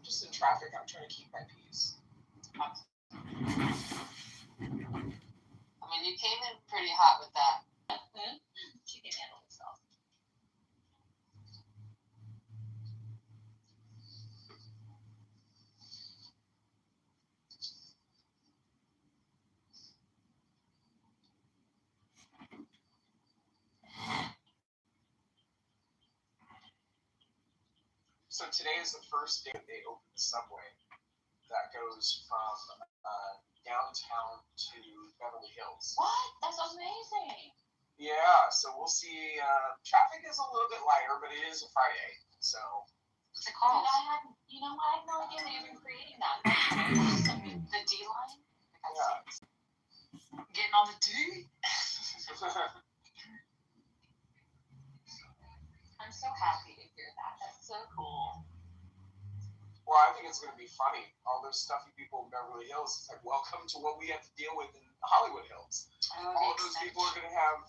just in traffic, I'm trying to keep my peace. I mean, you came in pretty hot with that. She can handle herself. So today is the first day they opened the subway that goes from downtown to Beverly Hills. What? That's amazing. Yeah, so we'll see. Traffic is a little bit lighter, but it is a Friday, so. What's it called? I had no idea they were creating that. The D line? Yeah. Getting on the D? I'm so happy to hear that. That's so cool. Well, I think it's going to be funny. All those stuffy people in Beverly Hills, it's like, welcome to what we have to deal with in Hollywood Hills. All those people are going to have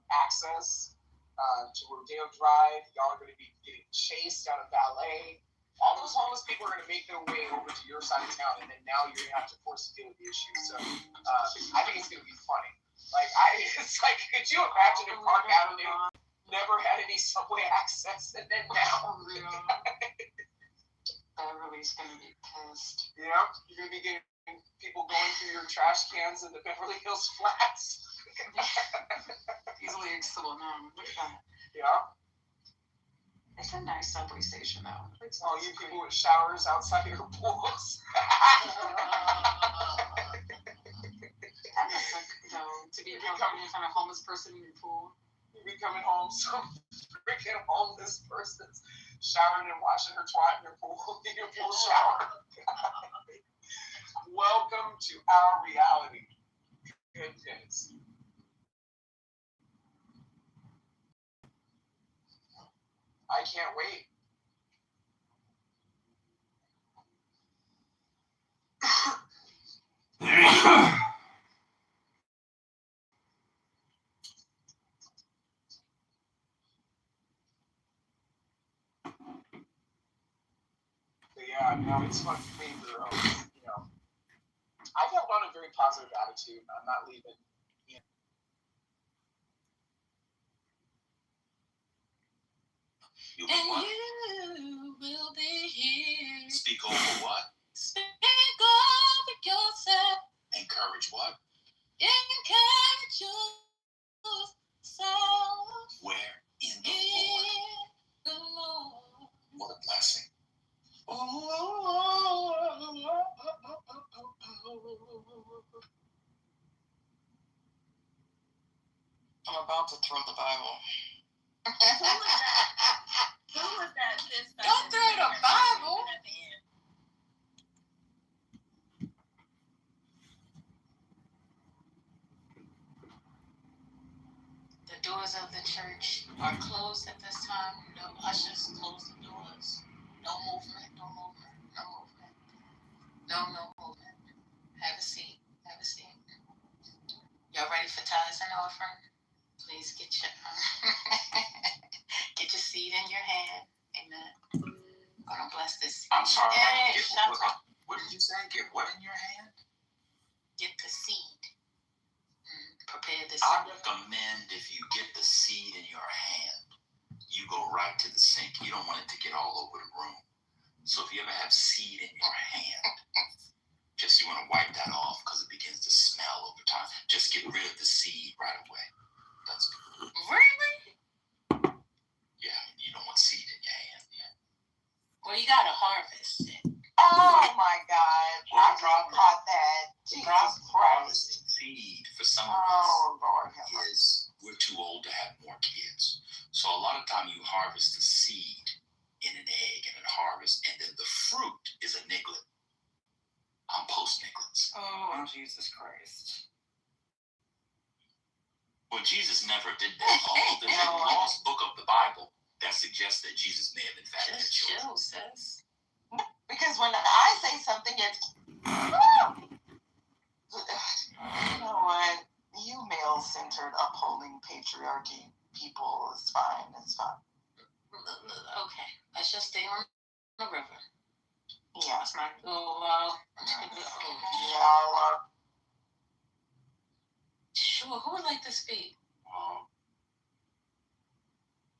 access to Rodeo Drive. Y'all are going to be getting chased out of ballet. All those homeless people are going to make their way over to your side of town, and then now you're going to have to force to deal with the issue. So I think it's going to be funny. It's like, could you imagine if Park Avenue never had any subway access, and then now? Beverly's going to be pissed. Yeah, you're going to be getting people going through your trash cans in the Beverly Hills flats. Easily accessible now. Look at that. Yeah. It's a nice subway station, though. Oh, you people with showers outside your pools. That is like, to be coming from a homeless person in your pool. You be coming home, some freaking homeless person's showering and washing her twat in your pool shower. Welcome to our reality. Goodness. I can't wait. But yeah, no, it's fun for me. I held on a very positive attitude. I'm not leaving. And you will be here. Speak over what? Speak over yourself. Encourage what? Encourage yourself. Where? In the Lord. What a blessing. I'm about to throw the Bible. Who was that? Don't throw the Bible. The doors of the church are closed at this time. No ushers, close the doors. No movement, no movement, no movement. No movement. Have a seat, have a seat. Y'all ready for tithes and offering? Please get your seed in your hand. Amen. Gonna bless this. I'm sorry. Hey, what did you say? Get what in your hand? Get the seed. Prepare the I seed. recommend if you get the seed in your hand, you go right to the sink. You don't want it to get all over the room. So if you ever have seed in your hand, just you want to wipe that off because it begins to smell over time. Just get rid of the seed right away. That's good. Really? Yeah, you don't want seed in your hand. Yeah. Well, you gotta harvest it. Oh my God! I just caught that. Jesus Christ! Seed for some of us Oh Lord, is we're too old to have more kids. So a lot of time you harvest the seed in an egg and a harvest, and then the fruit is a niglet. I'm post-niglets. Oh, Jesus Christ. Well, Jesus never did that. There's a lost book of the Bible that suggests that Jesus may have in fact had Just children. chill, sis. because when I say something, it's you know what? You male-centered, upholding patriarchy people is fine. It's fine. Okay, let's just stay on the river. Yeah. That's my wow. Yeah. Sure. Who would like to speak?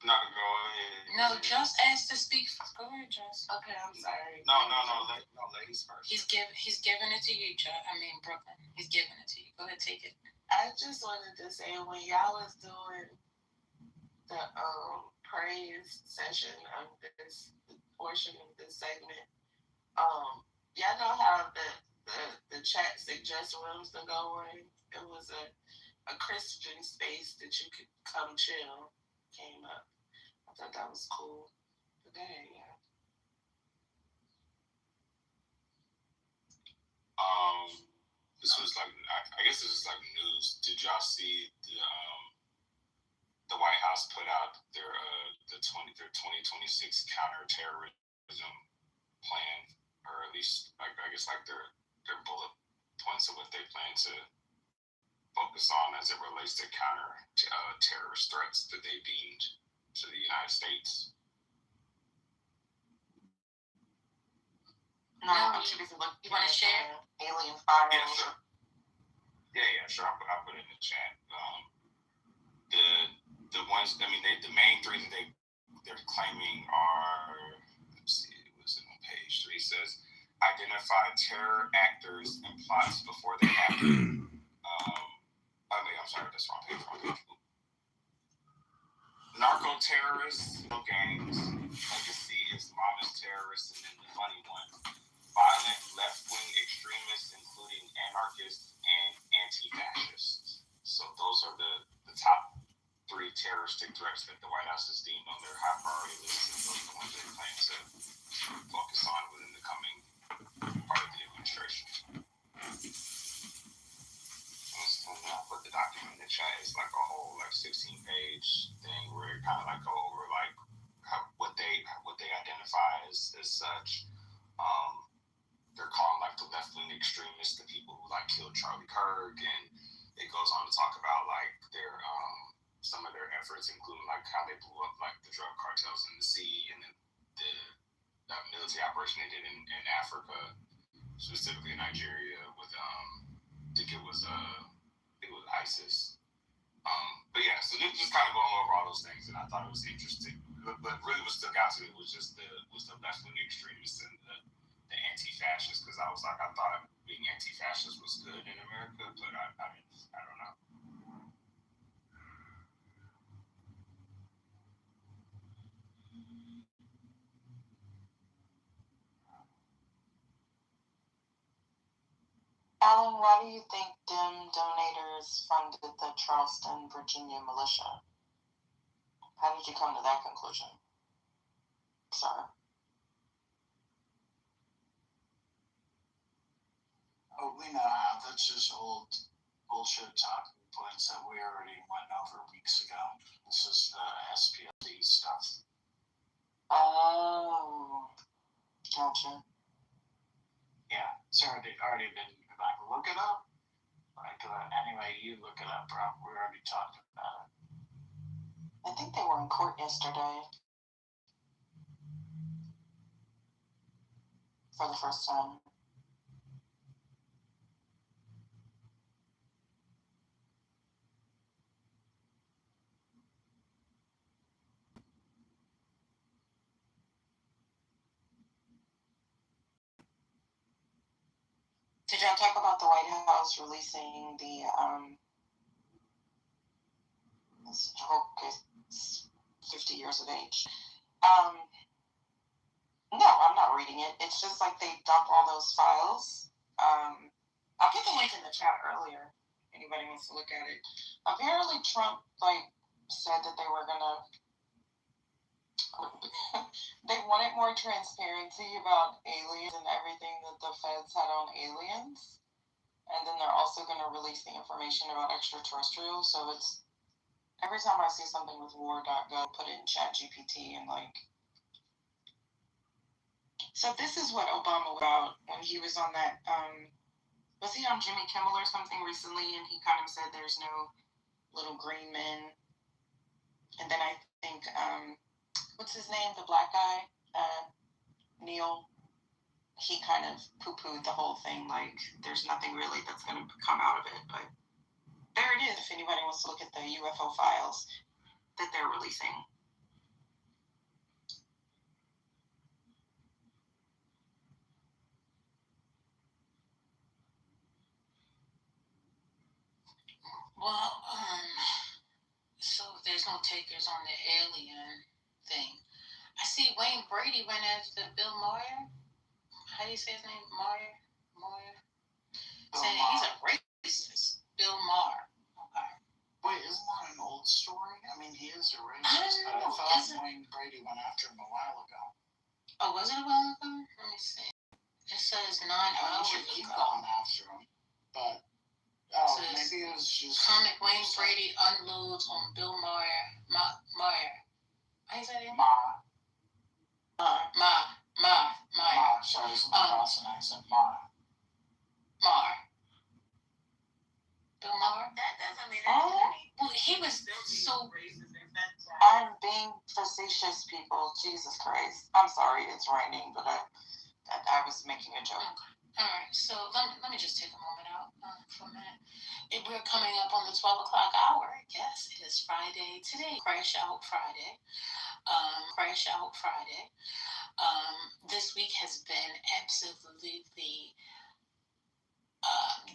Not go ahead. No, just ask to speak. Go ahead, Just. Okay, I'm sorry. No, ladies first. He's giving it to you, Brooklyn. He's giving it to you. Go ahead, take it. I just wanted to say, when y'all was doing the praise session of this portion of this segment, y'all know how the chat suggests rooms to go in? It was a Christian space that you could come chill came up. I thought that was cool. Today, yeah. This was like, I guess this is like news. Did y'all see the White House put out their 2026 counterterrorism plan, or at least like I guess like their bullet points of what they plan to focus on as it relates to terrorist threats that they deemed to the United States. No, I'm too busy looking. You want to share? Alien fire. Yeah, sure. Yeah, sure. I'll put it in the chat. The ones, I mean, the main three that they're claiming are, let's see, it was on page 3. It says, identify terror actors and plots before they happen. I'm sorry, that's wrong page. Narco terrorists, no gangs, legacy Islamist terrorists, and then the funny one, violent left-wing extremists, including anarchists and anti-fascists. So those are the top 3 terroristic threats that the White House has deemed on their high priority list, and those are the ones they plan to focus on within the coming part of the administration. I'll put the document in the chat. It's like a whole 16-page thing where it kind of like go over like what they identify as such. They're calling like the left-wing extremists the people who like killed Charlie Kirk, and it goes on to talk about like their some of their efforts, including like how they blew up like the drug cartels in the sea, and then the military operation they did in Africa, specifically Nigeria, with I think it was ISIS. But yeah, so they're just kind of going over all those things, and I thought it was interesting. But really, what stuck out to me was just the left-wing extremists and the anti-fascists, because I thought being anti-fascist was good in America, but I don't know. Alan, why do you think DIM donators funded the Charleston, Virginia militia? How did you come to that conclusion? Sorry. Oh, we know how. That's just old bullshit talking points that we already went over weeks ago. This is the SPLC stuff. Oh, gotcha. Yeah, it's already been, like, look it up. Like, anyway, you look it up, bro. We already talked about it. I think they were in court yesterday for the first time. Did y'all talk about the White House releasing the this whole case, 50 years of age? No, I'm not reading it. It's just like they dump all those files. I put the link in the chat earlier. Anybody wants to look at it. Apparently Trump said that they were gonna they wanted more transparency about aliens and everything that the feds had on aliens. And then they're also going to release the information about extraterrestrials. So it's every time I see something with war.gov, put it in ChatGPT and So this is what Obama was about when he was on that. Was he on Jimmy Kimmel or something recently? And he kind of said there's no little green men. And then I think what's his name? The black guy, Neil. he kind of poo-pooed the whole thing, like there's nothing really that's going to come out of it. But there it is, if anybody wants to look at the UFO files that they're releasing. Well, so there's no takers on the alien thing. I see Wayne Brady went after Bill Maher. How do you say his name? Maher? Saying that he's a racist. Bill Maher. Okay. Wait, isn't that an old story? I mean, he is a racist, I don't but I know. thought Wayne Brady went after him a while ago. Oh, was it a while ago? Let me see. It says 9 hours should keep ago. going after him, but maybe it was just comic Wayne Brady unloads on Bill Maher. How you say that? Ma. Sorry, it's not Boston accent. Ma. Bill Maher? That doesn't mean anything. Well, he was so. I'm being facetious, people. Jesus Christ. I'm sorry, it's raining, but I was making a joke. All right, so let me just take a moment out for a minute. We're coming up on the 12 o'clock hour. Yes, it is Friday today. Crash Out Friday. This week has been absolutely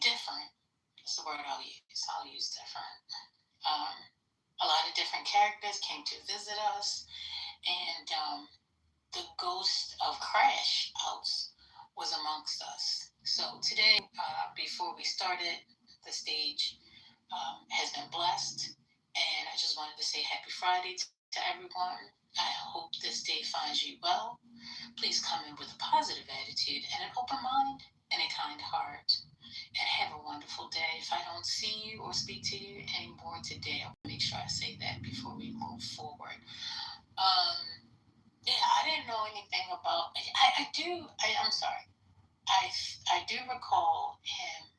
different. That's the word I'll use. I'll use different. A lot of different characters came to visit us, and the ghost of Crash House was amongst us. So today, before we started, the stage has been blessed, and I just wanted to say Happy Friday to everyone. I hope this day finds you well. Please come in with a positive attitude and an open mind and a kind heart. And have a wonderful day. If I don't see you or speak to you anymore today, I'll make sure I say that before we move forward. Yeah, I didn't know anything about. I'm sorry. I do recall him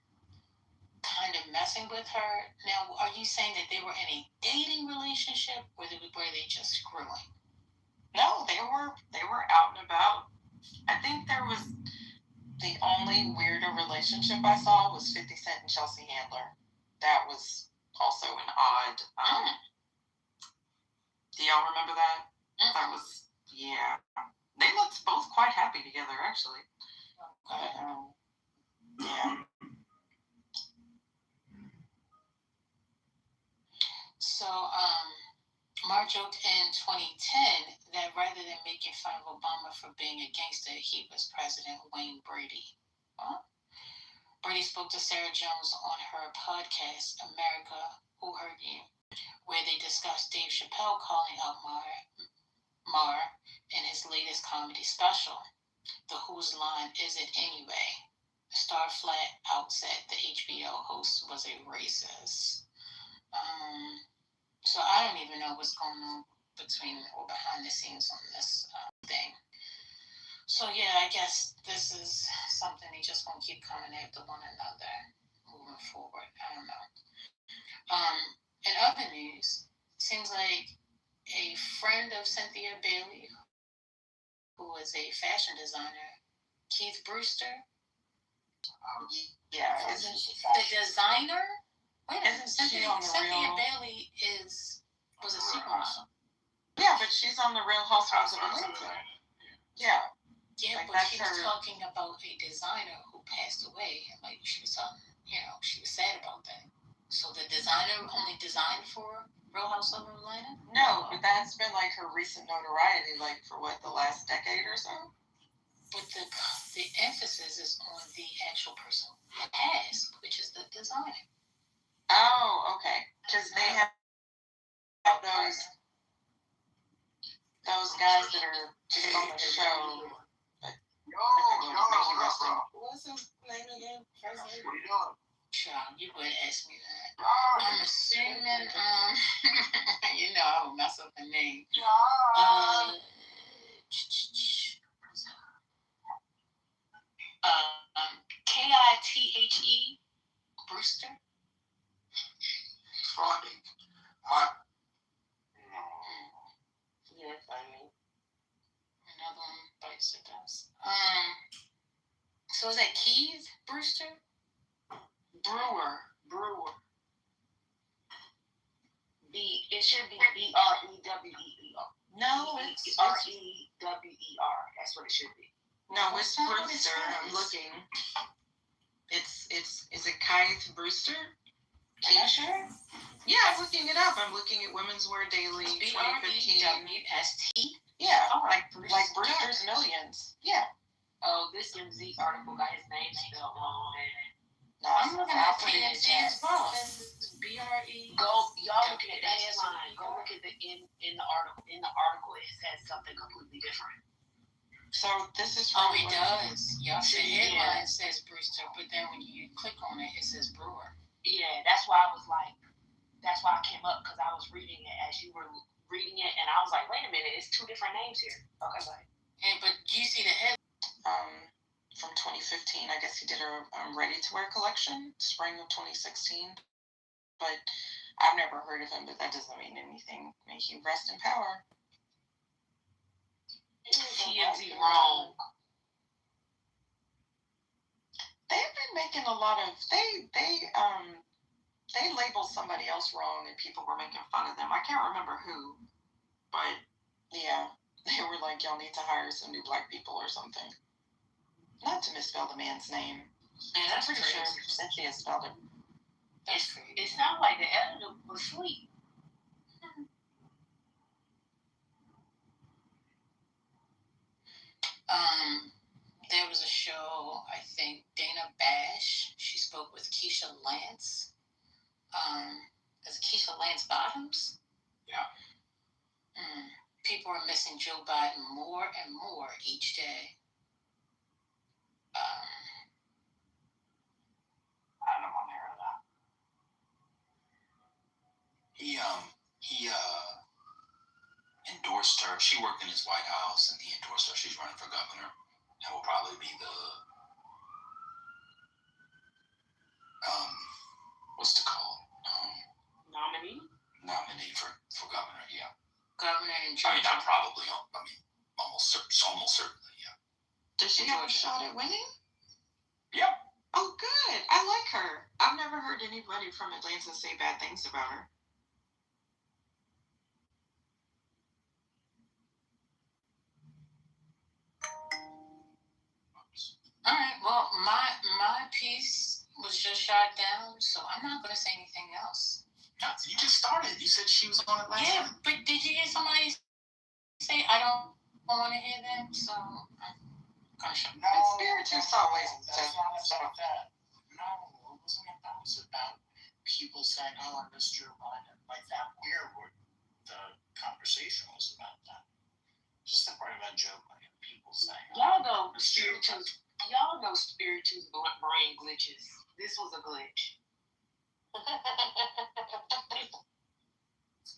kind of messing with her. Now, are you saying that they were in a dating relationship, or were they just screwing? No, they were out and about. I think there was the only weirder relationship I saw was 50 Cent and Chelsea Handler. That was also an odd. Do y'all remember that? That was, yeah. They looked both quite happy together, actually. Yeah. So, Marr joked in 2010 that rather than making fun of Obama for being a gangster, he was President Wayne Brady. Huh? Brady spoke to Sarah Jones on her podcast, America, Who Hurt You, where they discussed Dave Chappelle calling out Marr in his latest comedy special, The Whose Line Is It Anyway? Star flat out said the HBO host was a racist. So I don't even know what's going on between or behind the scenes on this thing. So yeah, I guess this is something they just won't keep coming after one another moving forward. I don't know. In other news, seems like a friend of Cynthia Bailey, who is a fashion designer, Keith Brewster. Yeah, isn't the designer? Wait, isn't Cynthia Bailey was a supermodel. Yeah, but she's on the Real Housewives of Atlanta. Yeah. Yeah, like but she was talking about a designer who passed away, and like she was talking, she was sad about that. So the designer only designed for Real Housewives of Atlanta? No, but that's been like her recent notoriety, like for what, the last decade or so? But the emphasis is on the actual person who passed, which is the designer. Oh, okay. Because they have those guys that are just on the show. What's his name again? What are you doing? Child, you would ask me that. I'm assuming, I would mess up the name. Kithe Brewster. Funny. You're funny. Another one bites the dust. So is that Keith Brewster? Brewer. It should be Brewer. No, it's Rewer. That's what it should be. No, it's Brewster. I'm looking. It's is it Keith Brewster? Are you sure? Yeah, I'm looking it up. I'm looking at Women's Wear Daily 2015. BREWST? Yeah, Oh, like Brewster's Millions. Yeah. Oh, this MZ article got his name spelled wrong. No, I'm looking at put it in TMZ chat. as well. BRE. Y'all looking at that headline. Go look at in the article. In the article, it says something completely different. So this is Oh, it does. Yeah, the headline says Brewster, but then when you click on it, it says Brewer. Yeah, that's why I was like, that's why I came up, because I was reading it as you were reading it, and I was like, wait a minute, it's two different names here. Okay, bye. But do you see the head? From 2015, I guess he did a ready-to-wear collection, spring of 2016. But I've never heard of him, but that doesn't mean anything. May he rest in power. TMZ wrong. They've been making a lot of they labeled somebody else wrong and people were making fun of them. I can't remember who, but yeah, they were like, y'all need to hire some new black people or something. Not to misspell the man's name. Man, I'm pretty sure Cynthia spelled it. It sounded like the editor was asleep. There was a show, I think, Dana Bash, she spoke with Keisha Lance. Is it Keisha Lance Bottoms? Yeah. People are missing Joe Biden more and more each day. I don't want to hear that. He endorsed her. She worked in his White House, and he endorsed her. She's running for governor, and will probably be the what's it called? Nominee for governor. Yeah. Governor in I Georgia. mean, not probably. I mean, almost certainly. Yeah. Does she have a shot at winning? Yeah. Oh, good. I like her. I've never heard anybody from Atlanta say bad things about her. All right. Well, my piece was just shot down, so I'm not going to say anything else. You just started. You said she was on it last Yeah, time. but did you hear somebody say I don't want to hear them? So I'm going to shut up. No, Spirituous always that's not about that. No, it wasn't. That was about people saying, "Oh, I missed Joe Biden," like that. Where the conversation was about that. Just the part about Joe Biden. People saying, Y'all know spirituals brain glitches. This was a glitch.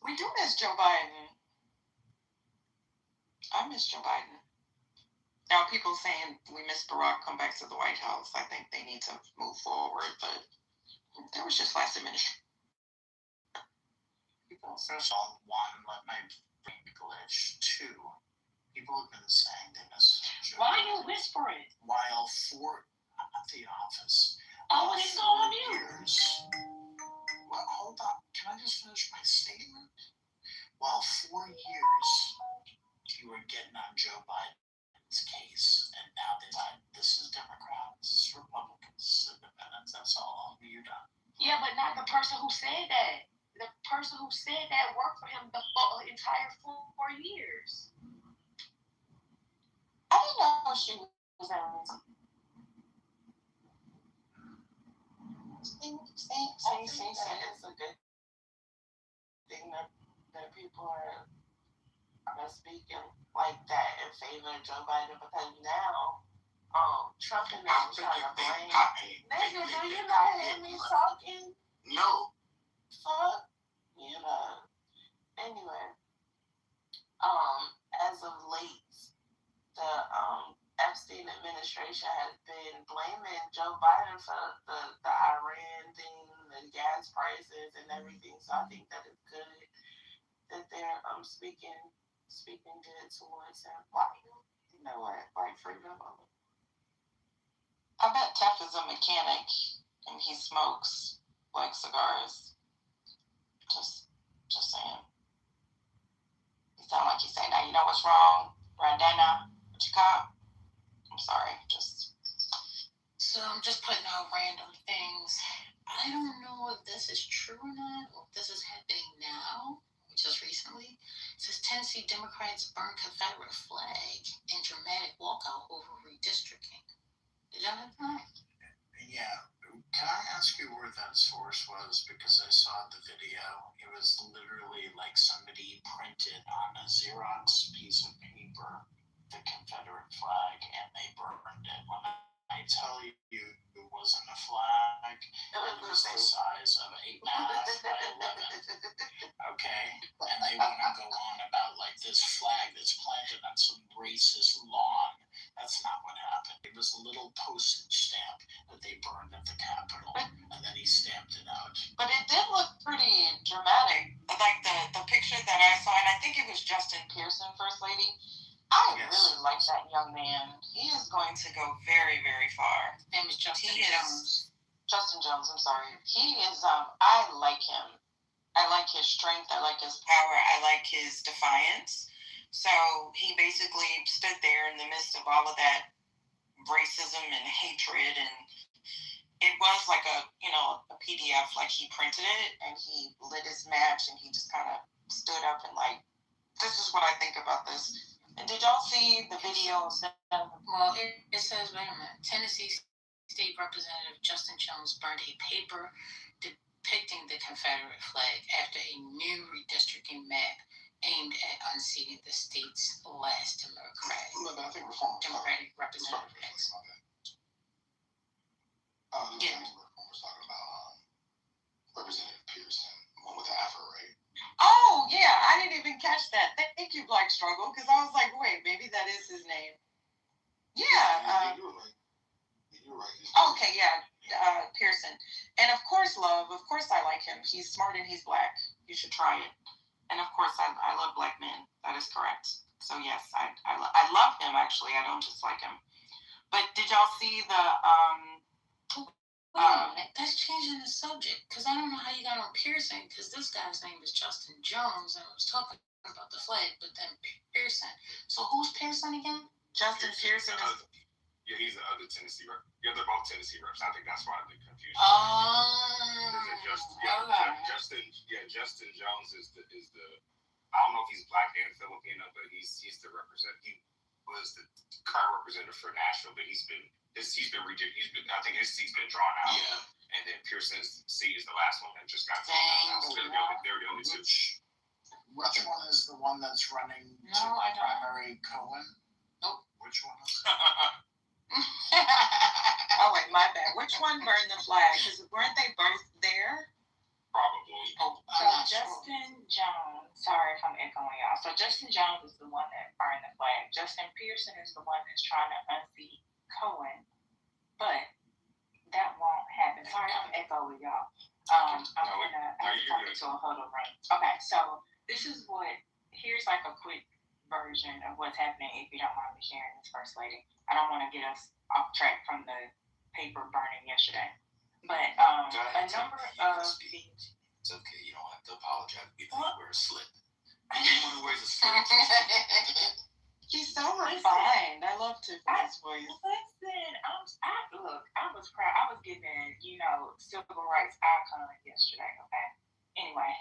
We do miss Joe Biden. I miss Joe Biden. Now, people saying we miss Barack come back to the White House. I think they need to move forward, but that was just last administration. people, first of all, one, let my brain glitch. Two, people have been saying they miss Joe Why Biden. you whispering? While I'm at the office. Oh, it's on you. Years. Well, hold on. Can I just finish my statement? While 4 years you were getting on Joe Biden's case, and now they like, this is Democrats, this is Republicans, this is Independents. That's all. You're done. Yeah, but not the person who said that. The person who said that worked for him the entire 4 years. I didn't know she was at It's a good thing that people are speaking like that in favor of Joe Biden, because now Trump and them trying to blame. Nigga, do you not hear me talking? No. Fuck. You know. Anyway, as of late, the Epstein administration has been blaming Joe Biden for the Iran thing, the gas prices and everything. So I think that it's good that they're speaking good towards him. Why? You know what? Like freedom of I bet Tef is a mechanic and he smokes like cigars. Just saying. You sound like you say, now you know what's wrong, Brandana, what you got? I'm sorry, So I'm just putting out random things. I don't know if this is true or not, or if this is happening now, just recently. It says Tennessee Democrats burn Confederate flag in dramatic walkout over redistricting. Did y'all have that? Yeah. Can I ask you where that source was? Because I saw the video. It was literally like somebody printed on a Xerox piece of paper the Confederate flag and they burned it. When I tell you it wasn't a flag, it was the size of 8.5 by 11. Okay? And they want to go on about like this flag that's planted on some racist lawn. That's not what happened. It was a little postage stamp that they burned at the Capitol, and then he stamped it out. But it did look pretty dramatic. Like the picture that I saw, and I think it was Justin Pearson, First Lady. I really like that young man. He is going to go very, very far. His name is Justin Jones. Justin Jones, I'm sorry. He is, I like him. I like his strength. I like his power. I like his defiance. So he basically stood there in the midst of all of that racism and hatred, and it was like a PDF, like he printed it and he lit his match and he just kind of stood up and like, this is what I think about this. And did y'all see the video? Well, it says, wait a minute, Tennessee State Representative Justin Jones burned a paper depicting the Confederate flag after a new redistricting map aimed at unseating the state's last Democratic representative. Yeah. Was talking about Representative Pearson, one with the afro, right? Oh, yeah, I didn't even catch that. Thank you, Black Struggle, because I was like, wait, maybe that is his name. Yeah. You were right. Okay, yeah, Pearson. And of course, Love, of course I like him. He's smart and he's black. You should try it. And of course, I love black men. That is correct. So yes, I love him, actually. I don't just like him. But did y'all see the... that's changing the subject, because I don't know how you got on Pearson, because this guy's name is Justin Jones, and I was talking about the flag, but then Pearson. So who's Pearson again? Justin Pearson is... Yeah, he's the other Tennessee rep. Yeah, they're both Tennessee reps. I think that's why the confusion. Justin Jones is the. I don't know if he's black and Filipino, but he's the representative. He was the current representative for Nashville, but he's been I think his seat's been drawn out. Yeah. And then Pearson's seat is the last one that just got drawn out. So they're the only two. Which one is the one that's running to primary Cohen? Nope. Which one is Oh, wait, my bad. Which one burned the flag? Because weren't they both there? Probably. So Justin Jones, sorry if I'm echoing y'all. So Justin Jones is the one that burned the flag. Justin Pearson is the one that's trying to unseat Cohen. But that won't happen. Sorry, I'm echoing y'all. I'm talking to a huddle room. Okay, so here's like a quick version of what's happening, if you don't mind me sharing this, First Lady. I don't want to get us off track from the paper burning yesterday. But a number of It's okay, you don't have to apologize. You know you wear a slit. Anyone who wears a slit. He's so refined. I love Tiffany's voice. Listen, I was proud. I was given, civil rights icon yesterday. Okay. Anyway,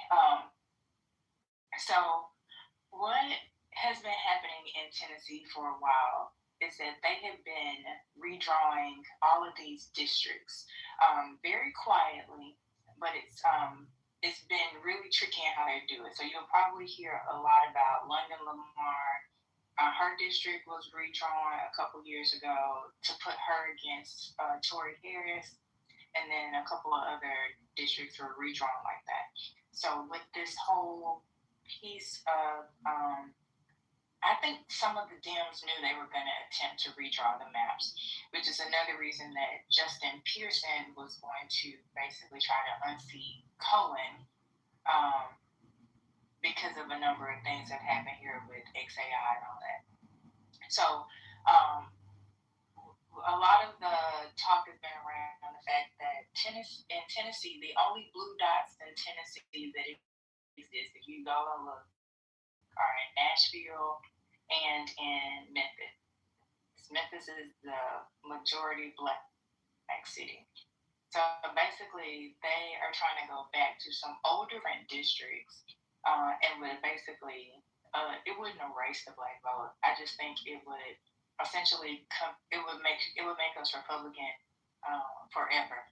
so what has been happening in Tennessee for a while is that they have been redrawing all of these districts very quietly, but it's been really tricky in how they do it. So you'll probably hear a lot about London Lamar. Her district was redrawn a couple years ago to put her against Tory Harris, and then a couple of other districts were redrawn like that. So with this whole piece of I think some of the Dems knew they were going to attempt to redraw the maps, which is another reason that Justin Pearson was going to basically try to unseat Cohen because of a number of things that happened here with XAI and all that. So a lot of the talk has been around the fact that in Tennessee, the only blue dots in Tennessee that exist, if you go and look, are in Nashville and in Memphis. Memphis is the majority black city. So basically, they are trying to go back to some older districts, and would basically, it wouldn't erase the black vote. I just think it would essentially it would make us Republican forever.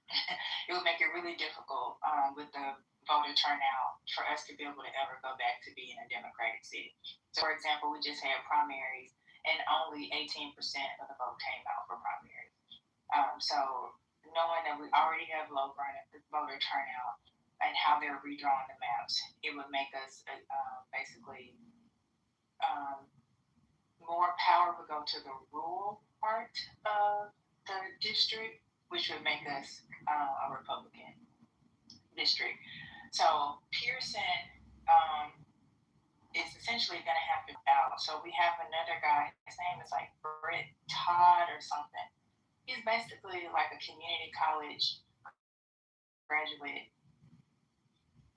It would make it really difficult with the voter turnout for us to be able to ever go back to being a Democratic city. So, for example, we just had primaries, and only 18% of the vote came out for primaries. So knowing that we already have low voter turnout and how they're redrawing the maps, it would make us basically more power would go to the rural part of the district, which would make us a Republican district. So Pearson is essentially going to have to out. So we have another guy, his name is like Brett Todd or something. He's basically like a community college graduate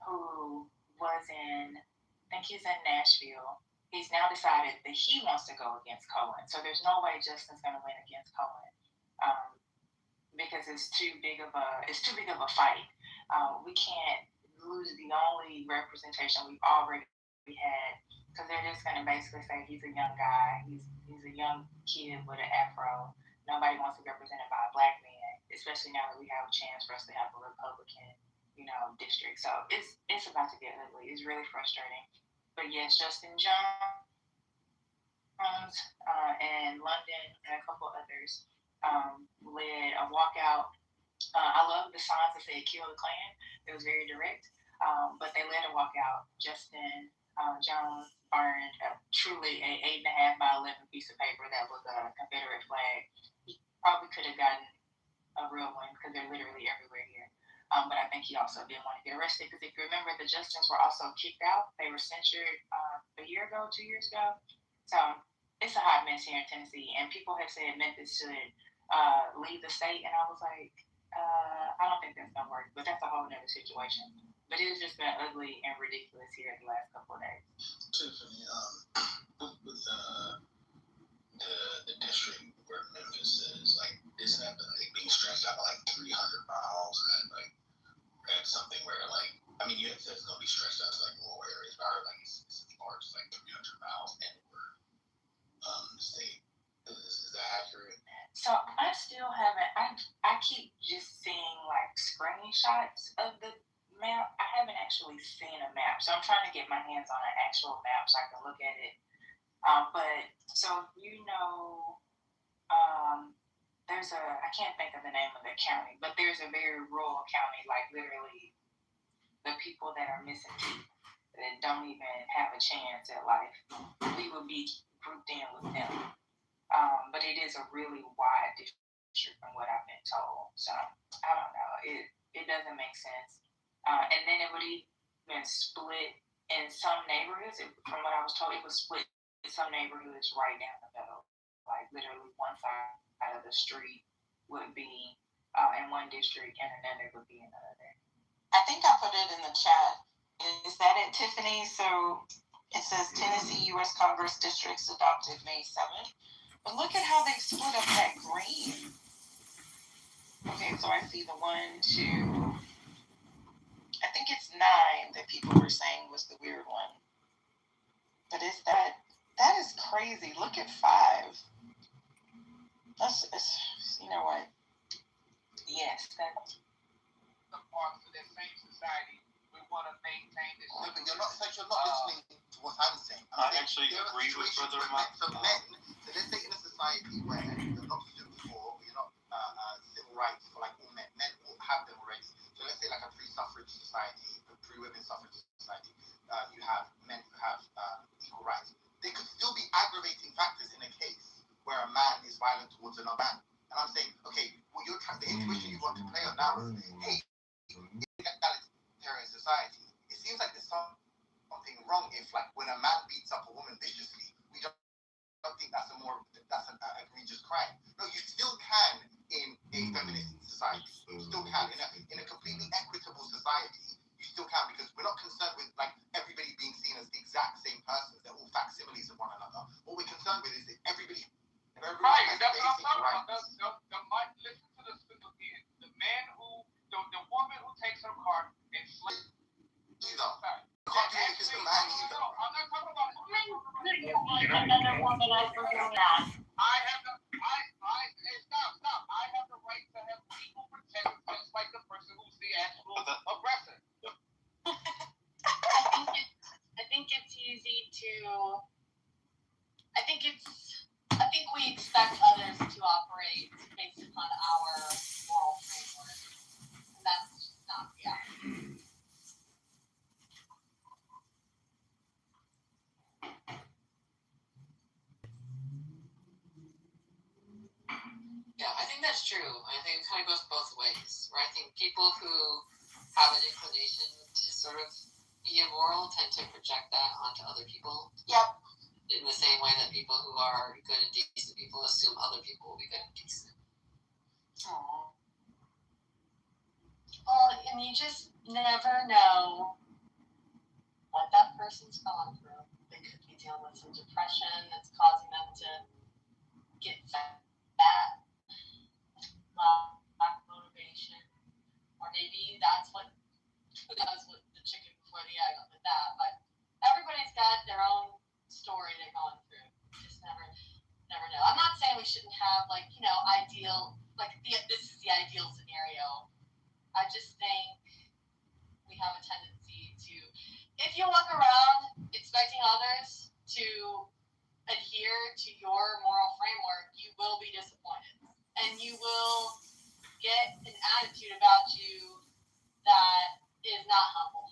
who was in, I think he's in Nashville. He's now decided that he wants to go against Cohen. So there's no way Justin's going to win against Cohen because it's too big of a fight. We can't lose the only representation we've already had, because they're just going to basically say he's a young guy, he's a young kid with an afro. Nobody wants to be represented by a black man, especially now that we have a chance for us to have a Republican, district. So it's about to get ugly. It's really frustrating. But yes, Justin Jones and London and a couple others led a walkout. I love the signs that said "Kill the Klan." It was very direct, but they led a walkout. Justin Jones burned truly a 8.5 by 11 piece of paper that was a Confederate flag. He probably could have gotten a real one because they're literally everywhere here. But I think he also didn't want to get arrested because if you remember, the Justins were also kicked out. They were censured a year ago, 2 years ago. So it's a hot mess here in Tennessee. And people have said Memphis should leave the state. And I was like, I don't think that's going to work. But that's a whole other situation. But it's just been ugly and ridiculous here the last couple of days. Tiffany, with the district where Memphis is, like, isn't that like being stretched out by like 300 miles? And like, read something where like, I mean, you had said it's going to be stretched out to like rural areas, but I heard like it's as far as like 300 miles inward the state. Is that accurate? So I still haven't. I keep just seeing like screenshots of the map. I haven't actually seen a map, so I'm trying to get my hands on an actual map so I can look at it. But so there's I can't think of the name of the county, but there's a very rural county, like literally the people that are missing teeth that don't even have a chance at life, we would be grouped in with them. But it is a really wide district from what I've been told. So I don't know. It doesn't make sense. And then it would even split in some neighborhoods. From what I was told, it was split in some neighborhoods right down the middle. Like literally one side of the street would be in one district and another would be in another. I think I put it in the chat. Is that it, Tiffany? So it says Tennessee U.S. Congress districts adopted May 7th. But look at how they split up that green. Okay, so I see the 1, 2, I think it's 9 that people were saying was the weird one. But that is crazy. Look at 5. You know what? Yes, that's the part for that same society. We want to maintain this. No, but you're not listening to what I'm saying. I actually agree with Brother Mike. So let's say in a society where you're not students for, you're not civil rights for like all men. Men will have them already. So let's say like a pre-suffrage society, a pre-women suffrage society. You have men who have equal rights. There could still be aggravating factors in a case where a man is violent towards another man. And I'm saying, okay, well, the intuition you want to play on now is, hey, in an egalitarian society, it seems like there's something wrong if, like, when a man beats up a woman viciously, we don't think that's an egregious crime. No, you still can, in a completely feminist society. You still can in a completely equitable society. You still can, because we're not concerned with like everybody being seen as the exact same person. They're all facsimiles of one another. What we're concerned with is that everybody Right, has that's what I'm basic talking about. rights. Listen to this again. The man who, the woman who takes her car and slaves. Can't do it if it's the man either. No, I'm not talking about. Another woman over that. Stop. I have the right to have legal protection just like the person who's the actual aggressor. I think it's easy to. I think we expect others to operate based upon our moral framework, and that's just not reality. Yeah, I think that's true. I think it kind of goes both ways. Where I think people who have an inclination to sort of be immoral tend to project that onto other people. Yep. In the same way that people who are good and decent people assume other people will be good and decent. Aww. Well, and you just never know what that person's gone through. They could be dealing with some depression that's causing them to get fat, lack of motivation, or maybe that's what, who knows what the chicken before the egg with that, but everybody's got their own story they're going through. You just never know. I'm not saying we shouldn't have ideal, this is the ideal scenario. I just think we have a tendency to, if you walk around expecting others to adhere to your moral framework, you will be disappointed. And you will get an attitude about you that is not humble.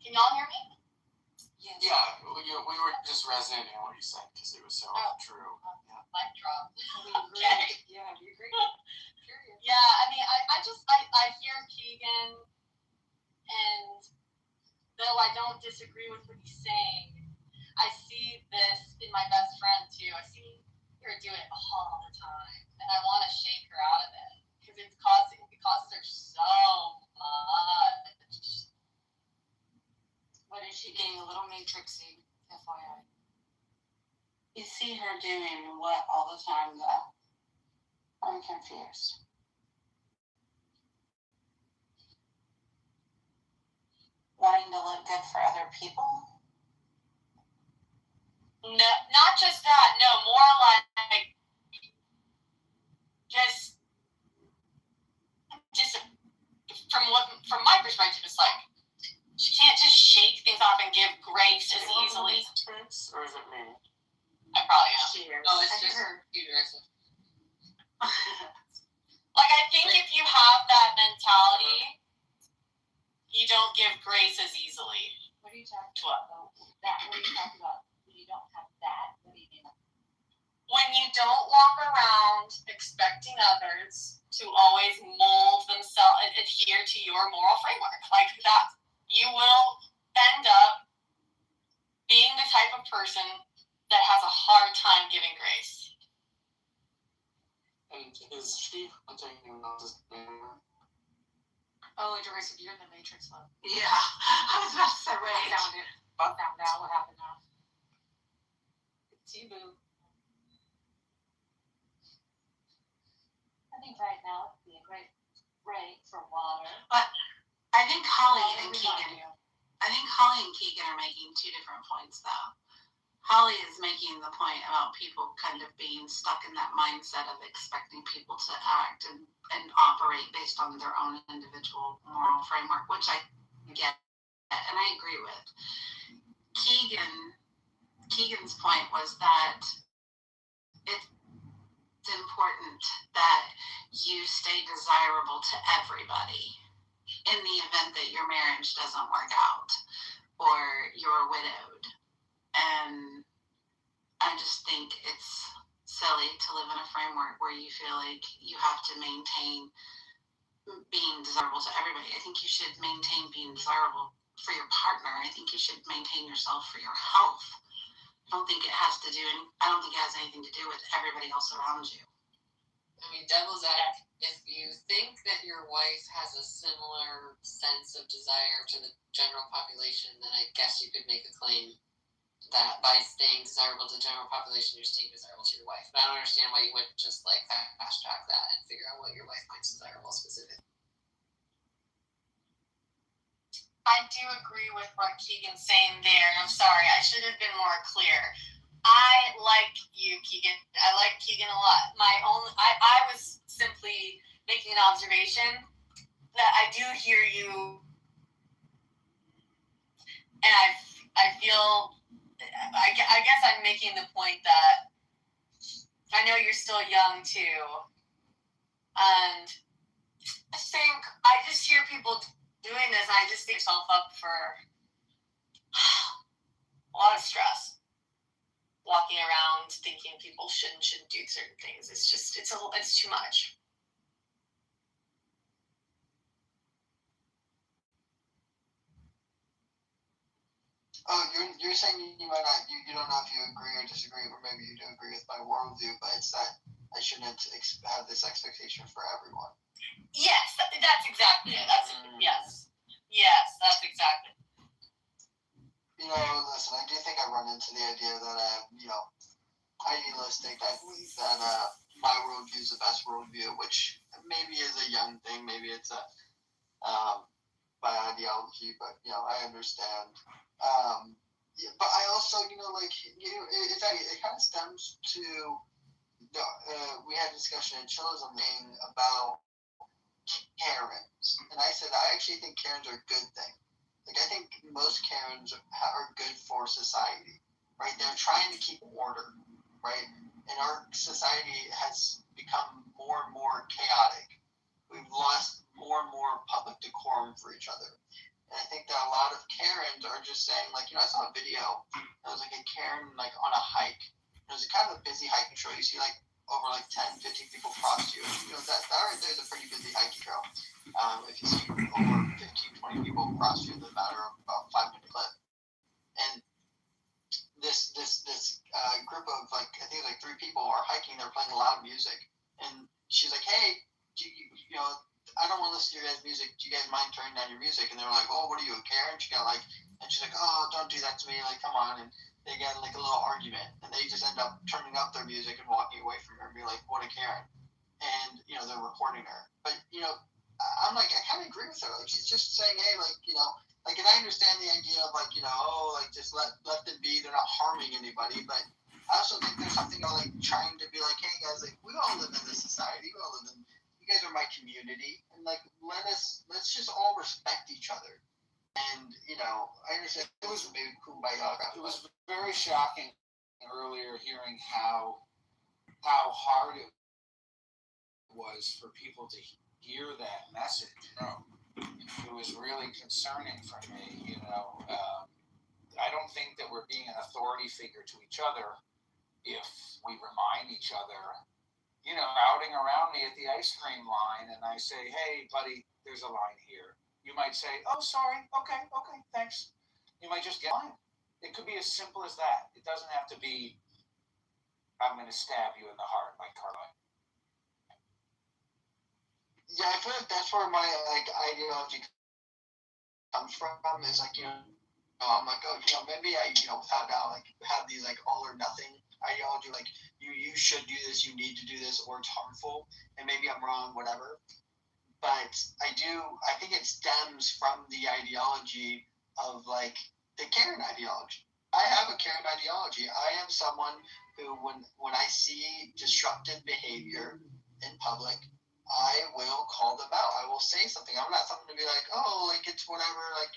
Can y'all hear me? Yes. Yeah, we were just resonating on what you said because it was so true. Yeah. Mic drop. Okay. Yeah, you agree? Curious. Yeah, I mean, I hear Keegan, and though I don't disagree with what he's saying, I see this in my best friend too. I see her do it all the time, and I want to shake her out of it because it causes her so much. What is she getting a little matrixy, FYI? You see her doing what all the time, though? I'm confused. Wanting to look good for other people? No, not just that. No, more like just from my perspective, it's like she can't just shake things off and give grace as easily. Or is it me? I probably am. Cheers. Oh, it's I just heard you aggressive. Like, I think if you have that mentality, you don't give grace as easily. What are you talking about? What are you talking about? When you don't have that, what do you mean? When you don't walk around expecting others to always mold themselves and adhere to your moral framework, like that, you will end up being the type of person that has a hard time giving grace. And is she taking this name? Oh, Doris, if you're in the Matrix, love. Yeah, I was about to say, I found it. I found out what happened now. It's you, boo. I think right now it'd be a great break for water. But I think Holly and Keegan are making two different points, though. Holly is making the point about people kind of being stuck in that mindset of expecting people to act and operate based on their own individual moral framework, which I get and I agree with. Keegan's point was that it's it's important that you stay desirable to everybody in the event that your marriage doesn't work out or you're widowed. And I just think it's silly to live in a framework where you feel like you have to maintain being desirable to everybody. I think you should maintain being desirable for your partner. I think you should maintain yourself for your health. I don't think it has anything to do with everybody else around you. I mean, devil's advocate, if you think that your wife has a similar sense of desire to the general population, then I guess you could make a claim that by staying desirable to the general population, you're staying desirable to your wife. But I don't understand why you wouldn't just like fast track that and figure out what your wife finds desirable specifically. I do agree with what Keegan's saying there. I'm sorry, I should have been more clear. I like you, Keegan. I like Keegan a lot. I was simply making an observation that I do hear you, and I feel. I guess I'm making the point that I know you're still young too, and I just hear people doing this, and I just think yourself up for a lot of stress. Walking around thinking people shouldn't do certain things. It's too much. Oh, you're saying you might not, you don't know if you agree or disagree, or maybe you do agree with my worldview, but it's that I shouldn't have this expectation for everyone. Yes, that's exactly it. Yes, that's exactly. Listen, I do think I run into the idea that idealistic. I believe that my worldview is the best worldview, which maybe is a young thing, maybe it's my ideology, but I understand. But I also, it kind of stems to we had a discussion in Chillism about Karens, and I said I actually think Karens are a good thing. Like I think most Karens are good for society, right? They're trying to keep order, right? And our society has become more and more chaotic. We've lost more and more public decorum for each other. And I think that a lot of Karens are just saying, like, I saw a video. It was like a Karen, like, on a hike. It was kind of a busy hiking trail. You see, like, over, like, 10, 15 people cross you. And, that right there is a pretty busy hiking trail. If you see over 15, 20 people cross you in the matter of about 5-minute clip. And this group of, like, I think it was like 3 people are hiking. They're playing loud music. And she's like, hey, I don't want to listen to your guys' music. Do you guys mind turning down your music? And they were like, oh, what are you, a Karen? And she's like, oh, don't do that to me. Like, come on. And they get like a little argument. And they just end up turning up their music and walking away from her and be like, what a Karen. And, they're recording her. But, I'm like, I kind of agree with her. Like, she's just saying, hey, like, and I understand the idea of like, just let them be. They're not harming anybody. But I also think there's something about like trying to be like, hey, guys, like, we all live in this society. We all live in you guys are my community, and like let's just all respect each other. And I understand it was maybe kumbaya. It was very shocking earlier hearing how hard it was for people to hear that message. It was really concerning for me. I don't think that we're being an authority figure to each other if we remind each other. Crowding around me at the ice cream line, and I say, hey, buddy, there's a line here. You might say, oh, sorry, okay, thanks. You might just get line. It could be as simple as that. It doesn't have to be, I'm going to stab you in the heart like Carline. Yeah, I feel like that's where my ideology comes from, is like, I'm like, oh, maybe I, without doubt, like, have these, like, all or nothing ideology, like, you should do this, you need to do this, or it's harmful, and maybe I'm wrong, whatever. But I think it stems from the ideology of, like, the Karen ideology. I have a Karen ideology. I am someone who, when I see disruptive behavior in public, I will call them out. I will say something. I'm not someone to be like, oh, like, it's whatever, like,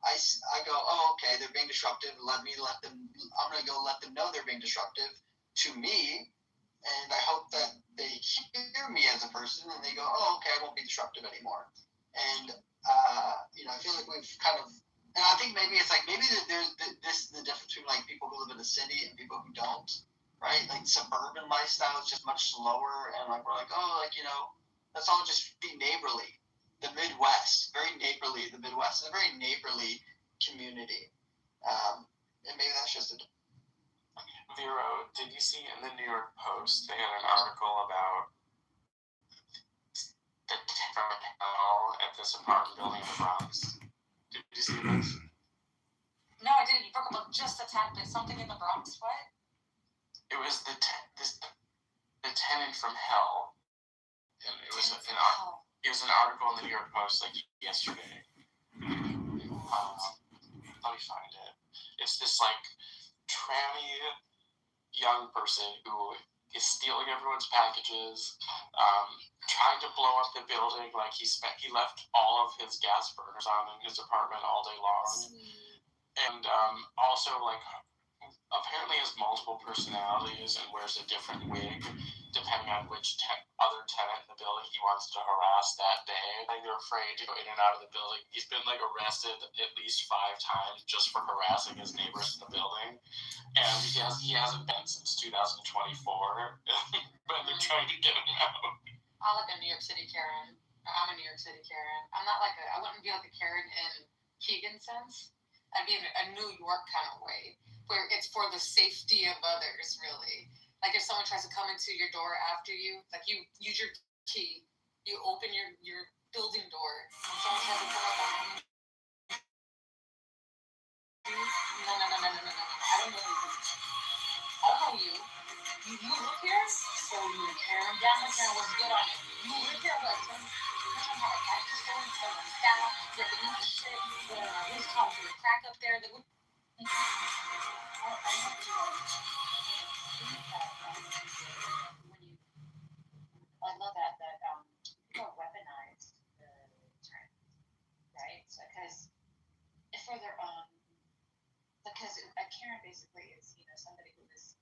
I go, oh, okay, they're being disruptive. I'm going to go let them know they're being disruptive to me. and I hope that they hear me as a person and they go, oh, okay, I won't be disruptive anymore. And I feel like we've kind of, and I think maybe it's like maybe there's the difference between like people who live in the city and people who don't, right? Like suburban lifestyle is just much slower, and like we're like, oh, like let's all just be neighborly. The Midwest, very neighborly. The Midwest is a very neighborly community, and maybe that's just a. Vero, did you see in the New York Post they had an article about the hell at this apartment building in the Bronx? Did you see this? No, I didn't. You broke up just a tad bit. Something in the Bronx. What? It was the tenant from hell, and it was an article in the New York Post like yesterday. Let me find it. It's this like tranny young person who is stealing everyone's packages, trying to blow up the building. Like he left all of his gas burners on in his apartment all day long, and also like apparently has multiple personalities and wears a different wig depending on which other tenant in the building he wants to harass that day. Like they're afraid to go in and out of the building. He's been like arrested at least 5 times just for harassing his neighbors in the building, and he hasn't been since 2024. But they're trying to get him out. I'm like a New York City Karen. I'm a New York City Karen. I'm not like I wouldn't be like a Karen in Keegan's sense. I'd be in a New York kind of way, where it's for the safety of others, really. Like if someone tries to come into your door after you, like you use your key, you open your building door, and someone tries to come up on you. No. I don't know you. I know you. You live here? So you're Karen down the town. What's good on you? You live here? What? You know how to act the store and tell them style, get the new shit, who's talking to the crack up there? I love that people weaponize the term, right? So, because a Karen basically is somebody who is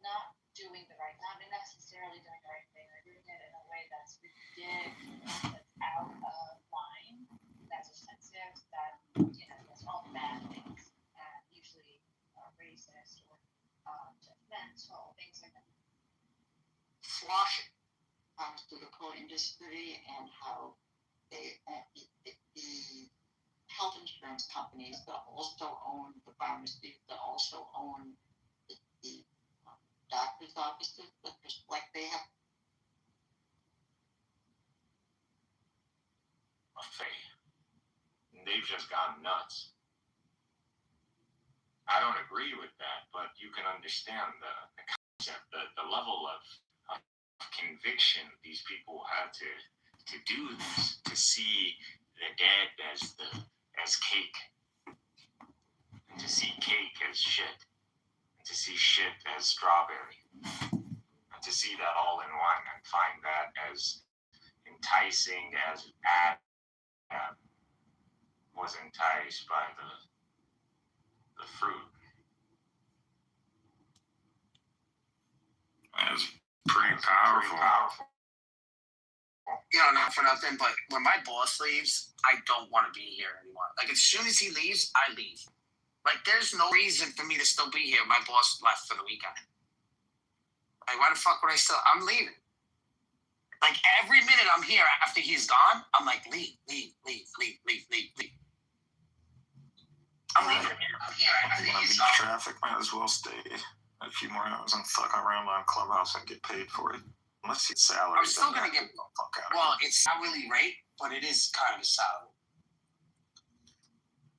not doing the right, not necessarily doing the right thing, or doing it in a way that's ridiculous, that's out of line, that's offensive, that that's all the bad things, usually racist or judgmental, things like that. Sloshing pharmaceutical industry and how the health insurance companies that also own the pharmacies, that also own the doctor's offices, that just like they have. They've just gone nuts. I don't agree with that, but you can understand the concept, the level of conviction these people have to do this, to see the dead as cake, and to see cake as shit, and to see shit as strawberry, and to see that all in one and find that as enticing as Adam was enticed by the fruit. That's pretty powerful. Not for nothing, but when my boss leaves, I don't want to be here anymore. Like, as soon as he leaves, I leave. Like, there's no reason for me to still be here. My boss left for the weekend. Like, why the fuck would I still? I'm leaving. Like, every minute I'm here after he's gone, I'm like, leave. I'm leaving. I'm here after he's gone. Traffic, might as well stay a few more hours and fuck around on Clubhouse and get paid for it. Unless it's salary. I'm still going to get, it's hourly rate, but it is kind of a salary.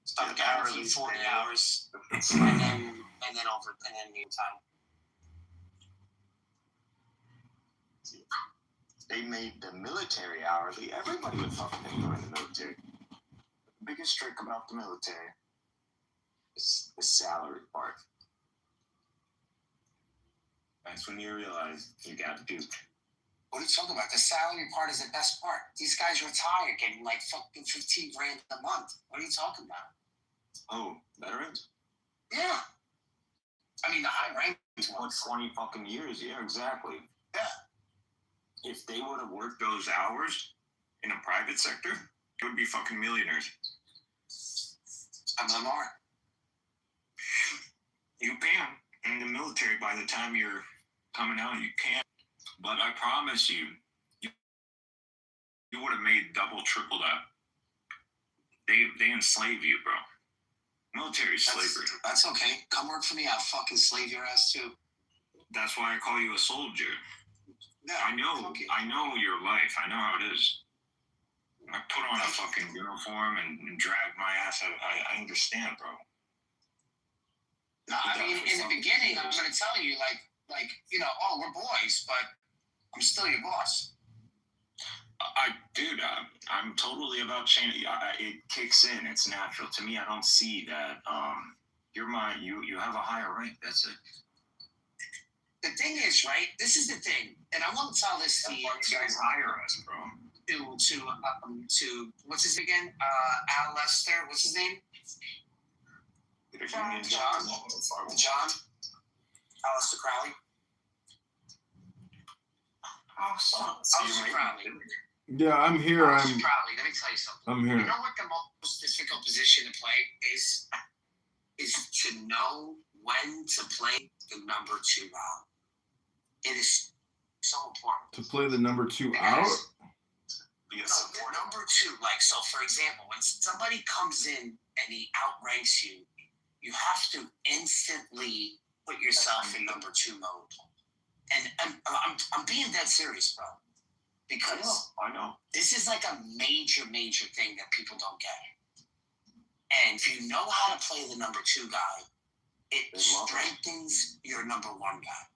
So I'm guaranteed 40 hours, and then meal time. They made the military hourly. Everybody would fucking join the military. The biggest trick about the military is the salary part. That's when you realize you got duped. What are you talking about? The salary part is the best part. These guys retire getting like fucking $15,000 a month. What are you talking about? Oh, veterans? Yeah. I mean, the high rank What, 20 fucking years? Yeah, exactly. Yeah. If they would have worked those hours in a private sector, they would be fucking millionaires. MMR. You can. In the military, by the time you're coming out, you can't. But I promise you would have made double, triple that. They enslave you, bro. Military slavery. That's okay. Come work for me. I'll fucking slave your ass too. That's why I call you a soldier. Yeah, I know your life. I know how it is. I put on a fucking uniform and drag my ass out. I understand, bro. No, I mean, in the beginning, I'm going to tell you, like, you know, oh, we're boys, but I'm still your boss. Dude, I'm totally about changing. It kicks in. It's natural to me. I don't see that. You have a higher rank. That's it. The thing is, right? This is the thing, and I want to tell this to you. You guys hire us, bro. To what's his name again? Al Lester. What's his name? John. Alistair Crowley. Alistair Crowley. Yeah, I'm here. Alistair Crowley. Let me tell you something. I'm here. You know what the most difficult position to play is? Is to know when to play the number 2 out. It is so important. To play the number 2 out? Yes. No, the number 2. Like, so for example, when somebody comes in and he outranks you, you have to instantly put yourself in number 2 mode. And I'm being dead serious, bro. Because I know. This is like a major thing that people don't get. And if you know how to play the number 2 guy, it strengthens your number 1 guy.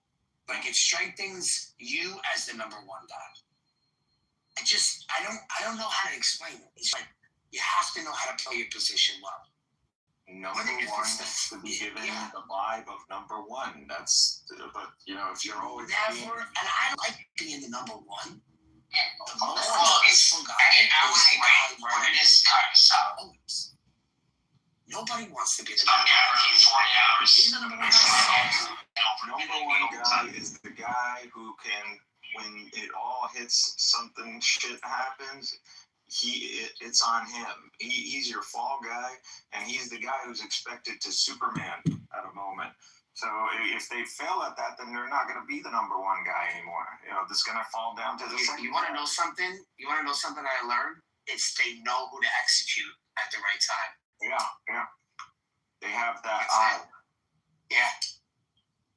Like, it strengthens you as the number 1 guy. I don't know how to explain it. It's like, you have to know how to play your position well. Number 1 to be given the vibe of number 1. But you know, if you're always and I don't like being the number 1. The most successful guy is the guy this kind of stuff. Nobody wants to be the number 1. Number 1 guy is the guy who can, when it all hits, something shit happens. It's on him. He's your fall guy, and he's the guy who's expected to Superman at a moment. So if they fail at that, then they're not going to be the number 1 guy anymore. You know, this is going to fall down to the second. You want to know something? You want to know something I learned? It's they know who to execute at the right time. Yeah. They have that eye. Yeah.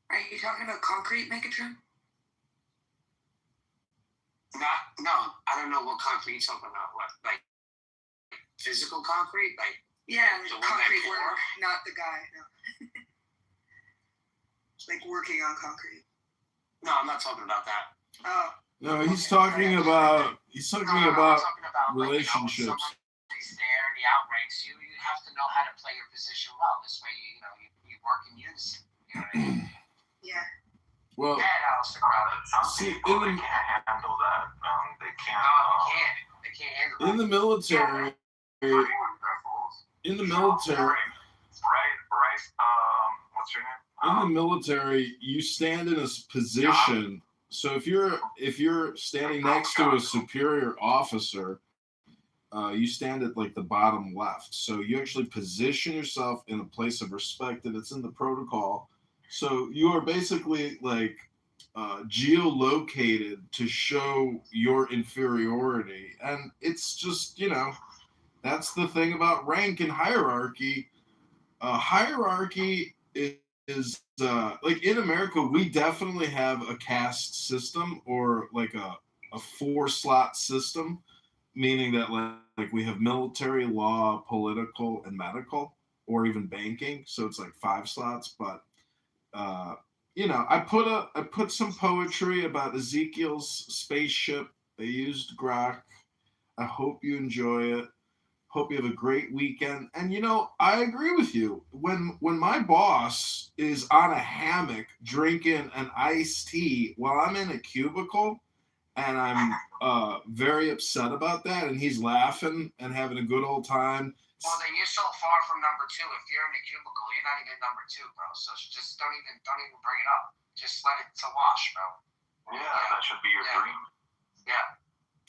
Are you talking about concrete, Megatron? No, I don't know what concrete you're talking about. What, like physical concrete? Like concrete work, not the guy. No. Like working on concrete. No, I'm not talking about that. Oh. No, he's talking about relationships. Like, somebody's there and he outranks you. You have to know how to play your position well. This way, you work in unison. You know what I mean? Yeah. Well, Alistair Crowley. Some people they can't handle that. They can't. No, they can't handle that. In the military. Right. What's your name? In the military, you stand in a position. So if you're standing next to a superior officer, you stand at like the bottom left. So you actually position yourself in a place of respect, and it's in the protocol. So you are basically like geolocated to show your inferiority, and it's just, that's the thing about rank and hierarchy. Hierarchy is like in America, we definitely have a caste system, or like a 4-slot system, meaning that like we have military, law, political, and medical, or even banking. So it's like 5 slots. But I put some poetry about Ezekiel's spaceship. They used grok. I hope you enjoy it. Hope you have a great weekend. And I agree with you. When my boss is on a hammock drinking an iced tea while I'm in a cubicle, and I'm very upset about that, and he's laughing and having a good old time, Well, then you're so far from number 2. If you're in the cubicle, you're not even number 2, bro. So just don't even bring it up. Just let it to wash, bro. Yeah, that should be your dream. Yeah.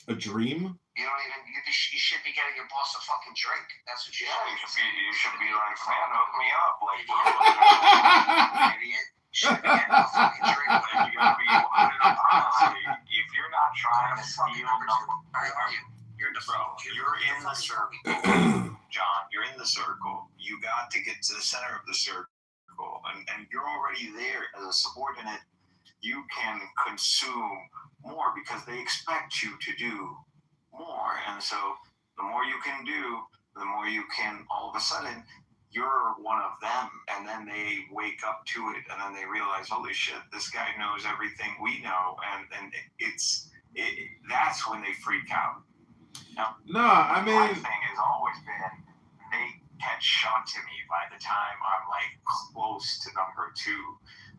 A dream? You don't even. You should be getting your boss a fucking drink. That's what you should. You should be like, man, hook me up, like. Idiot. Should be getting a fucking drink. You gotta be honestly. If you're not trying to steal number, You're in the You're in the circle, John. You're in the circle. You got to get to the center of the circle, and you're already there as a subordinate. You can consume more because they expect you to do more, and so the more you can do, the more you can. All of a sudden, you're one of them, and then they wake up to it, and then they realize, holy shit, this guy knows everything we know, and that's when they freak out. Now, I mean, my thing has always been they catch on to me by the time I'm like close to number 2.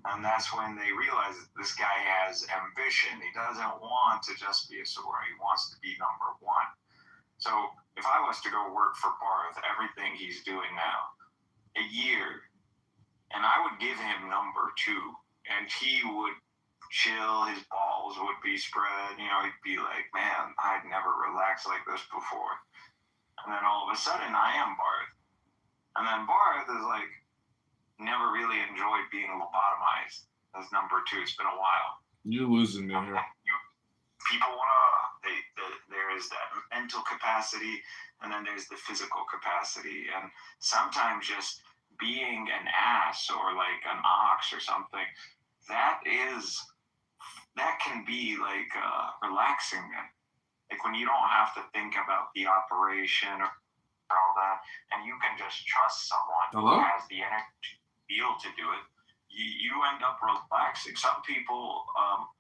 And that's when they realize that this guy has ambition. He doesn't want to just be a sword. He wants to be number 1. So if I was to go work for Barth, everything he's doing now, a year, and I would give him number 2, and he would chill, his balls would be spread, he'd be like, man, I'd never relaxed like this before. And then all of a sudden, I am Barth. And then Barth is like, never really enjoyed being lobotomized as number 2. It's been a while. You're losing me here. People there is that mental capacity, and then there's the physical capacity. And sometimes just being an ass or like an ox or something, that can be like relaxing. Like when you don't have to think about the operation or all that, and you can just trust someone who has the energy to do it, you end up relaxing. Some people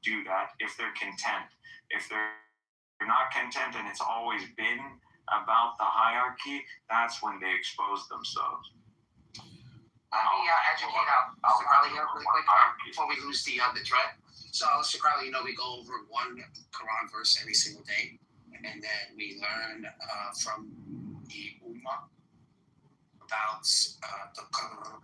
do that if they're content. If they're not content and it's always been about the hierarchy, that's when they expose themselves. Let me educate Mr. Crowley here really quick before we lose the thread. So, Mr. Crowley, we go over one Quran verse every single day, and then we learn from the Ummah about the Quran.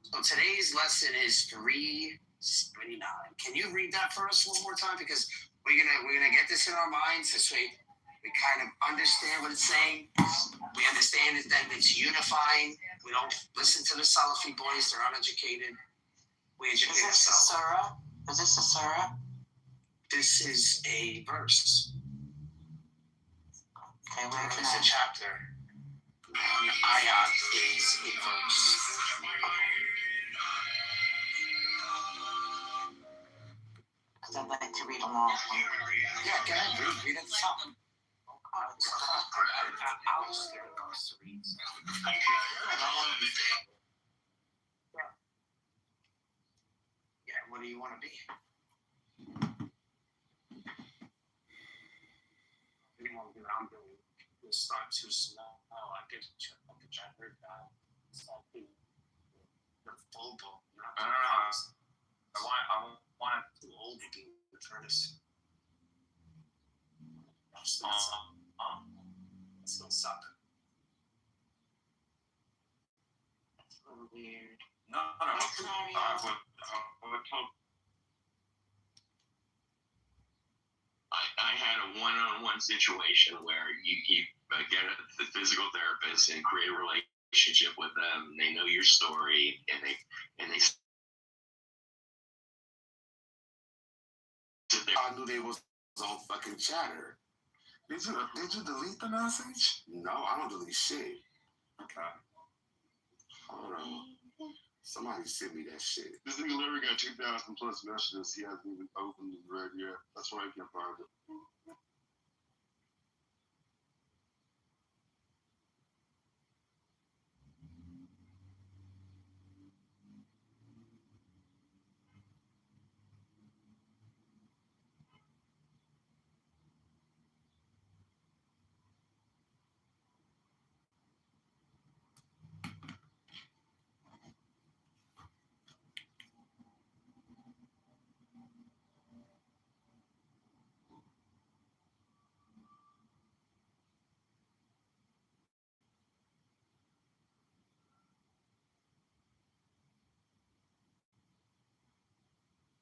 So today's lesson is 379. Can you read that for us one more time? Because we're gonna get this in our minds this way. We kind of understand what it's saying. We understand that it's unifying. We don't listen to the Salafi boys; they're uneducated. We educate ourselves. Is this a surah? This is a verse. Okay, where It's a chapter. An ayat is a verse. I'd like to read along. Yeah, go ahead. Read at the top. Alistair wants to read. Yeah, what do you want to be? You want to do I'm doing. It's not too slow. I get to check out the chapter guy. It's like the full book. I want to old to the furnace. It's gonna suck. That's a little weird. No. I had a one-on-one situation where you get the physical therapist and create a relationship with them. They know your story, and they sit there. I knew they was on fucking chatter. Did you delete the message? No, I don't delete shit. Okay. Hold on. Somebody sent me that shit. This nigga literally got 2,000 plus messages. He hasn't even opened and read yet. That's why I can't find it.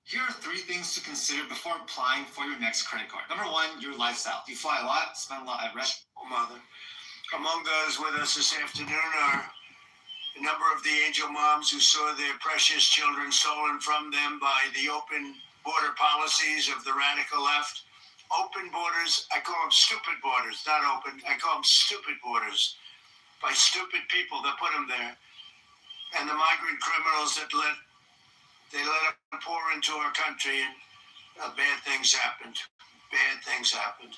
Here are 3 things to consider before applying for your next credit card. Number 1, your lifestyle. Do you fly a lot, spend a lot at restaurants? Mother. Among those with us this afternoon are a number of the angel moms who saw their precious children stolen from them by the open border policies of the radical left. Open borders, I call them stupid borders, not open. I call them stupid borders by stupid people that put them there. And the migrant criminals that let them pour into our country, and bad things happened. Bad things happened.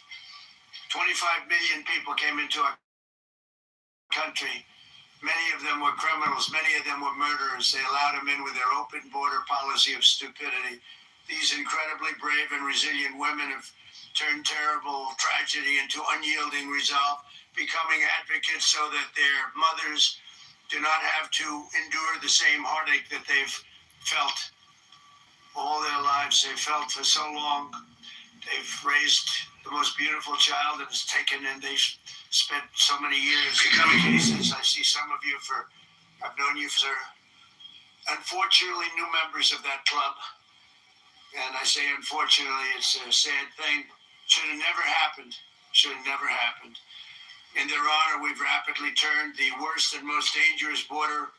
25 million people came into our country. Many of them were criminals. Many of them were murderers. They allowed them in with their open border policy of stupidity. These incredibly brave and resilient women have turned terrible tragedy into unyielding resolve, becoming advocates so that their mothers do not have to endure the same heartache that they've felt all their lives. They've felt for so long. They've raised the most beautiful child that has taken, and they've spent so many years in many cases. I see some of you I've known you for unfortunately new members of that club. And I say unfortunately, it's a sad thing. Should have never happened. Should have never happened. In their honor, we've rapidly turned the worst and most dangerous border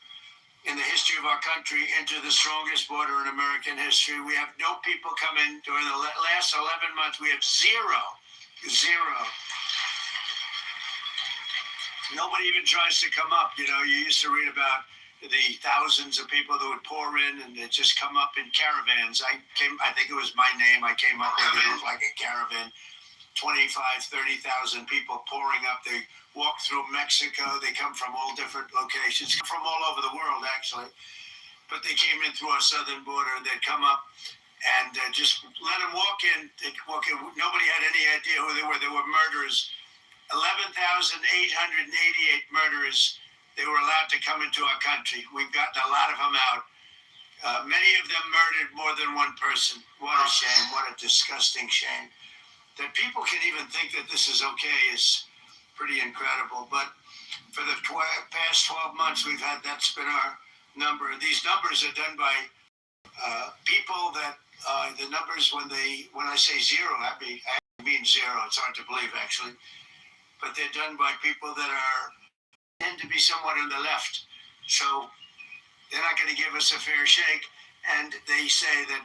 in the history of our country into the strongest border in American history. We have no people come in during the last 11 months. We have zero. Nobody even tries to come up. You know, you used to read about the thousands of people that would pour in and they just come up in caravans. I think it was my name. I came up with it like a caravan. 25, 30,000 people pouring up. They walk through Mexico. They come from all different locations, from all over the world, actually. But they came in through our southern border. They'd come up and just let them walk in. They'd walk in. Nobody had any idea who they were. They were murderers. 11,888 murderers. They were allowed to come into our country. We've gotten a lot of them out. Many of them murdered more than one person. What a shame. What a disgusting shame. That people can even think that this is okay is pretty incredible. But for the past 12 months, that's been our number. These numbers are done by people that the numbers when I say zero, I mean zero. It's hard to believe actually, but they're done by people that tend to be somewhat on the left. So they're not going to give us a fair shake. And they say that,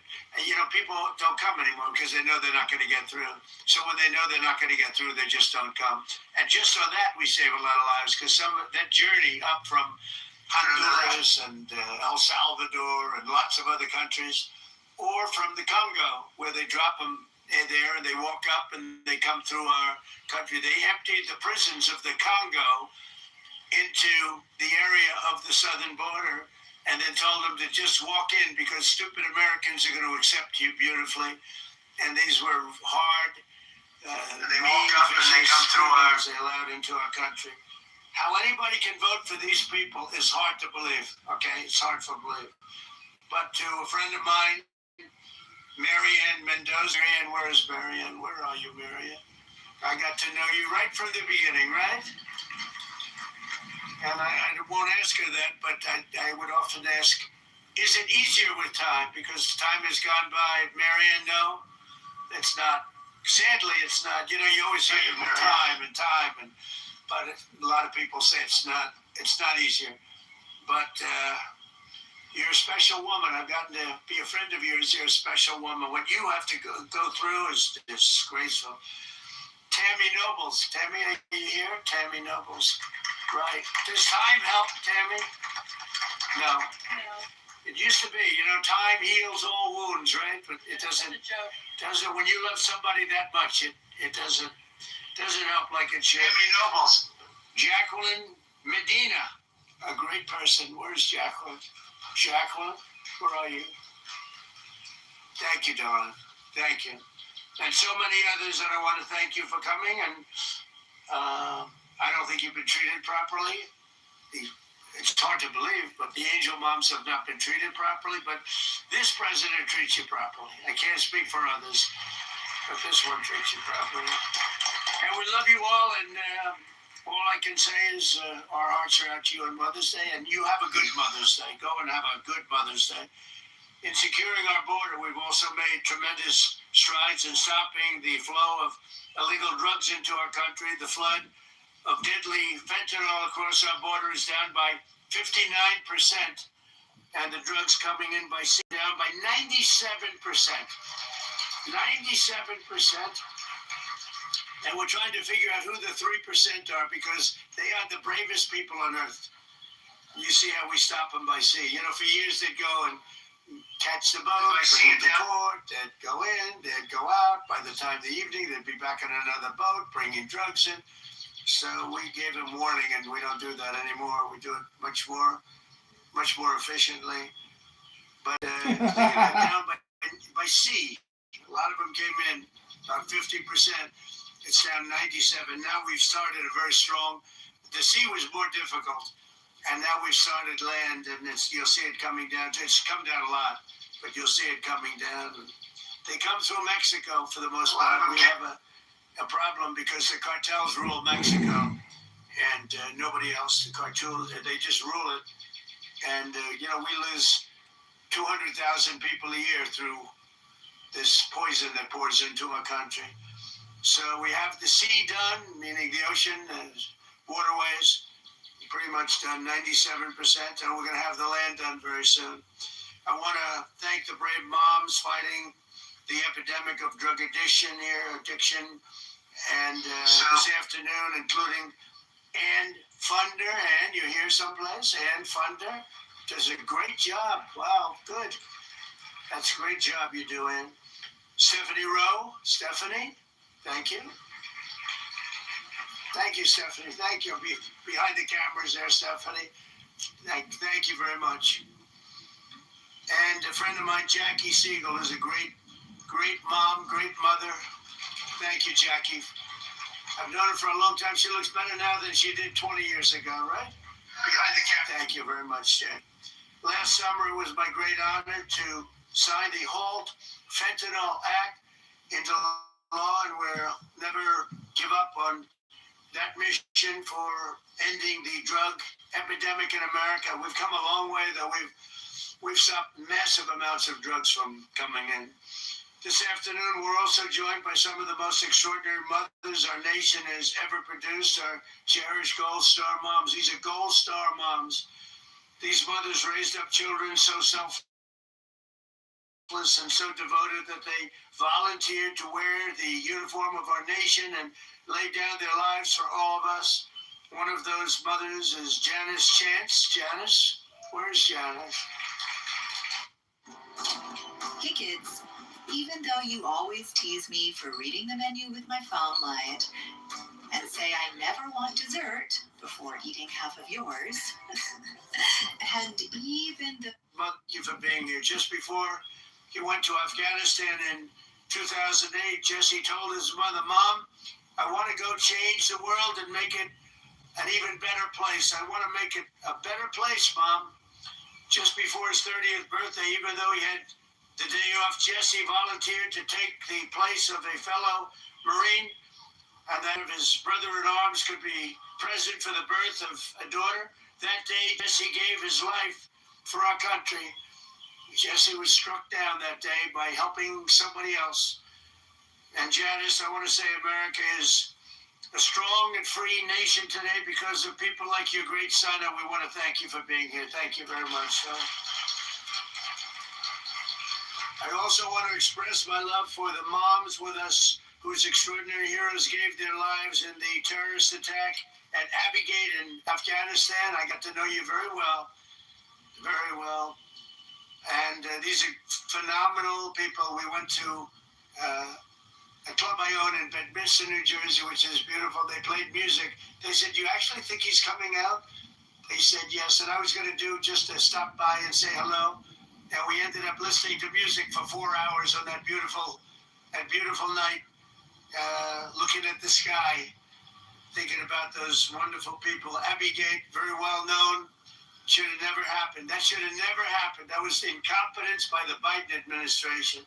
people don't come anymore because they know they're not going to get through. So when they know they're not going to get through, they just don't come. And just on that, we save a lot of lives because that journey up from Honduras and El Salvador and lots of other countries, or from the Congo, where they drop them there and they walk up and they come through our country. They emptied the prisons of the Congo into the area of the southern border and then told them to just walk in because stupid Americans are going to accept you beautifully. And these were hard, they walk up and they come through they allowed into our country. How anybody can vote for these people is hard to believe, okay? It's hard to believe. But to a friend of mine, Marianne Mendoza. Marianne, where is Marianne? Where are you, Marianne? I got to know you right from the beginning, right? And I won't ask her that, but I would often ask, is it easier with time? Because time has gone by. Marianne, no, it's not. Sadly, it's not. You always hear time, but a lot of people say it's not easier. But you're a special woman. I've gotten to be a friend of yours. You're a special woman. What you have to go through is disgraceful. Tammy Nobles. Tammy, are you here? Tammy Nobles. Right. Does time help, Tammy? No. It used to be, time heals all wounds, right? But it doesn't. When you love somebody that much, it doesn't help like it should. Tammy Nobles. Jacqueline Medina, a great person. Where's Jacqueline? Jacqueline, where are you? Thank you, darling. Thank you. And so many others that I want to thank you for coming. And I don't think you've been treated properly. It's hard to believe, but the angel moms have not been treated properly. But this president treats you properly. I can't speak for others, but this one treats you properly. And we love you all, and all I can say is our hearts are out to you on Mother's Day, and you have a good Mother's Day. Go and have a good Mother's Day. In securing our border, we've also made tremendous strides in stopping the flow of illegal drugs into our country. The flood of deadly fentanyl across our border is down by 59%, and the drugs coming in by sea down by 97%. 97%. And we're trying to figure out who the 3% are, because they are the bravest people on earth. You see how we stop them by sea. You know, for years they'd go and catch the boat, bring it to port, they'd go in, they'd go out. By the time of the evening, they'd be back on another boat, bringing drugs in. So we gave them warning, and we don't do that anymore. We do it much more efficiently. But they got down by sea. A lot of them came in, about 50%. It's down 97. Now we've started a very strong. The sea was more difficult, and now we've started land, and you'll see it coming down. It's come down a lot, but you'll see it coming down. They come through Mexico for the most part. We have a problem because the cartels rule Mexico, and nobody else. The cartels, they just rule it, and we lose 200,000 people a year through this poison that pours into our country. So we have the sea done, meaning the ocean and waterways, pretty much done, 97%, and we're going to have the land done very soon. I want to thank the brave moms fighting the epidemic of drug addiction here, and this afternoon, including Ann Funder, and you're here someplace, Ann Funder does a great job. Wow, good. That's a great job you're doing. Stephanie Rowe, Stephanie, thank you. Thank you, Stephanie. Thank you. Behind the cameras there, Stephanie. Thank you very much. And a friend of mine, Jackie Siegel, is a great mom, great mother. Thank you, Jackie. I've known her for a long time. She looks better now than she did 20 years ago, right? Behind the camera. Thank you very much, Jack. Last summer, it was my great honor to sign the Halt Fentanyl Act into law, and we'll never give up on that mission for ending the drug epidemic in America. We've come a long way, though. We've stopped massive amounts of drugs from coming in. This afternoon, we're also joined by some of the most extraordinary mothers our nation has ever produced, our cherished Gold Star moms. These are Gold Star moms. These mothers raised up children so selfless and so devoted that they volunteered to wear the uniform of our nation and lay down their lives for all of us. One of those mothers is Janice Chance. Janice? Where's Janice? Hey kids, even though you always tease me for reading the menu with my phone light and say I never want dessert before eating half of yours, and even the... Thank you for being here. Just before he went to Afghanistan in 2008, Jesse told his mother, "Mom, I want to go change the world and make it an even better place. I want to make it a better place, Mom." Just before his 30th birthday, even though he had the day off, Jesse volunteered to take the place of a fellow Marine, and that of his brother-in-arms could be present for the birth of a daughter. That day, Jesse gave his life for our country. Jesse was struck down that day by helping somebody else. And Janice, I want to say America is a strong and free nation today because of people like your great son, and we want to thank you for being here. Thank you very much, son. I also want to express my love for the moms with us whose extraordinary heroes gave their lives in the terrorist attack at Abbey Gate in Afghanistan. I got to know you very well, very well. And these are phenomenal people. We went to a club I own in Bedminster, New Jersey, which is beautiful. They played music. They said, "Do you actually think he's coming out?" They said yes. And I was going to do just to stop by and say hello. And we ended up listening to music for 4 hours on that beautiful night, looking at the sky, thinking about those wonderful people. Abbey Gate, very well known. Should have never happened. That should have never happened. That was incompetence by the Biden administration.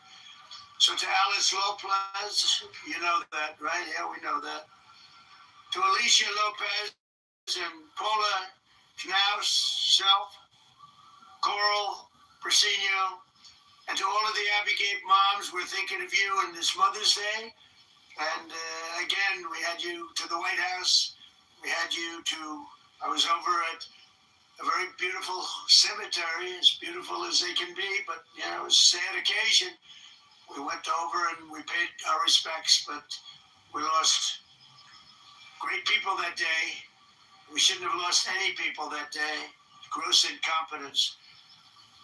So to Alice Lopez, you know that, right? Yeah, we know that. To Alicia Lopez and Paula Knaus, Self, Coral Persino, And to all of the Abbey Gate moms, we're thinking of you on this Mother's Day. And again, we had you to the White House. We had you to, I was over at a very beautiful cemetery, as beautiful as they can be, but you know, it was a sad occasion. We went over and we paid our respects, but we lost great people that day. We shouldn't have lost any people that day. Gross incompetence.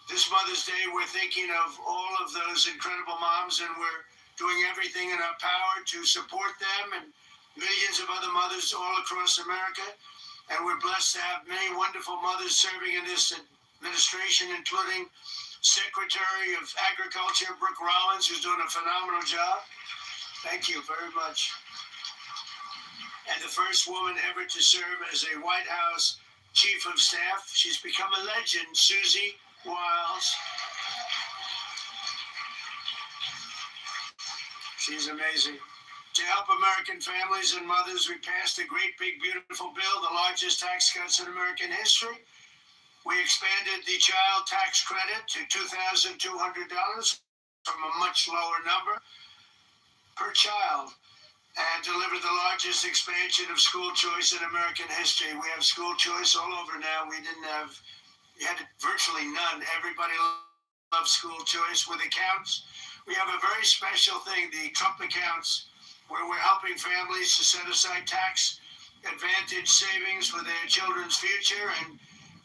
This Mother's Day, we're thinking of all of those incredible moms, and we're doing everything in our power to support them and millions of other mothers all across America. And we're blessed to have many wonderful mothers serving in this administration, including Secretary of Agriculture, Brooke Rollins, who's doing a phenomenal job. Thank you very much. And the first woman ever to serve as a White House Chief of Staff. She's become a legend, Susie Wiles. She's amazing. To help American families and mothers, we passed a great, big, beautiful bill, the largest tax cuts in American history. We expanded the child tax credit to $2,200 from a much lower number per child, and delivered the largest expansion of school choice in American history. We have school choice all over now. We had virtually none. Everybody loves school choice. With accounts, we have a very special thing, the Trump accounts, where we're helping families to set aside tax advantage savings for their children's future. And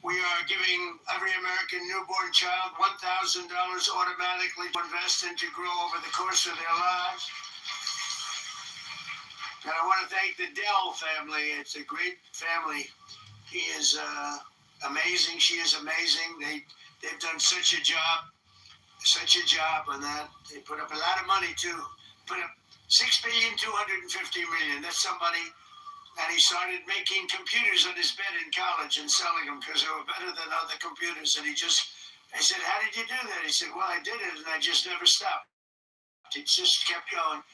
we are giving every American newborn child $1,000 automatically to invest and to grow over the course of their lives. And I want to thank the Dell family. It's a great family. He is amazing. She is amazing. They've done such a job on that. They put up a lot of money too. Put up $6,250,000,000. That's somebody. And he started making computers on his bed in college and selling them because they were better than other computers. And I said, how did you do that? He said, well, I did it and I just never stopped. It just kept going.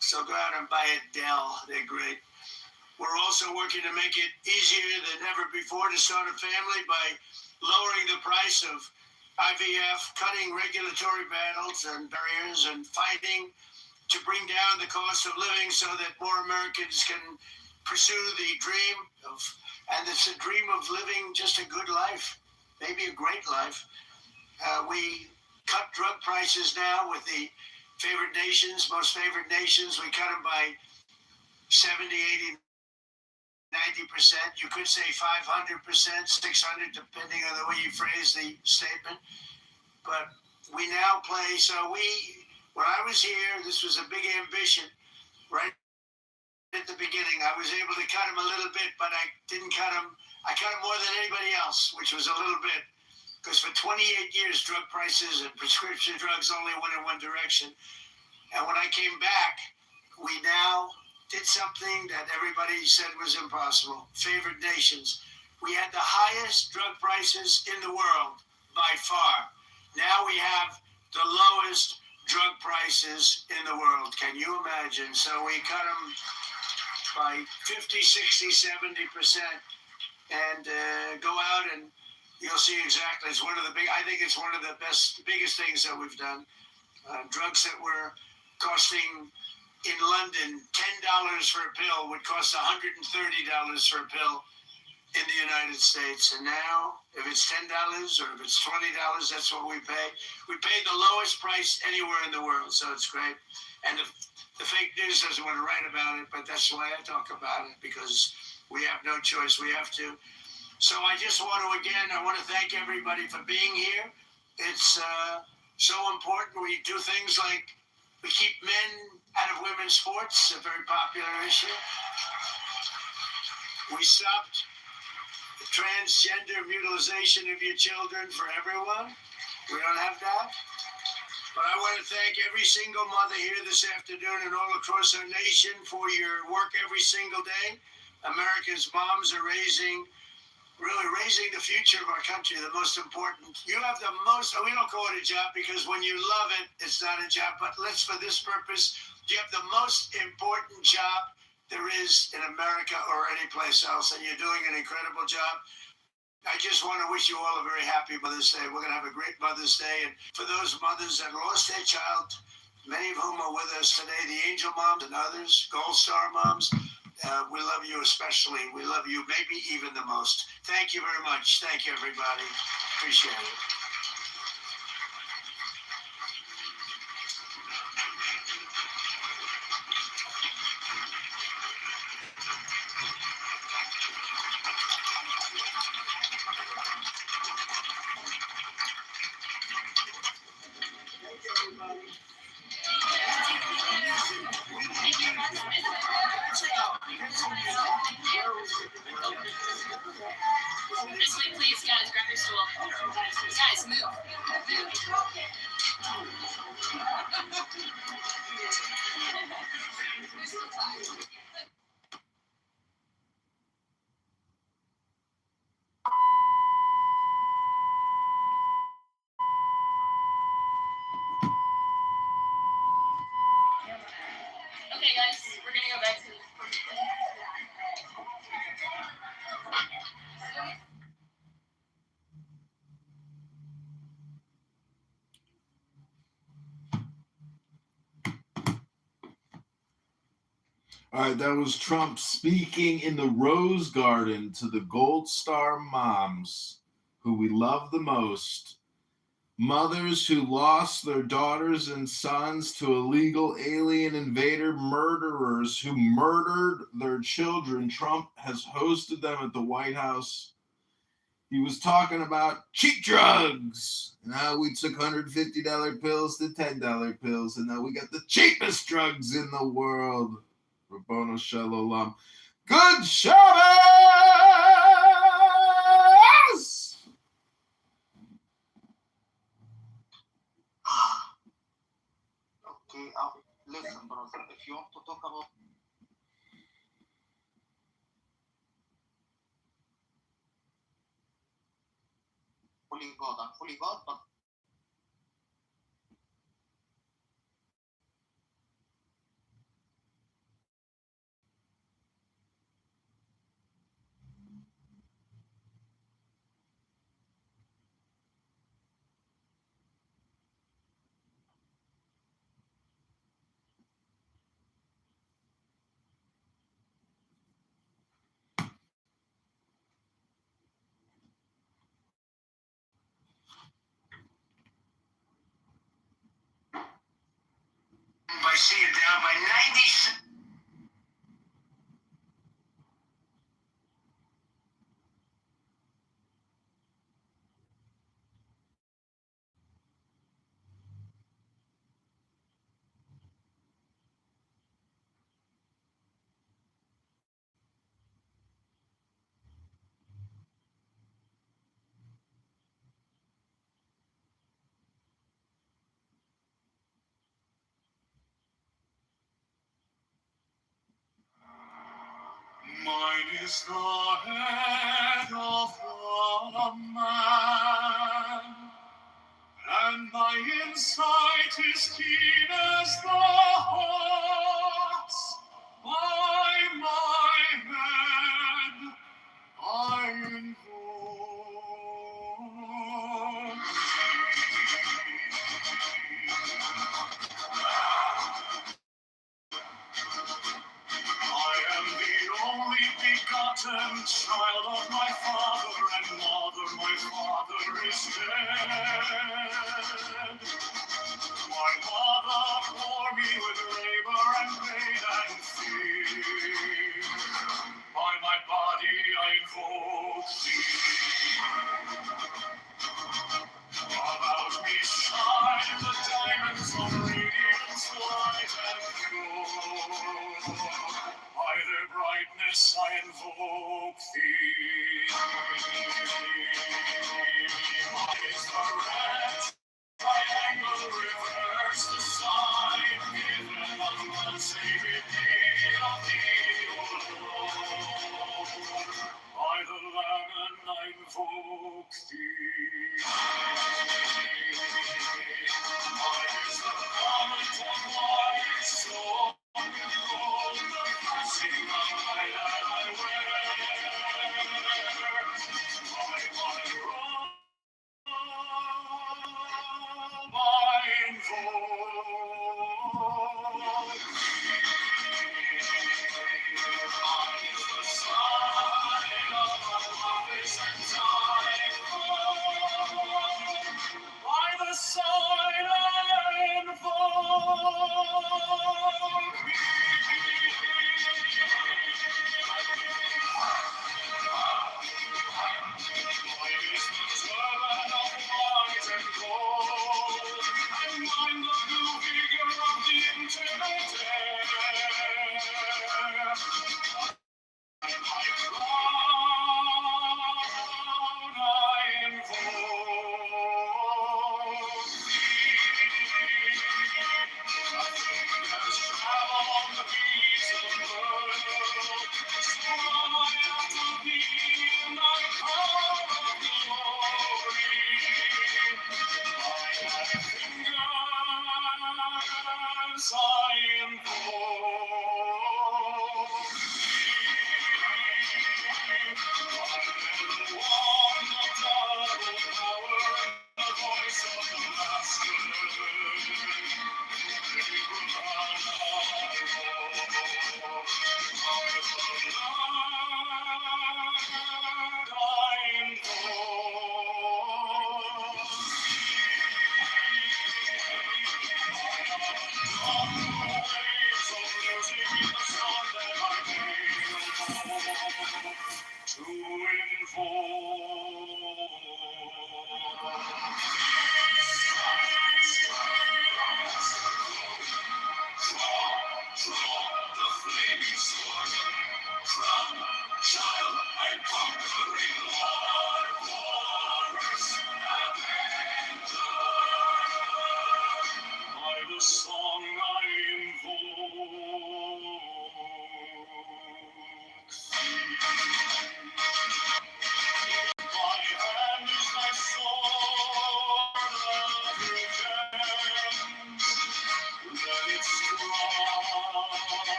So go out and buy a Dell. They're great. We're also working to make it easier than ever before to start a family by lowering the price of IVF, cutting regulatory battles and barriers, and fighting to bring down the cost of living so that more Americans can pursue the dream of, and it's a dream of living just a good life, maybe a great life. We cut drug prices now with the favored nations, most favored nations. We cut them by 70, 80, 90%. You could say 500%, 600, depending on the way you phrase the statement. But we now play, when I was here, this was a big ambition, right at the beginning. I was able to cut them a little bit, but I didn't cut them. I cut them more than anybody else, which was a little bit. Because for 28 years, drug prices and prescription drugs only went in one direction. And when I came back, we now did something that everybody said was impossible. Favored nations. We had the highest drug prices in the world by far. Now we have the lowest drug prices in the world. Can you imagine? So we cut them by 50, 60, 70%. And go out and you'll see exactly. It's one of the I think it's one of the biggest things that we've done. Drugs that were costing in London $10 for a pill would cost $130 for a pill in the United States. And now, if it's $10 or if it's $20, that's what we pay. We pay the lowest price anywhere in the world, so it's great. And the fake news doesn't want to write about it, but that's why I talk about it, because we have no choice. We have to. So I just want to, I want to thank everybody for being here. It's so important. We do things like we keep men out of women's sports, a very popular issue. We stopped the transgender mutilization of your children for everyone. We don't have that. But I want to thank every single mother here this afternoon and all across our nation for your work every single day. America's moms are raising the future of our country, the most important. You have the most, we don't call it a job because when you love it, it's not a job, but for this purpose, you have the most important job there is in America or any place else, and you're doing an incredible job. I just want to wish you all a very happy Mother's Day. We're going to have a great Mother's Day. And for those mothers that lost their child, many of whom are with us today, the Angel Moms and others, Gold Star Moms, we love you especially. We love you maybe even the most. Thank you very much. Thank you, everybody. Appreciate it. This way, please, guys, grab your stool. Guys, move. Okay, guys, we're gonna go back to the. All right, that was Trump speaking in the Rose Garden to the Gold Star moms, who we love the most. Mothers who lost their daughters and sons to illegal alien invader murderers who murdered their children. Trump has hosted them at the White House. He was talking about cheap drugs. Now we took $150 pills to $10 pills, and now we got the cheapest drugs in the world. Rabboni Shalom. Good Shabbos! Okay, listen, brother, if you want to talk about fully God, I'm fully God, but I see it down by 90. Mine is the head of the man, and my insight is keen as the heart's. By my head I invoke I am the only begotten child of my father and mother. My father is dead. My mother bore me with labor and pain and fear. By my body I invoke thee. About me shine the diamonds of radiance, light and pure. By their brightness I invoke thee. Mine is the red triangle, reverse the sign, given of the saving need of thee, O Lord. By the Lamb and I invoke thee. Mine is the garment of white, sown with gold, the piercing of my head I wear.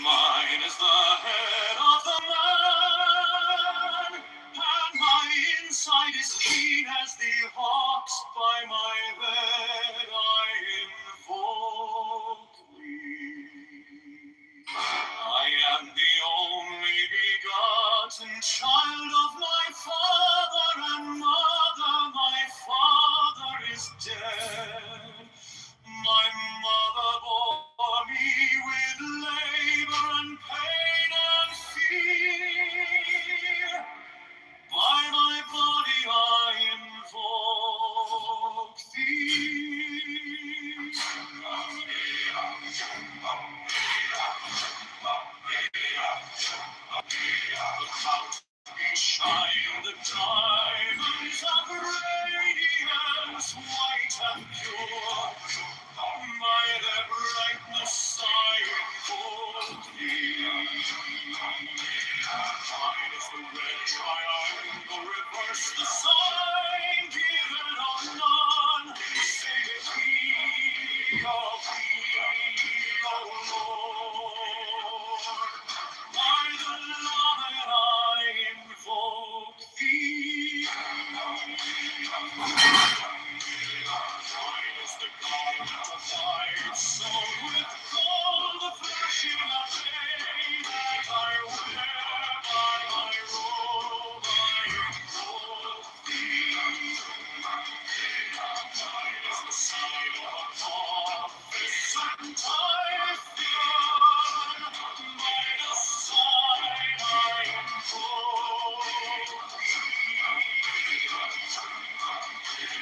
Mine is the head of the man, and my inside is keen as the hawks. By my bed I invoke thee. I am the only begotten child of my father and mother. My father is dead. My mother bore me with labor and pain and fear. By my body I invoke thee. About me shine the diamonds of radiance, white and pure. By their brightness I invoke thee. Mine is the red triangle, reverse the sign, given of none. Save it thee, O Lord. By the law that I invoke thee. Mine is the garment of white, sewn with gold, the flashing of day that I wear. By my robe I invoke thee. Mine is the sign of a prophet and Typhoon. By the sign I invoke thee.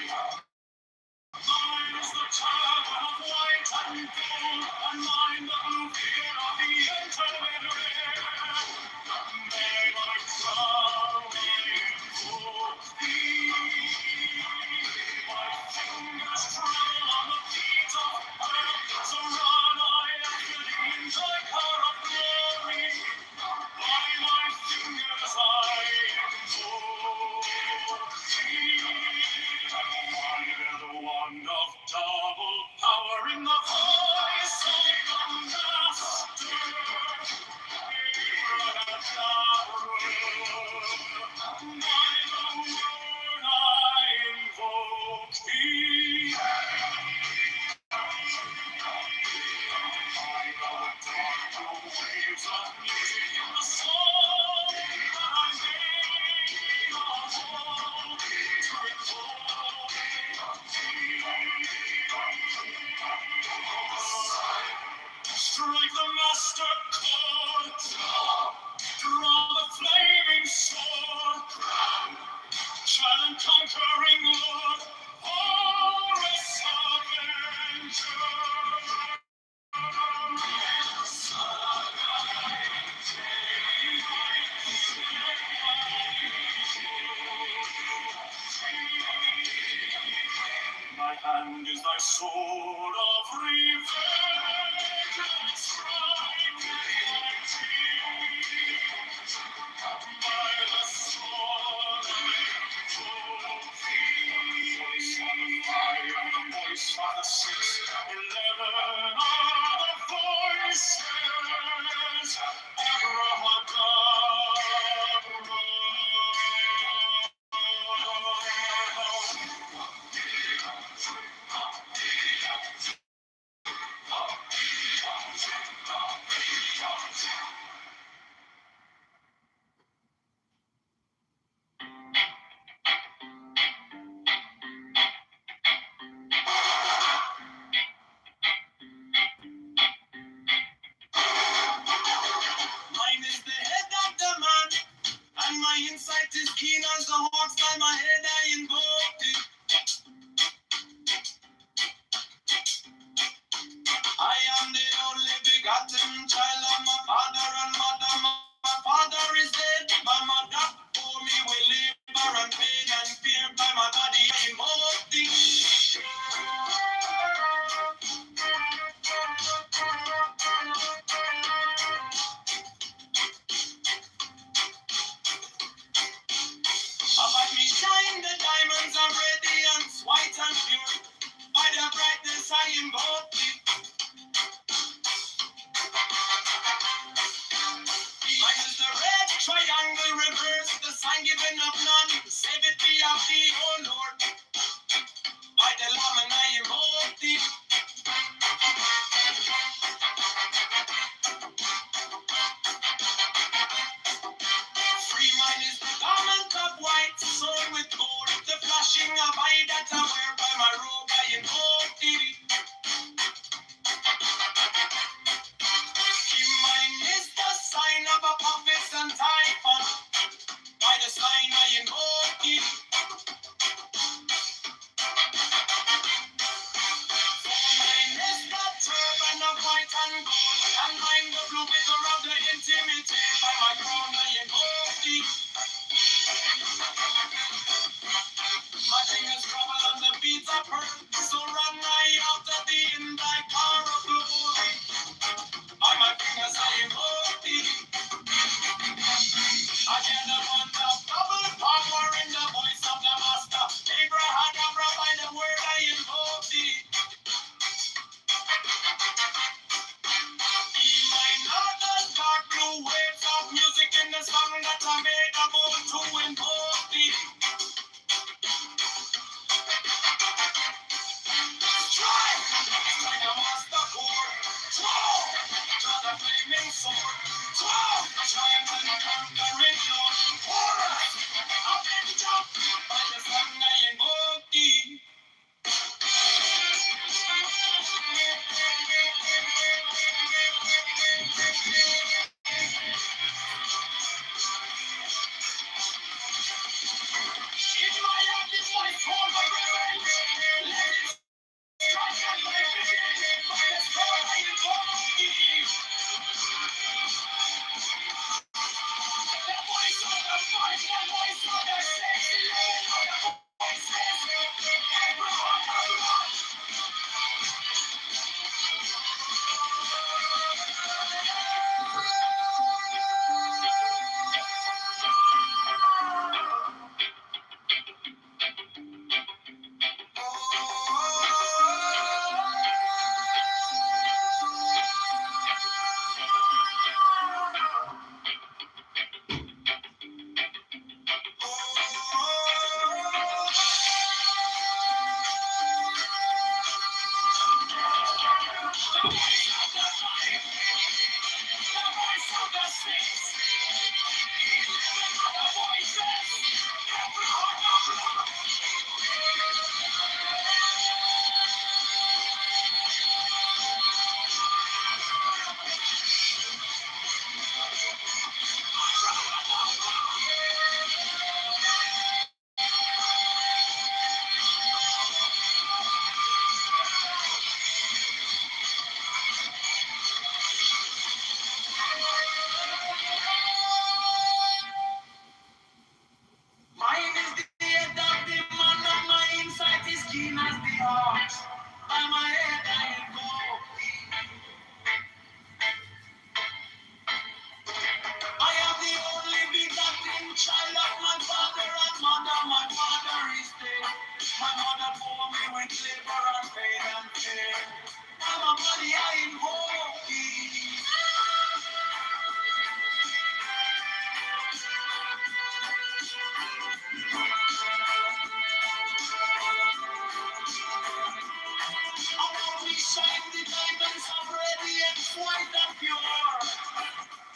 my hand is thy sword of revenge, and strike thy cheek. By the sword I invoke thee. The voice of the fire, the voice of the 611 are the voices. Mine is the head of the man, and my insight is keen as the hawks. By my head I invoke thee. I am the only begotten child of my father and mother. My father is dead. My mother bore me with labor and pain and fear. By my body I invoke thee. Above me shine the diamonds of radiance, white and pure. By the brightness I invoke thee. Mine is the red triangle reverse, the sign given of none. Save it be of thee, O Lord. By the Lamb and I invoke thee. Free mine is the garment of white, sewn with gold. The flashing of eye that I wear by my robe I invoke thee. Mine is the sign of a prophet and typhon. By the sign I invoke thee. Mine is the turban of white and gold, and mine the blue vigor of the intimate. By my crown I invoke thee. My fingers travel on the beats of earth, so run I after thee in thy car of glory. By my fingers I invoke thee. I get the month of double power in the voice of the master. Abraham, by the word I invoke thee. Be mine are the dark blue waves of music in the song that I made about to invoke thee. Strike! Strike the master chord. Draw! Draw the flaming sword. Draw! Triumph and conquering Lord. Horror! Avenger! By the song I invoke thee. If my hand is my sword of revenge, let it strike and let it begin. By the sword I invoke thee. The voice of the fight, the voice of the six, the voices, Abraham. mother bore me with labor and pain and fear. And my body I invoke thee. Around me shine the diamonds of radiance, white and pure.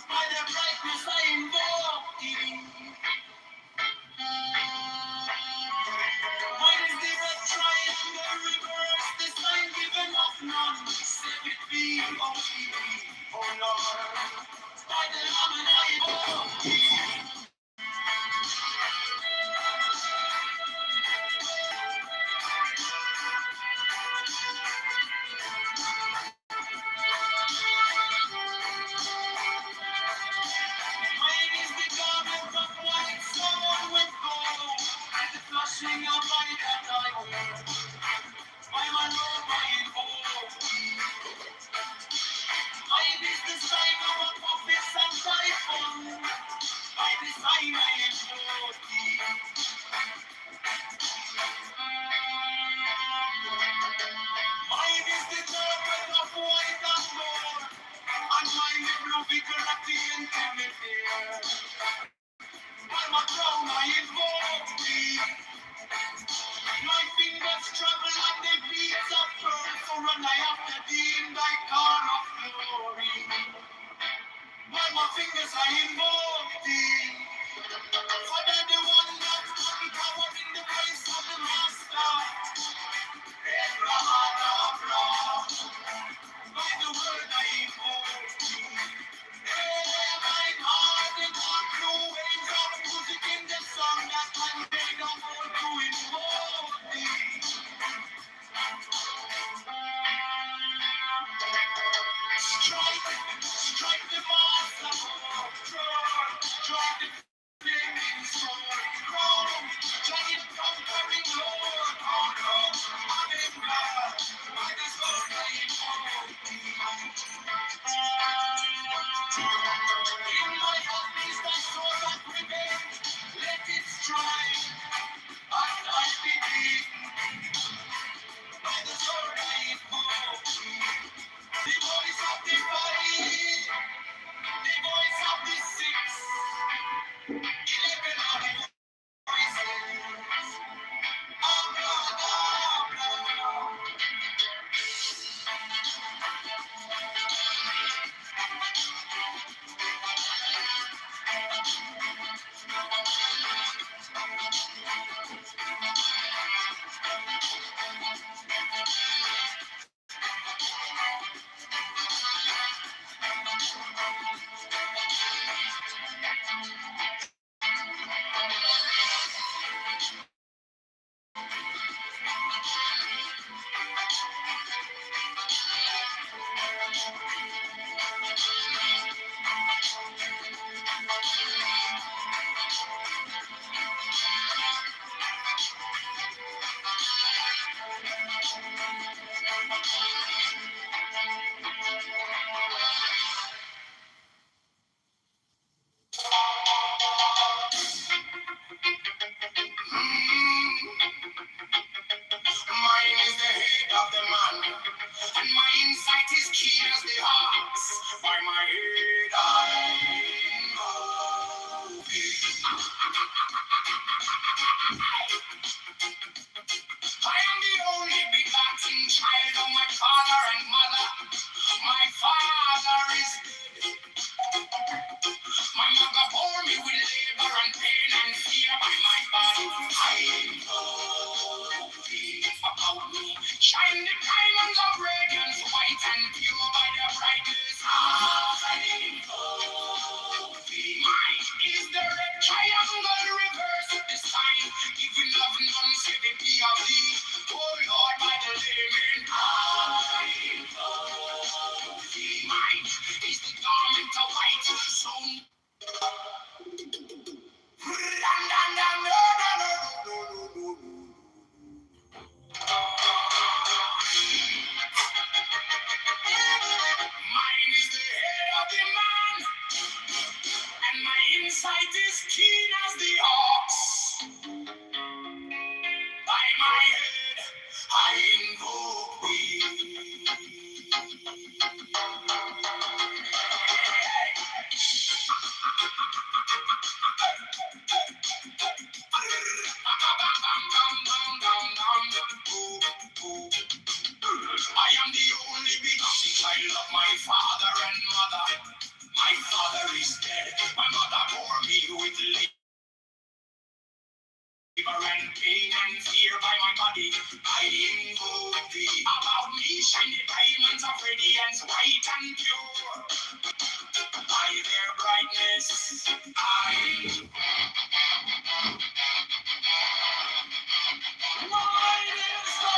By the brightness I invoke thee. Mine is the red triangle reverse, the sign given of none. Save it be, oh Lord. By the Lamb and I invoke thee. Mine is the garment of white, someone with gold. The flashing of light that I wear. By my Lord, I invoke thee. Mine is the sign of a prophet and typhoon. By the sign I invoke thee. Mine is the garment of white and gold. And mine the blue vicar of the intimate. By my crown I invoke thee. My fingers travel on the beats of pearl, so run I after thee in thy car of glory. By my fingers I invoke thee. Father, the one that's got the power in the voice of the Master. Abraham. By the word I invoke thee. My heart, the God blue waves of music in the song that I made of all to invoke thee. Strike the master, strike the flaming sword, crown, giant conquering Lord, I'm in God, by the sword I invoke thee. In my heart is thy sword that revenge, let it strike, and I begin, by the sword I invoke thee. The voice of the fight, the voice of the six, 11 of the voices. Mine is the head of the man, and my insight is keen as the ox. By my head I know thee. I am the only begotten child of my father and mother. My father is dead. My mother bore me with labor and pain and fear. By my body I know thee. About me shine the diamonds of radiance, white and pure by their brightness. I know thee. Mine is the red triangle reverse of the sign, giving love none save it be of thee. Oh Lord, by the layman, I know thee. Mine is the garment of white, so I invoke thee. I am the only begotten child of my father and mother. My father is dead. My mother bore me with labor and pain and fear by my body. I invoke thee. About me shine the diamonds of radiance, white and pure. By their brightness, I. Mine is the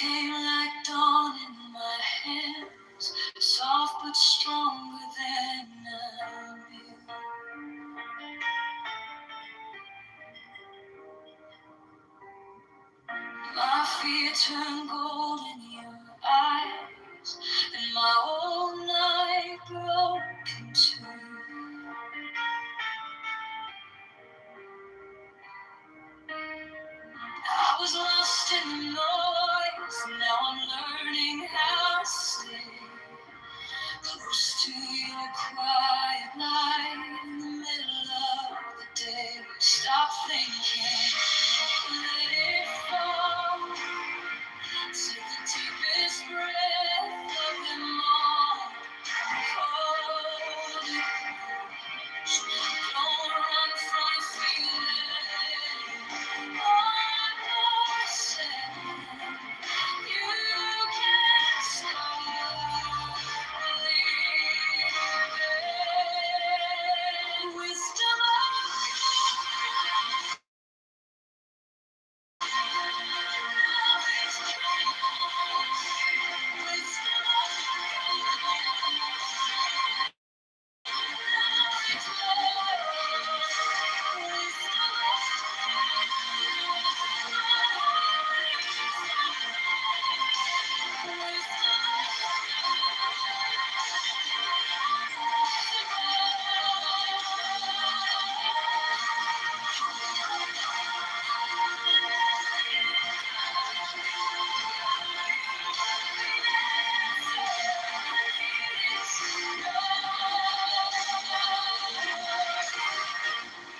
came like dawn in my hands, soft but stronger than I knew. My fear turned gold in your eyes, and my whole night broke in two. I was lost in the noise, now I'm learning how to stay close to your quiet light in the middle of the day. Stop thinking, let it fall. Take the deepest breath of them all. Hold it close. Don't run from the feeling. One more second. You can't stop believing. Wisdom of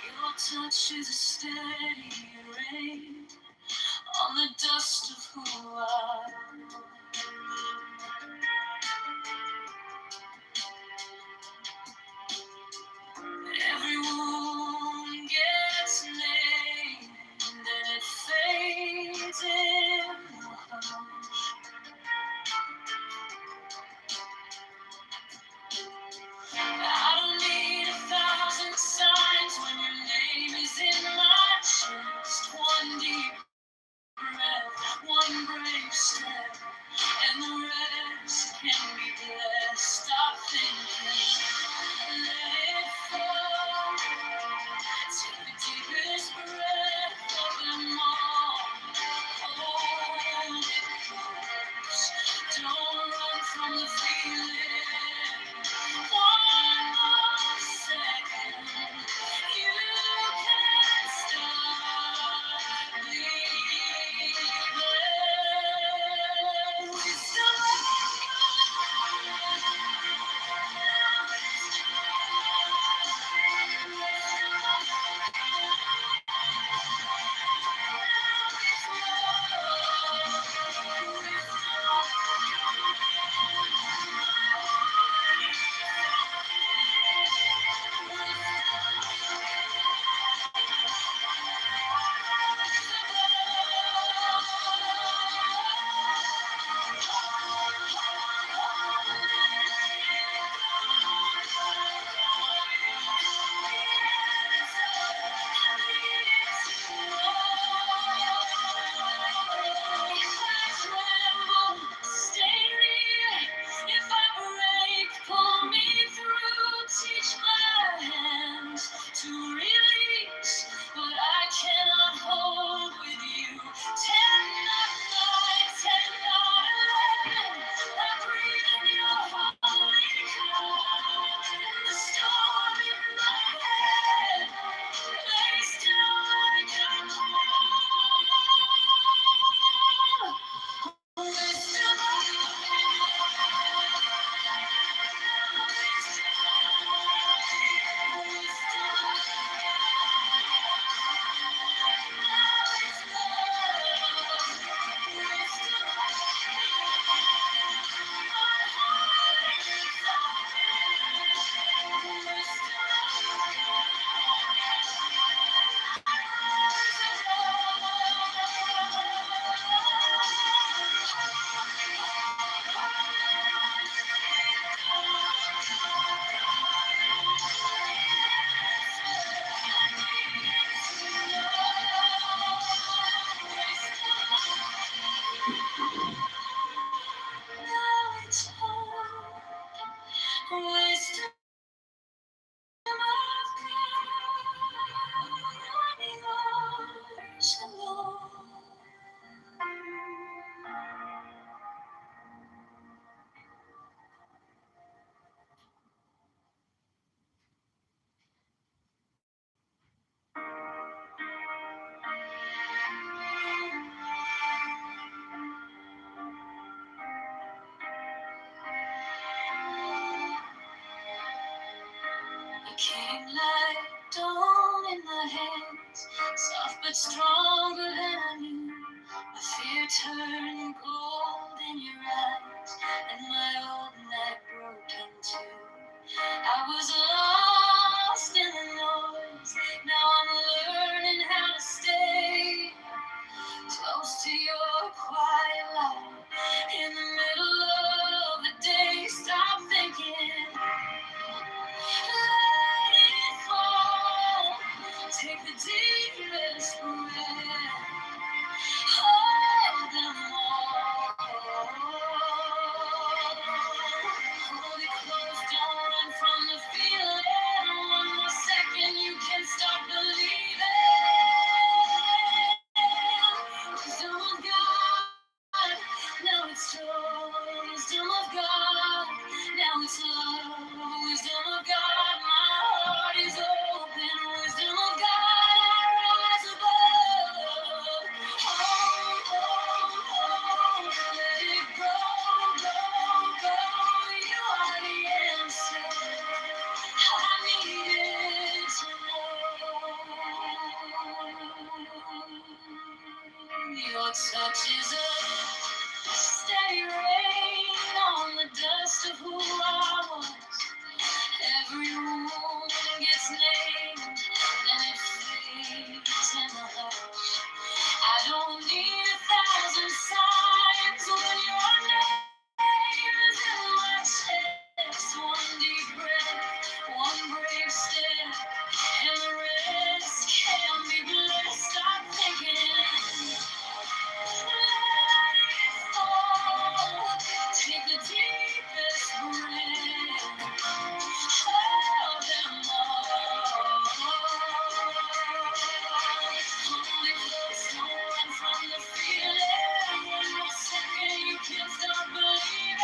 your touch is a steady rain on the dust of who I am. Every wound gets named and it fades in the hush. I don't need 1,000 signs when your name is in my chest. Wisdom of God, yours alone. You came like dawn in my hands, soft but stronger than I knew. My fear turned gold in your eyes, and my old night broke in two. I was lost in the noise, now I'm learning how to stay close to your quiet light. In the middle of the day, stop thinking, let it fall. Take the deepest breath, hold them all. Hold it close, don't run from the feeling. One more second, you can start believing. Wisdom of God, now it's joy. Wisdom of God, now it's love. Wisdom of God, my heart is open. Wisdom of God, I rise above. Oh, oh, oh, let it go, go, go. You are the answer I needed to know. Your touch is a steady rain on the dust of who I was. Every wound gets named, then it fades in the hush. I don't need 1,000 signs when your name is in my chest. One deep breath, one brave step, and the rest can be blessed. Stop thinking, let it fall. Take the deepest breath, hold them all. Hold it close, don't run from the feeling. One more second, you can start believing.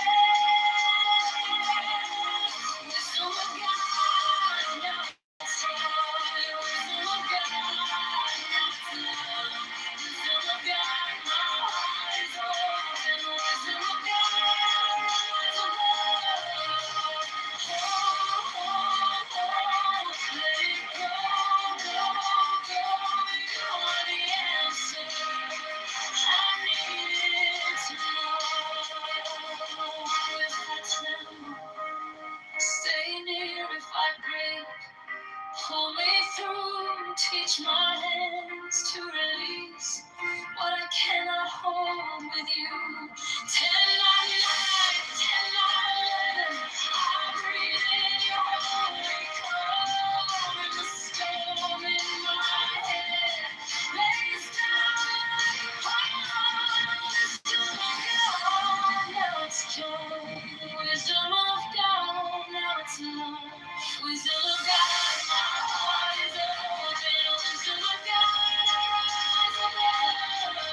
Wisdom of God, now it's joy. Wisdom of God, now it's love. Wisdom of God, my heart is open. Wisdom of God, rise above. Oh, oh, oh, let it go, go, go. You are the answer I needed to know. If I tremble, stay near. If I break, pull me through. Teach my hands to release what I cannot hold with you. 10 not 9, 10 not 11. I breathe in your holy cover. In the storm in my head lays down like a pile. Wisdom of God, now it's joy. Wisdom of God, now it's love. Wisdom of God, my heart is open. Wisdom of God, I rise above.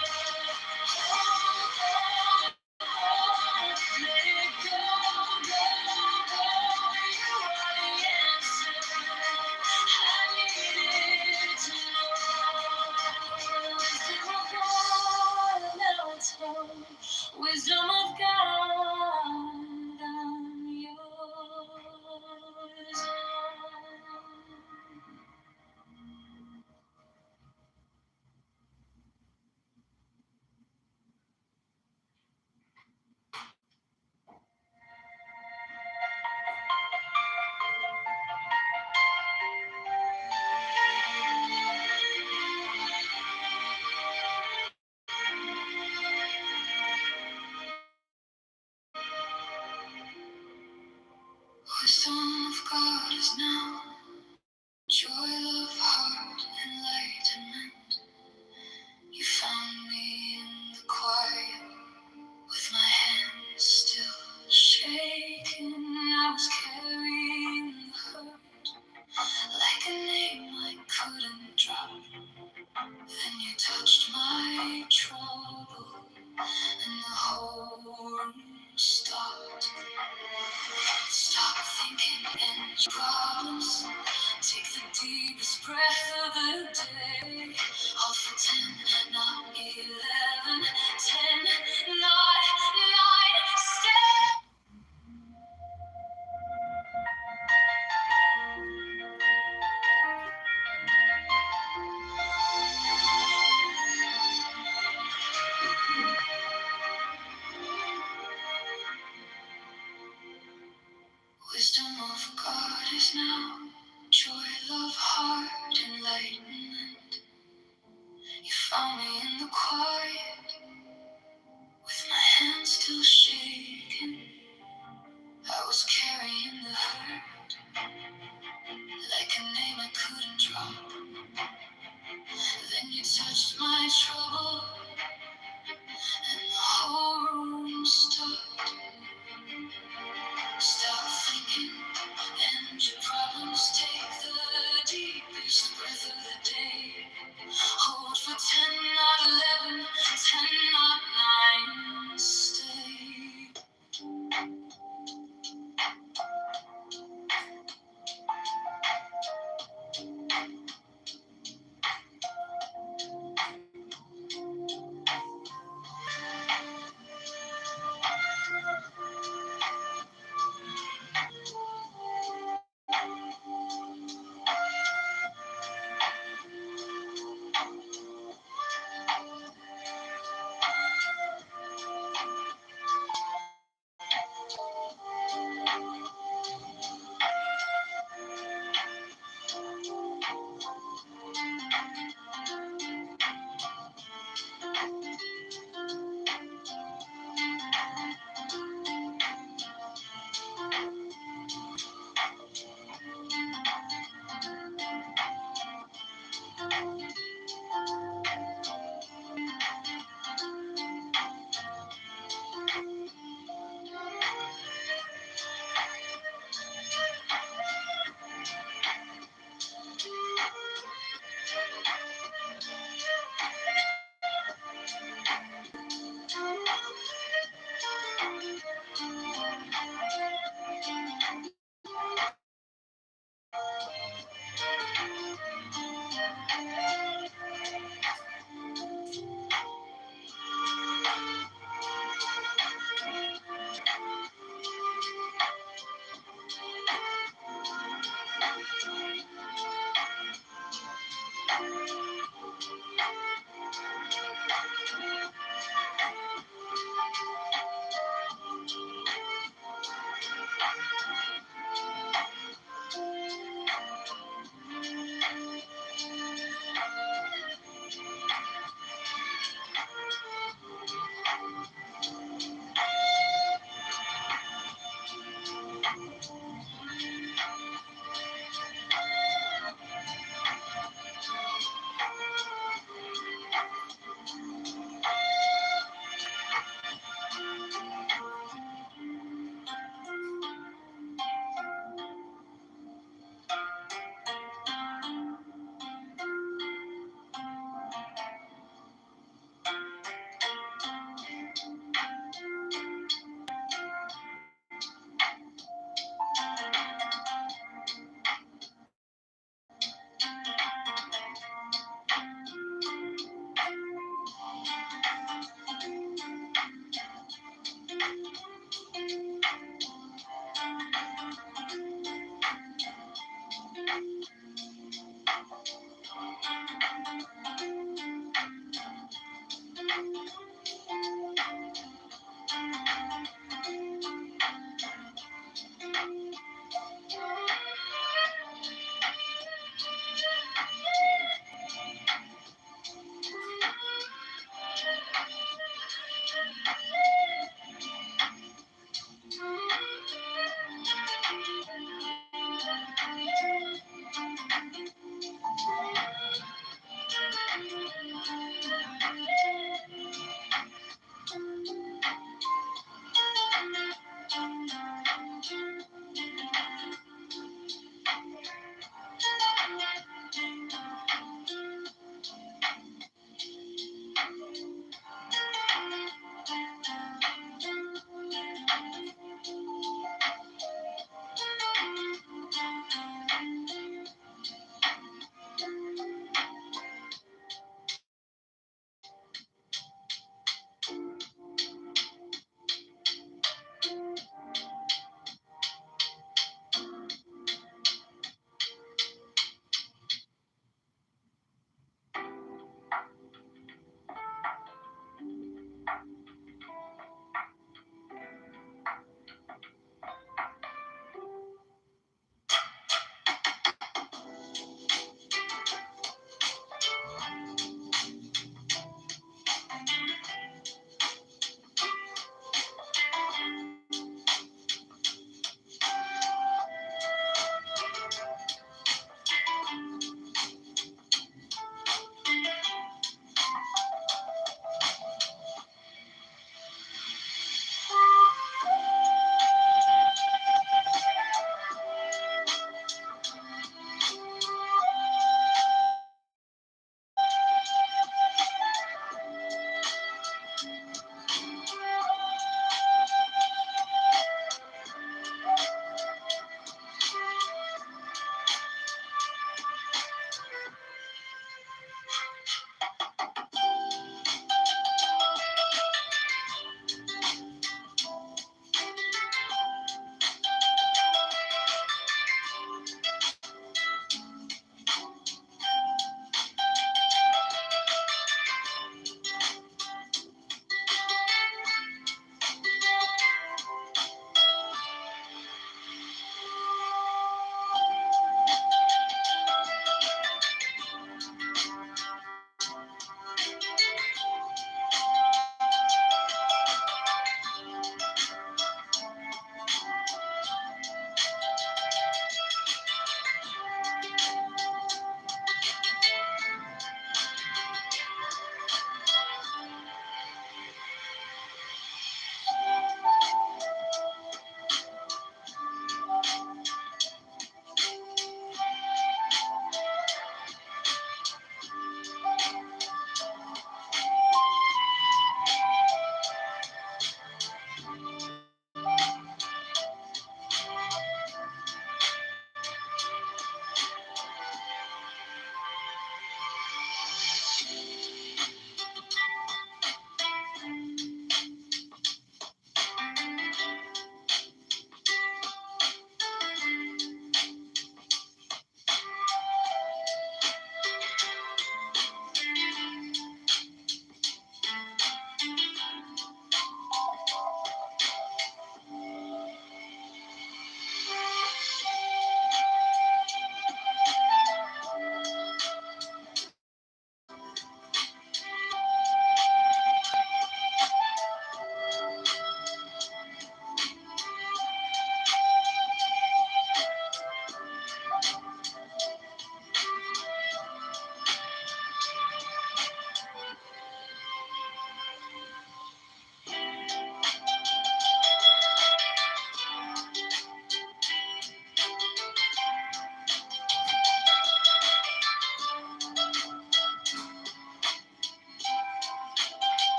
Oh, let it go, go, go. You are the answer I needed to know. Wisdom of God, now it's home. Wisdom of God, I'm yours. Wisdom of God is now joy of heart, enlightenment. You found me in the quiet, with my hands still shaking. I was carried Problems. Take the deepest breath of the day. Hold for 10, not 11. 10, not 9. Stay. Wisdom of God is now. Joy, love, heart, enlightenment. You found me in the quiet, with my hands still shaking. I was carrying the hurt, like a name I couldn't drop. Then you touched my trouble, and the whole room stopped. Stop thinking, and your problems. Take the deepest breath of the day. Hold for 10, not 11. 10, not 9. Stay.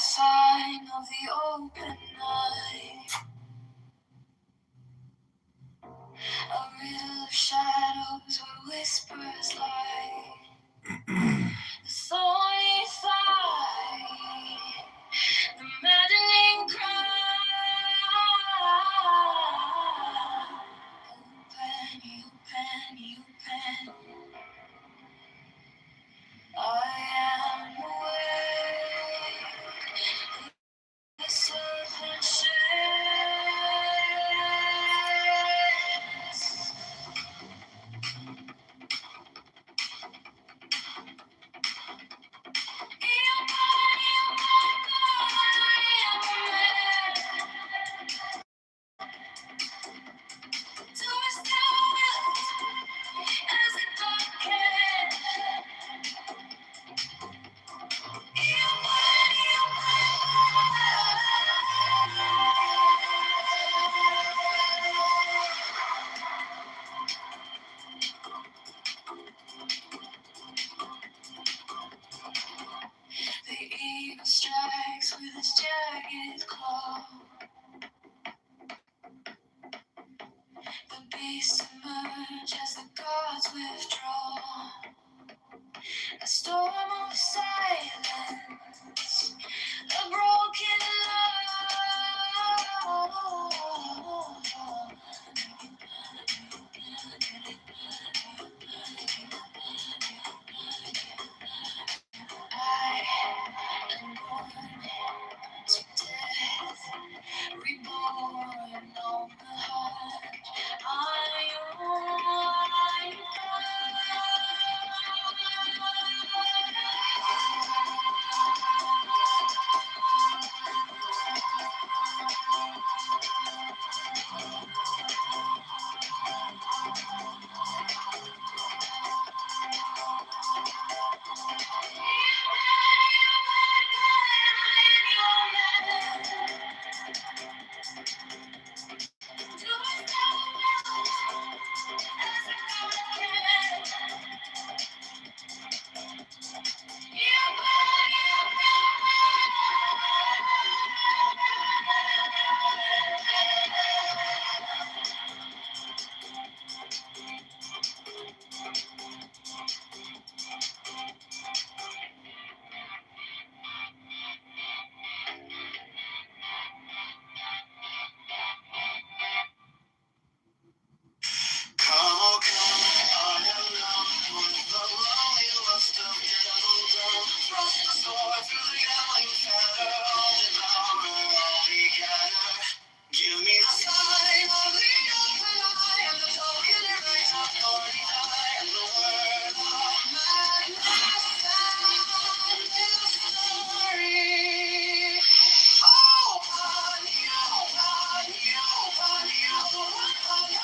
sign of the open night. A riddle of shadows where whispers lie. The thorny sigh, the maddening cry. Open, open. I am awake. The serpent shades. The eagle strikes with its jagged claw. The beasts emerge as the gods withdraw. A storm of silence, a broken love. I am born to death, reborn on the heart. I Come, oh come, I am numb with the lonely lust of devildom. Thrust the sword through the yelling fetter, all devour, all we gather. Give me the sign of the open eye, and the token right of thorny eye, and the word of madness and mystery. Oh, honey, oh, honey, oh, honey, oh, honey,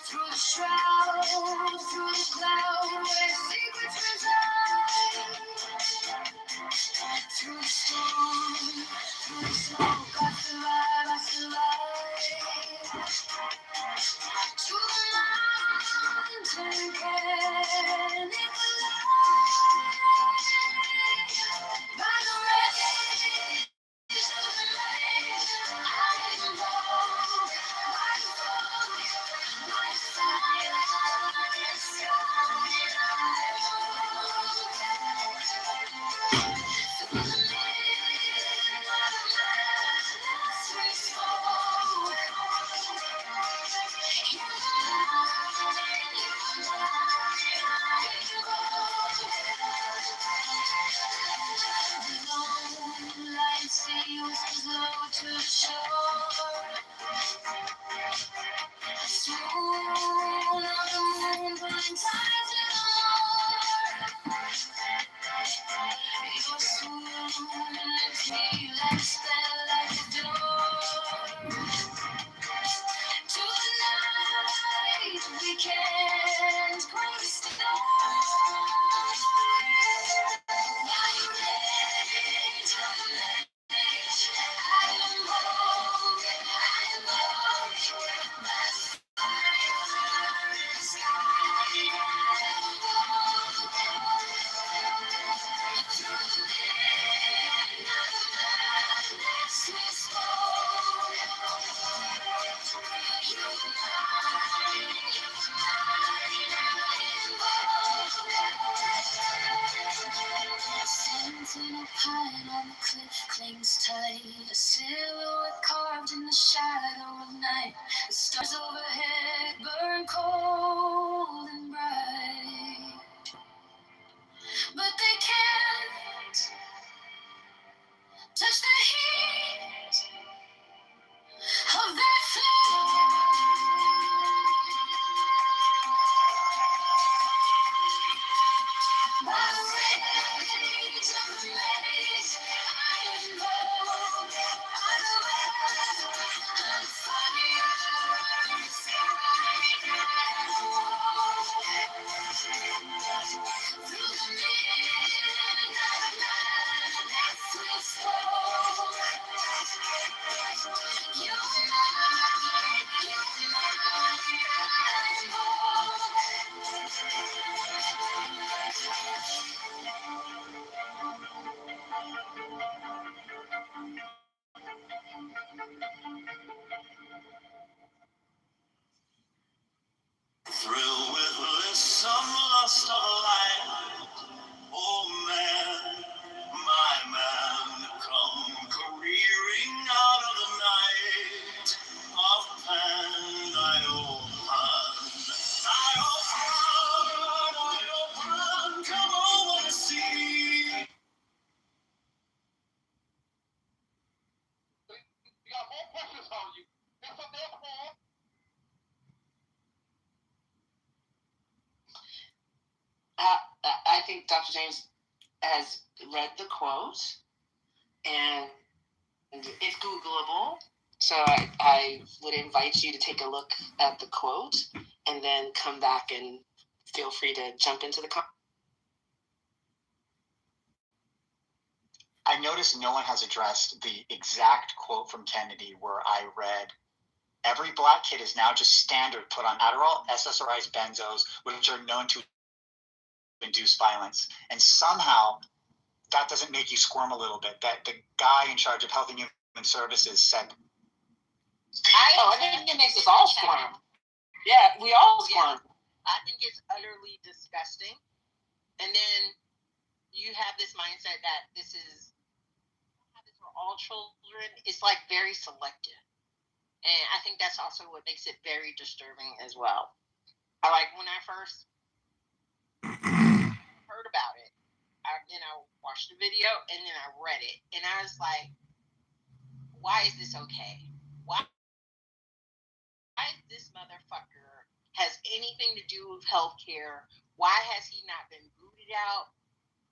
Through the shroud, through the cloud, where secrets reside. Through the storm, through the smoke, I survive. To the mountain can it fly. By the rays of the light, I belong. My fire, my sky, through the sweet smoke. Light sea whispers low to the shore. Soon I think Dr. James has read the quote, and it's Googleable. So I would invite you to take a look at the quote and then come back and feel free to jump into the comments. I noticed no one has addressed the exact quote from Kennedy where I read, every black kid is now just standard put on Adderall, SSRIs, benzos, which are known to induce violence. And somehow that doesn't make you squirm a little bit. That the guy in charge of Health and Human Services said, I think it makes us all squirm. Yeah, we all squirm. I think it's utterly disgusting. And then you have this mindset that this is for all children. It's like very selective. And I think that's also what makes it very disturbing as well. I like when I first heard about it, then I watched the video and then I read it. And I was like, why is this okay? Why this motherfucker has anything to do with healthcare? Why has he not been booted out?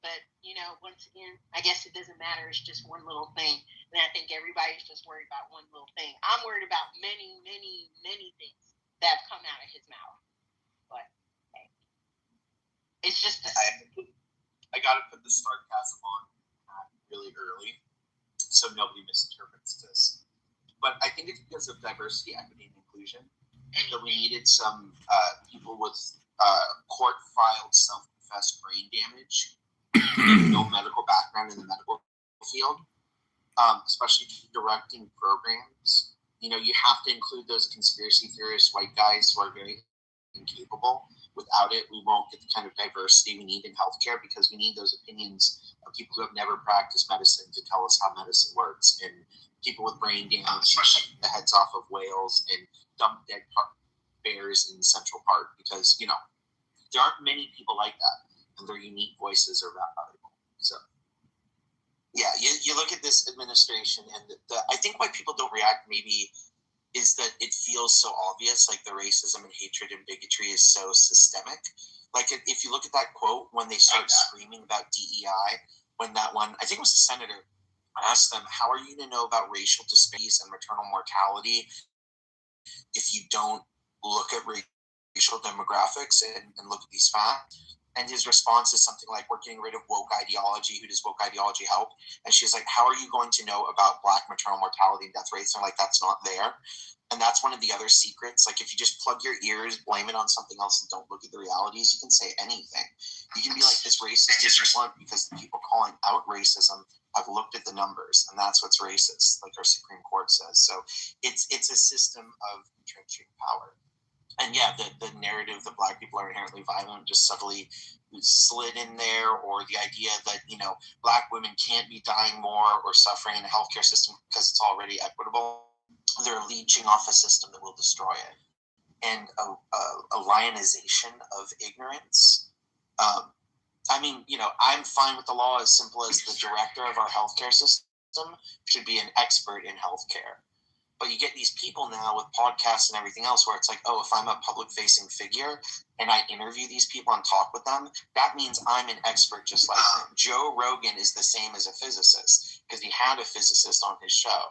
But, once again, I guess it doesn't matter. It's just one little thing. And I think everybody's just worried about one little thing. I'm worried about many, many, many things that have come out of his mouth. But, hey, it's just I got to put the sarcasm on really early so nobody misinterprets this. But I think it's because of diversity, equity, and inclusion that we needed some people with court-filed self-confessed brain damage, no medical background in the medical field, especially directing programs. You have to include those conspiracy theorist white guys who are very incapable. Without it, we won't get the kind of diversity we need in healthcare because we need those opinions of people who have never practiced medicine to tell us how medicine works, and people with brain damage, the heads off of whales and dump dead bears in Central Park, because there aren't many people like that, and their unique voices are valuable. So yeah, you look at this administration, and I think why people don't react maybe is that it feels so obvious, like the racism and hatred and bigotry is so systemic. Like if you look at that quote when they start screaming about DEI, when that one, I think it was the senator, asked them, how are you to know about racial disparities and maternal mortality if you don't look at racial demographics and look at these facts? And his response is something like, we're getting rid of woke ideology. Who does woke ideology help? And she's like, how are you going to know about Black maternal mortality and death rates? And they're like, that's not there. And that's one of the other secrets. Like, if you just plug your ears, blame it on something else, and don't look at the realities, you can say anything. You can be like, this racist is blunt because the people calling out racism have looked at the numbers, and that's what's racist, like our Supreme Court says. So it's a system of entrenching power. And yeah, the narrative that Black people are inherently violent just subtly slid in there, or the idea that, Black women can't be dying more or suffering in the healthcare system because it's already equitable. They're leeching off a system that will destroy it. And a lionization of ignorance. I'm fine with the law as simple as the director of our healthcare system should be an expert in healthcare. But you get these people now with podcasts and everything else where it's like, oh, if I'm a public-facing figure and I interview these people and talk with them, that means I'm an expert just like them. Joe Rogan is the same as a physicist because he had a physicist on his show.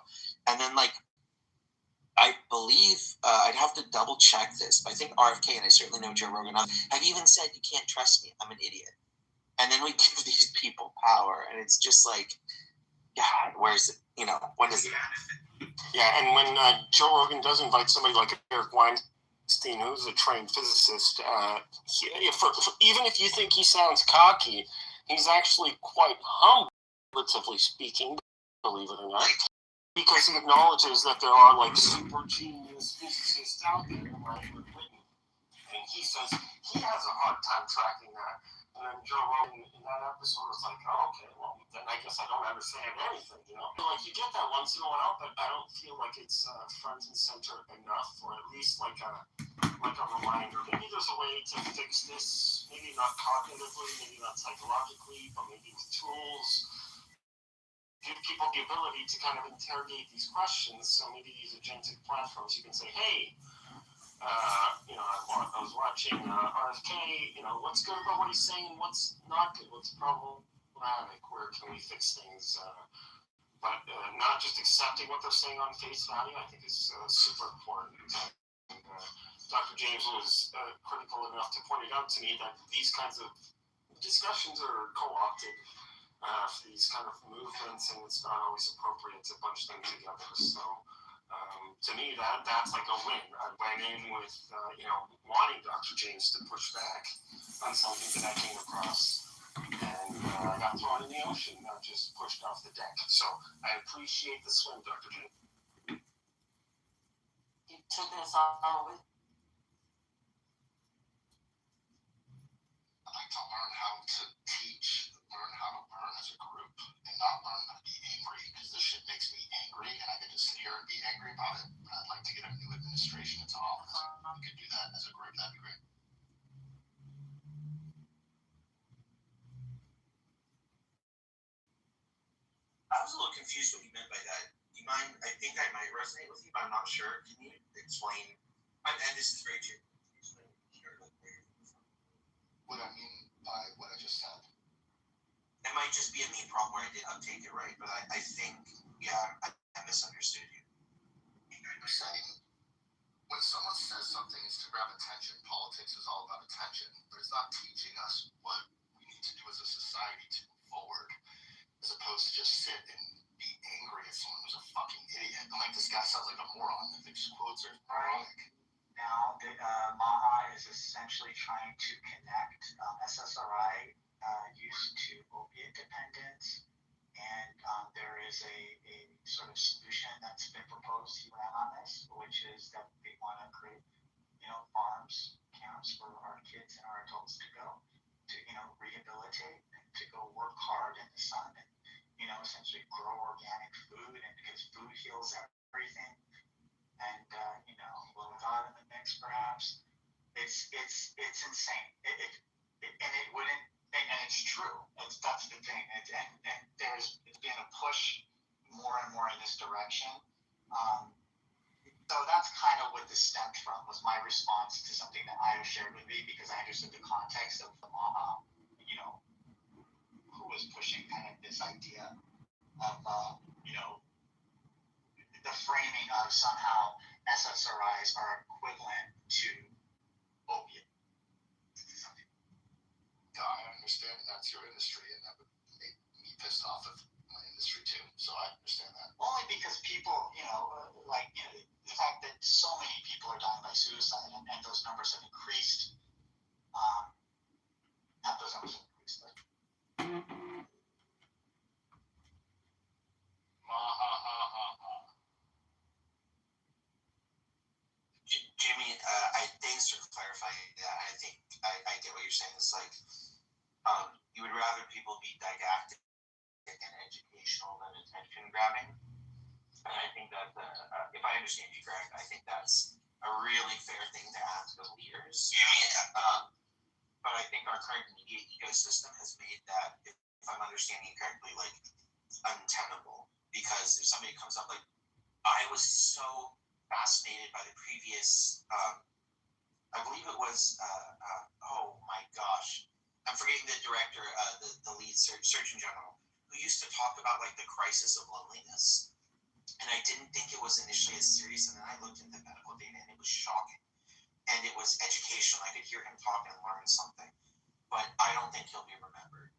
And then, I believe, I'd have to double-check this, but I think RFK, and I certainly know Joe Rogan, have even said, you can't trust me, I'm an idiot. And then we give these people power, and it's just like, God, where's it? What is it? Yeah, and when Joe Rogan does invite somebody like Eric Weinstein, who's a trained physicist, even if you think he sounds cocky, he's actually quite humble, relatively speaking, believe it or not, because he acknowledges that there are super genius physicists out there, right? And he says he has a hard time tracking that. And then Joe Rogan in that episode was like, oh, okay, well, then I guess I don't understand anything, you get that once in a while, but I don't feel like it's front and center enough, or at least like a reminder. Maybe there's a way to fix this, maybe not cognitively, maybe not psychologically, but maybe with tools. Give people the ability to kind of interrogate these questions. So maybe these agentic platforms, you can say, hey, I was watching watching RFK, what's good about what he's saying and what's not good, what's problematic, where can we fix things? But not just accepting what they're saying on face value, I think is super important. And, Dr. James was critical enough to point it out to me that these kinds of discussions are co-opted for these kind of movements, and it's not always appropriate to bunch them together. So to me, that's like a win. I went in with wanting Dr. James to push back on something that I came across, and I got thrown in the ocean, not just pushed off the deck. So I appreciate the swim, Dr. James. You took us all with. I'd like to learn how to teach, learn how to learn as a group, and not learn how to be angry, because this shit makes me angry, and I can just sit here and be angry about it. But I'd like to get a new administration into office. We could do that as a group. That'd be great. I was a little confused what you meant by that. Do you mind? I think I might resonate with you, but I'm not sure. Can you explain? And this is very true. What I mean by what I just said. It might just be a me problem where I didn't uptake it right, but I think, I misunderstood you. You're saying when someone says something, it's to grab attention. Politics is all about attention, but it's not teaching us what we need to do as a society to move forward, as opposed to just sit and be angry at someone who's a fucking idiot. And like, this guy sounds like a moron. These quotes are moronic. Now that MAHA is essentially trying to connect SSRI use to opiate dependence, and there is a sort of solution that's been proposed to ran on this, which is that they want to create, farms, camps for our kids and our adults to go to, rehabilitate and to go work hard in the sun and, essentially grow organic food, and because food heals everything. And with God in the mix, perhaps it's insane. It wouldn't, and it's true. That's the thing. And it's been a push more and more in this direction. So that's kind of what this stemmed from. Was my response to something that Aya shared with me, because I understood the context of the MAHA, who was pushing kind of this idea of the framing of somehow SSRIs are equivalent to opiate. Yeah, I understand that's your industry, and that would make me pissed off of my industry too. So I understand that. Only because people, the fact that so many people are dying by suicide, and those numbers have increased. Not those numbers have increased, but. Jimmy, thanks for clarifying that. I think I get what you're saying. It's like you would rather people be didactic and educational than attention grabbing. And I think that, if I understand you correct, I think that's a really fair thing to ask of leaders. But I think our current media ecosystem has made that, if I'm understanding you correctly, like untenable. Because if somebody comes up, like, I was so fascinated by the previous, I believe it was, oh my gosh, I'm forgetting the director, the lead Surgeon General, who used to talk about like the crisis of loneliness. And I didn't think it was initially as serious, and then I looked into medical data and it was shocking. And it was educational. I could hear him talk and learn something. But I don't think he'll be remembered.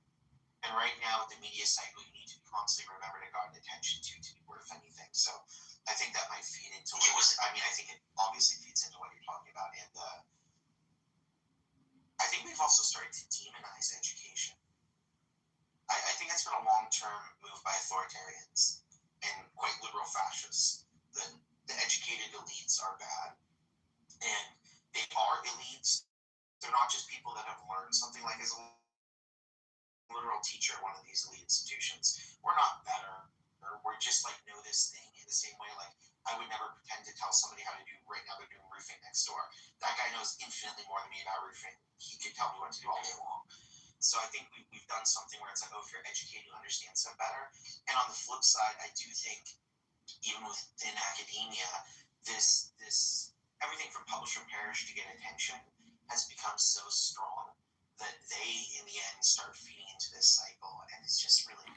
And right now, with the media cycle, you need to be constantly remembered and gotten attention to be worth anything. So I think that might feed into what it was. I mean, I think it obviously feeds into what you're talking about. And I think we've also started to demonize education. I think that's been a long-term move by authoritarians and quite liberal fascists. The educated elites are bad. And they are elites. They're not just people that have learned something. Like as a literal teacher at one of these elite institutions, we're not better. We're just like know this thing in the same way. Like I would never pretend to tell somebody how to do. Right now they're doing roofing next door. That guy knows infinitely more than me about roofing. He could tell me what to do all day long. So I think we've done something where it's like, oh, if you're educated, you understand stuff better. And on the flip side, I do think even within academia, this everything from publish or perish to get attention has become so strong that they, in the end, start feeding into this cycle, and it's just really.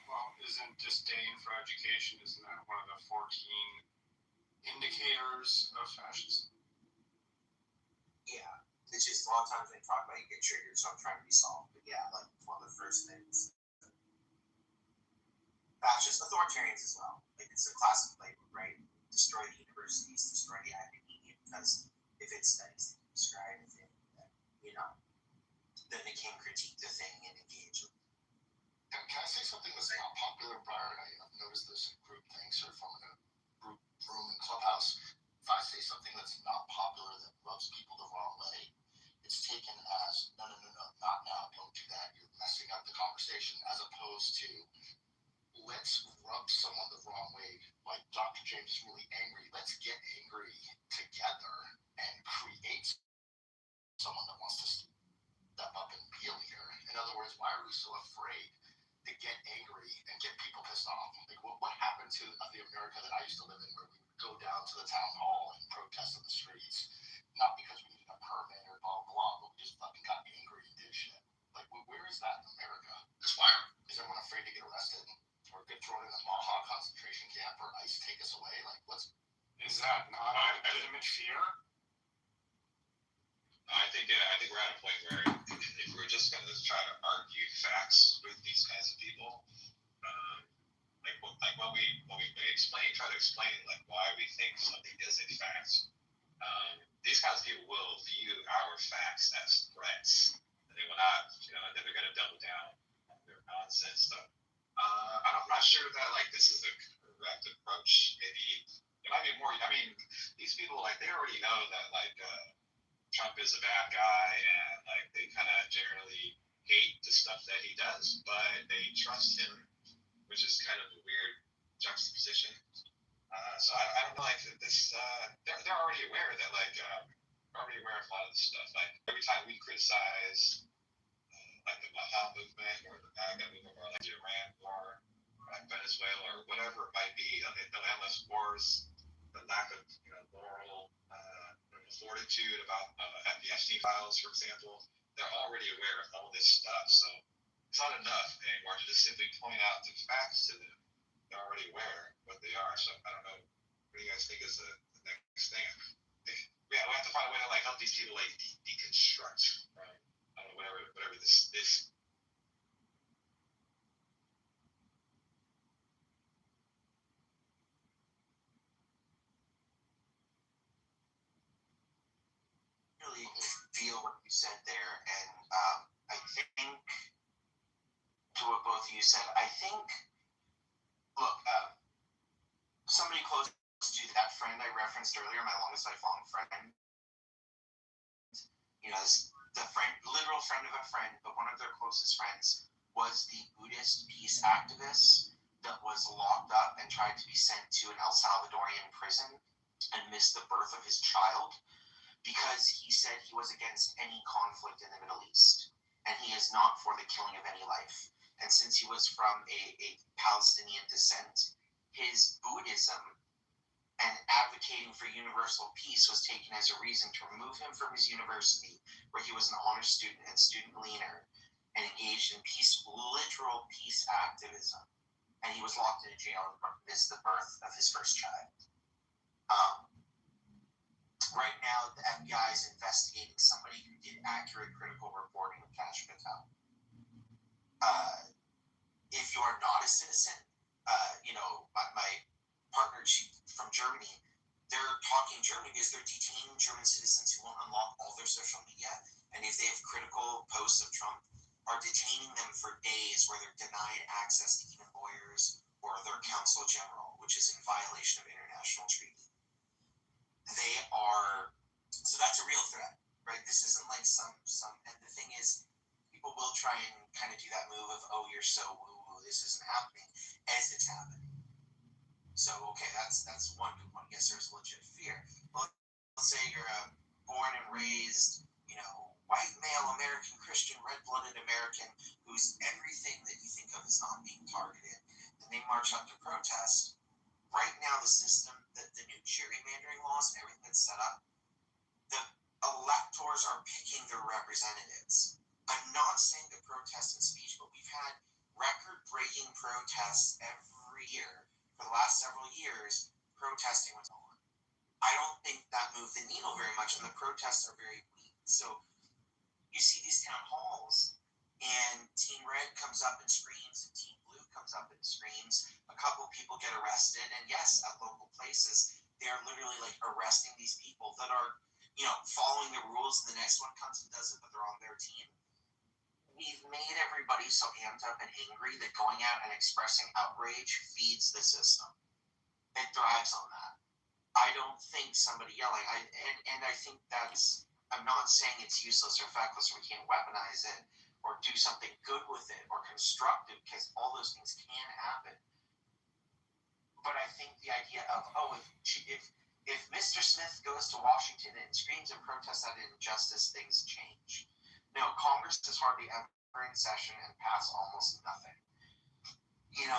Well, isn't disdain for education, isn't that one of the 14 indicators of fascism? Yeah, it's just a lot of times when you talk about it, you get triggered, so I'm trying to be soft. But yeah, like one of the first things. Fascist authoritarians as well. Like it's a classic playbook, right? Destroy the universities, destroy the academia, because if it studies the describe the thing, then they can critique the thing and engage with it. Can I say something that's not popular, Brian? I've noticed this in group things or from a group room in Clubhouse. If I say something that's not popular that rubs people the wrong way, it's taken as no, not now, don't do that. You're messing up the conversation, as opposed to let's rub someone the wrong way. Like Dr. James is really angry. Let's get angry together and create someone that wants to step up and be a leader. In other words, why are we so afraid to get angry and get people pissed off? Like, what happened to the America that I used to live in, where we would go down to the town hall and protest in the streets, not because we needed a permit or blah blah, but we just fucking got angry and did shit. Like, where is that in America? Is everyone afraid to get arrested or get thrown in a Maha concentration camp or ICE take us away? Like, is that not a legitimate fear? I think we're at a point where if we're just going to try to argue facts with these kinds of people, like when we try to explain like why we think something is a fact, these kinds of people will view our facts as threats. They will not, and then they're going to double down on their nonsense stuff. I'm not sure that like this is the correct approach. Maybe it might be more. I mean, these people like they already know that like. Trump is a bad guy, and like they kind of generally hate the stuff that he does, but they trust him, which is kind of a weird juxtaposition. So I don't know, like this. They're already aware that already aware of a lot of this stuff. Like every time we criticize like the Baha movement or the MAGA movement or like the Iran war, or like Venezuela or whatever it might be, I mean, the endless wars, the lack of moral. Fortitude about the Epstein files, for example, they're already aware of all this stuff. So it's not enough anymore to just simply point out the facts to them. They're already aware of what they are. So I don't know. What do you guys think is the next thing? We have to find a way to like help these people like deconstruct, right? I don't know, whatever this. Really feel what you said there, and I think to what both of you said, look, somebody close to that friend I referenced earlier, my longest lifelong friend, the friend, literal friend of a friend, but one of their closest friends was the Buddhist peace activist that was locked up and tried to be sent to an El Salvadorian prison and missed the birth of his child, because he said he was against any conflict in the Middle East, and he is not for the killing of any life. And since he was from a Palestinian descent, his Buddhism and advocating for universal peace was taken as a reason to remove him from his university, where he was an honor student and student leader, and engaged in literal peace activism. And he was locked in jail and missed the birth of his first child. Right now, the FBI is investigating somebody who did accurate critical reporting of Cash Patel. If you are not a citizen, my partner from Germany, they're talking Germany because they're detaining German citizens who won't unlock all their social media, and if they have critical posts of Trump, are detaining them for days where they're denied access to even lawyers or their consul general, which is in violation of international treaty. So that's a real threat, right? This isn't like some, and the thing is, people will try and kind of do that move of, oh, you're so woo, this isn't happening, as it's happening. So, okay, that's one component. Yes, there's legit fear. Well, let's say you're a born and raised, white male American Christian, red-blooded American who's everything that you think of as not being targeted, and they march up to protest. Right now, the the system, the new gerrymandering laws and everything that's set up, the electors are picking their representatives. I'm not saying the protest and speech, but we've had record-breaking protests every year for the last several years. Protesting what's on. I don't think that moved the needle very much, and the protests are very weak. So you see these town halls, and Team Red comes up and screams, and Team Blue comes up and screams. A couple people get arrested, and yes, at local places, they're literally like arresting these people that are, following the rules, and the next one comes and does it, but they're on their team. We've made everybody so amped up and angry that going out and expressing outrage feeds the system. It thrives on that. I don't think somebody yelling, and I think that's, I'm not saying it's useless or feckless or we can't weaponize it or do something good with it or constructive, because all those things can happen. But I think the idea of, if Mr. Smith goes to Washington and screams and protests that injustice, things change. No, Congress is hardly ever in session and pass almost nothing.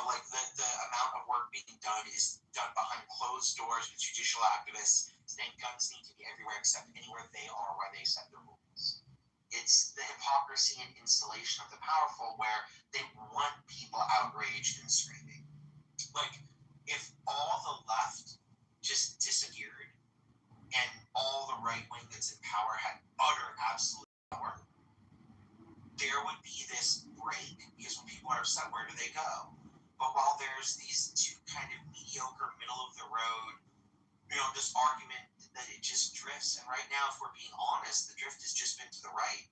Like the amount of work being done is done behind closed doors with judicial activists saying guns need to be everywhere except anywhere they are where they set the rules. It's the hypocrisy and installation of the powerful where they want people outraged and screaming. Like, if all the left just disappeared and all the right wing that's in power had utter absolute power, there would be this break, because when people are upset, where do they go? But while there's these two kind of mediocre, middle of the road, this argument that it just drifts. And right now, if we're being honest, the drift has just been to the right.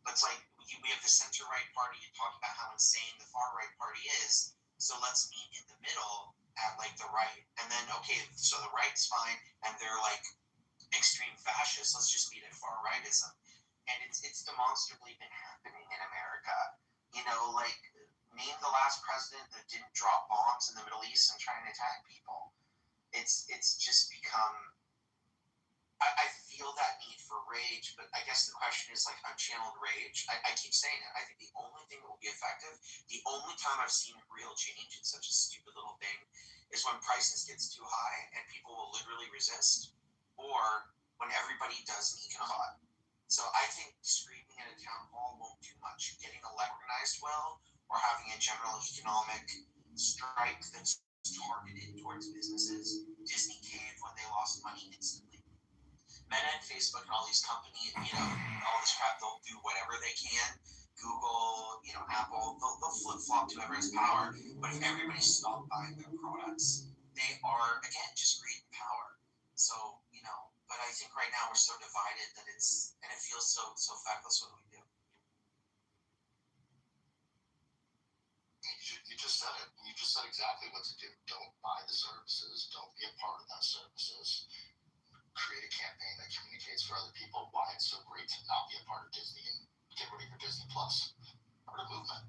But it's like we have the center right party and talk about how insane the far right party is. So let's meet in the middle at like the right. And then, okay, so the right's fine and they're like extreme fascists. Let's just meet at far rightism. And it's demonstrably been happening in America. Like, name the last president that didn't drop bombs in the Middle East and try and attack people. It's just become, I feel that need for rage, but I guess the question is like unchanneled rage. I keep saying it. I think the only thing that will be effective, the only time I've seen real change in such a stupid little thing, is when prices gets too high and people will literally resist, or when everybody does an economic. So I think screaming at a town hall won't do much. Getting electronized well, or having a general economic strike that's targeted towards businesses. Disney caved when they lost money instantly. Meta and Facebook and all these companies, all this crap, they'll do whatever they can. Google, Apple, they'll flip-flop to whoever has power. But if everybody stopped buying their products, they are, again, just greed and power. So, but I think right now we're so divided that it feels so feckless what we do. You just said it. You just said exactly what to do. Don't buy the services. Don't be a part of that services. Create a campaign that communicates for other people why it's so great to not be a part of Disney and get ready for Disney Plus. Start a movement.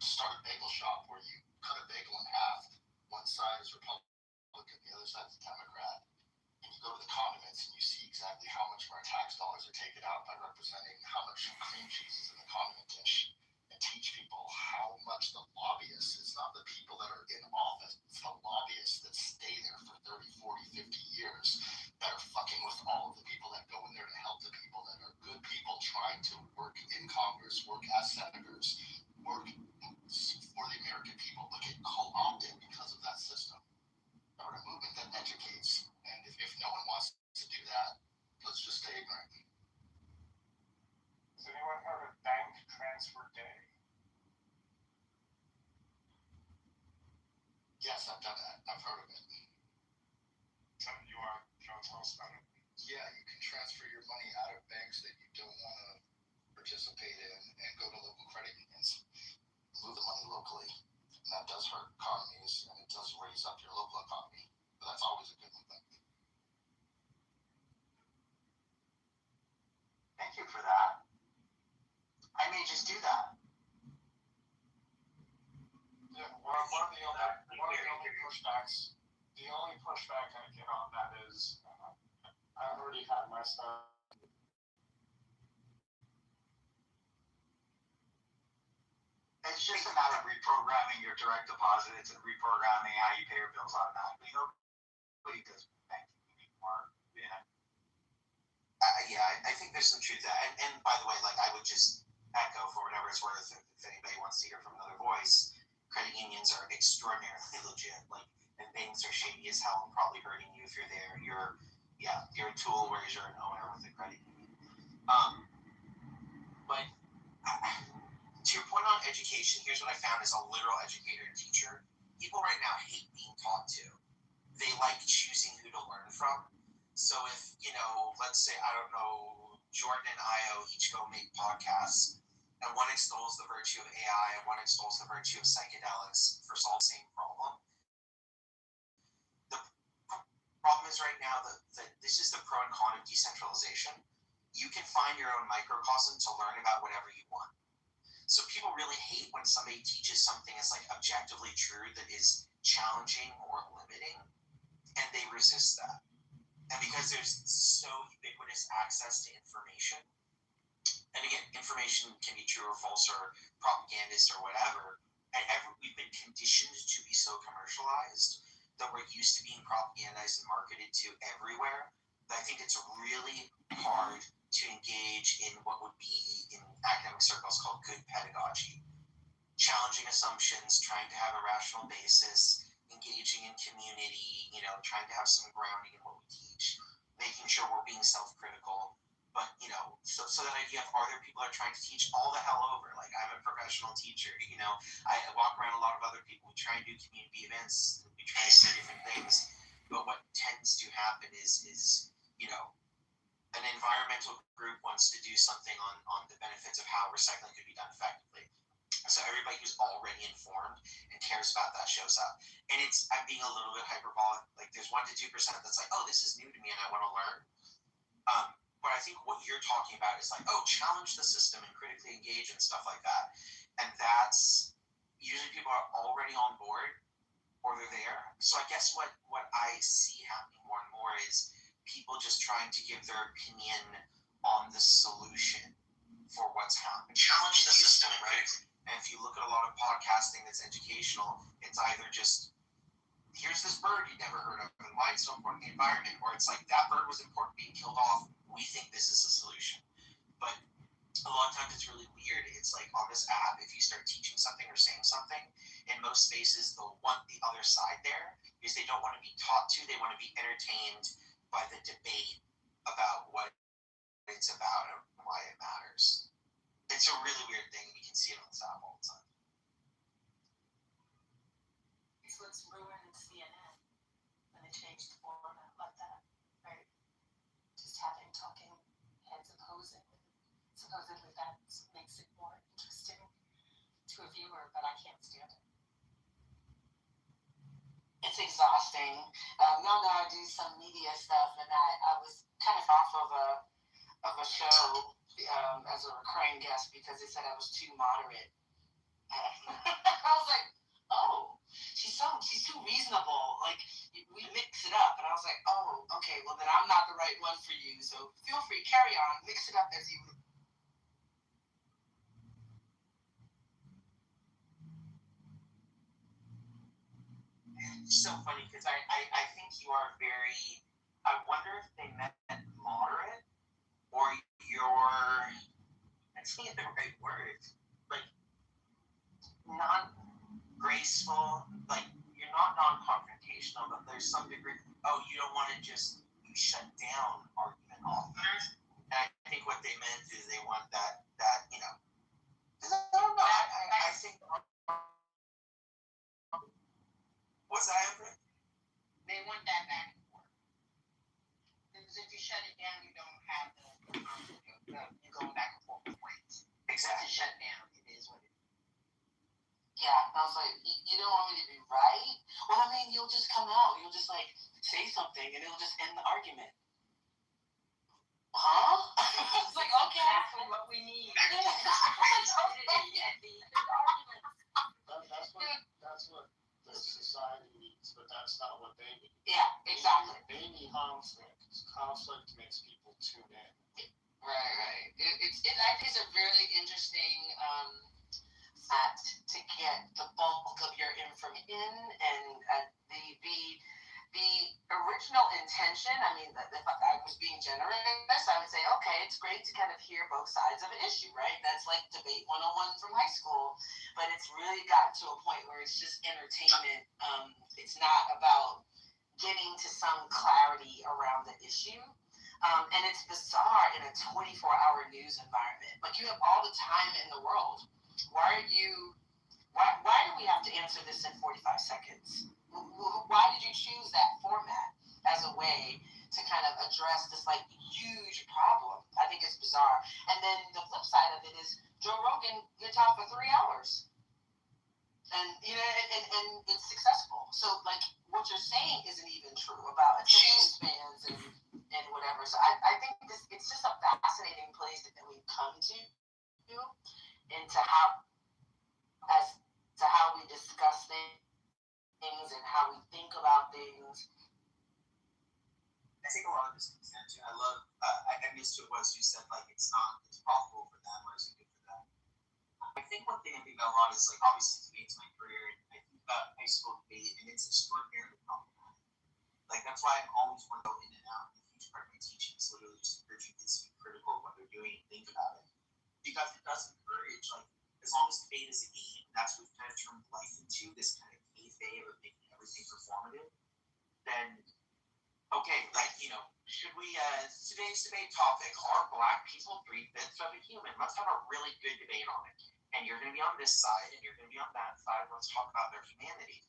Start a bagel shop where you cut a bagel in half. One side is Republican, the other side is Democrat. And you go to the condiments and you see exactly how much of our tax dollars are taken out by representing how much cream cheese is in the condiment dish. And teach people how much the lobbyists, it's not the people that are in office, it's the lobbyists that stay there for 30, 40, 50 years that are fucking with all of the people that go in there to help the people that are good people trying to work in Congress, work as senators, work for the American people, but get co-opted because of that system. Or a movement that educates. And if no one wants to do that, let's just stay ignorant. Does anyone have a bank transfer day? Yes, I've done that. I've heard of it. Tell us about it. Yeah, you can transfer your money out of banks that you don't want to participate in and go to local credit unions. Move the money locally. And that does hurt economies and it does raise up your local economy. But that's always a good movement. Thank you for that. I may just do that. Yeah, one of the only pushbacks. The only pushback I get on that is I already had my stuff. It's just a matter of reprogramming your direct deposits and reprogramming how you pay your bills automatically. there's some truth to that. And by the way, like I would just echo for whatever it's worth, if anybody wants to hear from another voice, credit unions are extraordinarily legit. Like, and banks are shady as hell and probably hurting you if you're there. You're a tool, whereas you're an owner with a credit union. But to your point on education, here's what I found as a literal educator and teacher. People right now hate being taught to. They like choosing who to learn from. So if, let's say, I don't know, Jordan and Io each go make podcasts, and one extols the virtue of AI and one extols the virtue of psychedelics for solving the same problem. The problem is right now that this is the pro and con of decentralization. You can find your own microcosm to learn about whatever you want. So people really hate when somebody teaches something as like objectively true that is challenging or limiting, and they resist that. And because there's so ubiquitous access to information, and again, information can be true or false or propagandist or whatever, and we've been conditioned to be so commercialized that we're used to being propagandized and marketed to everywhere, that I think it's really hard to engage in what would be in academic circles called good pedagogy. Challenging assumptions, trying to have a rational basis, engaging in community, trying to have some grounding in what we teach, making sure we're being self-critical. But, so that idea of other people are trying to teach all the hell over. Like, I'm a professional teacher, I walk around a lot of other people. We try and do community events. We try to do different things. But what tends to happen is an environmental group wants to do something on the benefits of how recycling could be done effectively. So everybody who's already informed and cares about that shows up. And I'm being a little bit hyperbolic. Like, there's 1% to 2% that's like, oh, this is new to me and I want to learn. But I think what you're talking about is like, oh, challenge the system and critically engage and stuff like that. And that's usually people are already on board or they're there. So I guess what I see happening more and more is people just trying to give their opinion on the solution for what's happening. Challenge the system, right? And if you look at a lot of podcasting that's educational, it's either just, here's this bird you never heard of, and why it's so important in the environment, or it's like, that bird was important being killed off, we think this is a solution. But a lot of times it's really weird. It's like on this app, if you start teaching something or saying something, in most spaces they'll want the other side there because they don't want to be taught to, they want to be entertained by the debate about what it's about and why it matters. It's a really weird thing. You can see it on this app all the time. It's what's ruined CNN when they changed the format like that, right? Just having talking heads opposing. Supposedly that makes it more interesting to a viewer, but I can't stand it. It's exhausting. Y'all know I do some media stuff, and I was kind of off of a show as a recurring guest because they said I was too moderate. I was like, oh, she's too reasonable. Like, we mix it up, and I was like, oh, okay, well then I'm not the right one for you. So feel free, carry on, mix it up as you. It's so funny because I think you are very, I wonder if they meant moderate or you're, I think the right word, like non-graceful, like you're not non-confrontational, but there's some degree, oh, you don't want to just shut down argument authors. And I think what they meant is they want that I don't know, I think, what's that, Amber? They want that back and forth. Because if you shut it down, you don't have you're going back and forth with points. Exactly. Once it's shut down, it is what it is. Yeah, I was like, you don't want me to be right? Well, I mean, you'll just come out, you'll just like say something, and it'll just end the argument. Huh? It's like, okay. Exactly what we need. That's what the society needs, but that's not what they need. Yeah, exactly. They need conflict. Conflict makes people tune in. Right. I think it's a really interesting fact to get the bulk of your information and the original intention, I mean, if I was being generous, I would say, okay, it's great to kind of hear both sides of an issue, right? That's like debate 101 from high school, but it's really gotten to a point where it's just entertainment. It's not about getting to some clarity around the issue. And it's bizarre in a 24-hour news environment. Like, you have all the time in the world. Why do we have to answer this in 45 seconds? Why did you choose that format as a way to kind of address this like huge problem? I think it's bizarre. And then the flip side of it is Joe Rogan could talk for 3 hours, and and it's successful. So like what you're saying isn't even true about attention spans and whatever. So I think it's just a fascinating place that we've come to, into how we discuss things and how we think about things. I think a lot of this comes down to, I love, I missed it was you said like it's profitable for them or is it good for them? I think one thing I think about a lot is like obviously debate's my career, and I think about high school debate and it's extraordinarily problematic. Like that's why I've always wanted to go in and out. A huge part of my teaching is literally just encouraging kids to be critical of what they're doing and think about it. Because it does encourage, like, as long as debate is a game, that's what we've kind of turned life into, this kind of kayfabe of making everything performative, then, okay, like, should we, today's debate topic, are black people 3/5 of a human? Let's have a really good debate on it. And you're going to be on this side, and you're going to be on that side. Let's talk about their humanity.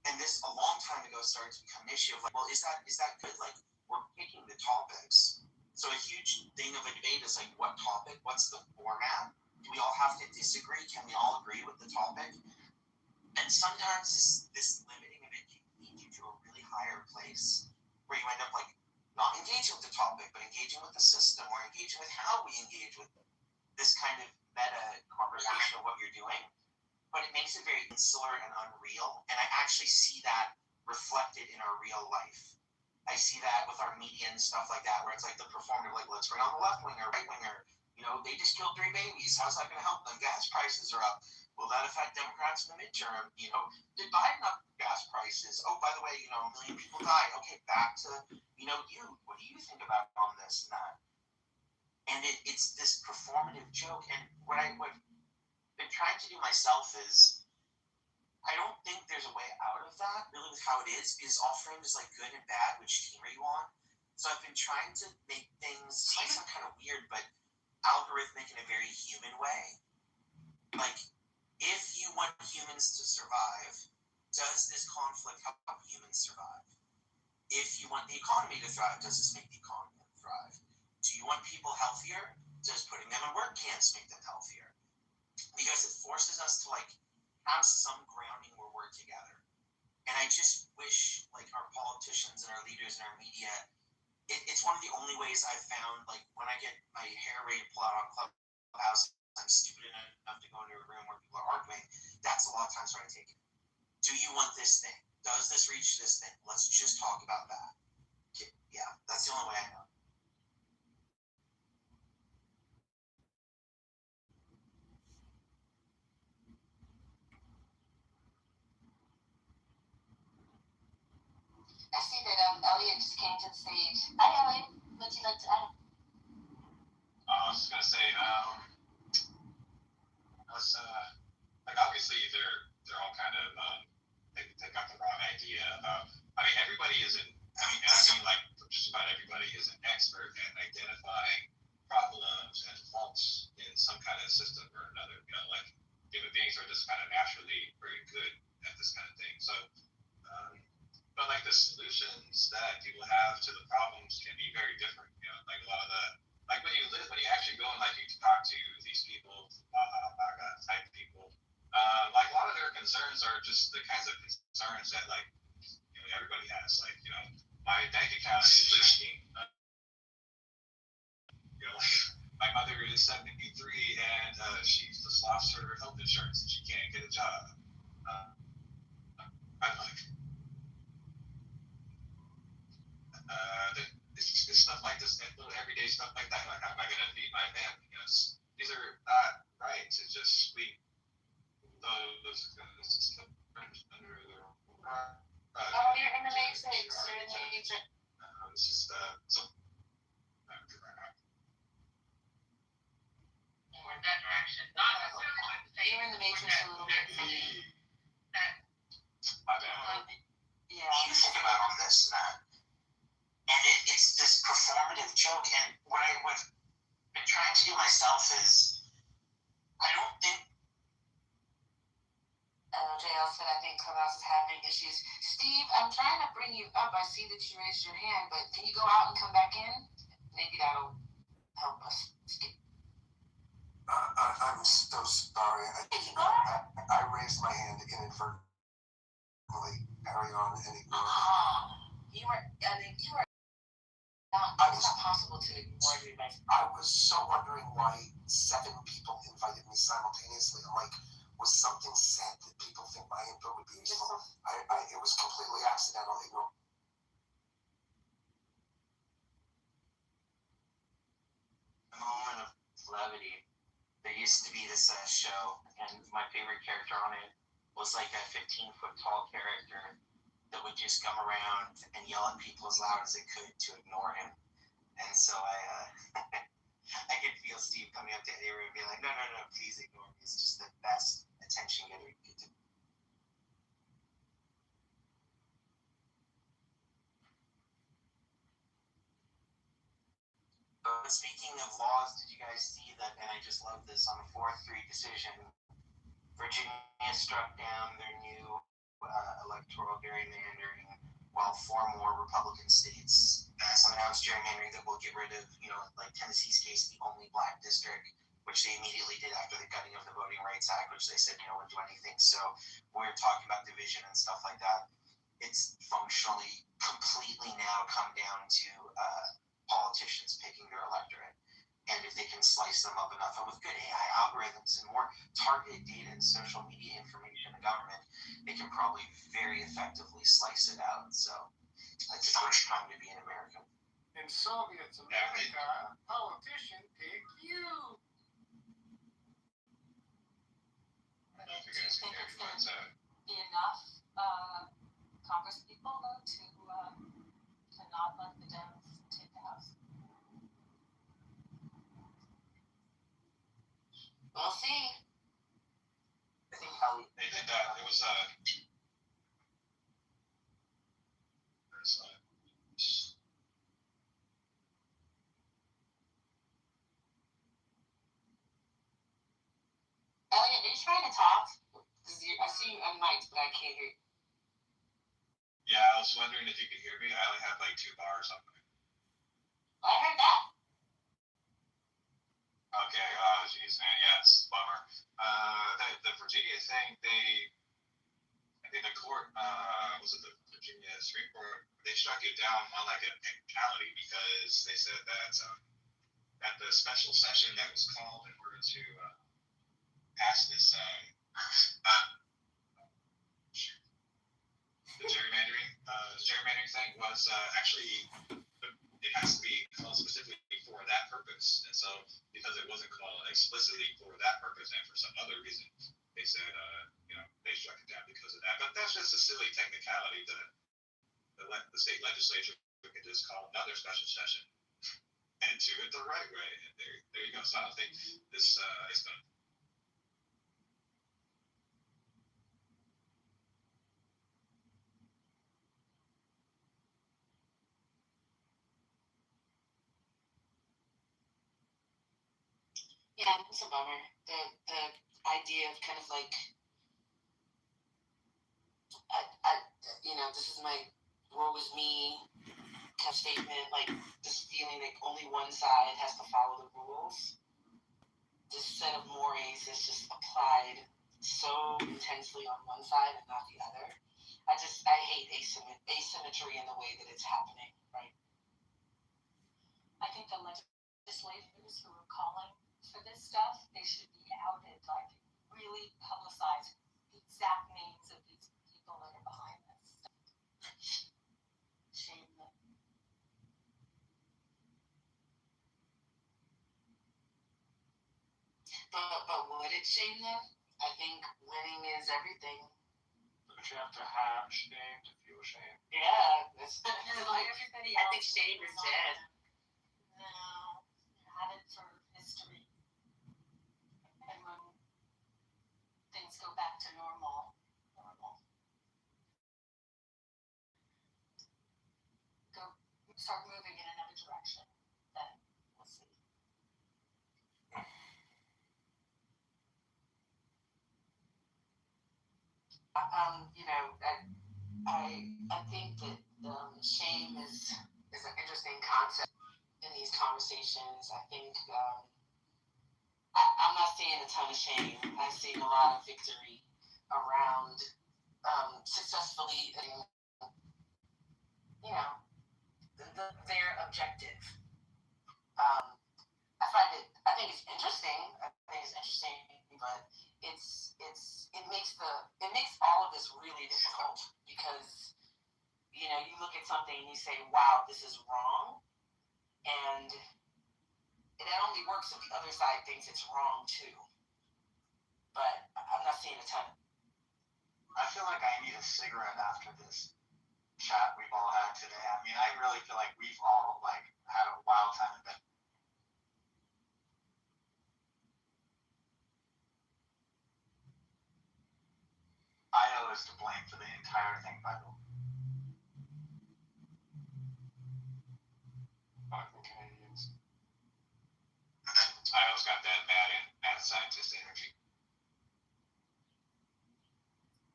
And this, a long time ago, started to become an issue of, like, well, is that good? Like, we're picking the topics. So a huge thing of a debate is, like, what topic? What's the format? Do we all have to disagree? Can we all agree with the topic? And sometimes this limiting of it can lead you to a really higher place where you end up like not engaging with the topic, but engaging with the system or engaging with how we engage with this kind of meta conversation of what you're doing. But it makes it very insular and unreal. And I actually see that reflected in our real life. I see that with our media and stuff like that, where it's like the performative, like, let's bring on the left winger, right winger. They just killed 3 babies. How's that going to help them? Gas prices are up. Will that affect Democrats in the midterm? Did Biden up gas prices? Oh, by the way, 1 million people died. Okay, back to, you. What do you think about on this and that? And it's this performative joke. And what I've been trying to do myself is, I don't think there's a way out of that, really, with how it is, because all framed is like good and bad. Which team are you on? So I've been trying to make things, it might sound kind of weird, but algorithmic in a very human way. Like, if you want humans to survive, does this conflict help humans survive? If you want the economy to thrive, does this make the economy thrive? Do you want people healthier? Does putting them in work camps make them healthier? Because it forces us to like have some grounding where we're together. And I just wish like our politicians and our leaders and our media, it's one of the only ways I've found, like, when I get my hair ready to pull out on Clubhouse, I'm stupid enough to go into a room where people are arguing. That's a lot of times where I take it. Do you want this thing? Does this reach this thing? Let's just talk about that. Yeah, that's the only way I know. I see that Elliot just came to the stage. Hi, Elliot. What'd you like to add? I was just gonna say, like obviously they're all kind of they got the wrong idea. I mean, everybody isn't. I mean, like just about everybody is an expert at identifying problems and faults in some kind of system or another. Like human beings are just kind of naturally very good at this kind of thing. So. But like the solutions that people have to the problems can be very different. Like a lot of the, like when you actually go and like you talk to these people, type people, like a lot of their concerns are just the kinds of concerns that like everybody has. Like my bank account is leaking. My mother is 73 and she just lost her health insurance and she can't get a job. I'm like. It's stuff like this, little everyday stuff like that. Like, how am I going to feed my family? These are not right to just sweep those under the rug. Oh, you're in the matrix. joke, and what I've been trying to do myself is, I don't think. JL said, I think Clubhouse is having issues. Steve, I'm trying to bring you up. I see that you raised your hand, but can you go out and come back in? Maybe that'll help us. I'm so sorry. I raised my hand inadvertently. Carry on and ignore. You were not. It's not possible to ignore your advice. I was so wondering why 7 people invited me simultaneously. I'm like, was something said that people think my input would be useful? It was completely accidental. A moment of levity. There used to be this show, and my favorite character on it was like a 15-foot tall character that would just come around and yell at people as loud as they could to ignore him. And so I could feel Steve coming up to Eddie and being like, no, please ignore me. It's just the best attention getter you could do. But speaking of laws, did you guys see that? And I just love this on a 4-3 decision. Virginia struck down their new electoral gerrymandering, while 4 more Republican states announced gerrymandering that will get rid of, like Tennessee's case, the only black district, which they immediately did after the gutting of the Voting Rights Act, which they said, would do anything. So when we're talking about division and stuff like that, it's functionally completely now come down to politicians picking their electorate. And if they can slice them up enough, and with good AI algorithms and more targeted data and social media information in the government, they can probably very effectively slice it out. So it's a good time to be an American. In Soviet America, politician pick you. I don't know if you guys can hear me, but Be enough Congress people though to not let the Dems take the House. We'll see. I think how they did that. It was Elliot, are you trying to talk? I see you unmiked, but I can't hear you. Yeah, I was wondering if you could hear me. I only have like 2 bars on my. I heard that. Okay, geez, man, yeah, it's a bummer. The Virginia thing, I think the court, was it the Virginia Supreme Court, they struck it down on like a technicality because they said that at the special session that was called in order to pass this, the gerrymandering thing was actually, it has to be called specifically for that purpose. And so, because it wasn't called explicitly for that purpose and for some other reason, they said, they struck it down because of that. But that's just a silly technicality that the state legislature could just call another special session and do it the right way. And there you go. So I don't think this is going to. Yeah, it's a bummer. The idea of kind of like, this is my woe is me kind of statement, like this feeling like only one side has to follow the rules. This set of mores is just applied so intensely on one side and not the other. I hate asymmetry in the way that it's happening, right? I think the legislators who are calling for this stuff, they should be outed, like really publicize the exact names of these people that are behind this stuff. Shame them. But would it shame them? I think winning is everything. But you have to have shame to feel shame. Yeah, that's like everybody I think shame is dead. No, have it for history. And when things go back to normal, go start moving in another direction. I think that shame is an interesting concept in these conversations. I think I'm not seeing a ton of shame. I'm seeing a lot of victory around successfully, their objective. I think it's interesting. But it makes all of this really difficult because you look at something and you say, "Wow, this is wrong," and that only works if the other side thinks it's wrong too. But I'm not seeing a ton. I feel like I need a cigarette after this chat we've all had today. I mean, I really feel like we've all had a wild time in bed. Io is to blame for the entire thing, by the way. Fucking Canadians. Io's got that mad scientist energy.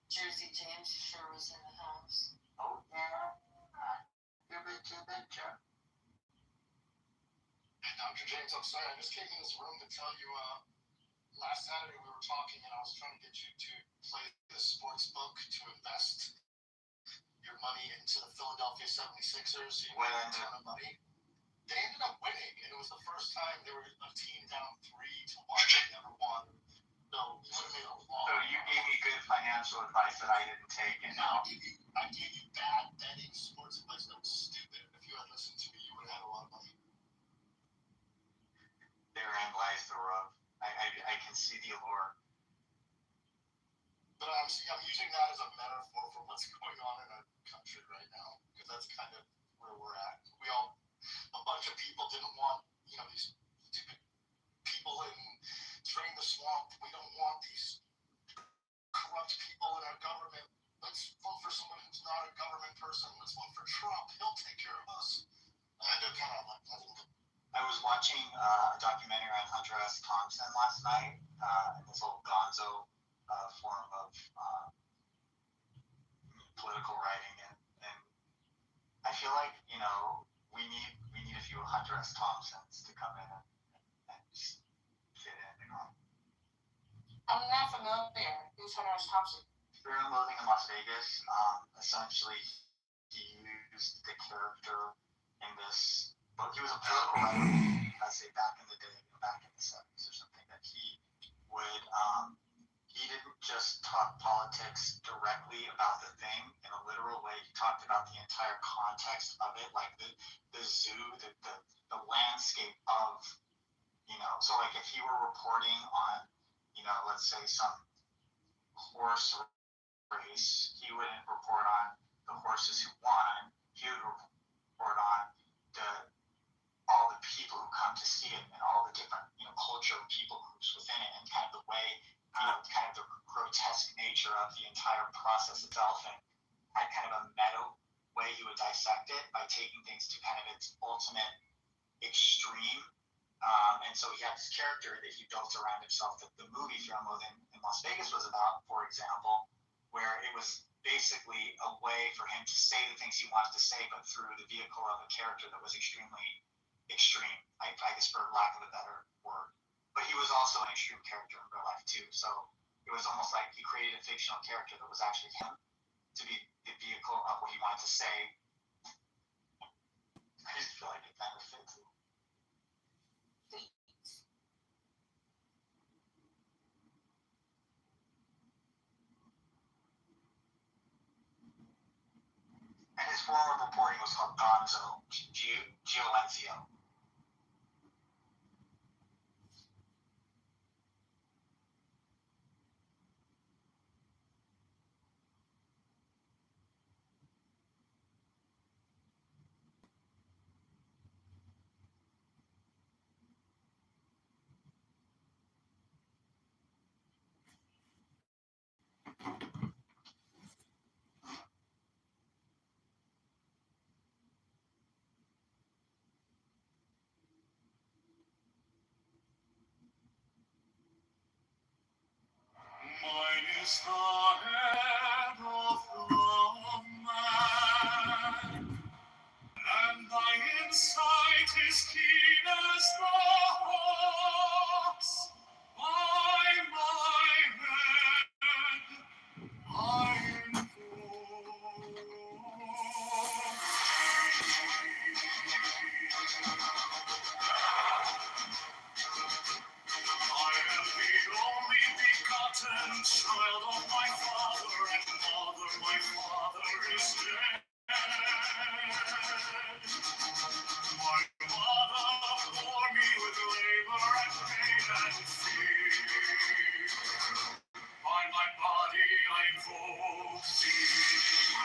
Jersey James sure was in the house. Oh yeah. Give it to the Jeff. Dr. James, I'm sorry, I just came in this room to tell you, last Saturday we were talking and I was trying to get you to play the sports book to invest your money into the Philadelphia 76ers. You won a ton of money. They ended up winning, and it was the first time they were a team down 3-1. They never won. So it would have made a long. So you gave me good financial advice that I didn't take, and now I gave you bad betting sports advice that was stupid. If you had listened to me, you would have had a lot of money. Therein lies the rub. I can see the allure. But I'm using that as a metaphor for what's going on in our country right now, because that's kind of where we're at. A bunch of people didn't want, these stupid people in Drain the Swamp. We don't want these corrupt people in our government. Let's vote for someone who's not a government person. Let's vote for Trump. He'll take care of us. And they're kind of I was watching a documentary on Hunter S. Thompson last night, this old gonzo form of political writing, and I feel like we need a few Hunter S. Thompsons to come in and just fit in. I'm not familiar. Who's Hunter S. Thompson? Fear and Loathing in Las Vegas. Essentially, he used the character in this. Well, he was a political writer, I'd say back in the day, back in the 70s or something, that he would, he didn't just talk politics directly about the thing in a literal way. He talked about the entire context of it, like the zoo, the landscape of, so like if he were reporting on, let's say some horse race, he wouldn't report on the horses who won. He would report on all the people who come to see it and all the different culture people groups within it, and kind of the way kind of the grotesque nature of the entire process itself, and had kind of a meta way he would dissect it by taking things to kind of its ultimate extreme. And so he had this character that he built around himself that the movie Fear and Loathing in Las Vegas was about, for example, where it was basically a way for him to say the things he wanted to say, but through the vehicle of a character that was extremely extreme, I guess, for lack of a better word. But he was also an extreme character in real life too. So it was almost like he created a fictional character that was actually him to be the vehicle of what he wanted to say. I just feel like it kind of fits. And his form of reporting was called Gonzo, Giolenzio. Mine is the hand. My insight is keen as the hawk's. By my head I invoke I am the only begotten child of my father and mother. My father is dead. My mother bore me with labor and pain and fear. By my body I invoke thee.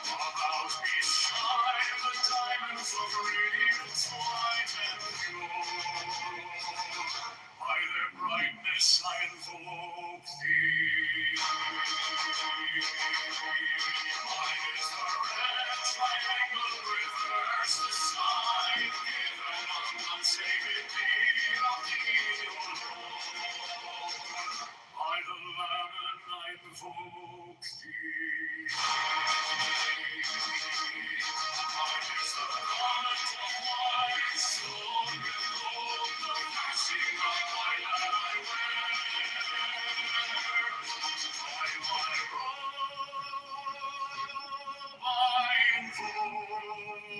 About me shine the diamonds of radiant white and pure. By their brightness I invoke thee. Mine is the red triangle reverse, the sign given of unsaved need of thee, O Lord. By the Lamb I invoke thee. Mine is the garment of white, sewn with gold, the flashing of my land I wear. By my robe I invoke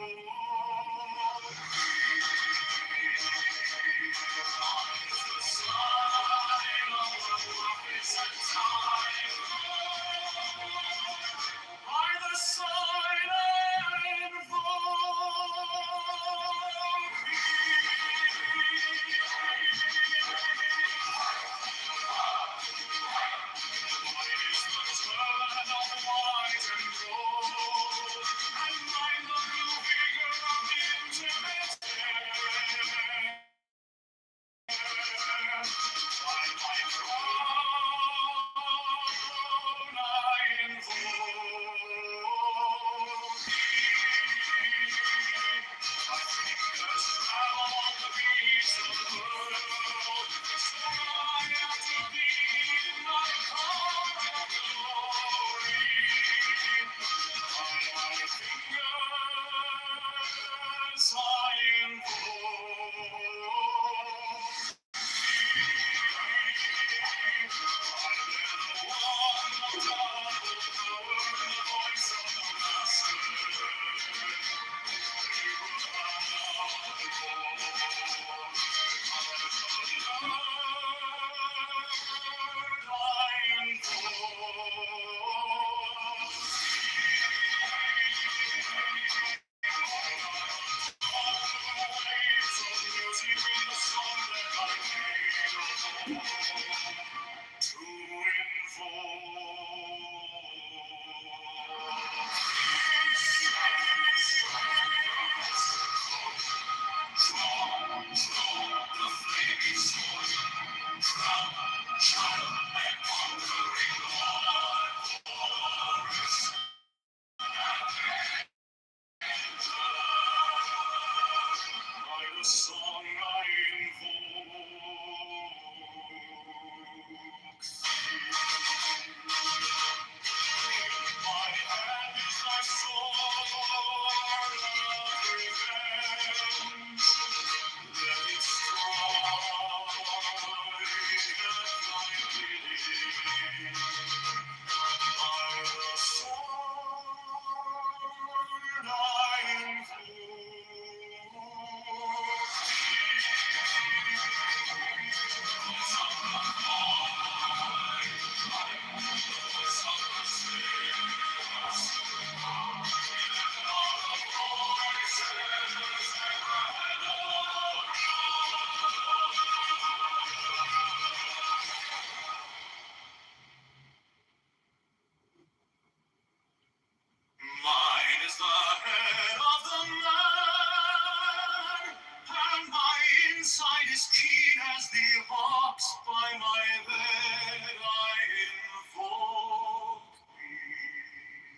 Mine is the head of the man, and my inside is keen as the hawk's. By my head I invoke thee.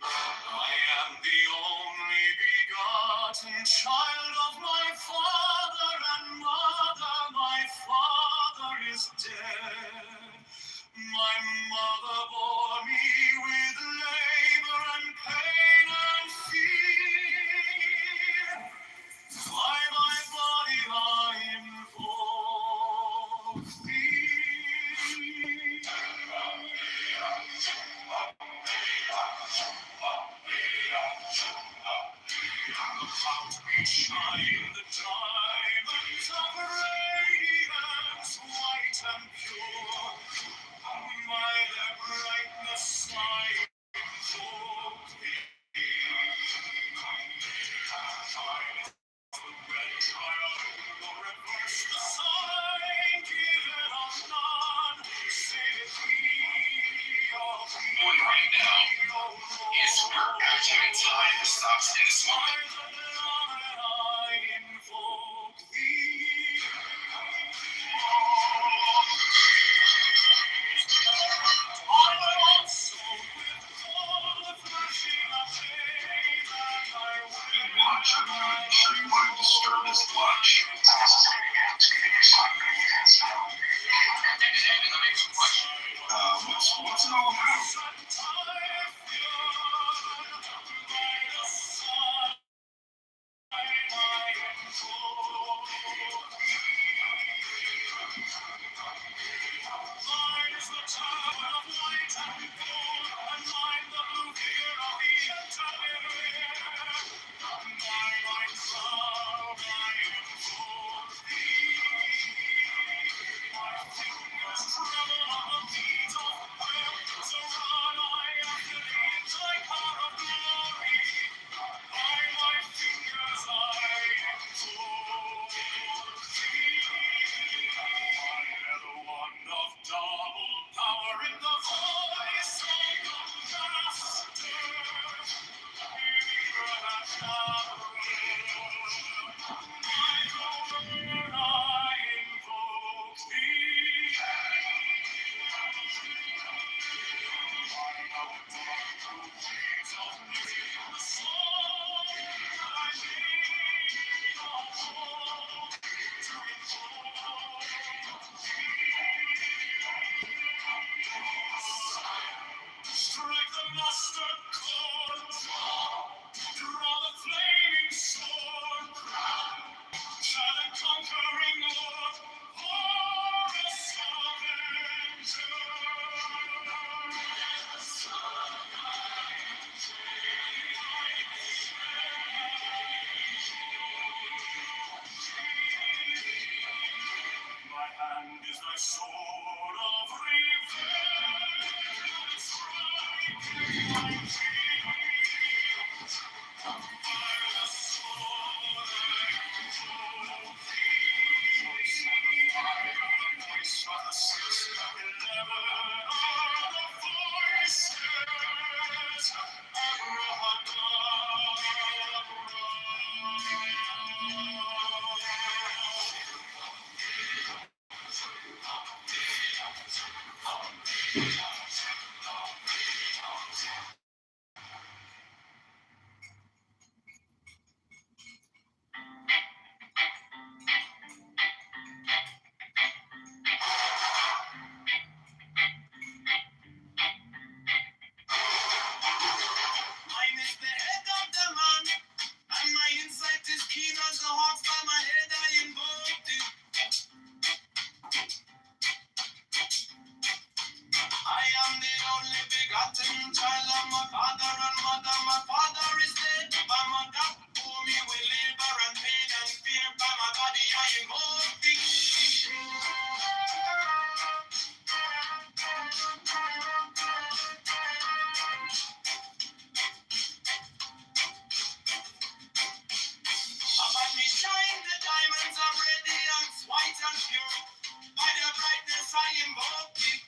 I am the only begotten child of my father and mother. My father is dead. My mother bore me with labor and pain and fear. shine the diamonds of radiance, white and pure. By their brightness I invoke thee. The red triangle reverse the sign, given of none, save thee, of thee. One right now is perpetually time stops in this moment. I invoke thee. Watch, I'm not sure you want to disturb this watch. What's it all about? Strike the mustard cord, draw the flaming sword, shall the conquering Lord, Horus Avenger. My hand is thy sword of revenge, striking my feet. By the sword I invoke thee. By the voice of the 611 are the voices. Mine is the head of the man, and my insight is keen as the hawks. By my head I invoke thee. I am the only begotten child of my father and mother. My father is dead, my mother bore me with labor and pain and fear. By my body I invoke thee. Above me shine the diamonds of radiance, white and pure. By their brightness I invoke thee.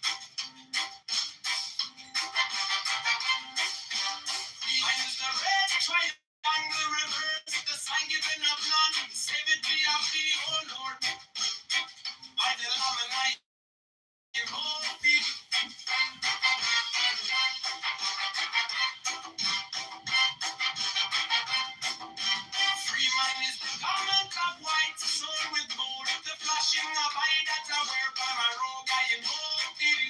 Mine is the red triangle reverse, the sign given of none. Save it be of thee, O Lord. By the Lamb and I invoke thee. Free mine is the garment of white, sewn with gold. The flashing of eye that I wear by my robe, I invoke thee.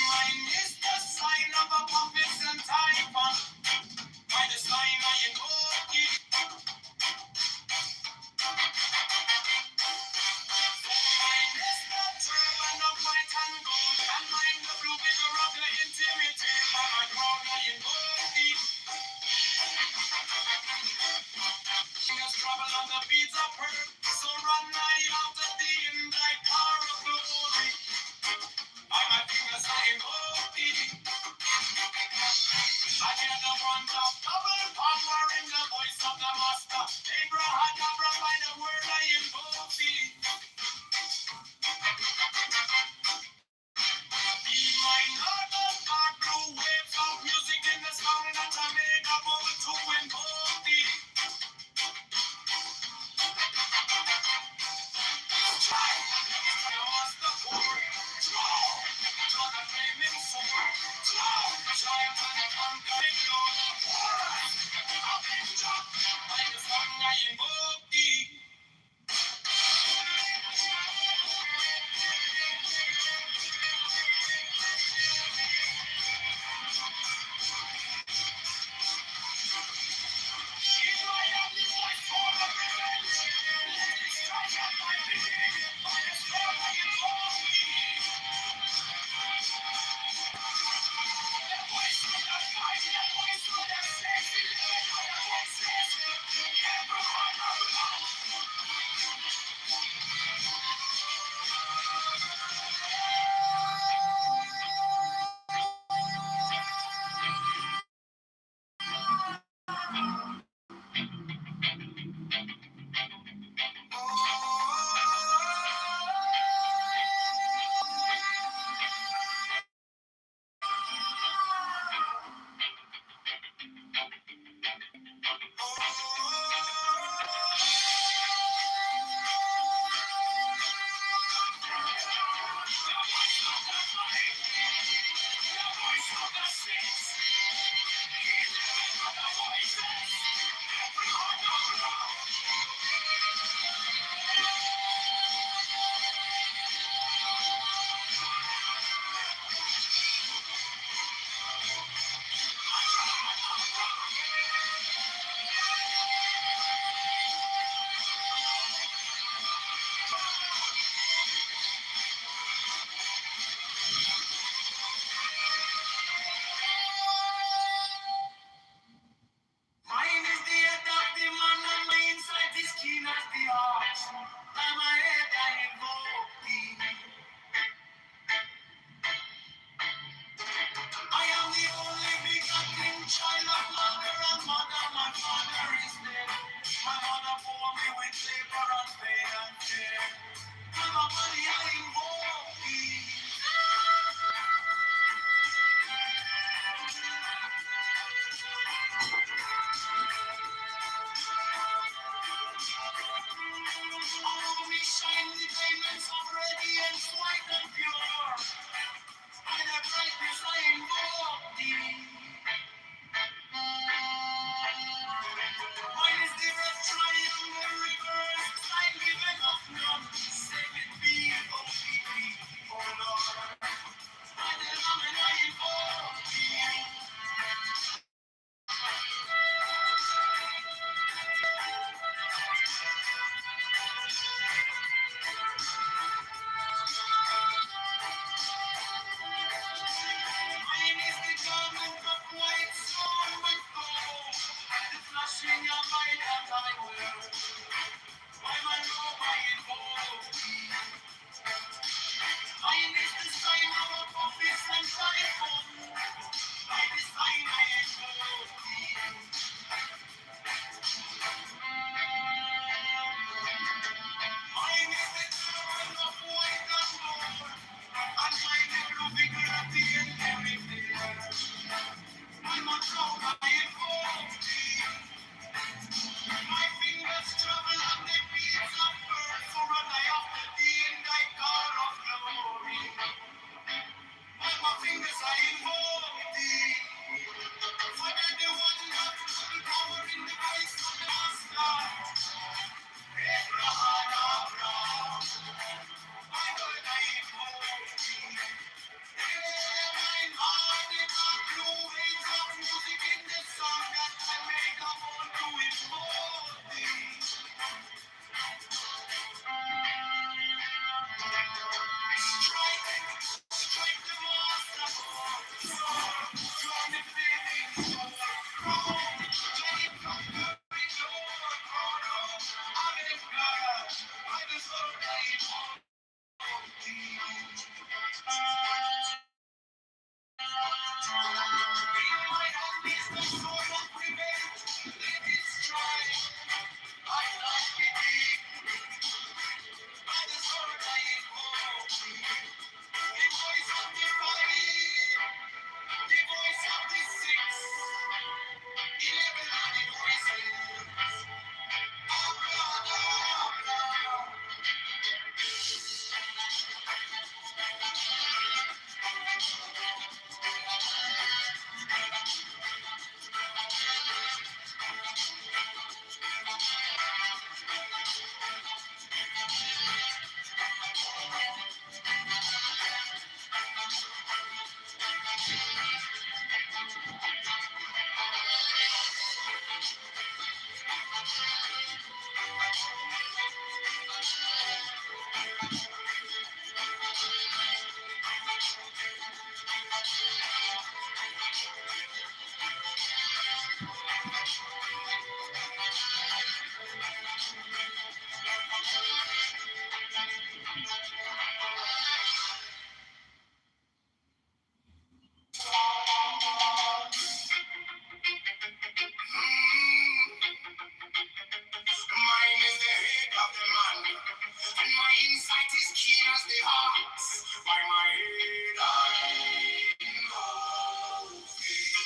Mine is the sign of a prophet and typhon. By the sign I invoke thee. hear the brunt of double power in the voice of the master. Abrahadabra by the word I invoke thee. Be my Lord, the dark blue waves of music in the song that I made up to invoke thee. Flaming sword, slow, giant and conquering God. my hand is the sword that prevents, let it strike. I love to be by the sword I invoke. The voice of the fighting, the voice of the six, 11 of the voices. Oh, God. Mine is the head of the man, and my insight is keen as the ox. By my head I know thee.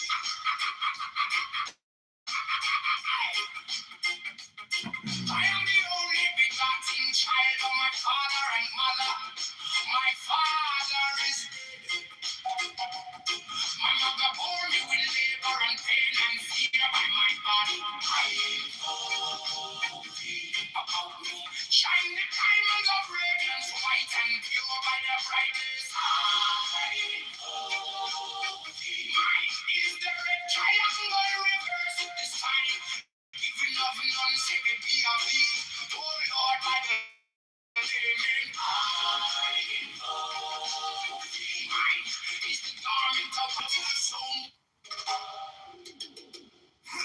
I am the only begotten child of my father and mother. My father is dead. My mother bore me with labor and pain and fear by my body. I know thee about me. Shine the diamonds of radiance, white and pure by the brightness. I know thee. Mine is the red triangle reverse this time. Giving of none, say it be of thee. Oh Lord, by the living. I know thee. Mine is the garment of the soul. Mine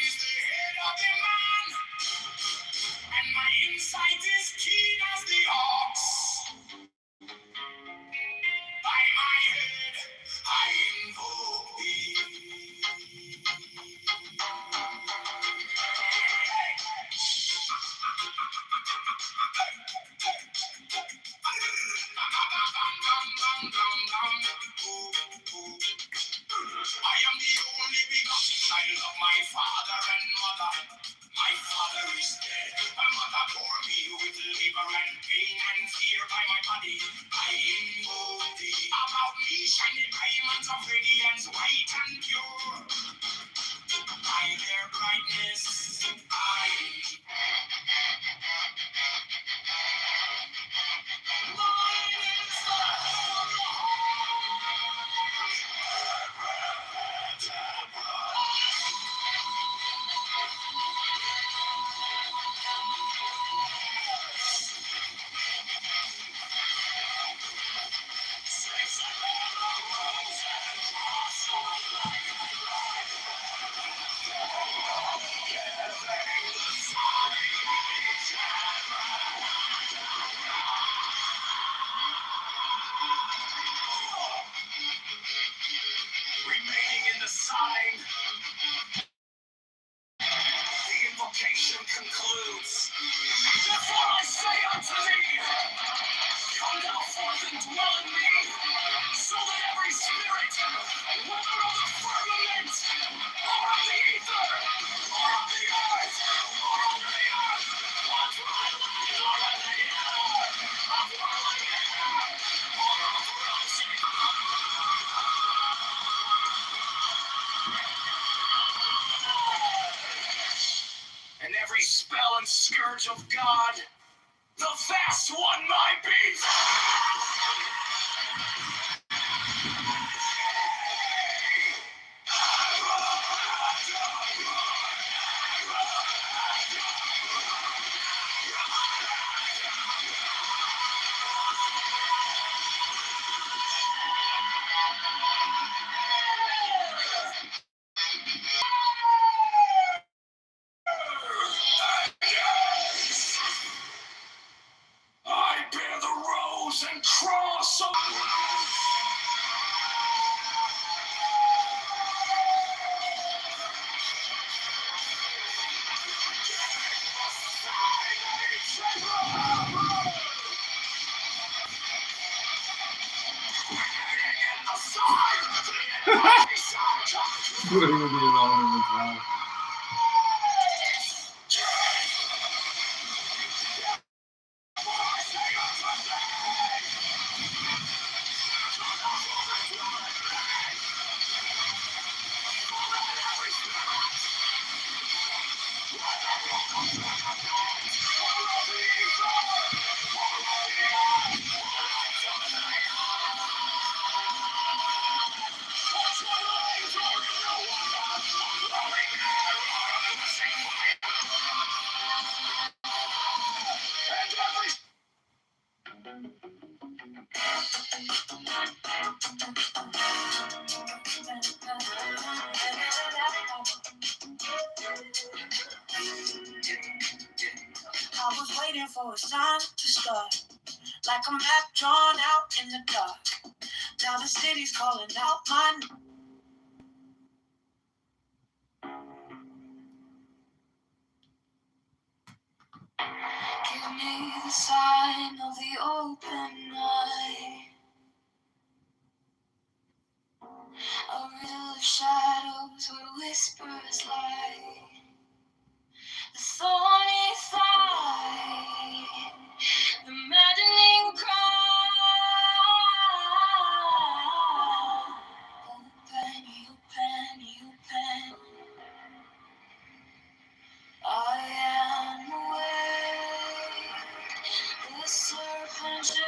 is the head of the man, and my insight is keen as the ox. By my head, I invoke thee. I am the only begotten child of my father and mother. My father is dead. My mother bore me with labor and pain and fear by my body. I invoke thee. About me shining diamonds of radiance, white and pure. By their brightness, I. Mine is the remaining in the sign. The invocation concludes. Therefore I say unto thee, come thou forth and dwell in me, so that every spirit, whether of the firmament, or of the ether, or of the earth, or under the earth, or dry land, or in the air, of whirling air, or of rushing, and every spell and scourge of God, the vast one might be. putting the environment out. I was waiting for a sign to start, like a map drawn out in the dark. Now the city's calling out my name. Give me the sign of the open eye, a riddle of shadows where whispers lie. The thorny side, the maddening cry. Open, open. I am awake, the serpent shakes.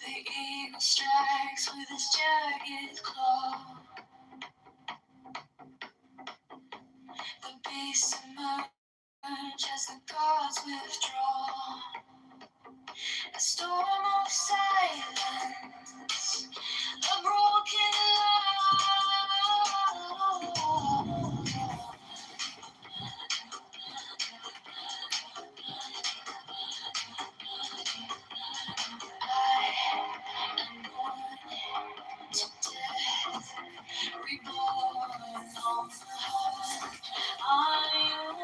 The eagle strikes with his jagged claw. The beasts emerge as the gods withdraw. A storm of silence, a broken law. I am born to death, reborn on the heart. I am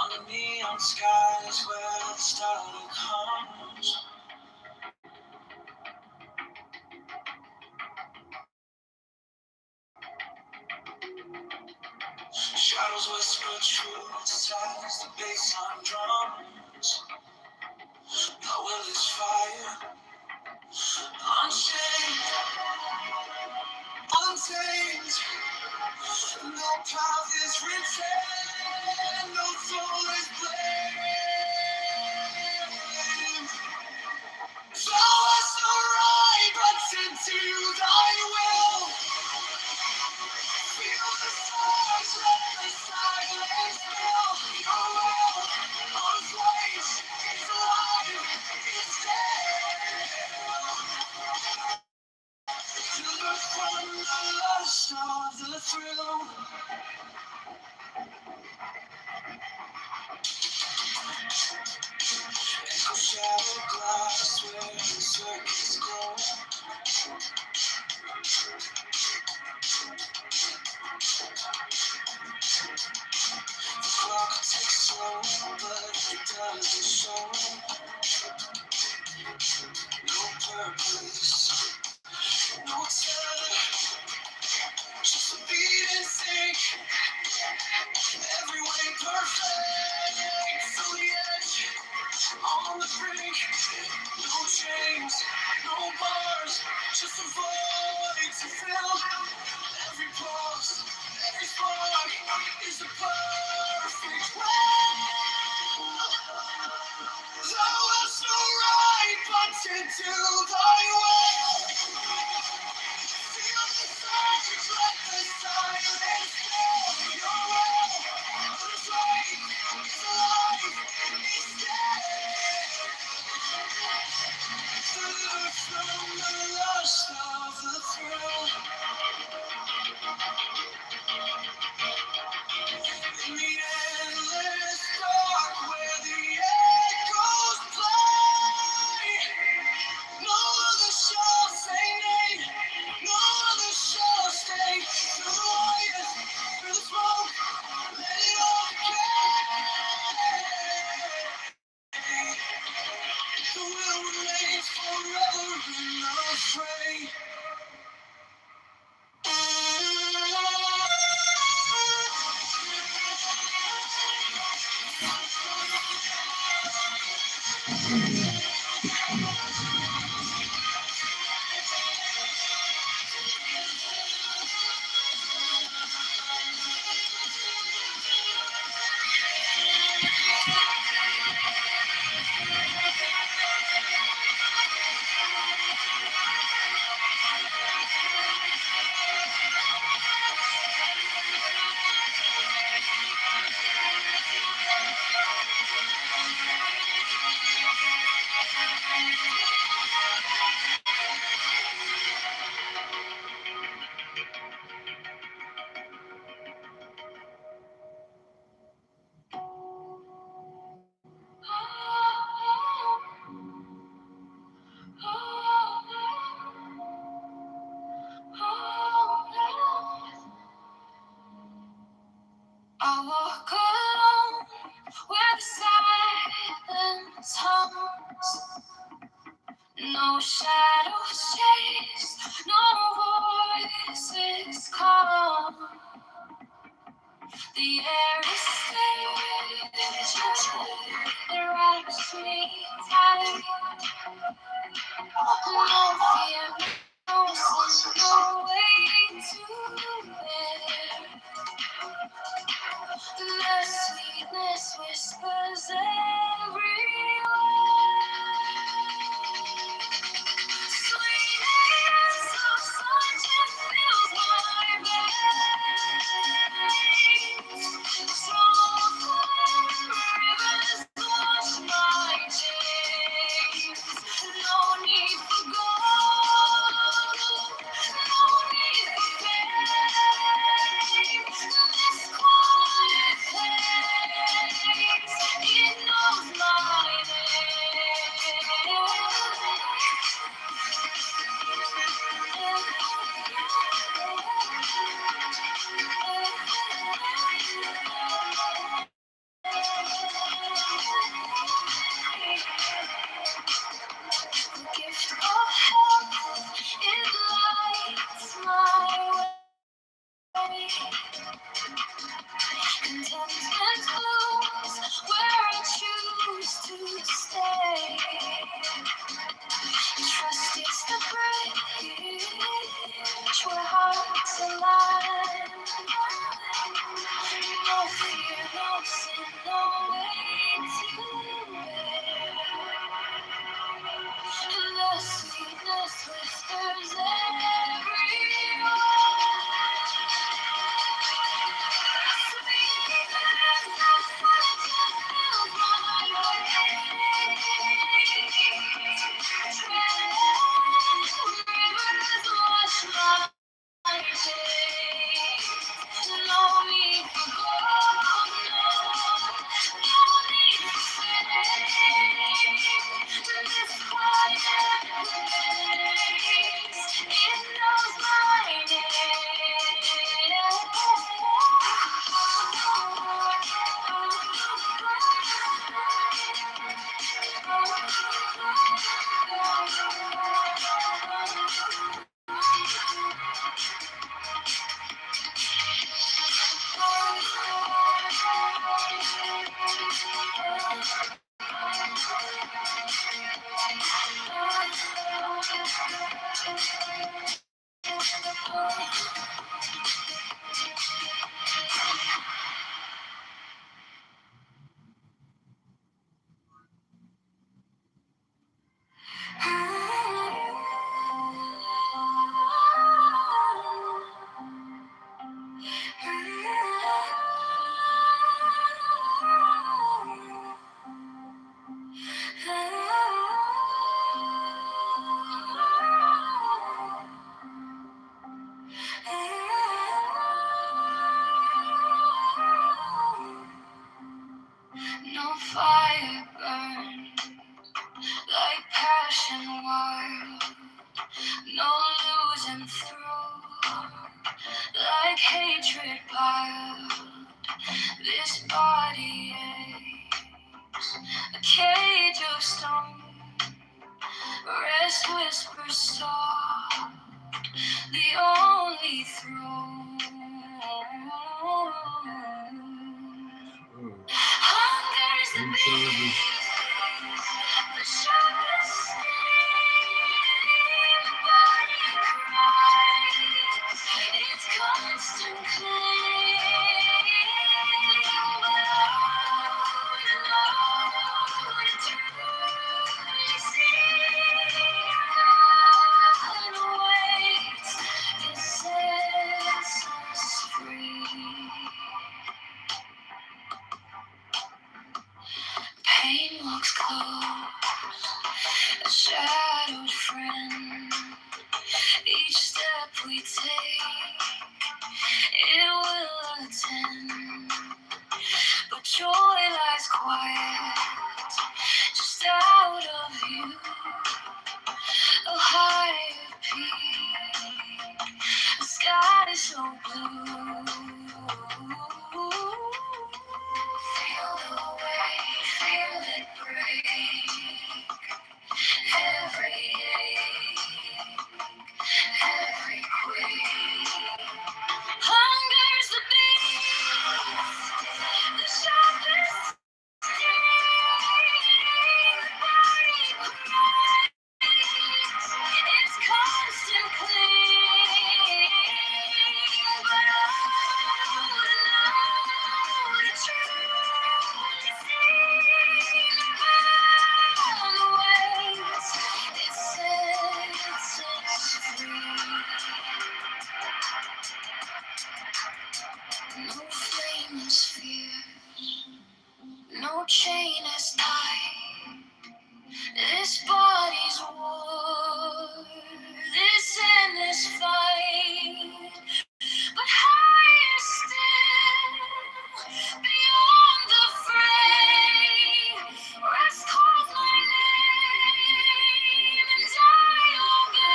under neon skies where the starlight comes. Shadows whisper truths as the bassline drums. My will is fire, unchained, untamed. No path is written, no soul is blamed. Thou hast no right but into thy will. Feel the stars, let the silence fill. Your will, on place, is alive, is dead. To the fun, the lust of circuits go. The clock ticks slow, but it doesn't show. No purpose, no tether, just a beat in sync. Every way perfect, so the edge, on the brink. No chains, no bars, just a void to fill. Every pulse, every spark is the perfect way. Thou hast no right but to do thy will. Feel the surge, let the silence fill your will. What is right is alive, is dead. Look from the lust of the thrill. In the endless dark where the echoes play, no other shall say nay, no other shall stay. Through the wire, through the smoke, let it all decay. The will remains forever unafraid. I walk alone where the silence hums. No shadows chase, no voices calm. The air is stale, it wraps me tight. No fear, no sin, no way to bear. The sweetness whispers everywhere. Sweetness of sunshine fills my veins. Strong rivers wash my chains. No No fire burned like passion wild. No losing through like hatred piled. This body aches, a cage of stone. Rest whispers soft, the only throne. Hunger's the beast, the sharpest sting, body cries, its constant claim. But oh, to truly see God waits to set us free. Pain walks close, a shadowed friend. Each step we take, it will attend. But joy lies quiet, just out of view. A higher peak, a sky so blue. Feel the weight, feel it break. Every ache, every quake. Hunger's the beast, the sharpest sting, body cries, its constant cling. But oh, to truly see God waits, it sets us free. No flame is fierce, no chain is tight. This body's war, this endless fight. But higher still, beyond the fray, rest calls my name, and I obey.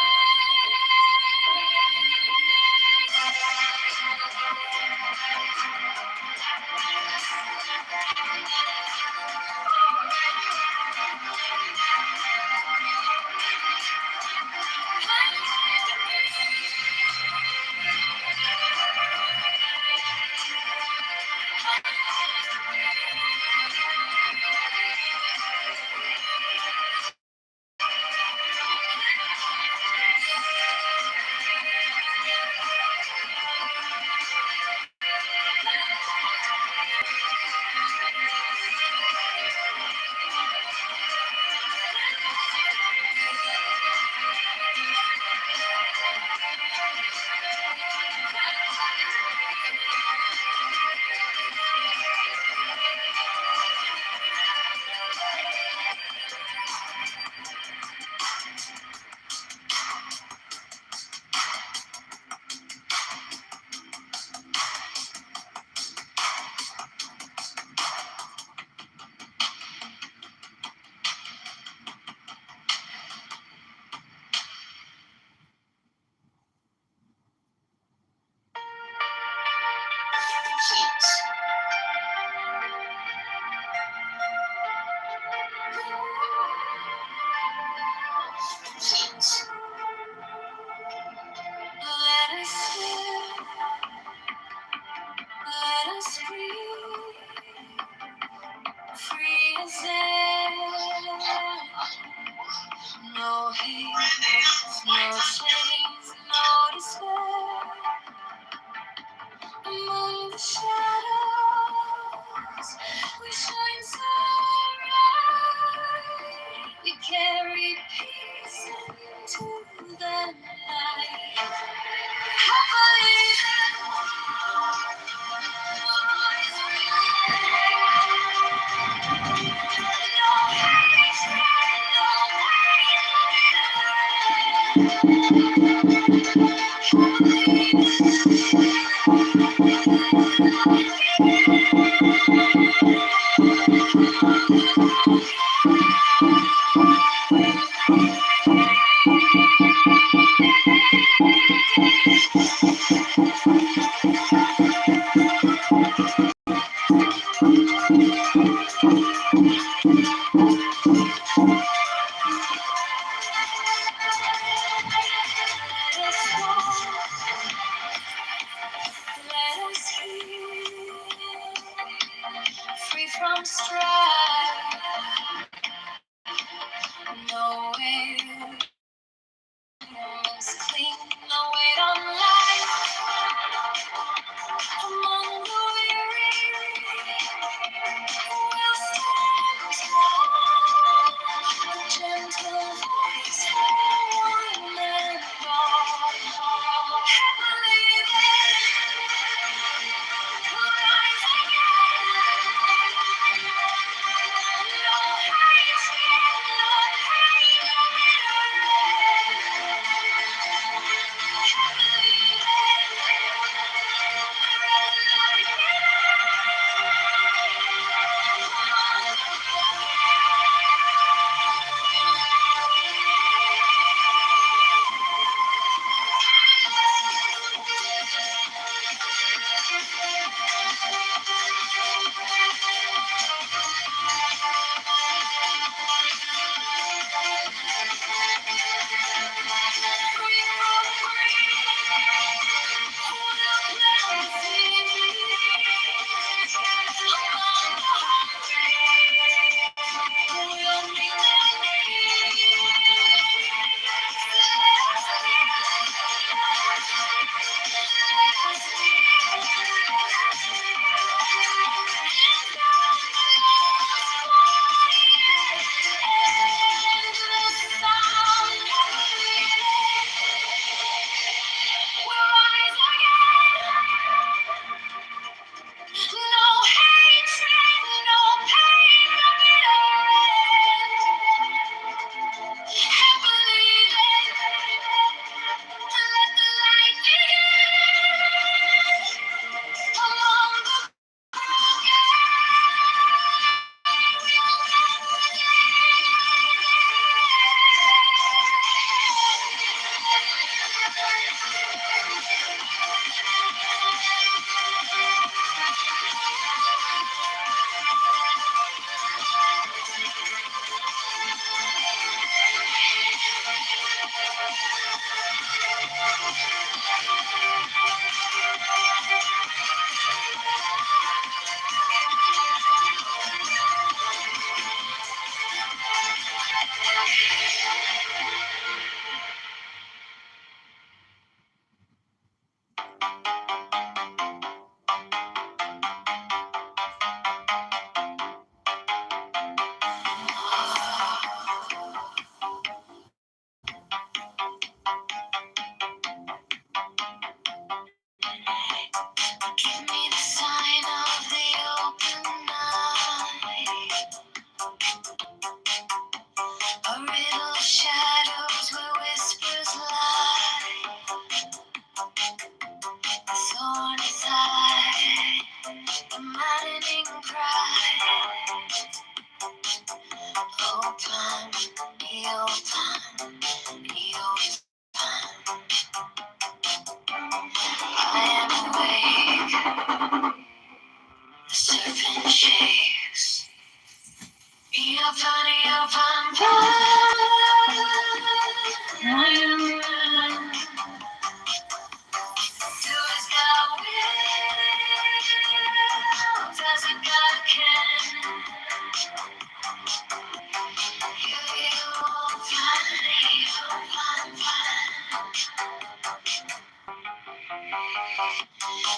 Let us live, let us breathe, free as air. No hate, no chains, no despair. Among the shadows, we shine so bright. We carry peace into the night. Happily, no hate, Free from strife, no ignorance, clean, no weight on life. Among the weary, will stand tall. A gentle voice for one and all. Heavenly then, rise again. No hate, no pain, no bitterness. Heavenly give me the sign of the open night. A riddle of shadows where whispers lie. The thorny side, the maddening cry. Open, be open, be open. I am awake, the serpent shakes. Be open, I am running. Do as God will, does it God can. You open.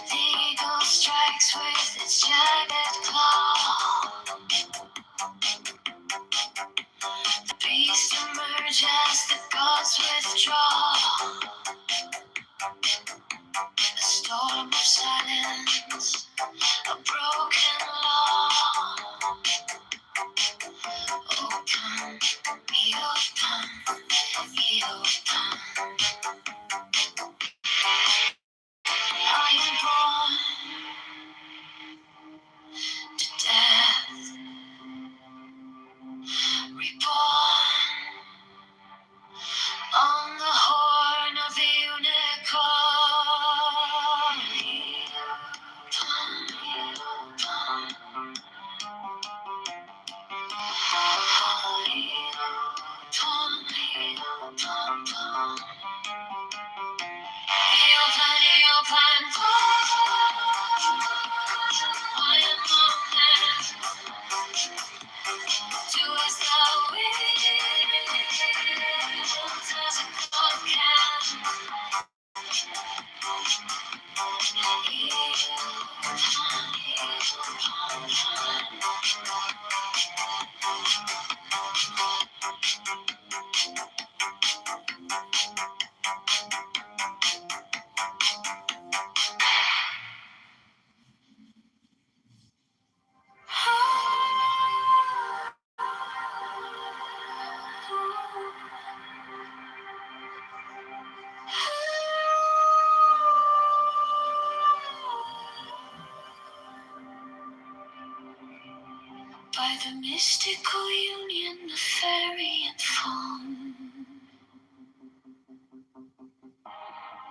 The eagle strikes with its jagged claw. The beast emerges, the gods withdraw. A storm of silence, a broken law. Open, be open, be open. I am born to death, reborn on the Do as thou wilt, as a God can. By the mystical union of fairy and fawn,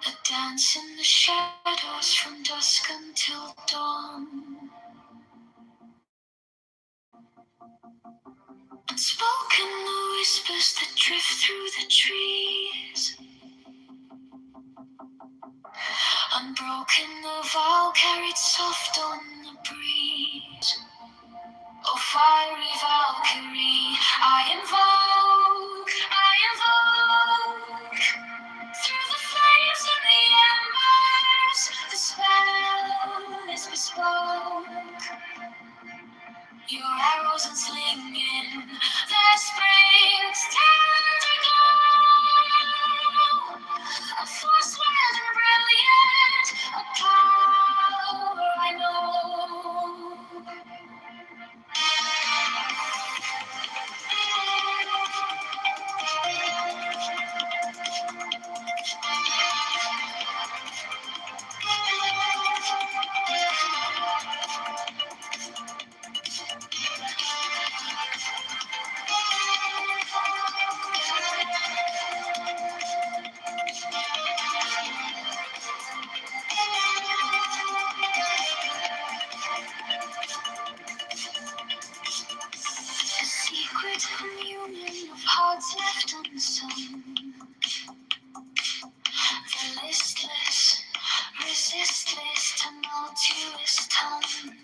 a dance in the shadows from dusk until dawn. Unspoken the whispers that drift through the trees. Unbroken the vow carried soft on the breeze. Oh, fiery Valkyrie, I invoke, through the flames and the embers, the spell is bespoke. Your arrows unslinging, the spring's tender glow. A force wild and brilliant, a power I know. A secret communion of hearts left unsung. The listless, resistless, tumultuous tongue.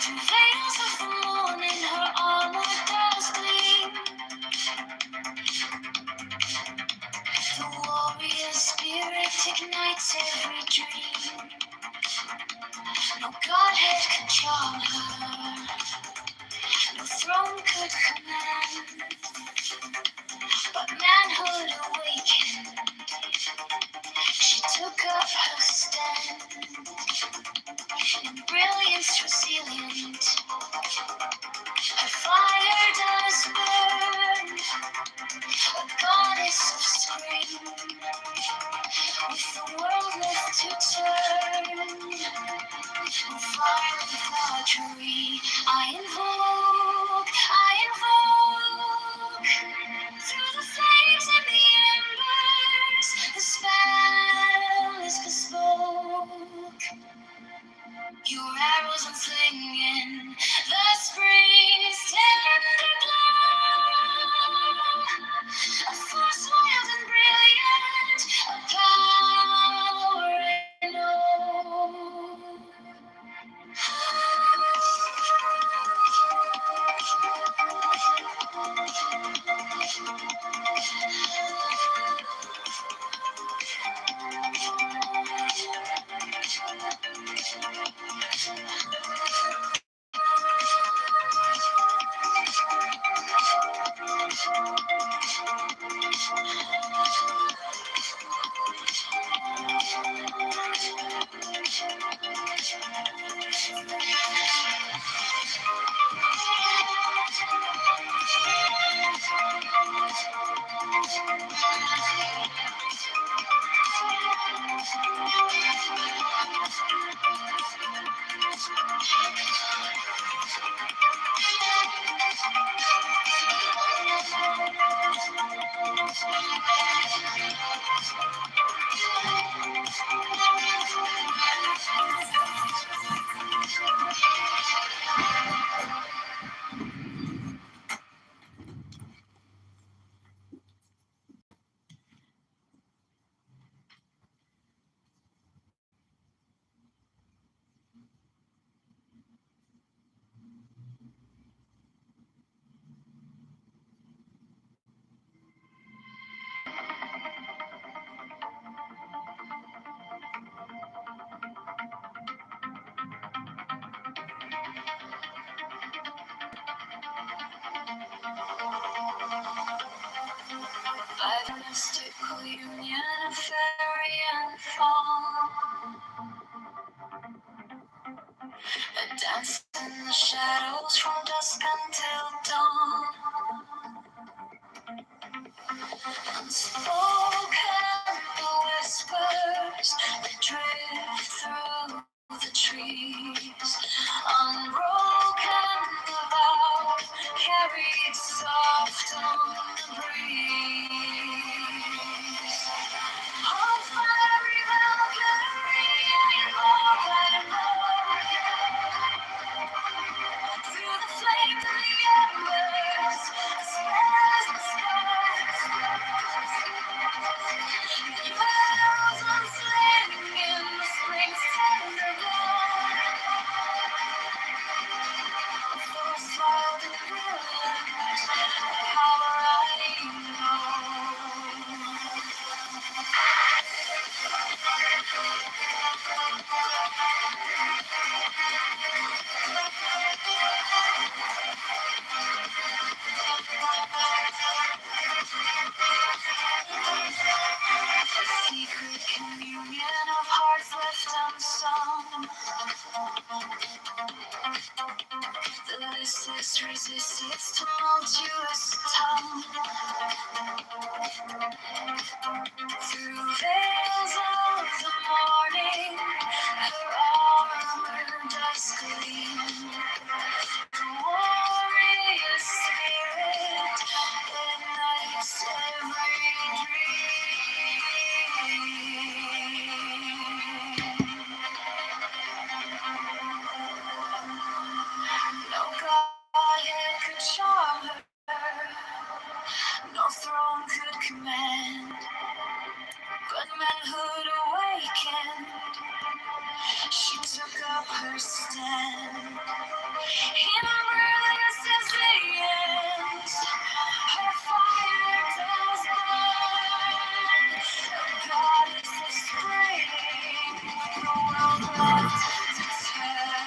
Through veils of the morning, her armor does gleam. The warrior spirit ignites every dream. No godhead could charm her, no throne could command. But manhood awakened, she took up her stand. In brilliance resilient, her fire does burn. A goddess of spring, with the world left to turn. Fire and Valkyrie, I invoke, through the flames and the embers, the spell is bespoke. Your arrows unslinging, the spring's tender glow. A force wild and brilliant, a power I know. By the mystical union of fairy and fawn, a dance in the shadows from dusk until dawn. Unspoken whispers that drift through the trees, unbroken vow carried soft on the breeze. On fiery Valkyrie, through the flames of the embers, spells the stars. Bells on sling in the spring's tender glow. Force wild and brilliant, power I know. Secret communion of hearts left unsung. The listless resist its tumultuous tongue. Through veils of the morning, her armor does gleam. The warrior spirit ignites every dream. No godhead could charm her, no throne could command, but manhood awakened, she took up her stand. In brilliance as the ends, her fire does burn. A goddess of spring, the world left to turn.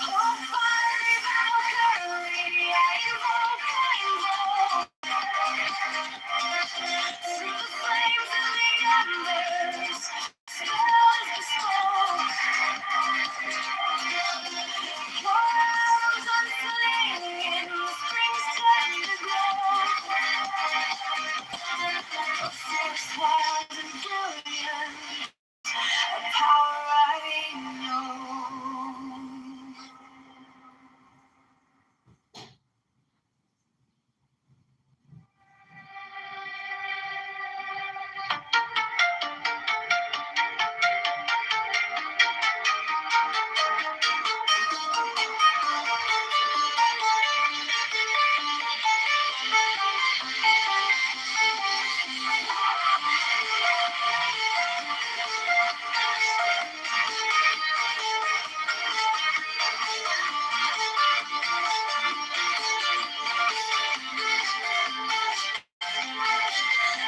Oh, fiery Valkyrie, I invoke, through the flames and the embers, spells bespoke. Worlds unslinging, spring's tender glow. A force wild and brilliant, a power I know.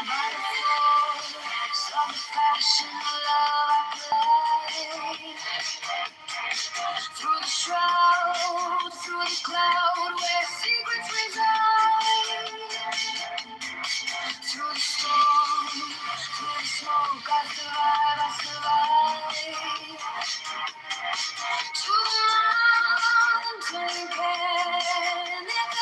By the force of fashion, love I play. Through the shroud, through the cloud, where secrets reside. Through the storm, through the smoke, I survive. To the mountain can it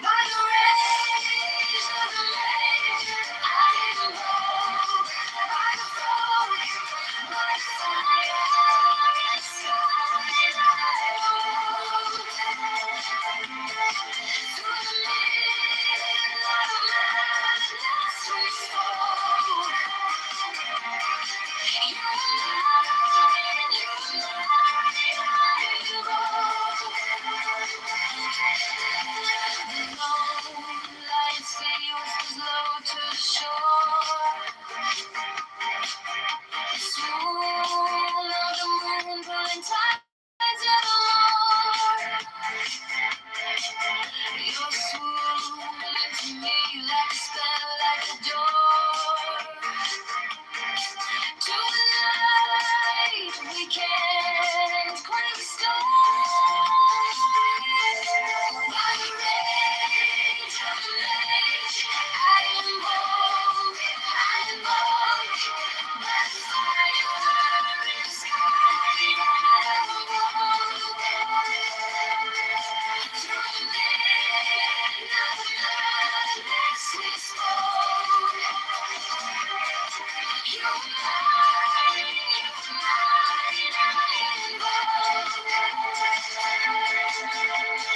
by the rage of the rage, I invoke, by the frost, by fire, skies I hold. Through the midnight of madness we spoke. can't quite stop. By the rage of the rage, I am bold, by the fire in the sky, I am bold. Through the midnight madness we spoke. You're mine,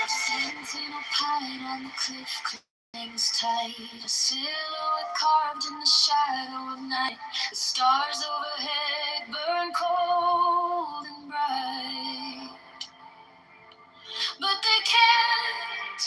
sentinel pine on the cliff clings tight, a silhouette carved in the shadow of night. The stars overhead burn cold and bright, but they can't.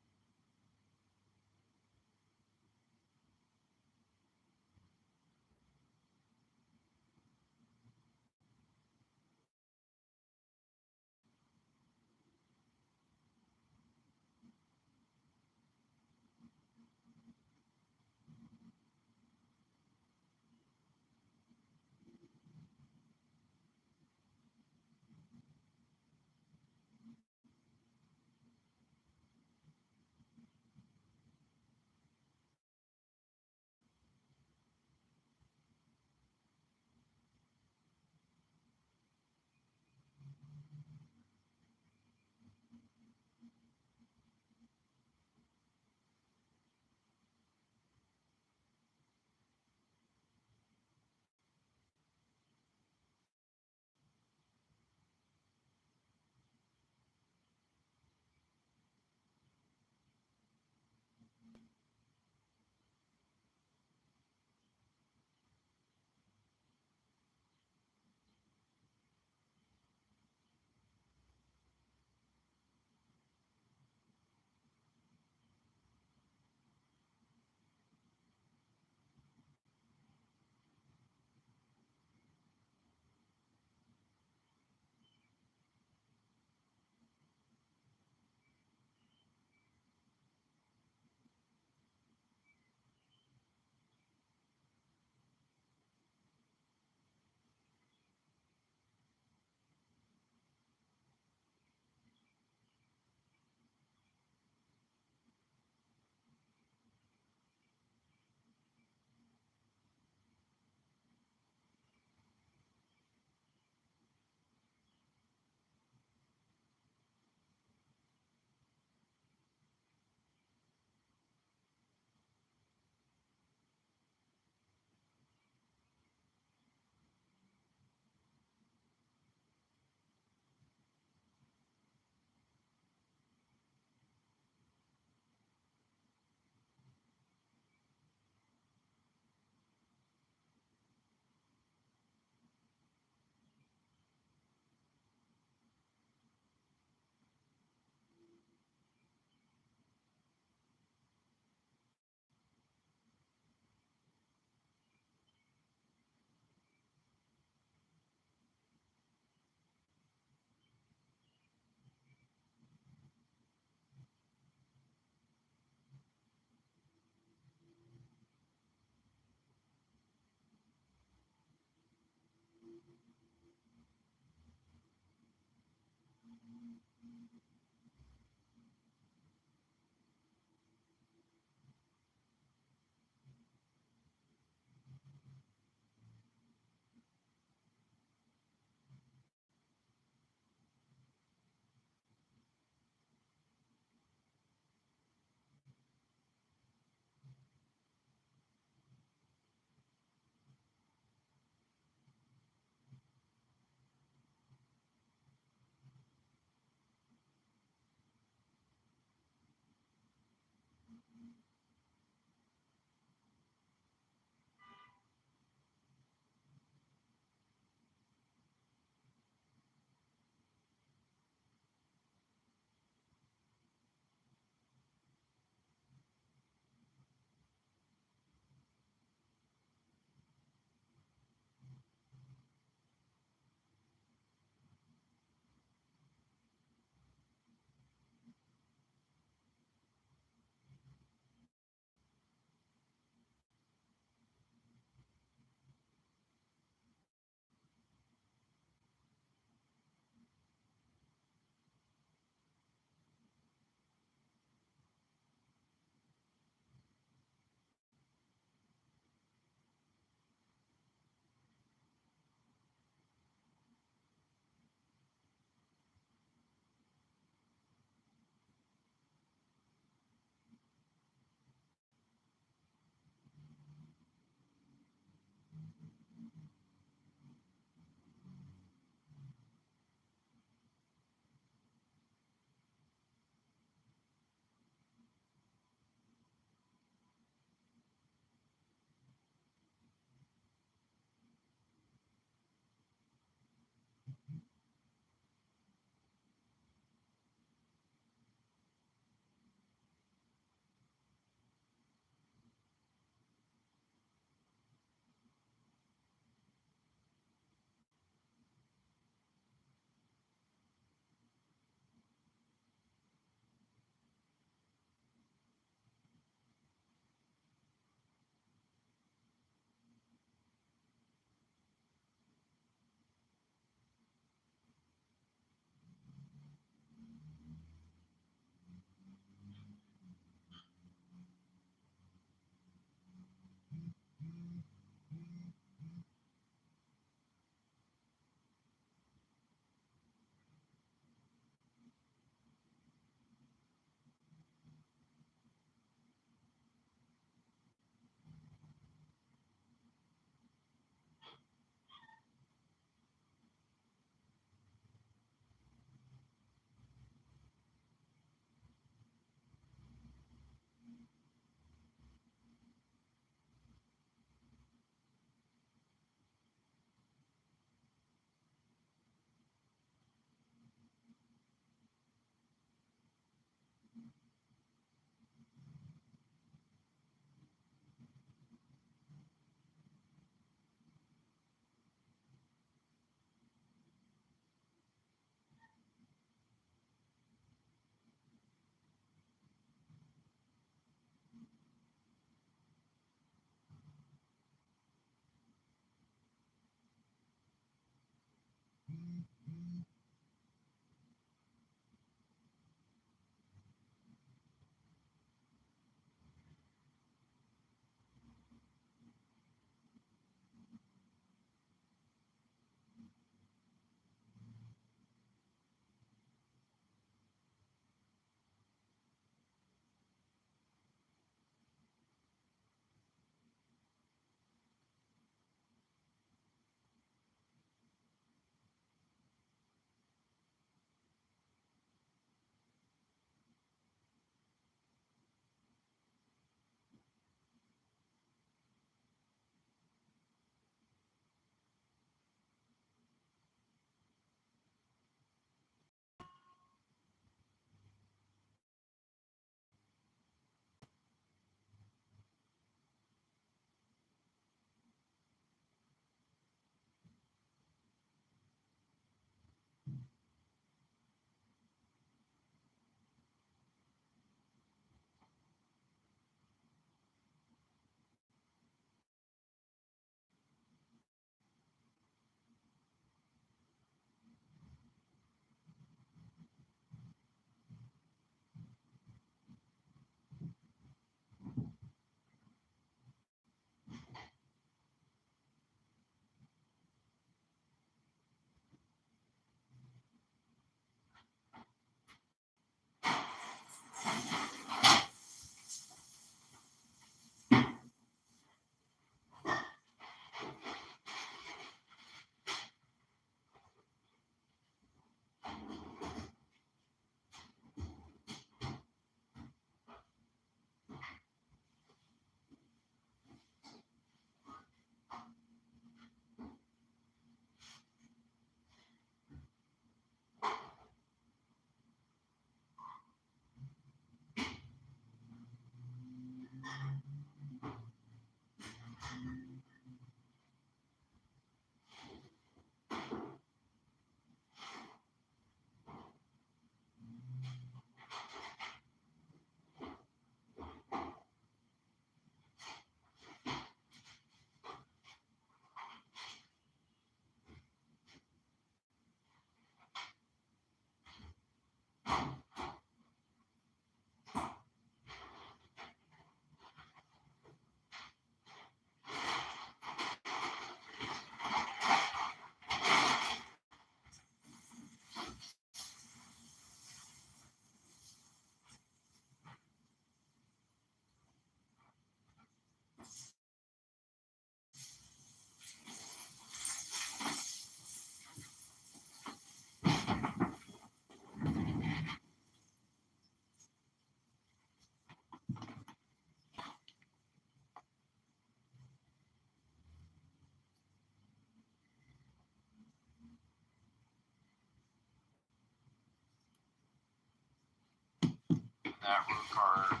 that regard.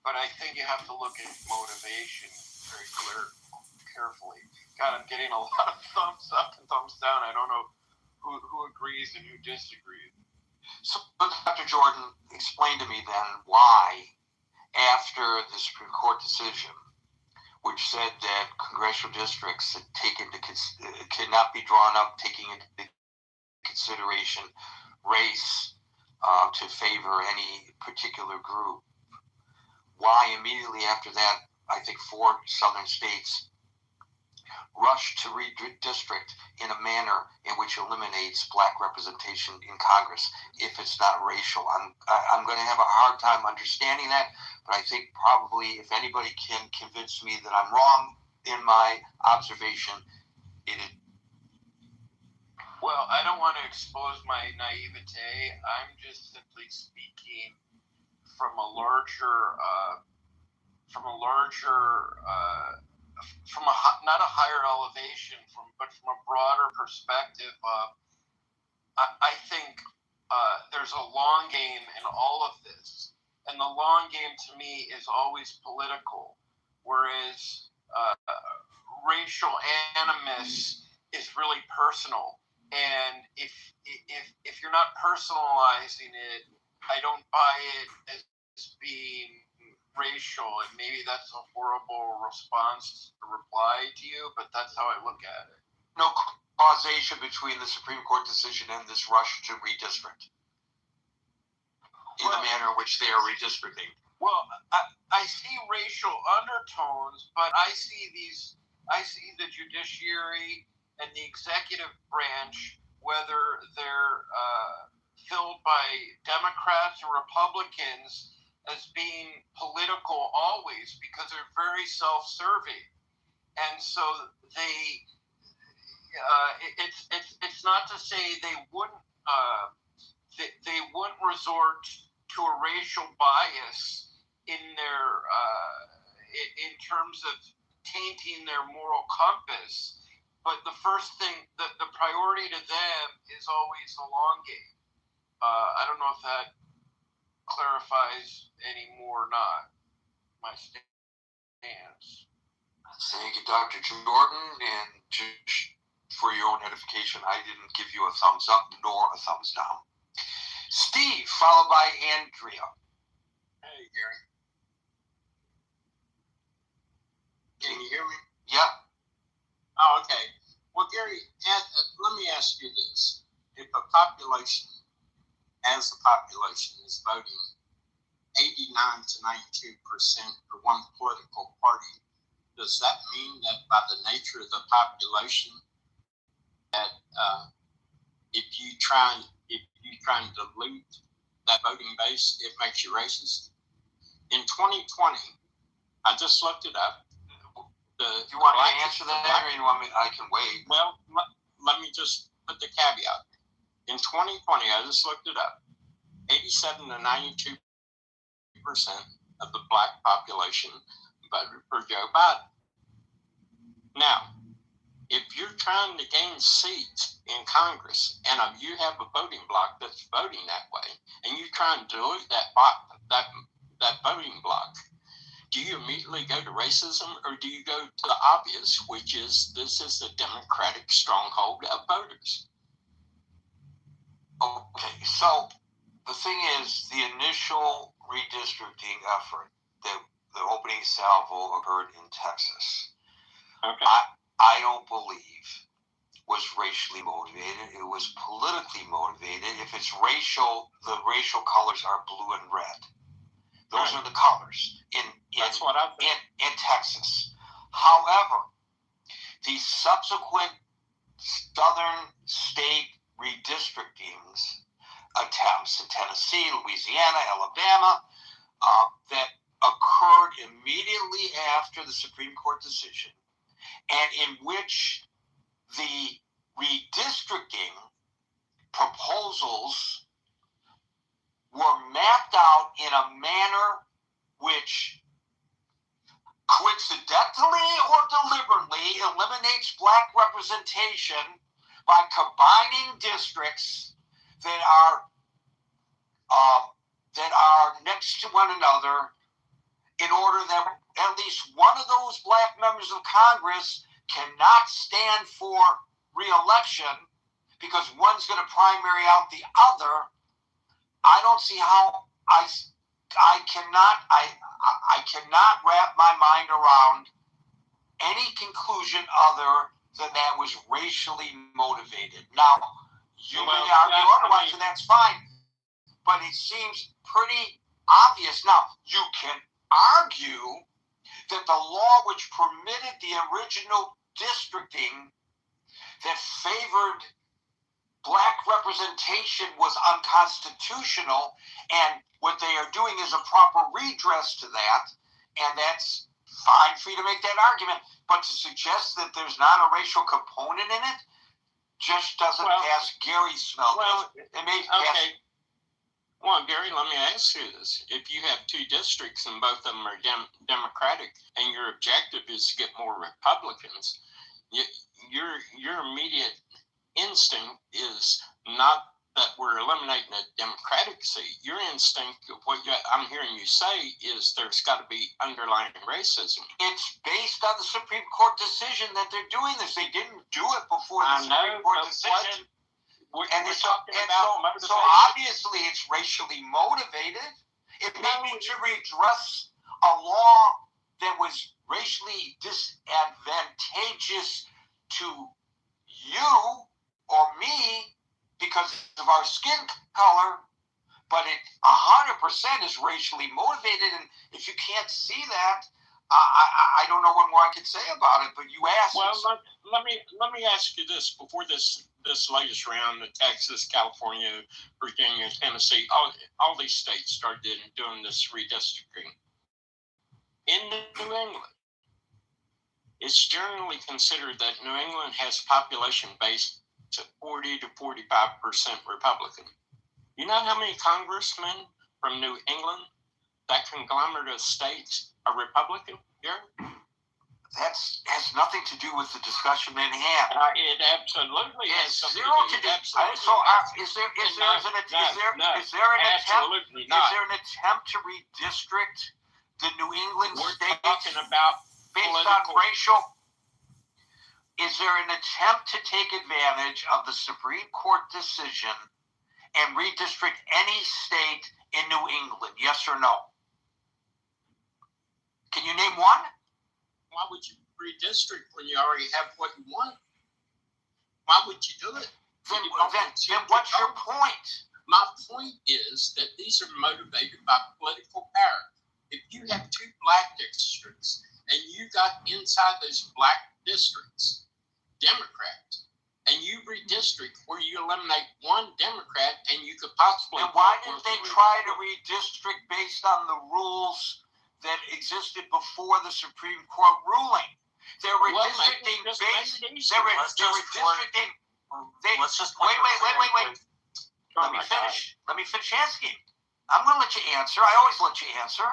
But I think you have to look at motivation very carefully. God, I'm getting a lot of thumbs up and thumbs down. I don't know who agrees and who disagrees. So, Dr. Jordan, explain to me then why, after the Supreme Court decision, which said that congressional districts cannot be drawn up taking into consideration race to favor any particular group, why immediately after that, I think 4 southern states rushed to redistrict in a manner in which eliminates black representation in Congress if it's not racial? I'm going to have a hard time understanding that, but I think probably if anybody can convince me that I'm wrong in my observation, it is. Well, I don't want to expose my naivete. I'm just simply speaking from a larger not a higher elevation, but from a broader perspective. I think there's a long game in all of this, and the long game to me is always political, whereas racial animus is really personal. And if you're not personalizing it, I don't buy it as being racial, and maybe that's a horrible response to reply to you, but that's how I look at it. No causation between the Supreme Court decision and this rush to redistrict in the manner in which they are redistricting. Well, I see racial undertones, but I see the judiciary and the executive branch, whether they're filled by Democrats or Republicans, as being political always, because they're very self-serving, and so it's not to say they wouldn't resort to a racial bias in their in terms of tainting their moral compass, but the first thing, the priority to them is always the long game. I don't know if that clarifies any more or not my stance. Thank you, Dr. Jordan, and just for your own edification, I didn't give you a thumbs up nor a thumbs down. Steve, followed by Andrea. Hey, Gary. Can you hear me? Yeah. Oh, okay. Well, Gary, let me ask you this. If a population, as a population, is voting 89 to 92% for one political party, does that mean that by the nature of the population that if you try and dilute that voting base, it makes you racist? In 2020, I just looked it up. Do you want me to answer that, or you want me? I can wait. Well, let me just put the caveat. In 2020, I just looked it up. 87 to 92% of the black population voted for Joe Biden. Now, if you're trying to gain seats in Congress and you have a voting bloc that's voting that way, and you try and dilute that voting bloc, do you immediately go to racism, or do you go to the obvious, which is this is the Democratic stronghold of voters? Okay, so the thing is, the initial redistricting effort, the opening salvo occurred in Texas. Okay. I don't believe was racially motivated. It was politically motivated. If it's racial, the racial colors are blue and red. Those are the colors in Texas. However, the subsequent southern state redistrictings attempts in Tennessee, Louisiana, Alabama, that occurred immediately after the Supreme Court decision, and in which the redistricting proposals were mapped out in a manner which coincidentally or deliberately eliminates black representation by combining districts that are that are next to one another in order that at least one of those black members of Congress cannot stand for re-election because one's going to primary out the other. I don't see how I cannot wrap my mind around any conclusion other than that was racially motivated. Now, you may argue otherwise, and that's fine, but it seems pretty obvious. Now, you can argue that the law which permitted the original districting that favored black representation was unconstitutional, and what they are doing is a proper redress to that, and that's fine for you to make that argument. But to suggest that there's not a racial component in it just doesn't pass Gary's smell. Well, Gary, let me ask you this. If you have two districts and both of them are Democratic and your objective is to get more Republicans, your immediate instinct is not that we're eliminating a Democratic seat. Your instinct, I'm hearing you say, is there's got to be underlying racism. It's based on the Supreme Court decision that they're doing this. They didn't do it before the Supreme Court decision. So obviously it's racially motivated. It may be to redress a law that was racially disadvantageous to you or me because of our skin color, but it 100% is racially motivated. And if you can't see that, I don't know what more I could say about it. But you asked. Well, let me ask you this: before this latest round, of Texas, California, Virginia, Tennessee, all these states started doing this redistricting. In New England, it's generally considered that New England has population based to 40 to 45% Republican. You know how many congressmen from New England, that conglomerate of states, are Republican? Here? That has nothing to do with the discussion in hand. It absolutely has something zero to do. So is there an attempt to redistrict the New England states talking about based on racial? Is there an attempt to take advantage of the Supreme Court decision and redistrict any state in New England? Yes or no? Can you name one? Why would you redistrict when you already have what you want? Why would you do it? Then what's your point? My point is that these are motivated by political power. If you have two black districts and you got inside those black districts Democrats, and you redistrict where you eliminate one Democrat and you could possibly... And why didn't they try to redistrict based on the rules that existed before the Supreme Court ruling? They're redistricting based... Wait. Let me finish asking. I'm going to let you answer. I always let you answer.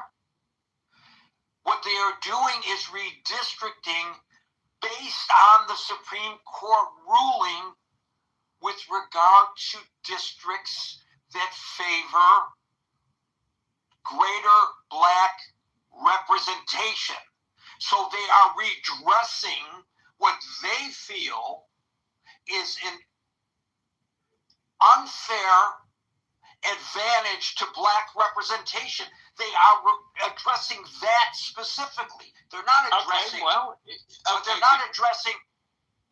What they are doing is redistricting based on the Supreme Court ruling with regard to districts that favor greater black representation. So they are redressing what they feel is an unfair advantage to black representation. They are addressing that specifically. They're not addressing. They're not addressing.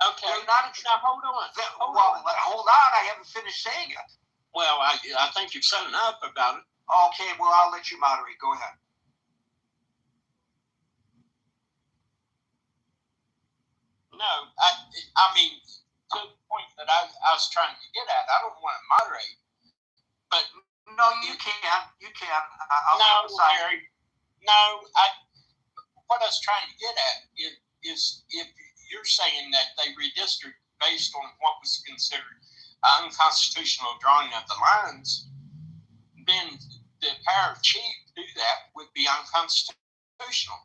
Okay. Now hold on. Hold on. I haven't finished saying it. Well, I think you've said enough about it. Okay. Well, I'll let you moderate. Go ahead. No, I mean, to the point that I was trying to get at, I don't want to moderate, but no, you can. You can. Gary. What I was trying to get at is if you're saying that they redistrict based on what was considered unconstitutional drawing of the lines, then the power of chief to do that would be unconstitutional.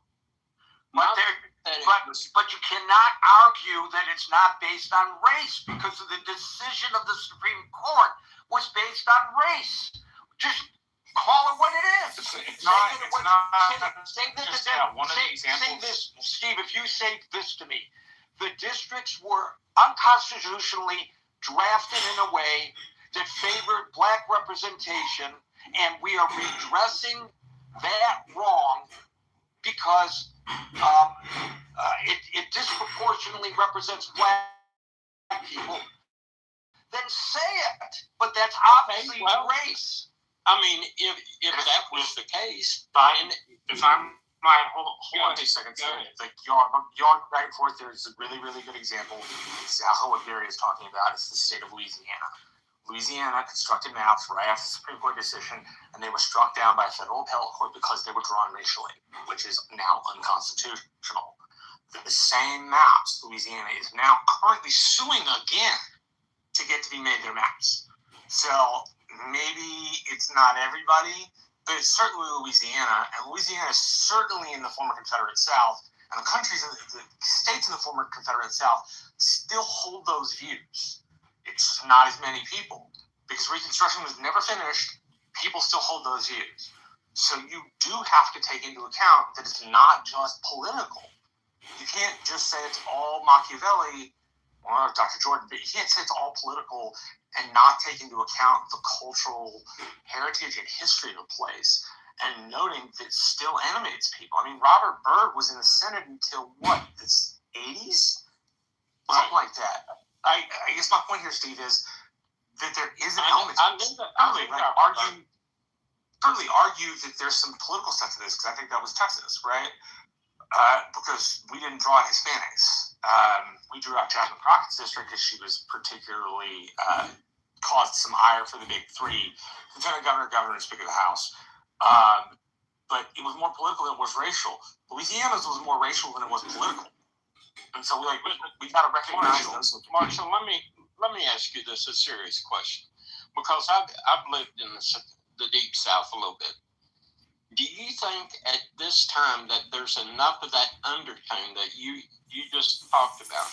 But you cannot argue that it's not based on race because of the decision of the Supreme Court was based on race. Just call it what it is. It's not Say that just the, one of the examples. Say this, Steve, if you say this to me, the districts were unconstitutionally drafted in a way that favored black representation, and we are redressing that wrong because it disproportionately represents black people, then say it. But that's obviously race. I mean, if that was the case, if I'm hold on 2 seconds. Like y'all back and forth. There's a really, really good example. Exactly what Gary is talking about. It's the state of Louisiana. Louisiana constructed maps right after the Supreme Court decision, and they were struck down by a federal appellate court because they were drawn racially, which is now unconstitutional. The same maps, Louisiana is now currently suing again to get to be made their maps. So maybe it's not everybody, but it's certainly Louisiana, and Louisiana is certainly in the former Confederate South, and the states in the former Confederate South still hold those views. It's just not as many people, because Reconstruction was never finished. People still hold those views. So you do have to take into account that it's not just political. You can't just say it's all Machiavelli or Dr. Jordan, but you can't say it's all political and not take into account the cultural heritage and history of a place, and noting that it still animates people. I mean, Robert Byrd was in the Senate until what, the 80s? Something like that. I guess my point here, Steve, is that there is an element to this. Certainly argue that there's some political stuff to this, because I think that was Texas, right? Because we didn't draw Hispanics. We drew out Jasmine Crockett's district because she was particularly caused some ire for the big three: Lieutenant Governor, Governor, and Speaker of the House. But it was more political than it was racial. Louisiana's was more racial than it was political. And so we got to recognize those. Marshall, let me ask you this, a serious question, because I've lived in the deep South a little bit. Do you think at this time that there's enough of that undertone that you just talked about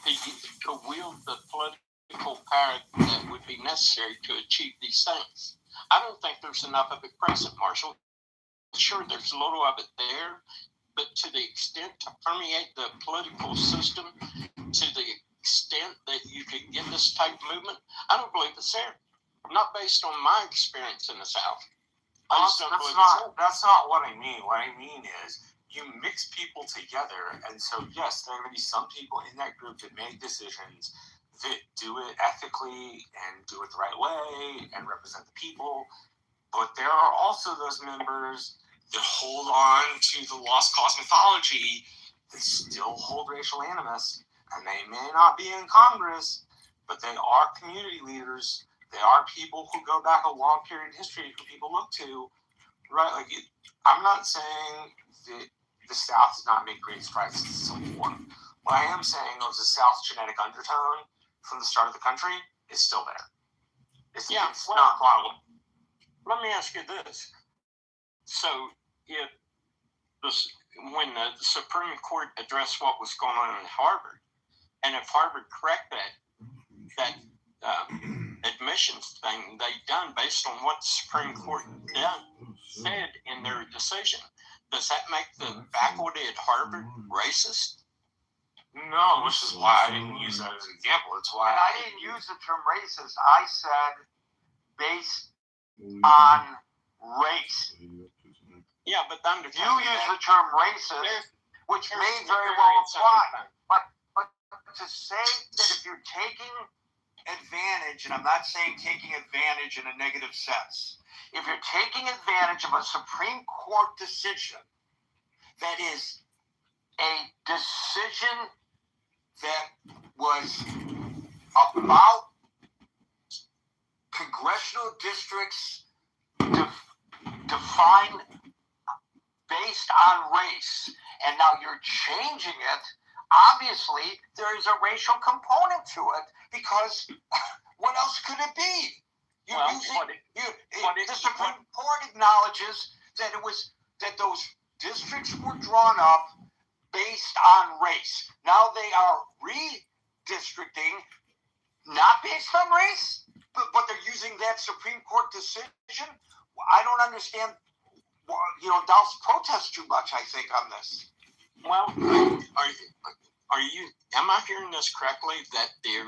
to wield the political power that would be necessary to achieve these things? I don't think there's enough of it present, Marshall. Sure, there's a little of it there, but to the extent to permeate the political system, to the extent that you could get this type of movement, I don't believe it's there. Not based on my experience in the South. That's not what I mean. What I mean is you mix people together, and so yes, there are going to be some people in that group that make decisions that do it ethically and do it the right way and represent the people, but there are also those members that hold on to the lost cause mythology that still hold racial animus, and they may not be in Congress, but they are community leaders. They are people who go back a long period in history who people look to, right? I'm not saying that the South did not make great strides since the Civil War. What I am saying is the South's genetic undertone from the start of the country is still there. It's not gone away. Let me ask you this. So when the Supreme Court addressed what was going on in Harvard, and if Harvard corrected that admissions thing they done based on what the Supreme Court said in their decision, does that make the faculty at Harvard racist? No, which is why I didn't use that as an example. It's why I didn't use the term racist. I said based on race. Yeah, but you use the term racist, which may very well apply. But to say that if you're taking advantage, and I'm not saying taking advantage in a negative sense, if you're taking advantage of a Supreme Court decision that is a decision that was about congressional districts defined based on race, and now you're changing it, obviously there is a racial component to it, because what else could it be? The Supreme Court acknowledges that those districts were drawn up based on race. Now they are redistricting, not based on race, but they're using that Supreme Court decision. I don't understand. Dows protest too much, I think, on this. Well, am I hearing this correctly, that the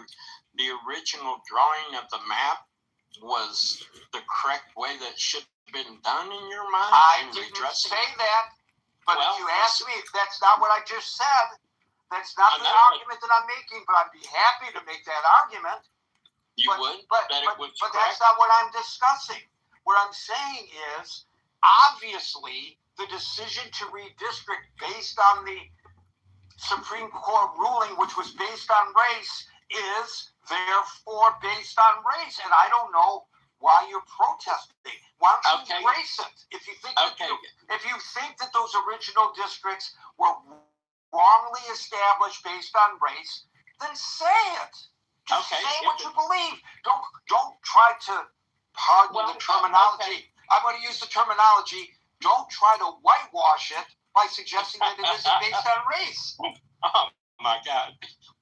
original drawing of the map was the correct way that should have been done in your mind? I didn't say that, but if you ask me, that's not what I just said. That's not the argument that I'm making, but I'd be happy to make that argument. But that's not what I'm discussing. What I'm saying is, obviously, the decision to redistrict based on the Supreme Court ruling, which was based on race, is therefore based on race. And I don't know why you're protesting. Why don't you embrace it? If you think that those original districts were wrongly established based on race, then say it. Just say what you believe. Don't try to pardon the terminology. I'm going to use the terminology. Don't try to whitewash it by suggesting that it isn't based on race. Oh my God.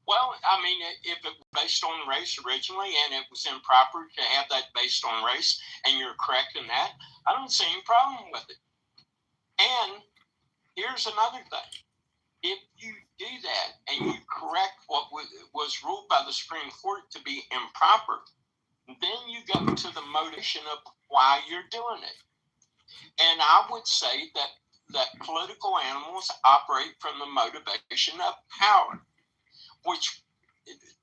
Well, I mean, if it was based on race originally and it was improper to have that based on race, and you're correct in that, I don't see any problem with it. And here's another thing. If you do that and you correct what was ruled by the Supreme Court to be improper, then you go to the motivation of why you're doing it. And I would say that political animals operate from the motivation of power, which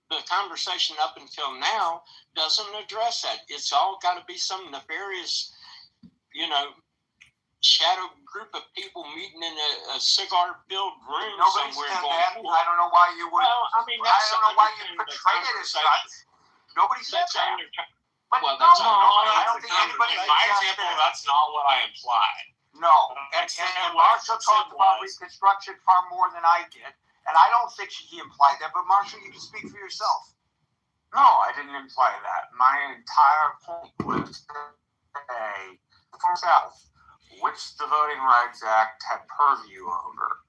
the conversation up until now doesn't address that. It's all got to be some nefarious, shadow group of people meeting in a cigar-filled room somewhere. I don't know why you would. Well, I mean, I don't know why you portray it as such. Nobody said that. Well, that's I don't think anybody. In my example, that's not what I implied. No, and Marshall talked about Reconstruction far more than I did, and I don't think he implied that. But Marshall, you can speak for yourself. No, I didn't imply that. My entire point was to say, from South, which the Voting Rights Act had purview over.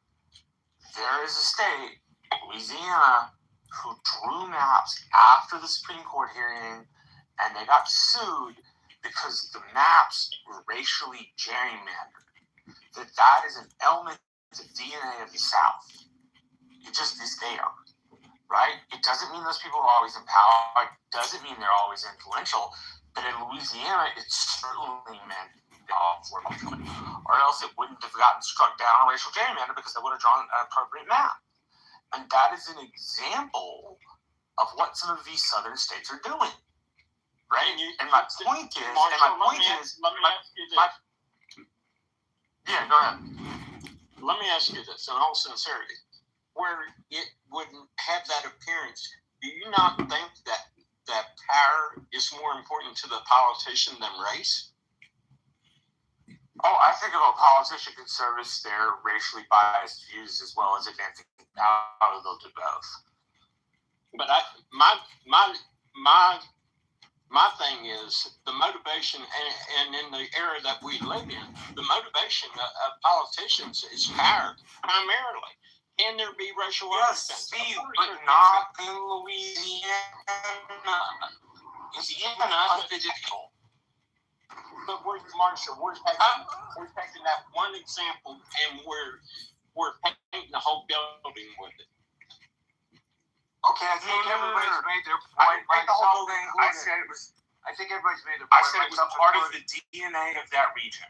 There is a state, Louisiana, who drew maps after the Supreme Court hearing, and they got sued because the maps were racially gerrymandered. That is an element of the DNA of the South. It just is there, right? It doesn't mean those people are always in power. It doesn't mean they're always influential. But in Louisiana, it certainly meant or else it wouldn't have gotten struck down on racial gerrymander because they would have drawn an appropriate map. And that is an example of what some of these southern states are doing. Right? And my point is, yeah, go ahead. Let me ask you this in all sincerity. Where it wouldn't have that appearance, do you not think that power is more important to the politician than race? Oh, I think if a politician can service their racially biased views as well as advancing power, they'll do both. But my thing is the motivation, and in the era that we live in, the motivation of politicians is power primarily. Can there be racial overtones? Steve, but not in Louisiana. Louisiana is difficult. But we're taking that one example and we're painting the whole building with it. Okay, I think everybody's made their point. I think everybody's made their point. I said it was part of the DNA of that region.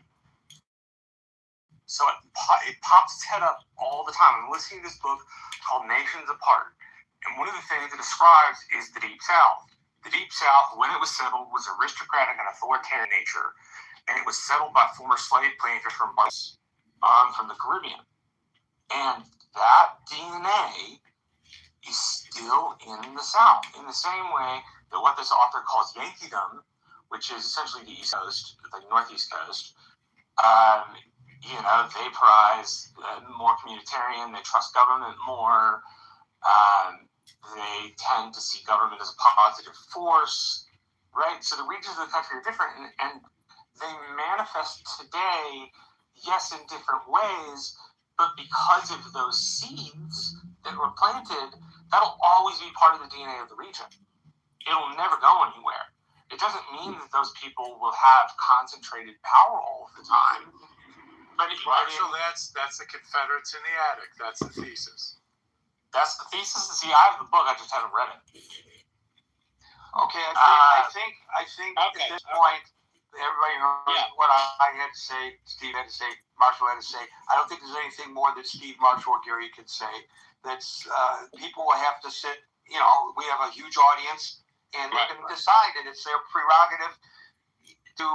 So it pops its head up all the time. I'm listening to this book called Nations Apart. And one of the things it describes is the Deep South. The Deep South, when it was settled, was aristocratic and authoritarian nature. And it was settled by former slave planters from the Caribbean. And that DNA is still in the South, in the same way that what this author calls Yankeedom, which is essentially the East Coast, the Northeast Coast, they prize more communitarian, they trust government more, they tend to see government as a positive force, right? So the regions of the country are different, and they manifest today, yes, in different ways, but because of those seeds that were planted, that'll always be part of the DNA of the region. It'll never go anywhere. it doesn't mean that those people will have concentrated power all of the time. But Marshall, that's the Confederates in the attic. That's the thesis. That's the thesis. See, I have the book. I just haven't read it. Okay, I think at this point, everybody heard what I had to say, Steve had to say, Marshall had to say. I don't think there's anything more that Steve, Marshall, or Gary could say. That's people will have to sit. You know, we have a huge audience, and they can decide, and it's their prerogative to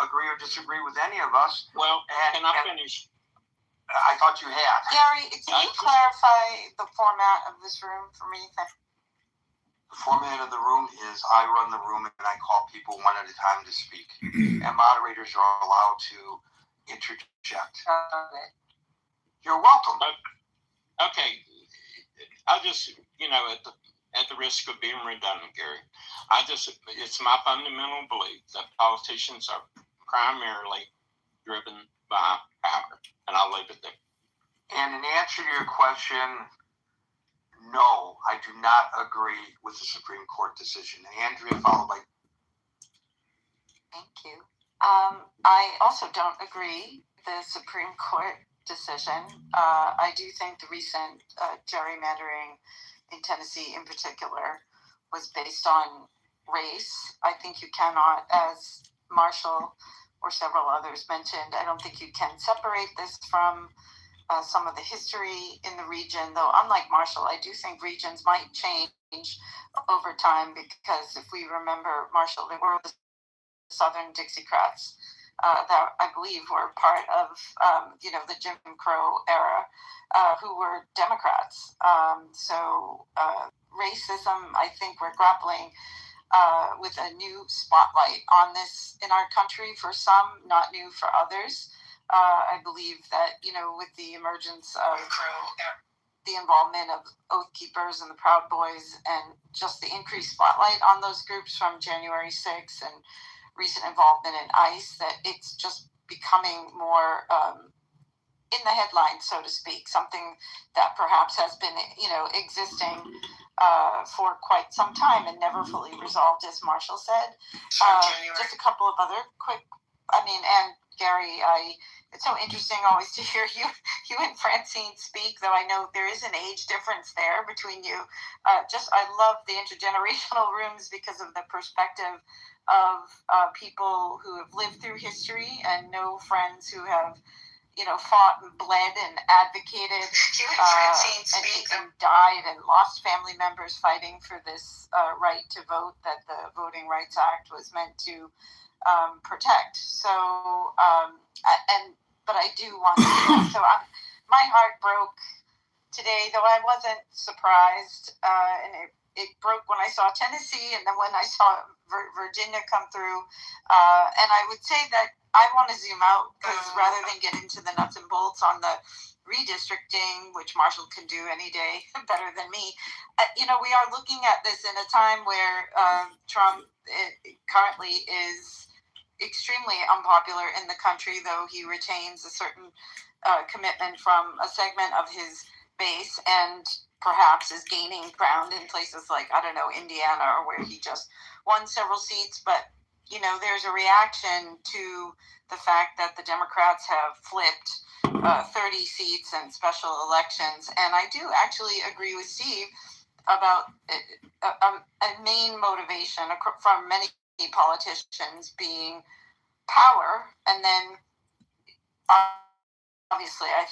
agree or disagree with any of us. Well, can I finish? I thought you had. Gary, can you clarify the format of this room for me? The format of the room is I run the room and I call people one at a time to speak. And moderators are allowed to interject. You're welcome. Okay. I just, at the risk of being redundant, Gary, it's my fundamental belief that politicians are primarily driven by power. And I'll leave it there. And in answer to your question, no, I do not agree with the Supreme Court decision. Andrea, followed by. Thank you. I also don't agree with the Supreme Court decision. I do think the recent gerrymandering in Tennessee in particular was based on race. I think you cannot, as Marshall or several others mentioned, I don't think you can separate this from some of the history in the region, though unlike Marshall, I do think regions might change over time because if we remember, Marshall, there were the Southern Dixiecrats that I believe were part of, the Jim Crow era who were Democrats. So racism, I think we're grappling with a new spotlight on this in our country for some, not new for others. I believe that, with the emergence of the involvement of Oath Keepers and the Proud Boys and just the increased spotlight on those groups from January 6th and recent involvement in ICE, that it's just becoming more in the headlines, so to speak, something that perhaps has been, existing for quite some time and never fully resolved, as Marshall said. Just a couple of other quick, and Gary, it's so interesting always to hear you and Francine speak, though I know there is an age difference there between you. I love the intergenerational rooms because of the perspective of people who have lived through history and know friends who have, fought and bled and advocated and died and lost family members fighting for this right to vote that the Voting Rights Act was meant to protect. So, but I do want to. My heart broke today, though I wasn't surprised, and it broke when I saw Tennessee, and then when I saw Virginia come through. And I would say that I want to zoom out because rather than get into the nuts and bolts on the redistricting, which Marshall can do any day better than me, we are looking at this in a time where Trump currently is extremely unpopular in the country, though he retains a certain commitment from a segment of his base and perhaps is gaining ground in places like, Indiana, or where he just won several seats. But, there's a reaction to the fact that the Democrats have flipped 30 seats and special elections. And I do actually agree with Steve about a main motivation from many politicians being power, and then obviously I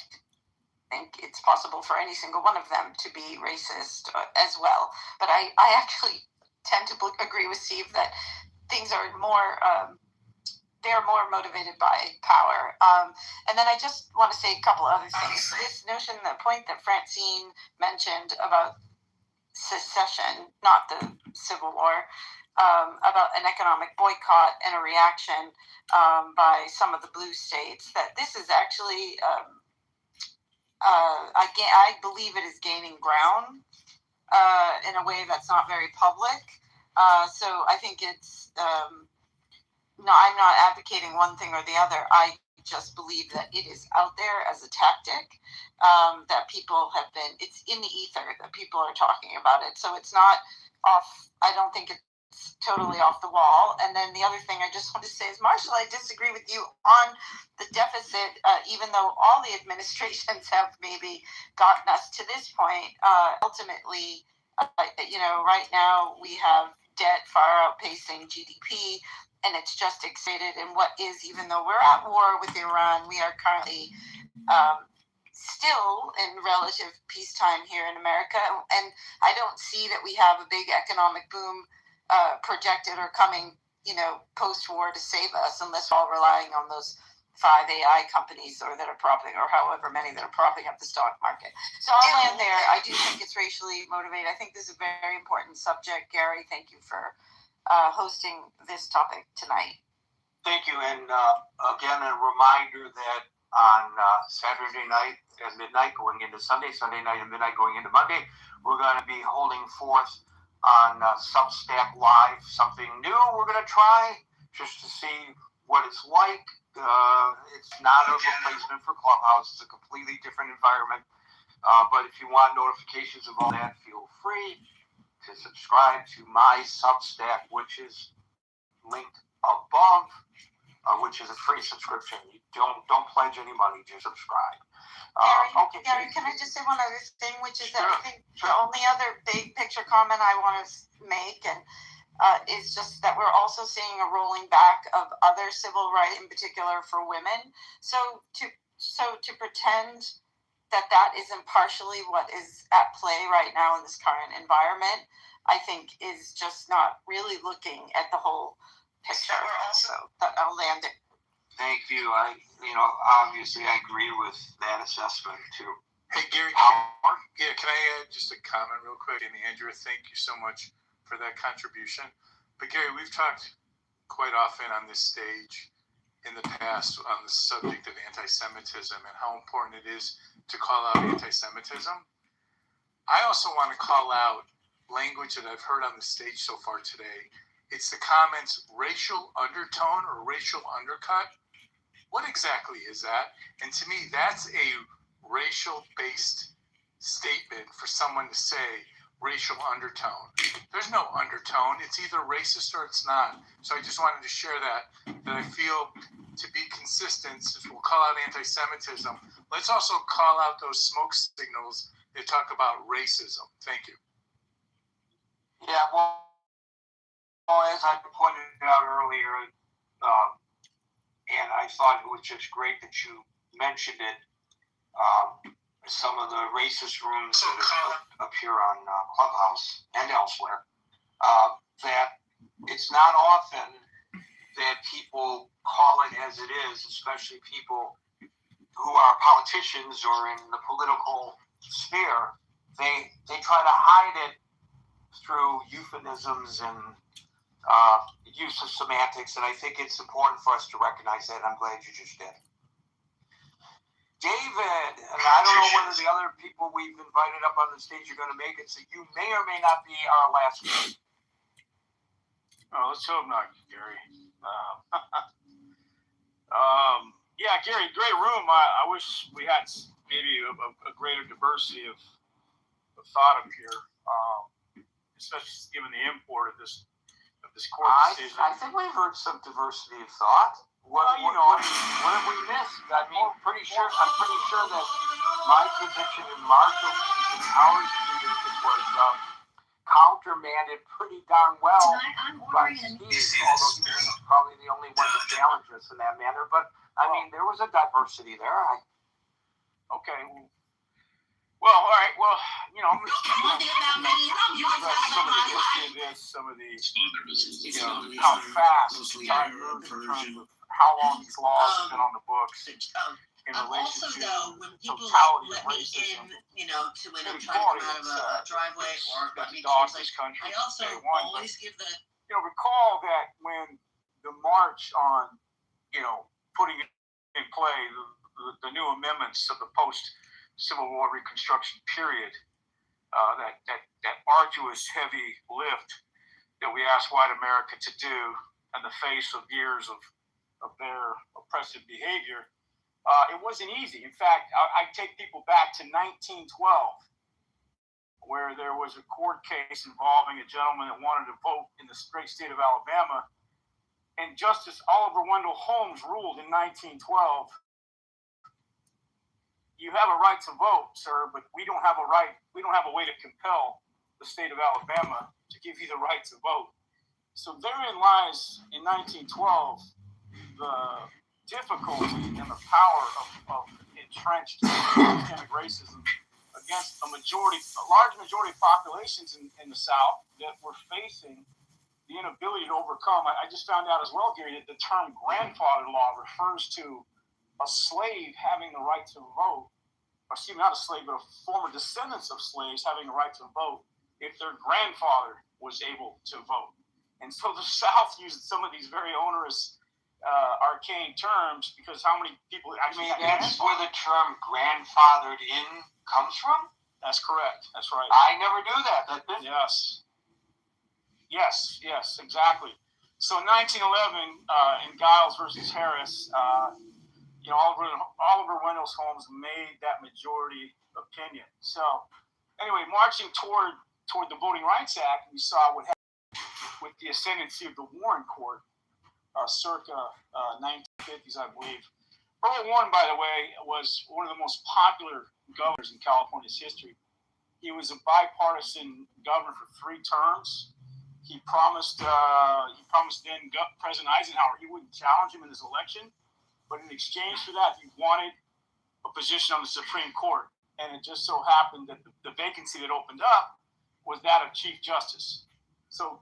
think it's possible for any single one of them to be racist as well. But I actually tend to agree with Steve that things are more they're more motivated by power. And then I just want to say a couple other things. This notion, the point that Francine mentioned about secession, not the Civil War, about an economic boycott and a reaction by some of the blue states, that this is actually, I believe it is gaining ground in a way that's not very public. So I think it's, no, I'm not advocating one thing or the other. I just believe that it is out there as a tactic, that people have been, it's in the ether that people are talking about it. So it's not off, I don't think it's totally off the wall. And then the other thing I just want to say is, Marshall, I disagree with you on the deficit, even though all the administrations have maybe gotten us to this point. Ultimately, right now we have debt far outpacing GDP, and it's just exceeded. And what is, even though we're at war with Iran, we are currently still in relative peacetime here in America. And I don't see that we have a big economic boom projected or coming, post-war to save us, unless we're all relying on those 5 AI companies or however many that are propping up the stock market. So I'll land there. I do think it's racially motivated. I think this is a very important subject. Gary, thank you for hosting this topic tonight. Thank you. And again, a reminder that on Saturday night at midnight going into Sunday night at midnight going into Monday, we're going to be holding forth on Substack Live, something new we're going to try just to see what it's like. It's not a replacement for Clubhouse. It's a completely different environment. But if you want notifications of all that, feel free to subscribe to my Substack, which is linked above, which is a free subscription. You don't pledge any money, just subscribe. Gary, can I just say one other thing, which is that I think the only other big picture comment I want to make is just that we're also seeing a rolling back of other civil rights, in particular for women. So to pretend that isn't partially what is at play right now in this current environment, I think is just not really looking at the whole picture. So I'll land it. Thank you. Obviously I agree with that assessment too. Hey, Gary, can I add just a comment real quick? And Andrea, thank you so much for that contribution. But Gary, we've talked quite often on this stage in the past on the subject of anti-Semitism and how important it is to call out anti-Semitism. I also want to call out language that I've heard on the stage so far today. It's the comments racial undertone or racial undercut. What exactly is that? And to me, that's a racial-based statement for someone to say racial undertone. There's no undertone. It's either racist or it's not. So I just wanted to share that I feel to be consistent, since we'll call out anti-Semitism, let's also call out those smoke signals that talk about racism. Thank you. Yeah, well, as I pointed out earlier, and I thought it was just great that you mentioned it, some of the racist rooms that appear on Clubhouse and elsewhere, that it's not often that people call it as it is, especially people who are politicians or in the political sphere. They try to hide it through euphemisms and use of semantics, and I think it's important for us to recognize that. I'm glad you just did. David, and I don't know whether the other people we've invited up on the stage are going to make it, so you may or may not be our last guest. Oh, let's hope not, Gary. Yeah, Gary, great room. I wish we had maybe a greater diversity of thought up here, especially given the import of this court decision. I think we've heard some diversity of thought. What have we missed? I'm pretty sure that my position and Marshall's position, our position was countermanded pretty darn well by Steve, although he was probably the only one to challenge us in that manner. But I mean, there was a diversity there. Okay. Well, all right. Well, I'm going to address some of the history of this, some of the, how fast time moves in terms of how long these laws have been on the books in relation to totality of racism. To when I'm trying to come out of a driveway or let me translate. I also always give the. Recall that when the march on, putting in play the new amendments of the post-Civil War Reconstruction period, that arduous, heavy lift that we asked white America to do in the face of years of their oppressive behavior, it wasn't easy. In fact, I take people back to 1912 where there was a court case involving a gentleman that wanted to vote in the great state of Alabama. And Justice Oliver Wendell Holmes ruled in 1912, you have a right to vote, sir, but we don't have a way to compel the state of Alabama to give you the right to vote. So therein lies, in 1912, the difficulty and the power of entrenched systemic racism against a large majority of populations in the South that were facing the inability to overcome. I just found out as well, Gary, that the term grandfather law refers to a slave having the right to vote, or excuse me, not a slave, but a former descendants of slaves having the right to vote if their grandfather was able to vote. And so the South used some of these very onerous, arcane terms because how many people actually... that's where the term grandfathered in comes from? That's correct. That's right. I never knew that. Yes. Yes, exactly. So in 1911, in Giles versus Harris, Oliver Wendell Holmes made that majority opinion. So anyway, marching toward the Voting Rights Act, we saw what happened with the ascendancy of the Warren Court, circa 1950s, I believe. Earl Warren, by the way, was one of the most popular governors in California's history. He was a bipartisan governor for 3 terms. He promised then President Eisenhower he wouldn't challenge him in his election, but in exchange for that, he wanted a position on the Supreme Court. And it just so happened that the vacancy that opened up was that of Chief Justice. So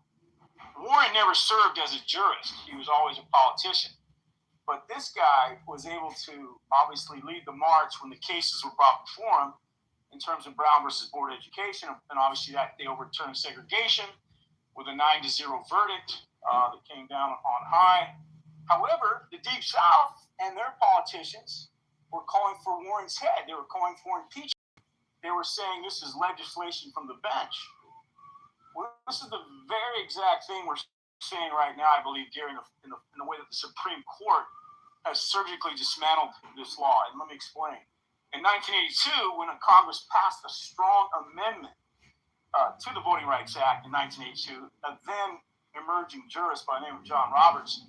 Warren never served as a jurist. He was always a politician. But this guy was able to obviously lead the march when the cases were brought before him in terms of Brown versus Board of Education. And obviously that they overturned segregation with a 9-0 verdict that came down on high. However, the Deep South and their politicians were calling for Warren's head. They were calling for impeachment. They were saying this is legislation from the bench. Well, this is the very exact thing we're seeing right now, I believe, Gary, in the way that the Supreme Court has surgically dismantled this law. And let me explain. In 1982, when Congress passed a strong amendment to the Voting Rights Act in 1982, a then emerging jurist by the name of John Roberts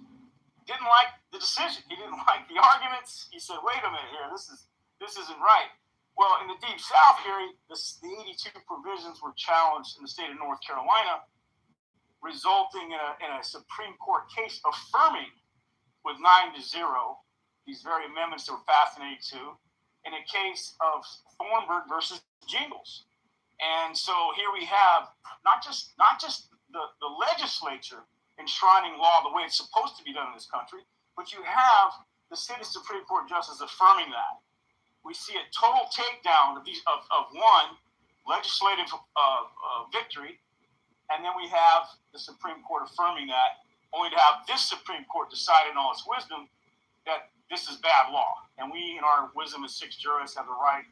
didn't like the decision. He didn't like the arguments. He said, wait a minute here, this isn't right. Well, in the Deep South, Gary, the 82 provisions were challenged in the state of North Carolina, resulting in a Supreme Court case affirming with 9-0 these very amendments that were passed in 82 in a case of Thornburg versus Jingles. And so here we have not just the legislature enshrining law the way it's supposed to be done in this country, but you have the state Supreme Court justice affirming that. We see a total takedown of one legislative victory, and then we have the Supreme Court affirming that, only to have this Supreme Court decide in all its wisdom that this is bad law. And we, in our wisdom as 6 jurists, have the right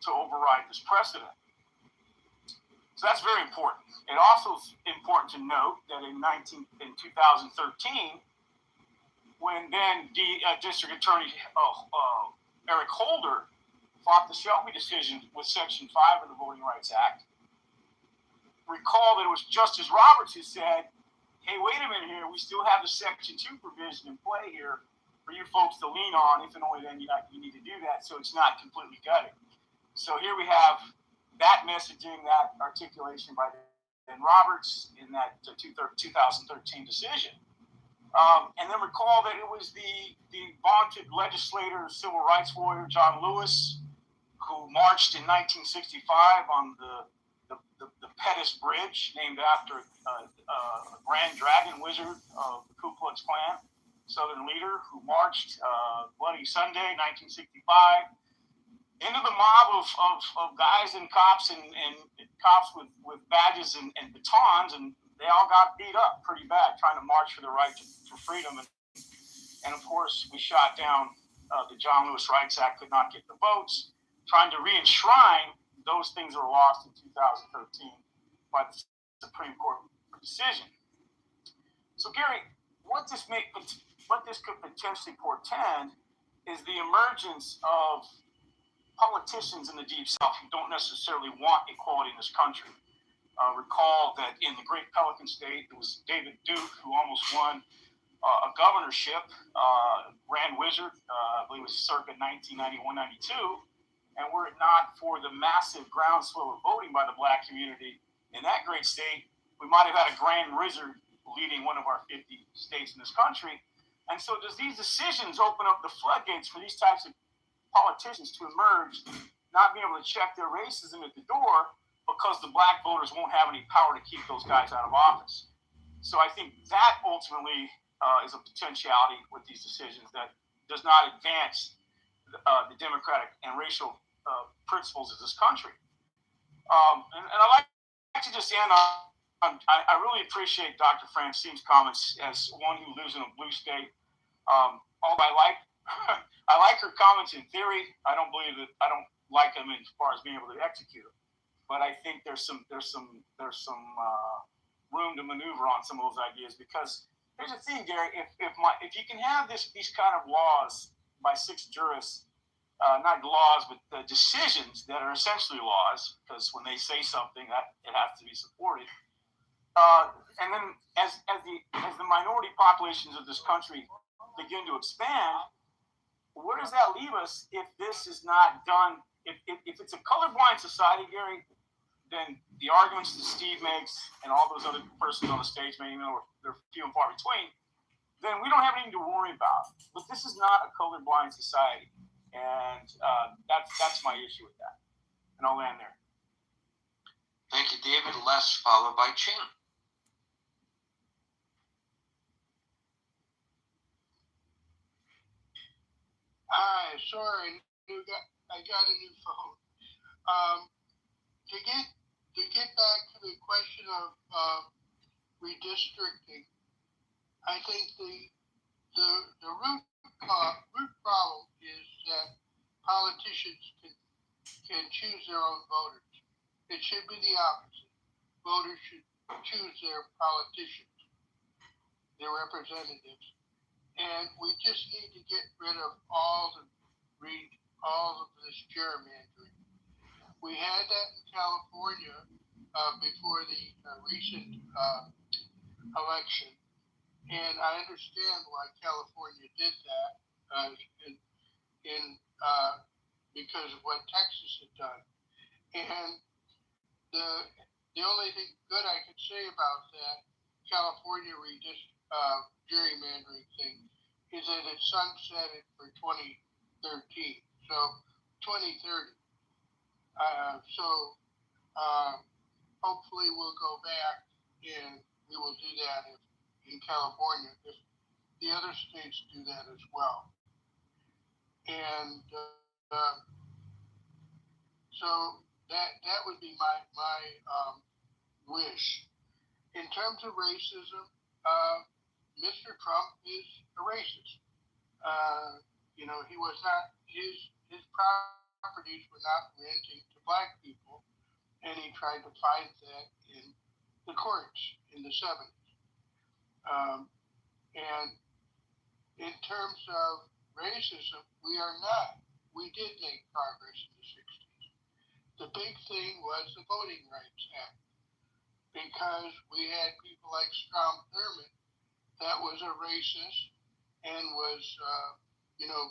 to override this precedent. So that's very important. It also is important to note that in 2013, when then District Attorney Eric Holder fought the Shelby decision with Section 5 of the Voting Rights Act, recall that it was Justice Roberts who said, hey, wait a minute here, we still have the Section 2 provision in play here for you folks to lean on, if and only then you need to do that, so it's not completely gutted. So here we have that messaging, that articulation by Dan Roberts in that 2013 decision. And then recall that it was the vaunted legislator, civil rights warrior, John Lewis, who marched in 1965 on the Pettus Bridge, named after a Grand Dragon wizard of the Ku Klux Klan, Southern leader, who marched Bloody Sunday, 1965, into the mob of guys and cops and cops with badges and batons, and they all got beat up pretty bad trying to march for the right for freedom. And of course, we shot down the John Lewis Rights Act, could not get the votes, trying to re-enshrine those things that were lost in 2013 by the Supreme Court decision. So, Gary, what this could potentially portend is the emergence of politicians in the Deep South who don't necessarily want equality in this country. Recall that in the Great Pelican State, it was David Duke who almost won a governorship, Grand Wizard, I believe it was circa 1991-92, and were it not for the massive groundswell of voting by the black community in that great state, we might have had a Grand Wizard leading one of our 50 states in this country. And so does these decisions open up the floodgates for these types of politicians to emerge, not being able to check their racism at the door because the black voters won't have any power to keep those guys out of office? So I think that ultimately is a potentiality with these decisions that does not advance the democratic and racial principles of this country. And I like to just end on, I really appreciate Dr. Francine's comments as one who lives in a blue state. Although I like her comments in theory, I don't like them as far as being able to execute them. But I think there's some room to maneuver on some of those ideas, because here's the thing, Gary, if you can have these kind of laws by 6 jurists, not laws, but decisions that are essentially laws, because when they say something, that it has to be supported. And then as the minority populations of this country begin to expand, where does that leave us if this is not done? If it's a colorblind society, Gary, then the arguments that Steve makes and all those other persons on the stage, maybe they're few and far between, then we don't have anything to worry about. But this is not a colorblind society, and that's my issue with that. And I'll land there. Thank you, David. Les, followed by Chin. Hi, sorry, I got a new phone. To get back to the question of redistricting, I think the root problem is that politicians can choose their own voters. It should be the opposite. Voters should choose their politicians, their representatives. And we just need to get rid of all of this gerrymandering. We had that in California before the recent election, and I understand why California did that because of what Texas had done. And the only thing good I could say about that California gerrymandering thing is that it sunsetted for 2013, so 2030. Hopefully we'll go back and we will do that in California if the other states do that as well. And so that would be my wish. In terms of racism, Mr. Trump is a racist. He was not, his properties were not renting to black people, and he tried to fight that in the courts in the 70s. And in terms of racism, we did make progress in the 60s. The big thing was the Voting Rights Act, because we had people like Strom Thurmond that was a racist and was,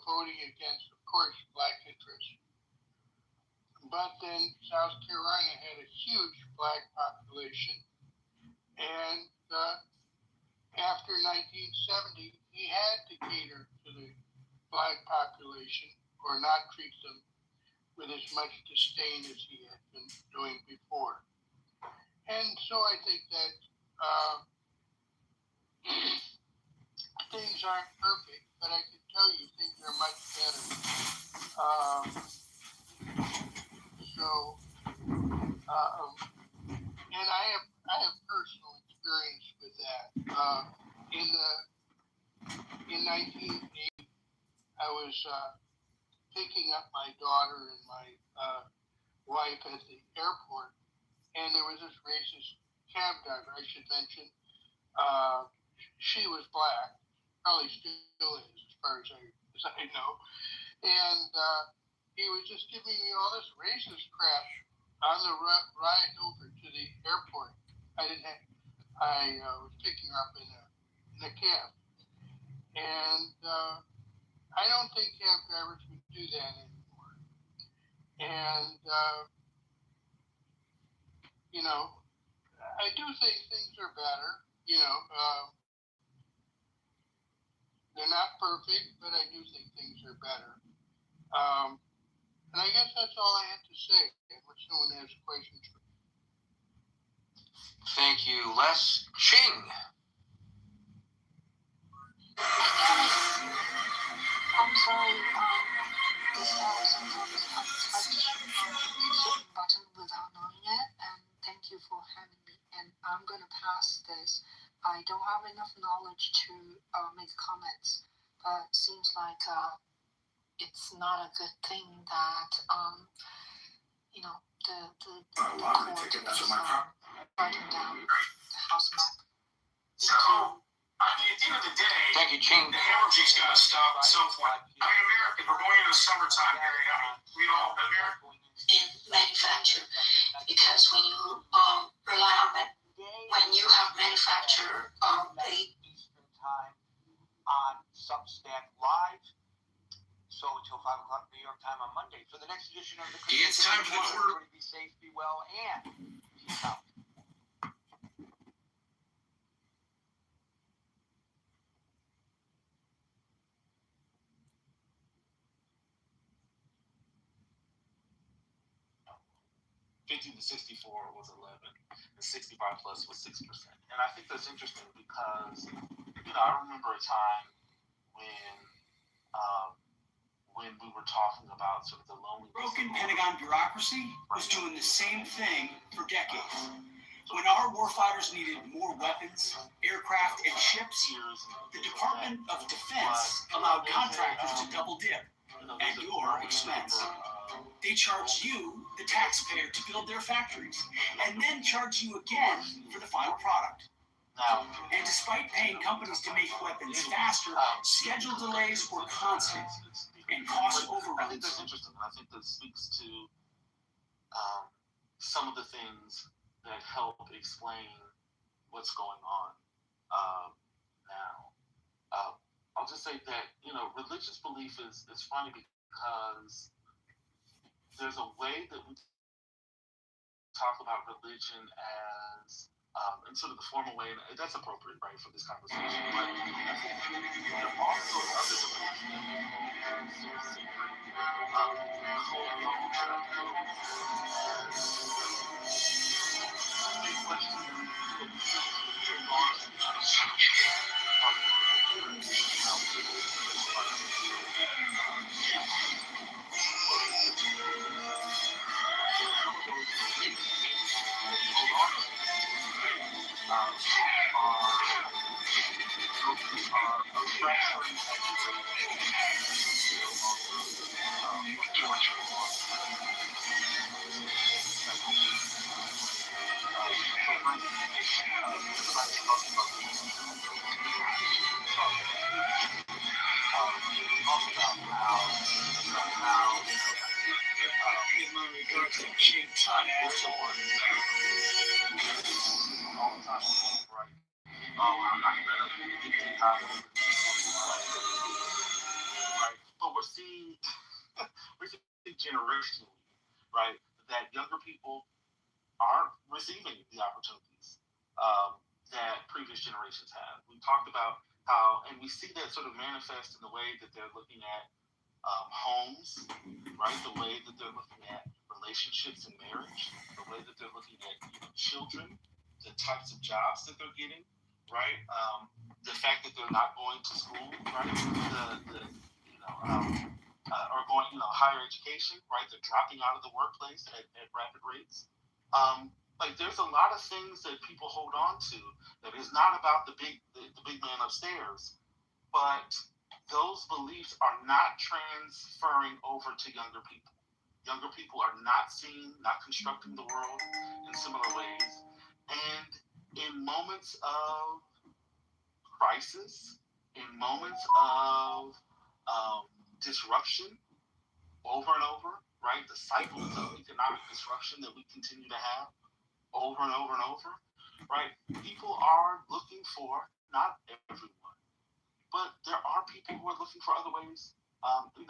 voting against, of course, black interests. But then South Carolina had a huge black population, and after 1970, he had to cater to the black population or not treat them with as much disdain as he had been doing before. And so I think that things aren't perfect, but I can tell you things are much better. And I have personal experience with that. In 1980, I was picking up my daughter and my wife at the airport, and there was this racist cab driver. I should mention, she was black, probably still is, as far as I know. And he was just giving me all this racist crap on the ride over to the airport. I was picking her up in a cab, and I don't think cab drivers would do that anymore. And you know, I do think things are better. You know, they're not perfect, but I do think things are better. And I guess that's all I have to say. Unless someone has questions for me. Thank you, Les. Ching. I'm sorry, this was I just button without knowing it, and thank you for having me. And I'm gonna pass this. I don't have enough knowledge to make comments, but seems like it's not a good thing that you know the court is writing down the House map. So, at the end of the day, thank you, Ching. The hemorrhaging's got to stop and so forth. I mean, America, we're going into the summertime period. I mean, we all, America. In manufacture, because when you rely on it, when you have manufacturer, they Eastern time on Substack Live. So until 5 o'clock New York time on Monday for the next edition of the. It's time for the quarter. Be safe, be well, and peace out. To 64 was 11, and 65 plus was 6%. And I think that's interesting because, I remember a time when we were talking about sort of the lonely. Broken Pentagon bureaucracy was doing the same thing for decades. When our warfighters needed more weapons, aircraft, and ships, the Department of Defense allowed contractors to double dip at your expense. They charge you, the taxpayer, to build their factories, and then charge you again for the final product. And despite paying companies to make weapons faster, schedule delays were constant, and cost overruns. I think that's interesting. I think that speaks to some of the things that help explain what's going on now. I'll just say that, religious belief is funny because there's a way that we talk about religion as, in sort of the formal way, and that's appropriate, right, for this conversation. But I think there are also other beliefs that we hold as sort of sacred, But we're seeing generationally, right, that younger people aren't receiving the opportunities that previous generations have. We talked about how, and we see that sort of manifest in the way that they're looking at homes, right? The way that they're looking at relationships and marriage, the way that they're looking at children, the types of jobs that they're getting, right? The fact that they're not going to school, right? Or going, higher education, right? They're dropping out of the workplace at rapid rates. Like there's a lot of things that people hold on to that is not about the big man upstairs, but those beliefs are not transferring over to younger people. Younger people are not constructing the world in similar ways. And in moments of crisis, in moments of disruption, over and over, right? The cycles of economic disruption that we continue to have over and over and over, right? People are looking for, not everyone, but there are people who are looking for other ways, who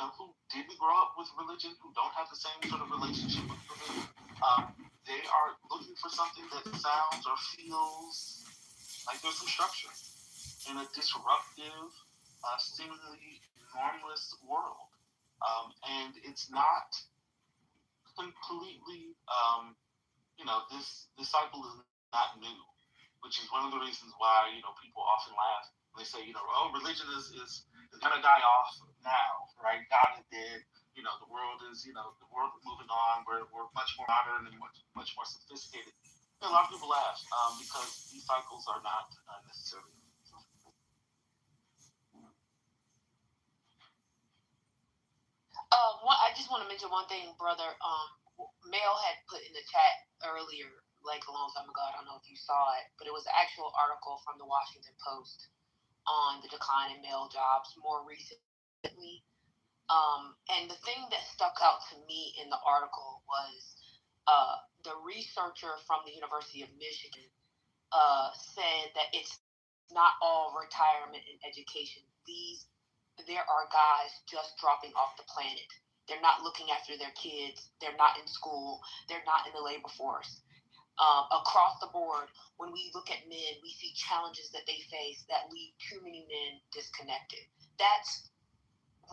didn't grow up with religion, who don't have the same sort of relationship with religion. They are looking for something that sounds or feels like there's some structure in a disruptive, seemingly normless world. And it's not completely, this cycle is not new, which is one of the reasons why, people often laugh when they say, religion is going to die off now, right? God is dead. The world is, the world is moving on. We're much more modern and much more sophisticated. A lot of people laugh because these cycles are not necessarily. I just want to mention one thing, brother. Mel had put in the chat earlier, like a long time ago. I don't know if you saw it, but it was an actual article from the Washington Post on the decline in male jobs more recently. And the thing that stuck out to me in the article was the researcher from the University of Michigan said that it's not all retirement and education. There are guys just dropping off the planet. They're not looking after their kids. They're not in school. They're not in the labor force. Across the board, when we look at men, we see challenges that they face that leave too many men disconnected. That's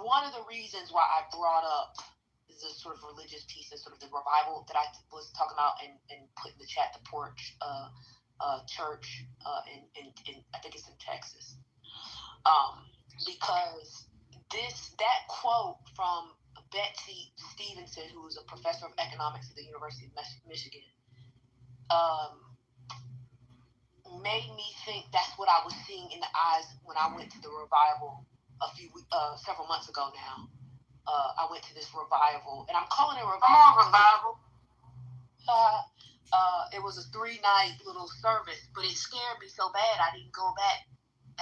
one of the reasons why I brought up the sort of religious piece and sort of the revival that I was talking about and put in the chat, the Porch Church in I think it's in Texas. Because that quote from Betsy Stevenson, who is a professor of economics at the University of Michigan, made me think that's what I was seeing in the eyes when I went to the revival several months ago now. I went to this revival, and I'm calling it revival. Come on, revival. It was a 3-night little service, but it scared me so bad I didn't go back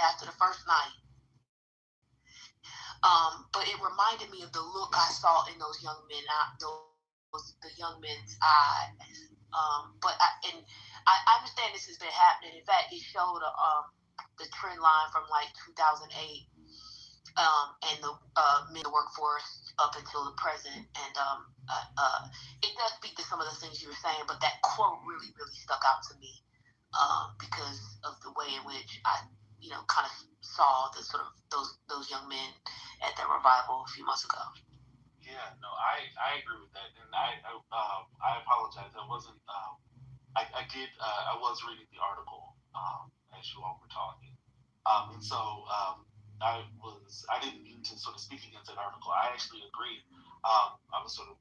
after the first night. But it reminded me of the look I saw in those young men, the young men's eyes. But I understand this has been happening. In fact, it showed the trend line from like 2008 and the men workforce up until the present. And it does speak to some of the things you were saying, but that quote really, really stuck out to me because of the way in which I, kind of saw the sort of those young men at that revival a few months ago. Yeah, no, I agree with that, and I apologize. I wasn't. I was reading the article as you all were talking, and so I didn't mean to sort of speak against that article. I actually agreed. I was sort of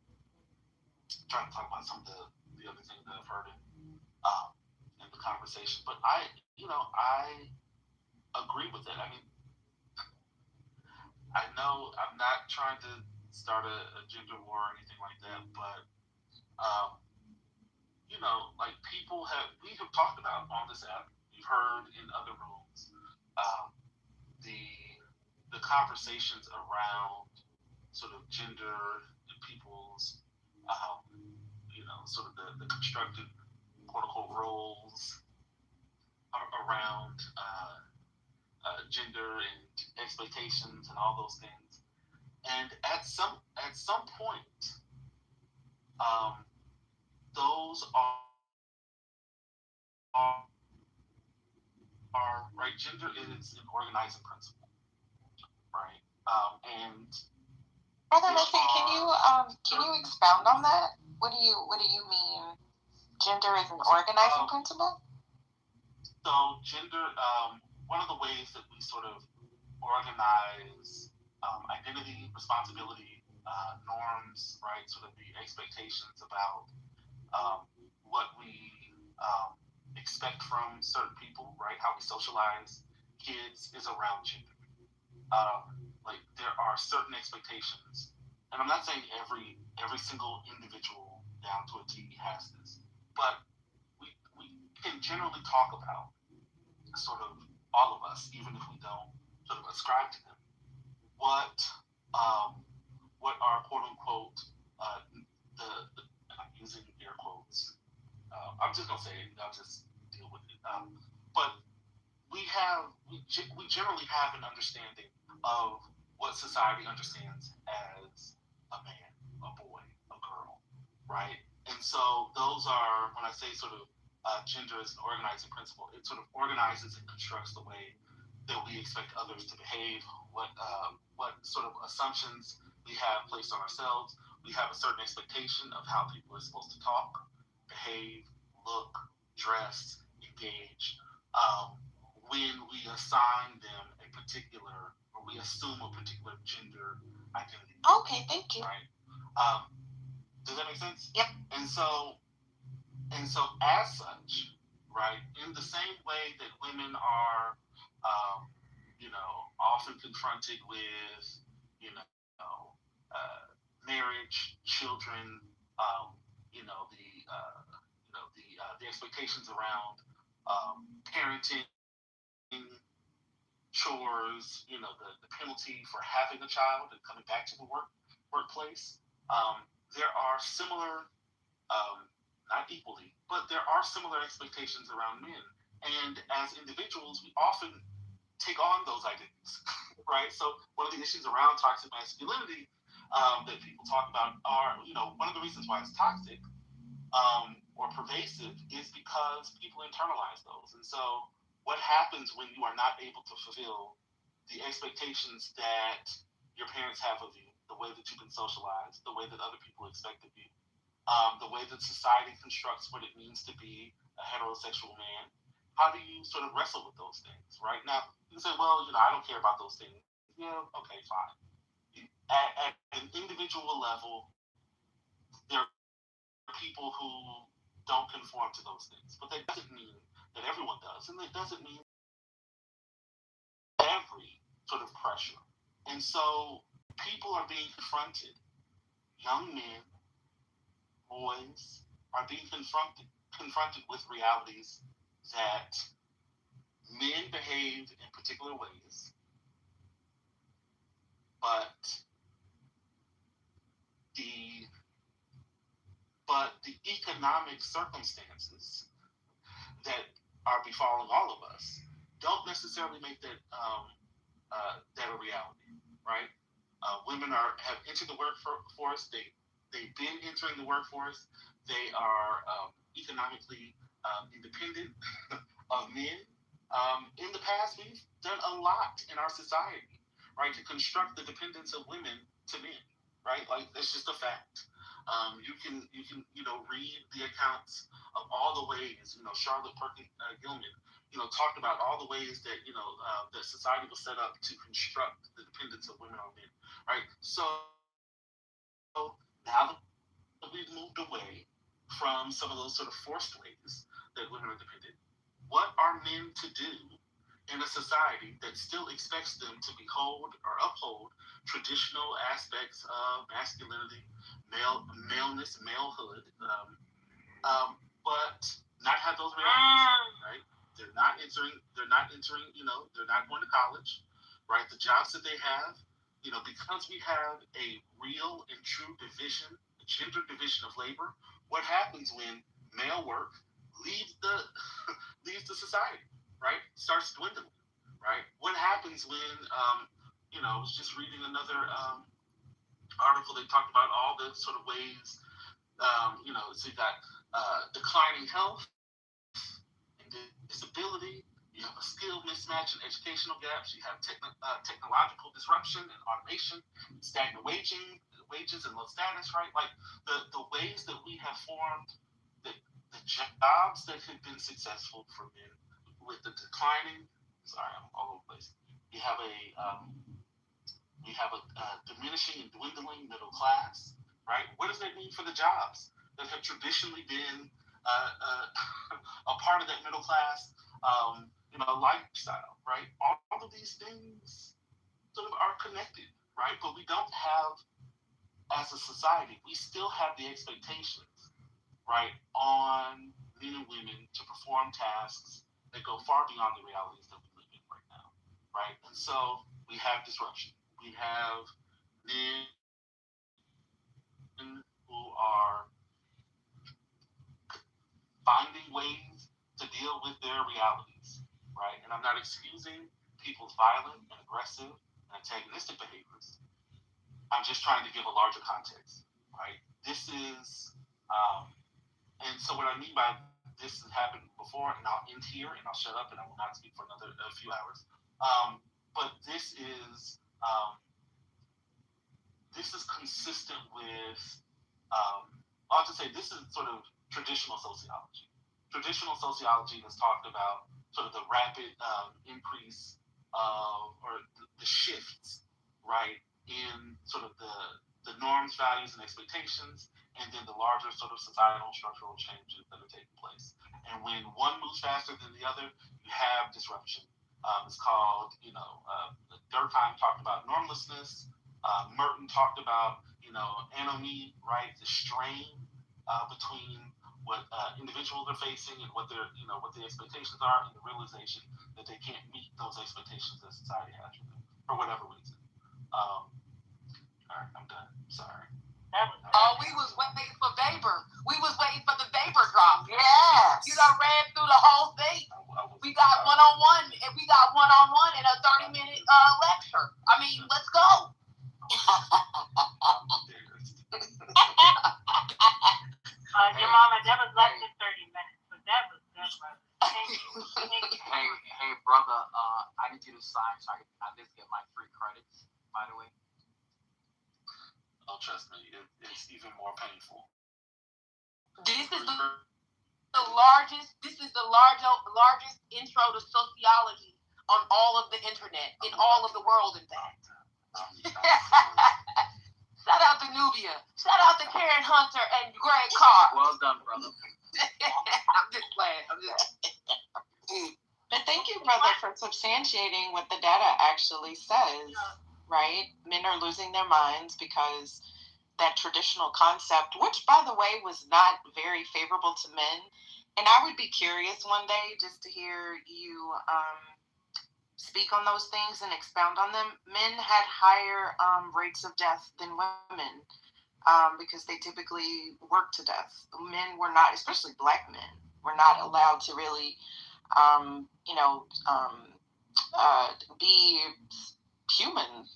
trying to talk about some of the other things that I've heard in the conversation, but I agree with that. I mean, I know I'm not trying to start a gender war or anything like that, but we have talked about on this app. You've heard in other rooms the conversations around sort of gender and people's sort of the constructed quote-unquote roles around gender and expectations and all those things. And at some point, those are right. Gender is an organizing principle, right? And Brother Nathan, can you expound on that? What do you mean? Gender is an organizing principle? So gender, one of the ways that we sort of organize identity, responsibility, norms, right? Sort of the expectations about what we expect from certain people, right? How we socialize kids is around gender. Like there are certain expectations, and I'm not saying every single individual down to a T has this, but we can generally talk about sort of all of us, even if we don't sort of ascribe to them, what what are quote unquote the I'm using air quotes. I'm just gonna say it. I'll just deal with it. But we generally have an understanding of what society understands as a man, a boy, a girl, right? And so those are, when I say sort of gender as an organizing principle, it sort of organizes and constructs the way that we expect others to behave, what sort of assumptions we have placed on ourselves. We have a certain expectation of how people are supposed to talk, behave, look, dress, engage. When we assign them a particular, or we assume a particular gender identity. Okay, thank you. Right. Does that make sense? Yep. And so as such, right, in the same way that women are, often confronted with, marriage, children, the expectations around parenting, chores, the penalty for having a child and coming back to the workplace. There are similar, not equally, but there are similar expectations around men. And as individuals, we often take on those identities, right? So one of the issues around toxic masculinity that people talk about are, one of the reasons why it's toxic or pervasive is because people internalize those. And so what happens when you are not able to fulfill the expectations that your parents have of you, the way that you've been socialized, the way that other people expect of you, the way that society constructs what it means to be a heterosexual man? How do you sort of wrestle with those things, right? Now, you can say, well, I don't care about those things. Yeah, okay, fine. At an individual level, there are people who don't conform to those things. But that doesn't mean that everyone does. And it doesn't mean every sort of pressure. And so people are being confronted. Young men, boys, are being confronted with realities that men behave in particular ways, but the economic circumstances that are befalling all of us don't necessarily make that that a reality, right? Women have entered the workforce. They've been entering the workforce. They are economically independent of men. In the past, we've done a lot in our society, right, to construct the dependence of women to men, right? Like, that's just a fact. You can read the accounts of all the ways, Charlotte Perkins Gilman, talked about all the ways that that society was set up to construct the dependence of women on men, right? So now that we've moved away from some of those sort of forced ways that women are dependent, what are men to do in a society that still expects them to behold or uphold traditional aspects of masculinity, maleness, malehood, but not have those realities, right? They're not entering, they're not going to college, right? The jobs that they have, because we have a real and true division, a gender division of labor, what happens when male work leaves the society, right? Starts dwindling, right? What happens when, I was just reading another article. They talked about all the sort of ways, so you got declining health and disability. You have a skill mismatch and educational gaps. You have technological disruption and automation, stagnant wages and low status, right? Like the ways that we have formed the jobs that have been successful for men with the declining. Sorry, I'm all over the place. We have a diminishing and dwindling middle class, right? What does that mean for the jobs that have traditionally been a part of that middle class, lifestyle, right? All of these things sort of are connected, right? But we don't have, as a society, we still have the expectations, right, on men and women to perform tasks that go far beyond the realities that we live in right now, right? And so we have disruption. We have men realities, right? And I'm not excusing people's violent and aggressive and antagonistic behaviors. I'm just trying to give a larger context, right? This is, and so what I mean by this has happened before, and I'll end here and I'll shut up and I will not speak for a few hours. But this is consistent with, I'll just say this is sort of traditional sociology. Traditional sociology has talked about sort of the rapid increase or the shifts, right, in sort of the norms, values, and expectations, and then the larger sort of societal structural changes that are taking place. And when one moves faster than the other, you have disruption. It's called, Durkheim talked about normlessness. Merton talked about, anomie, right, the strain between what individuals are facing and what their, what the expectations are, and the realization that they can't meet those expectations that society has for them for whatever reason. All right, I'm done. Sorry. We was waiting for vapor. We was waiting for the vapor drop. Yes. You done ran through the whole thing. We got one-on-one, and we got one-on-one in a 30-minute lecture. I mean, let's go. Your mama, that was less than 30 minutes, but that was good, brother. Thank you. Hey, brother, I need you to sign so I just get my 3 credits, by the way. Oh, trust me, it's even more painful. This is the largest intro to sociology on all of the internet, in all of the world, in fact. Shout out to Nubia. Shout out to Karen Hunter and Greg Carr. Well done, brother. I'm just playing. But thank you, brother, for substantiating what the data actually says, right? Men are losing their minds because that traditional concept, which, by the way, was not very favorable to men. And I would be curious one day just to hear you speak on those things and expound on them. Men had higher rates of death than women because they typically work to death. Men were not, especially black men, were not allowed to really, be human,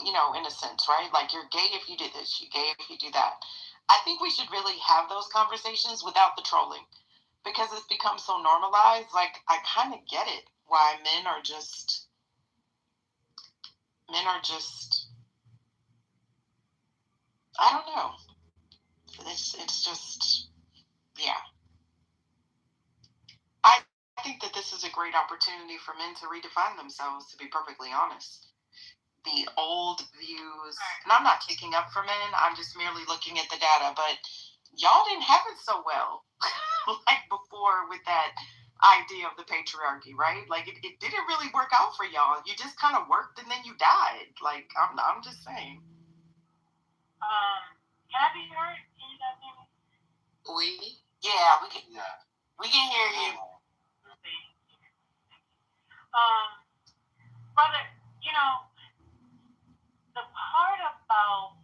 in a sense, right? Like, you're gay if you do this, you're gay if you do that. I think we should really have those conversations without the trolling, because it's become so normalized. Like, I kind of get it why men are just I don't know. It's just, yeah. I think that this is a great opportunity for men to redefine themselves, to be perfectly honest. The old views, and I'm not kicking up for men, I'm just merely looking at the data, but y'all didn't have it so well like before with that idea of the patriarchy, right? Like, it didn't really work out for y'all. You just kind of worked and then you died. Like, I'm just saying. Can I be heard? Can you guys hear me? We can hear you. Brother, the part about,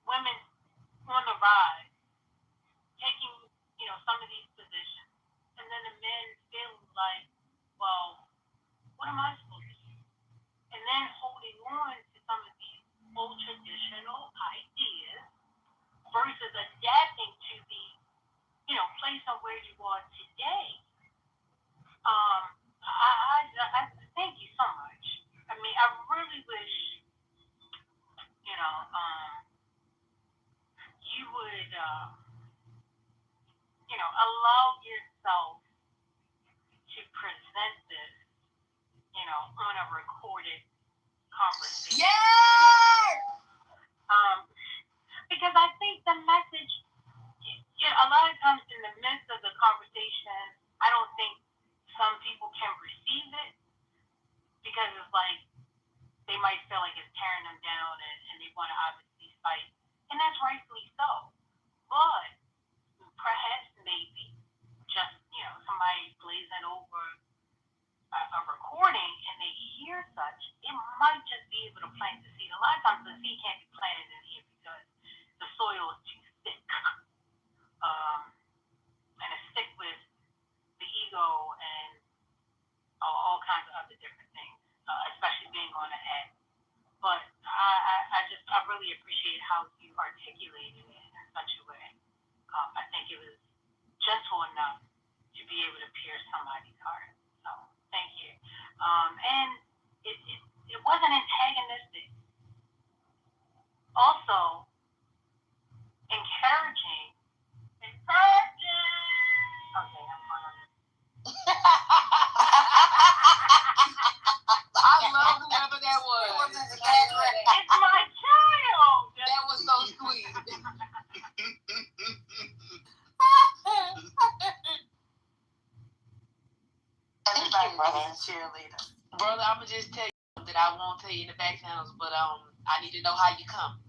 women on the rise, taking, some of these positions, and then the men feeling like, well, what am I supposed to do? And then holding on to some of these old traditional ideas versus adapting to the, place of where you are today. I thank you so much. I mean, I really wish, you would, allow yourself to present this, on a recorded conversation. Yes! Because I think the message, a lot of times in the midst of the conversation, I don't think some people can receive it because it's like they might feel like it's tearing them down and they want to obviously fight. And that's rightfully so. But perhaps maybe just, somebody glazing over a recording and they hear such, it might just be able to plant the seed. A lot of times the seed can't be planted in here because the soil is too thick. And really appreciate how you articulated it in such a way. I think it was gentle enough to be able to pierce somebody's heart. So thank you. And it wasn't antagonistic. Also, encouraging. Okay, I'm fine. I love whoever that was. It wasn't exaggerating. It's my child. That was so sweet. Everybody was a cheerleader. Brother, I'ma just tell you that I won't tell you in the back channels, but I need to know how you come.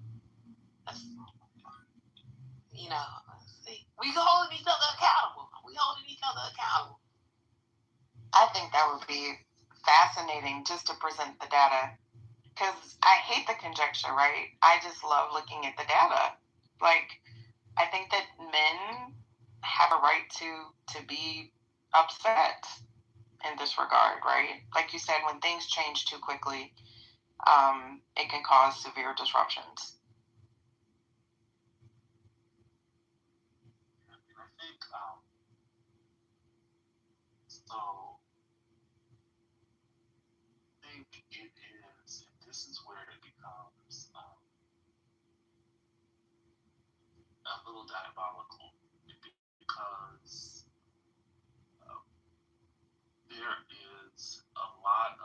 You know, see, we holding each other accountable. I think that would be fascinating just to present the data, because I hate the conjecture, right? I just love looking at the data. Like, I think that men have a right to be upset in this regard, right? Like you said, when things change too quickly, it can cause severe disruptions. I think so. I think it is, and this is where it becomes a little diabolical, because there is a lot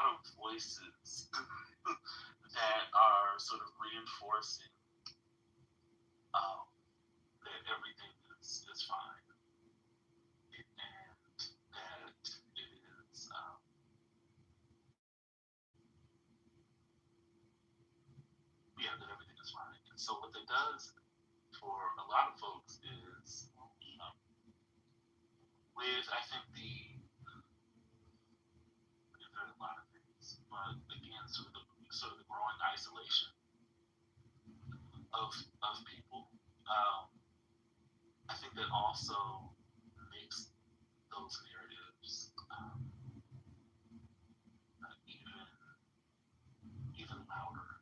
of voices that are sort of reinforcing that everything is fine, and that it is that everything is fine. And so what that does for a lot of folks is, with, I think, there's a lot of things, but again, sort of the growing isolation of people. I think that also makes those narratives even louder,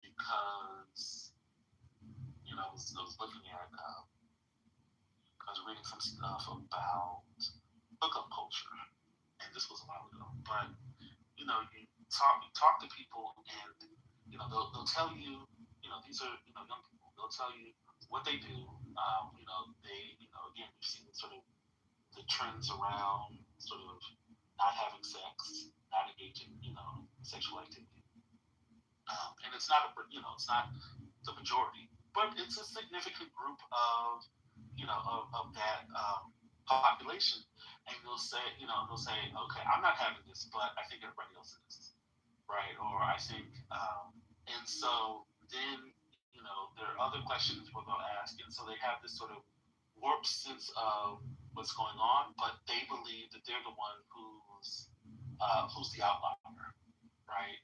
because I was looking at, I was reading some stuff about hookup culture, and this was a while ago, but you talk to people, and they'll tell you, these are young people, they'll tell you what they do. They again, we've seen sort of the trends around sort of not having sex, not engaging sexual activity, and it's not it's not the majority, but it's a significant group of that population. And they'll say, okay, I'm not having this, but I think everybody else is, right? Or I think, and so then there are other questions where they'll ask, and so they have this sort of warped sense of what's going on, but they believe that they're the one who's the outlier, right?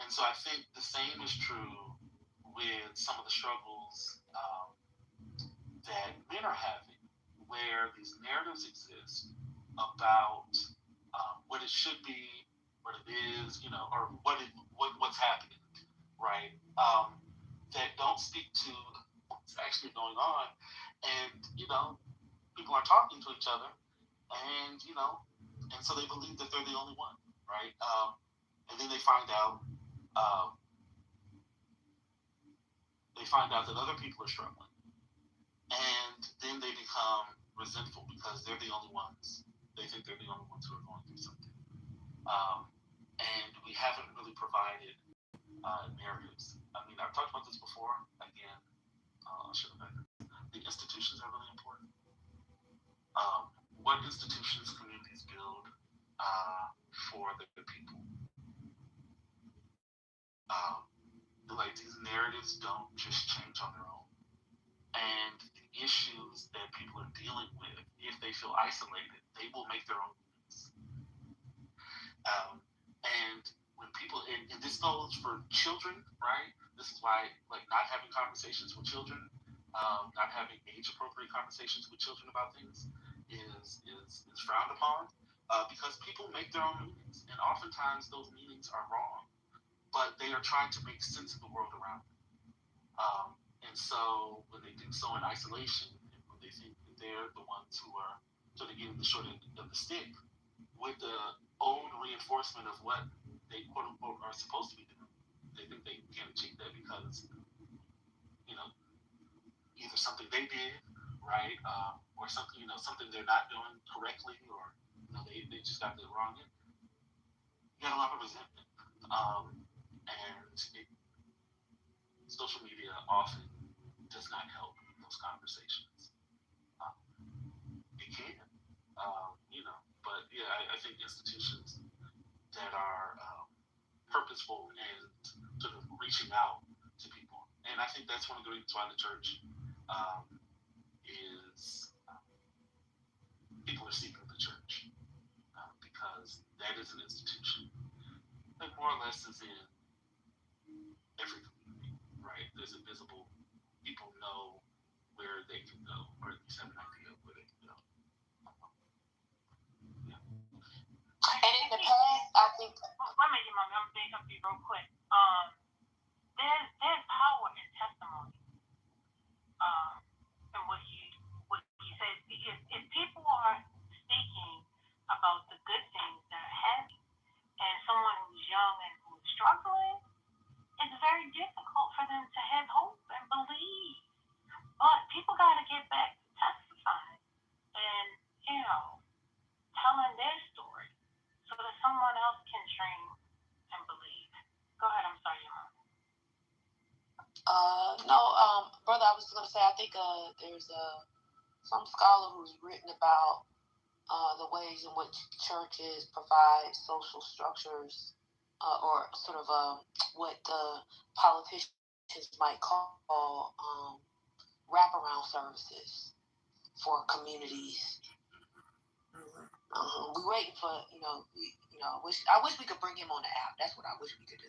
And so I think the same is true with some of the struggles that men are having, where these narratives exist about what it should be, what it is, or what's happening, right? That don't speak to what's actually going on, and people are talking to each other, and and so they believe that they're the only one, right? And then they find out that other people are struggling, and then they become resentful because they're the only ones. They think they're the only ones who are going through something, and we haven't really provided narratives. I mean, I've talked about this before. Again, I'll show you back. The institutions are really important. What institutions communities build for the people? Like, these narratives don't just change on their own, and the issues that people are dealing with, if they feel isolated, they will make their own moves. And when people, and this goes for children, right? This is why, like, not having conversations with children, not having age-appropriate conversations with children about things is frowned upon, because people make their own meanings, and oftentimes those meanings are wrong, but they are trying to make sense of the world around them. And so when they do so in isolation, and when they think that they're the ones who are sort of getting the short end of the stick with the old reinforcement of what they quote unquote are supposed to be doing, they think they can achieve that because, either something they did, right, or something, something they're not doing correctly, or, they just got the wrong end. You got a lot of resentment. And social media often does not help those conversations. It can, but yeah, I think institutions that are purposeful and sort of reaching out to people, and I think that's one of the reasons why the church is people are seeking the church, because that is an institution that more or less is in every community, right? There's invisible, people know where they can go, or at least have an idea of where they can go. And in the past, I think. Let me get my say something real quick. There's power in testimony. And what you said, because if people are speaking about the good things that are happening, and someone who's young and who's struggling, it's very difficult for them to have hope and believe. But people got to get back to testifying and, telling their story so that someone else can dream and believe. Go ahead, I'm sorry, Brother, I was going to say, I think there's some scholar who's written about the ways in which churches provide social structures, or sort of what the politicians might call wraparound services for communities. We're waiting for, I wish we could bring him on the app. That's what I wish we could do.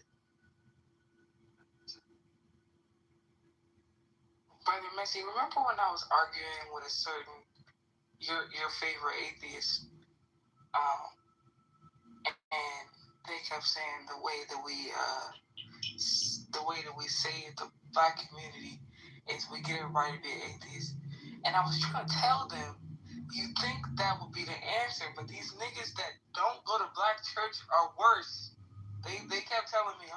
Brother Messi, remember when I was arguing with a certain your favorite atheist, and they kept saying the way that we save the black community is we get everybody to be an atheist, and I was trying to tell them, you think that would be the answer, but these niggas that don't go to black church are worse. They kept telling me,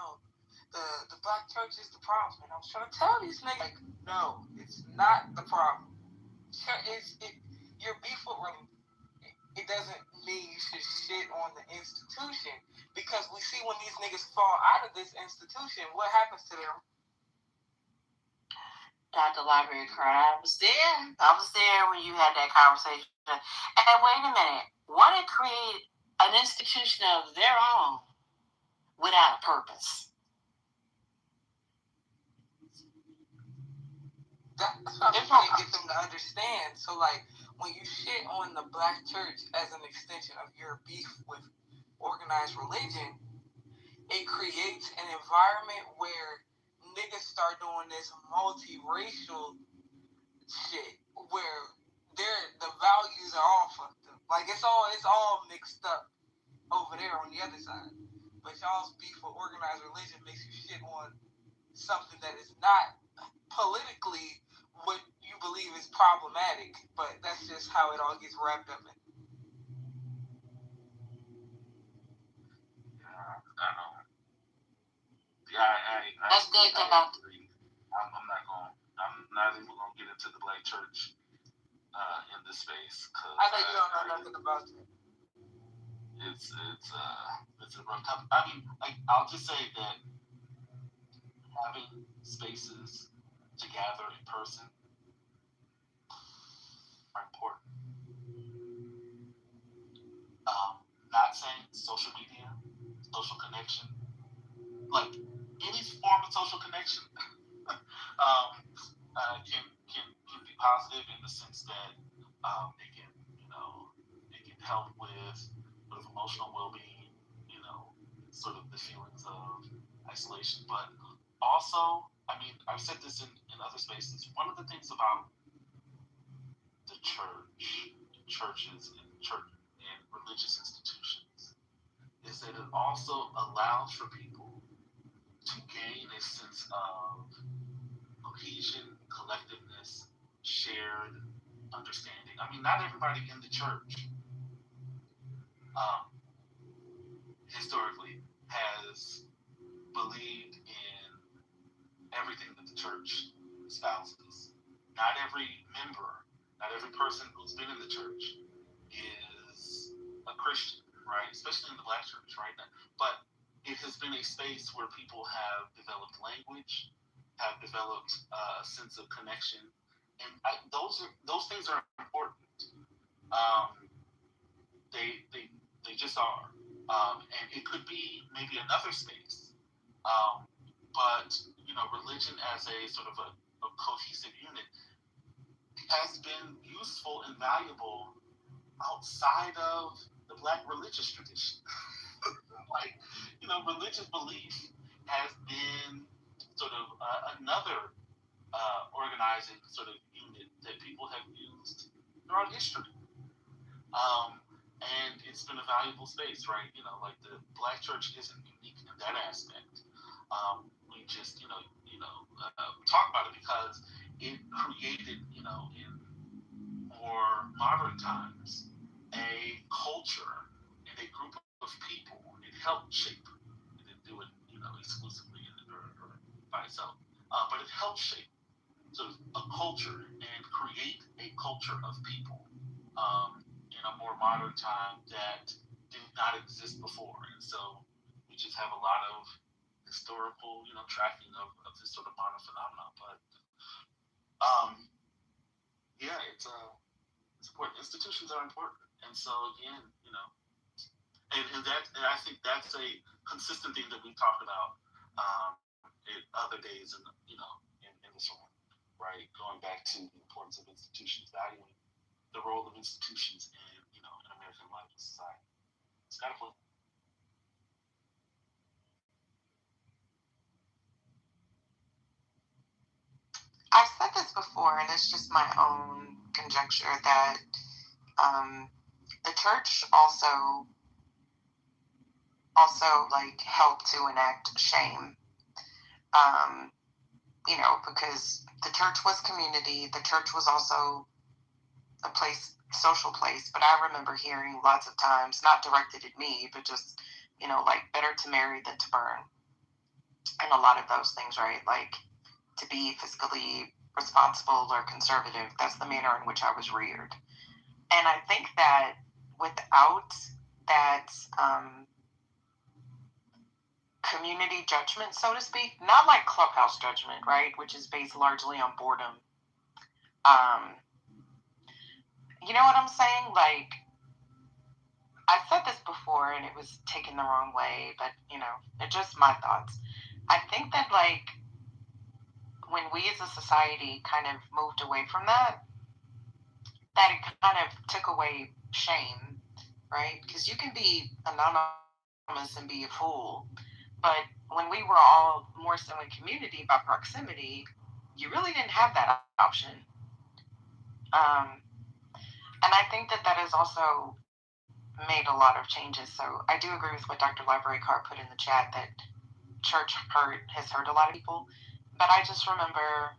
the black church is the problem. And I was trying to tell these niggas, like, no, it's not the problem. Your beef with religion, it doesn't mean you should shit on the institution. Because we see when these niggas fall out of this institution, what happens to them? Dr. Library Card, I was there when you had that conversation. And wait a minute, want to create an institution of their own without a purpose. That's what I'm trying to get them to understand. So, like, when you shit on the black church as an extension of your beef with organized religion, it creates an environment where niggas start doing this multiracial shit where the values are all fucked up. Like, it's all mixed up over there on the other side. But y'all's beef with organized religion makes you shit on something that is not politically what you believe is problematic, but that's just how it all gets wrapped up in. That's good, Doc. I'm not even gonna get into the black church in this space, because I know you don't know nothing about it. It's a rough topic. I mean, I'll just say that having spaces to gather in person are important. Not saying social media, social connection, like any form of social connection, can be positive in the sense that it can help with sort of emotional well-being, sort of the feelings of isolation, but also, I mean, I've said this in other spaces. One of the things about the churches and religious institutions also allows for people to gain a sense of cohesion, collectiveness, shared understanding. I mean, not everybody in the church historically has believed in everything that the church espouses. Not every member, not every person who's been in the church is a Christian, right? Especially in the Black church, right? But it has been a space where people have developed language, have developed a sense of connection, and those things are important. They just are, and it could be maybe another space, but religion as a sort of a cohesive unit has been useful and valuable outside of the Black religious tradition. Like, religious belief has been sort of another organizing sort of unit that people have used throughout history. And it's been a valuable space, right? Like the Black church isn't unique in that aspect. We just, talk about it because it created, in more modern times, a culture and a group of people. It helped shape. It didn't do it, exclusively or by itself, but it helped shape sort of a culture and create a culture of people in a more modern time that did not exist before. And so we just have a lot of historical, tracking of this sort of modern phenomenon. But yeah, it's important. Institutions are important. And so again, and I think that's a consistent thing that we talked about in other days in this room, right? Going back to the importance of institutions, valuing the role of institutions in American life and society. It's got to play. I've said this before, and it's just my own conjecture that the church also like helped to enact shame. Because the church was community. The church was also a social place. But I remember hearing lots of times, not directed at me, but just, like better to marry than to burn. And a lot of those things, right? Like to be fiscally responsible or conservative. That's the manner in which I was reared. And I think that without that community judgment, so to speak, not like clubhouse judgment, right, which is based largely on boredom. You know what I'm saying? Like, I said this before and it was taken the wrong way, but it's just my thoughts. I think that like when we as a society kind of moved away from that it kind of took away shame, right? Because you can be anonymous and be a fool, but when we were all more so in community by proximity, you really didn't have that option. And I think that has also made a lot of changes. So I do agree with what Dr. Library Carr put in the chat that church has hurt a lot of people. But I just remember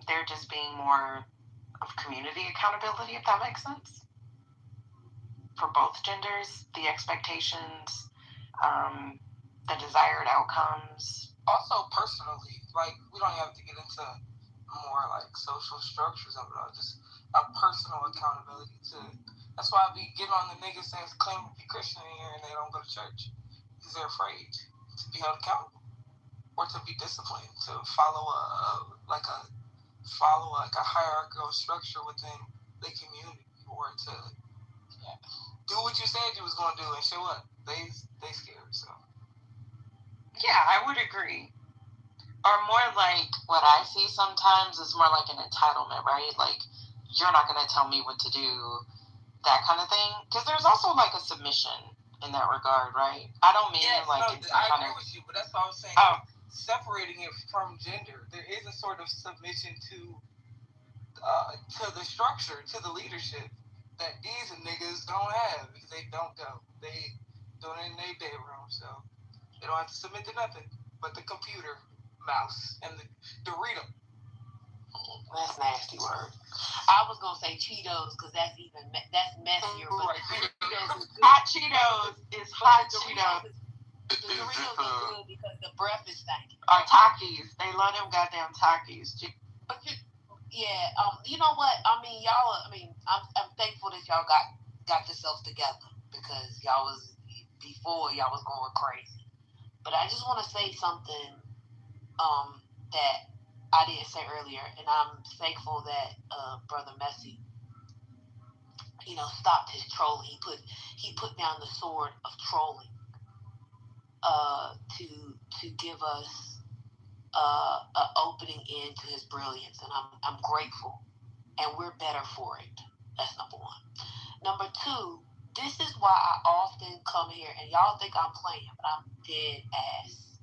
there just being more of community accountability, if that makes sense, for both genders, the expectations, the desired outcomes. Also, personally, like, we don't have to get into more like social structures of it all, just a personal accountability to. That's why I be getting on the niggas that claim to be Christian in here and they don't go to church because they're afraid to be held accountable or to be disciplined, to follow a hierarchical structure within the community, or to do what you said you was gonna do and show up. They scared. So yeah, I would agree. Or more like what I see sometimes is more like an entitlement, right? Like, you're not going to tell me what to do, that kind of thing. Because there's also like a submission in that regard, right? I don't mean I agree with you, but that's what I was saying. Separating it from gender, there is a sort of submission to the structure, to the leadership that these niggas don't have because they don't go. doing it in their bedroom, so they don't have to submit to nothing but the computer, mouse, and the Dorito. That's a nasty word. I was gonna say Cheetos because that's messier. But right. Cheetos is good. Hot Cheetos is hot Cheetos. The Doritos are good because the breath is stinking. Or Takis. They love them goddamn Takis. But you know what? I mean, y'all. I mean, I'm thankful that y'all got yourselves together because y'all was going crazy. But I just want to say something that I didn't say earlier, and I'm thankful that Brother Messi, stopped his trolling. He put down the sword of trolling to give us an opening into his brilliance, and I'm grateful, and we're better for it. That's number one. Number two, this is why I often come here, and y'all think I'm playing, but I'm dead ass.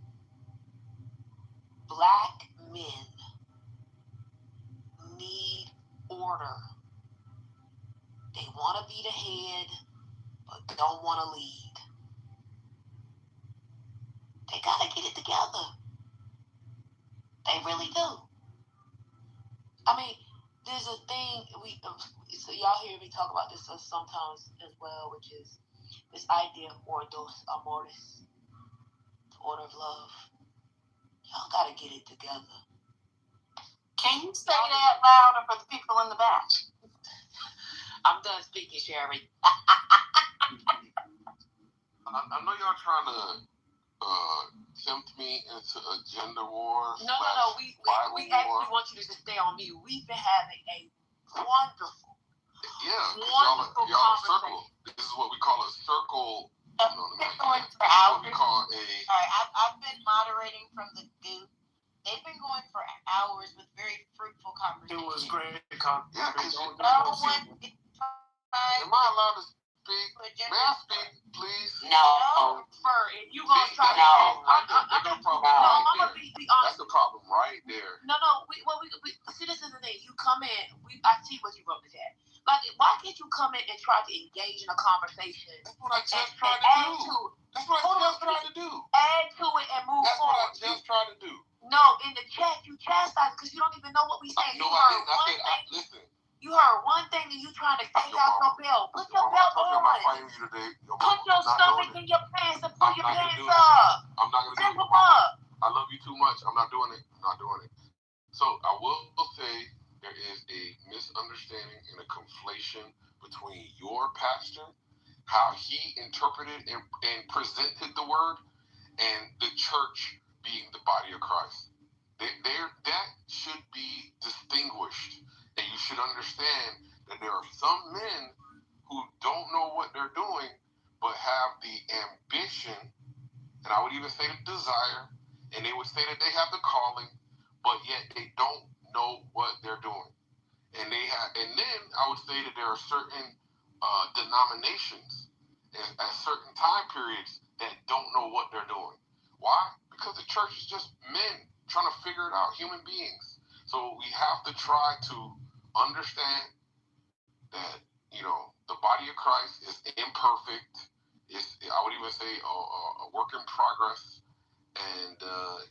Black men need order. They want to be the head, but don't want to lead. They gotta get it together. They really do. I mean, there's a thing so y'all hear me talk about this sometimes as well, which is this idea of ordos amores, the order of love. Y'all gotta get it together. Can you say that louder for the people in the back? I'm done speaking, Sherry. I know y'all trying to tempt me into a gender war. No. We actually want you to just stay on mute. We've been having a wonderful, wonderful y'all are circle. This is what we call a circle. Going for hours. What we call a. All right, I've been moderating from the group. They've been going for hours with very fruitful conversations. It was great conversation. Am I allowed to speak? May I speak, please? No. If you gonna try to That's the problem right there. No. See, this is the thing. You come in. I see what you wrote in the chat. Like, why can't you come in and try to engage in a conversation? That's what I just tried to do. That's what I just tried to do. Add to it and move forward. That's what I just tried to do. No, in the chat you chastise because you don't even know what we say. Listen. You heard one thing and you trying to take out your belt. Put your belt on. I'm not fighting you today. Put your stomach in your pants and pull your pants up. I'm not going to do it. Zip them up. I love you too much. I'm not doing it. So I will say there is a misunderstanding and a conflation between your pastor, how he interpreted and presented the word, and the church being the body of Christ. That should be distinguished. And you should understand that there are some men who don't know what they're doing, but have the ambition, and I would even say the desire, and they would say that they have the calling, but yet they don't know what they're doing. And then I would say that there are certain denominations at certain time periods that don't know what they're doing. Why? Because the church is just men trying to figure it out, human beings. So we have to try to understand that, the body of Christ is imperfect. I would even say a work in progress. And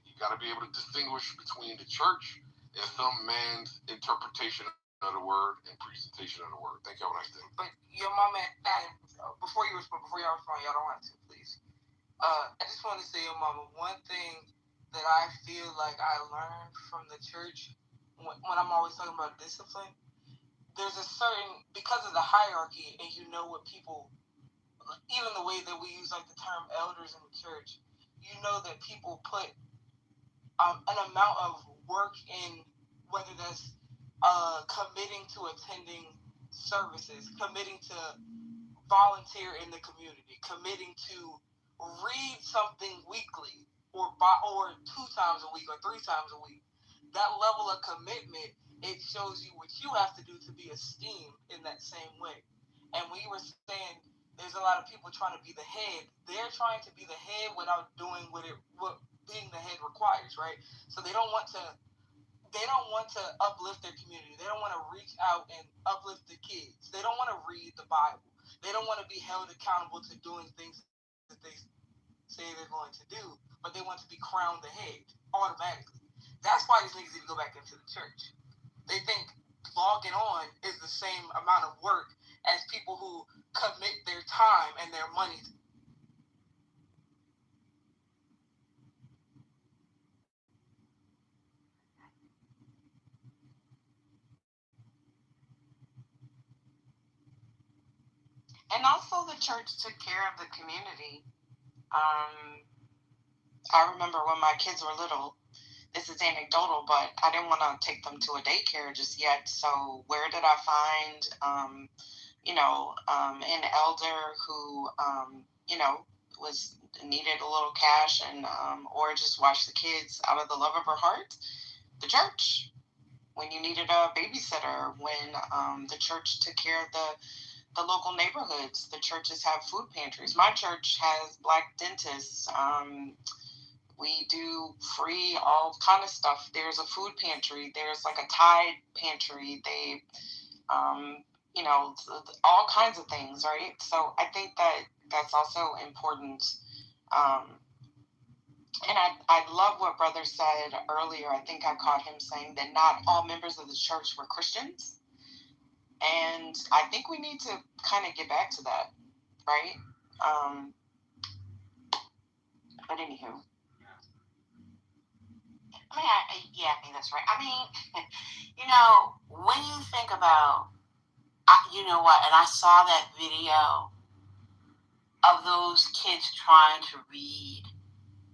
you got to be able to distinguish between the church and some man's interpretation of the word and presentation of the word. Thank y'all. Nice day. But your mama, before y'all respond, y'all don't have to, please. I just want to say, your mama, one thing that I feel like I learned from the church when I'm always talking about discipline, there's a certain, because of the hierarchy, and what people, even the way that we use like the term elders in the church, that people put an amount of work in, whether that's committing to attending services, committing to volunteer in the community, committing to read something weekly or 2 times a week or 3 times a week. That level of commitment, it shows you what you have to do to be esteemed in that same way. And when you were saying there's a lot of people trying to be the head, they're trying to be the head without doing what being the head requires, right? So they don't want to uplift their community. They don't want to reach out and uplift the kids. They don't want to read the Bible. They don't want to be held accountable to doing things they say they're going to do, but they want to be crowned the head automatically. That's why these niggas need to go back into the church. They think logging on is the same amount of work as people who commit their time and their money. And also the church took care of the community. I remember when my kids were little, this is anecdotal, but I didn't want to take them to a daycare just yet. So where did I find, an elder who, was needed a little cash and or just watch the kids out of the love of her heart? The church. When you needed a babysitter, when the church took care of the local neighborhoods. The churches have food pantries. My church has black dentists. We do free all kind of stuff. There's a food pantry. There's like a Tide pantry. They, all kinds of things, right? So I think that that's also important. And I love what Brother said earlier. I think I caught him saying that not all members of the church were Christians. And I think we need to kind of get back to that, right? But anywho. I think that's right. I mean, when you think about, you know what, and I saw that video of those kids trying to read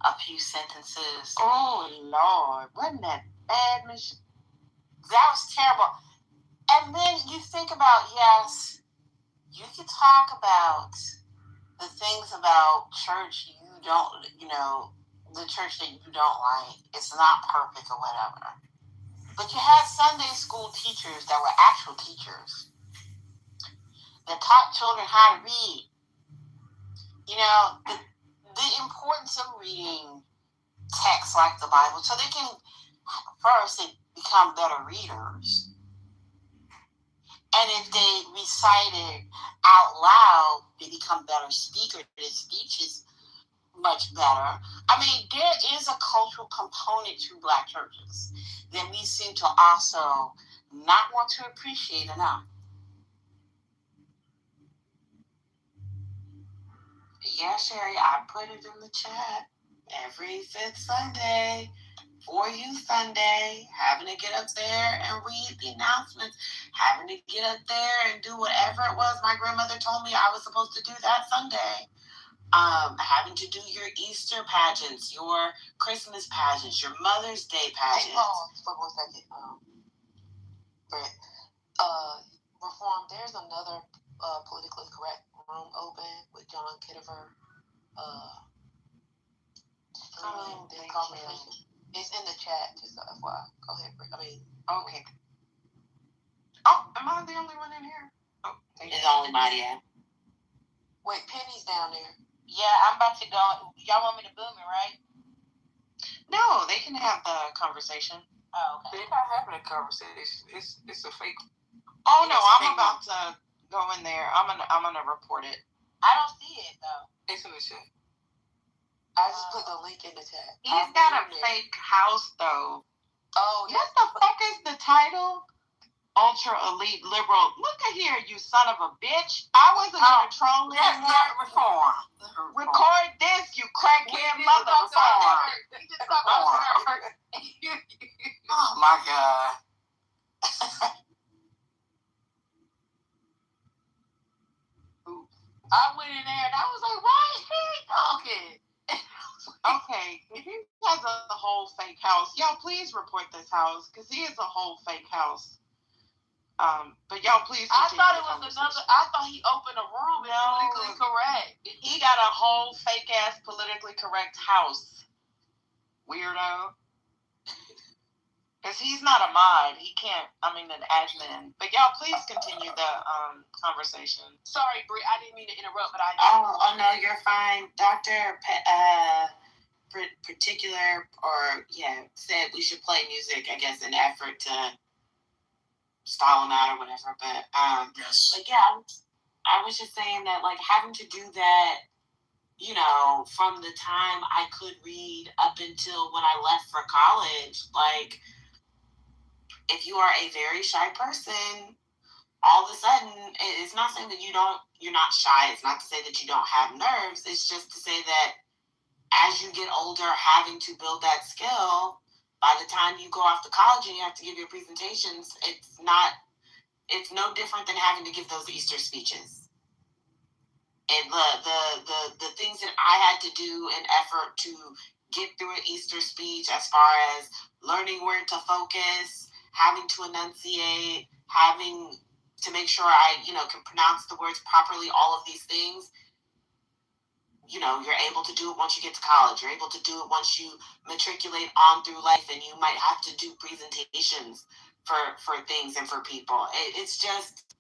a few sentences. Oh, Lord. Wasn't that bad, Michelle? That was terrible. And then you think about, yes, you can talk about the things about church you don't, the church that you don't like. It's not perfect or whatever. But you had Sunday school teachers that were actual teachers that taught children how to read. The importance of reading texts like the Bible so they can first become better readers. And if they recite it out loud, they become better speakers. Their speech is much better. I mean, there is a cultural component to Black churches that we seem to also not want to appreciate enough. Yeah, Sherry, I put it in the chat. Every fifth Sunday, for you Sunday, having to get up there and read the announcements, having to get up there and do whatever it was my grandmother told me I was supposed to do that Sunday. Having to do your Easter pageants, your Christmas pageants, your Mother's Day pageants. Hey, pause for 1 second. Reform, there's another politically correct room open with John Kitover. The conversation. It's in the chat, just FYI. Go ahead, okay. Oh, am I the only one in here? Oh, it's only Maria. Wait, Penny's down there. Yeah, I'm about to go. Y'all want me to boom it, right? No, they can have the conversation. Oh, okay. They're not having a conversation. It's a fake. Oh no, I'm about to go in there. I'm gonna report it. I don't see it though. It's in the chat. I just put the link in the chat. He's got a fake house though. Oh, what the fuck is the title? Ultra elite liberal. Look at here, you son of a bitch. I wasn't gonna troll you. That's not reform. Record this, you crackhead motherfucker. Oh my God. I went in there and I was like, why is he talking? Okay, if he has a whole fake house, y'all please report this house because he is a whole fake house. But y'all please continue. I thought it was another. I thought he opened a room. No, politically correct. He got a whole fake ass politically correct house. Weirdo. Because he's not a mod. He can't. An admin. But y'all please continue the conversation. Sorry, Brie. I didn't mean to interrupt, but I did. Oh no, you're fine, Doctor. Said we should play music. I guess in effort to style him out or whatever. But yes. But yeah, I was just saying that like having to do that you know, from the time I could read up until when I left for college. Like, if you are a very shy person, all of a sudden, it's not saying that you're not shy. It's not to say that you don't have nerves. It's just to say that as you get older, having to build that skill, by the time you go off to college and you have to give your presentations, it's no different than having to give those Easter speeches. And the things that I had to do in effort to get through an Easter speech, as far as learning where to focus, having to enunciate, having to make sure I, can pronounce the words properly, all of these things, you're able to do it once you get to college. You're able to do it once you matriculate on through life, and you might have to do presentations for things and for people. It's just,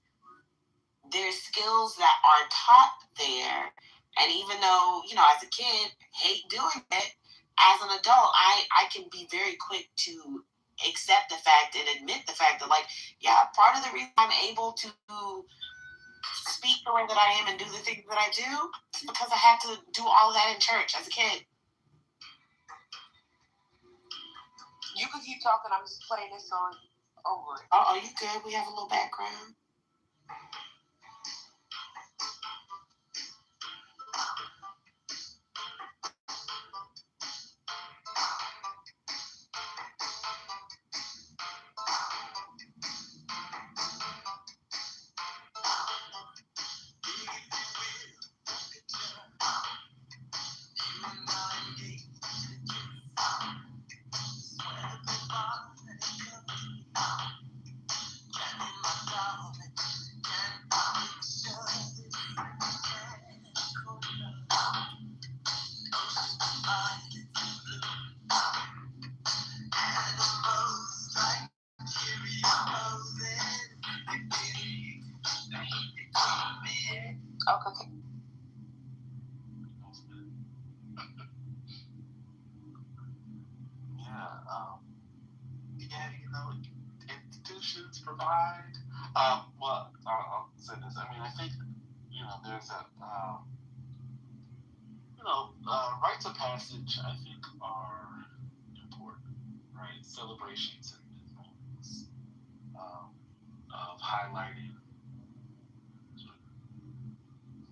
there's skills that are taught there. And even though, as a kid, hate doing it, as an adult, I can be very quick to accept the fact and admit the fact that, like, yeah, part of the reason I'm able to speak the way that I am and do the things that I do is because I had to do all of that in church as a kid. You could keep talking. I'm just playing this song over it. Oh, you good? We have a little background. Okay. Institutions provide. Well, I'll say this. I mean, I think, there's rites of passage, I think, are important, right? Celebrations and moments of highlighting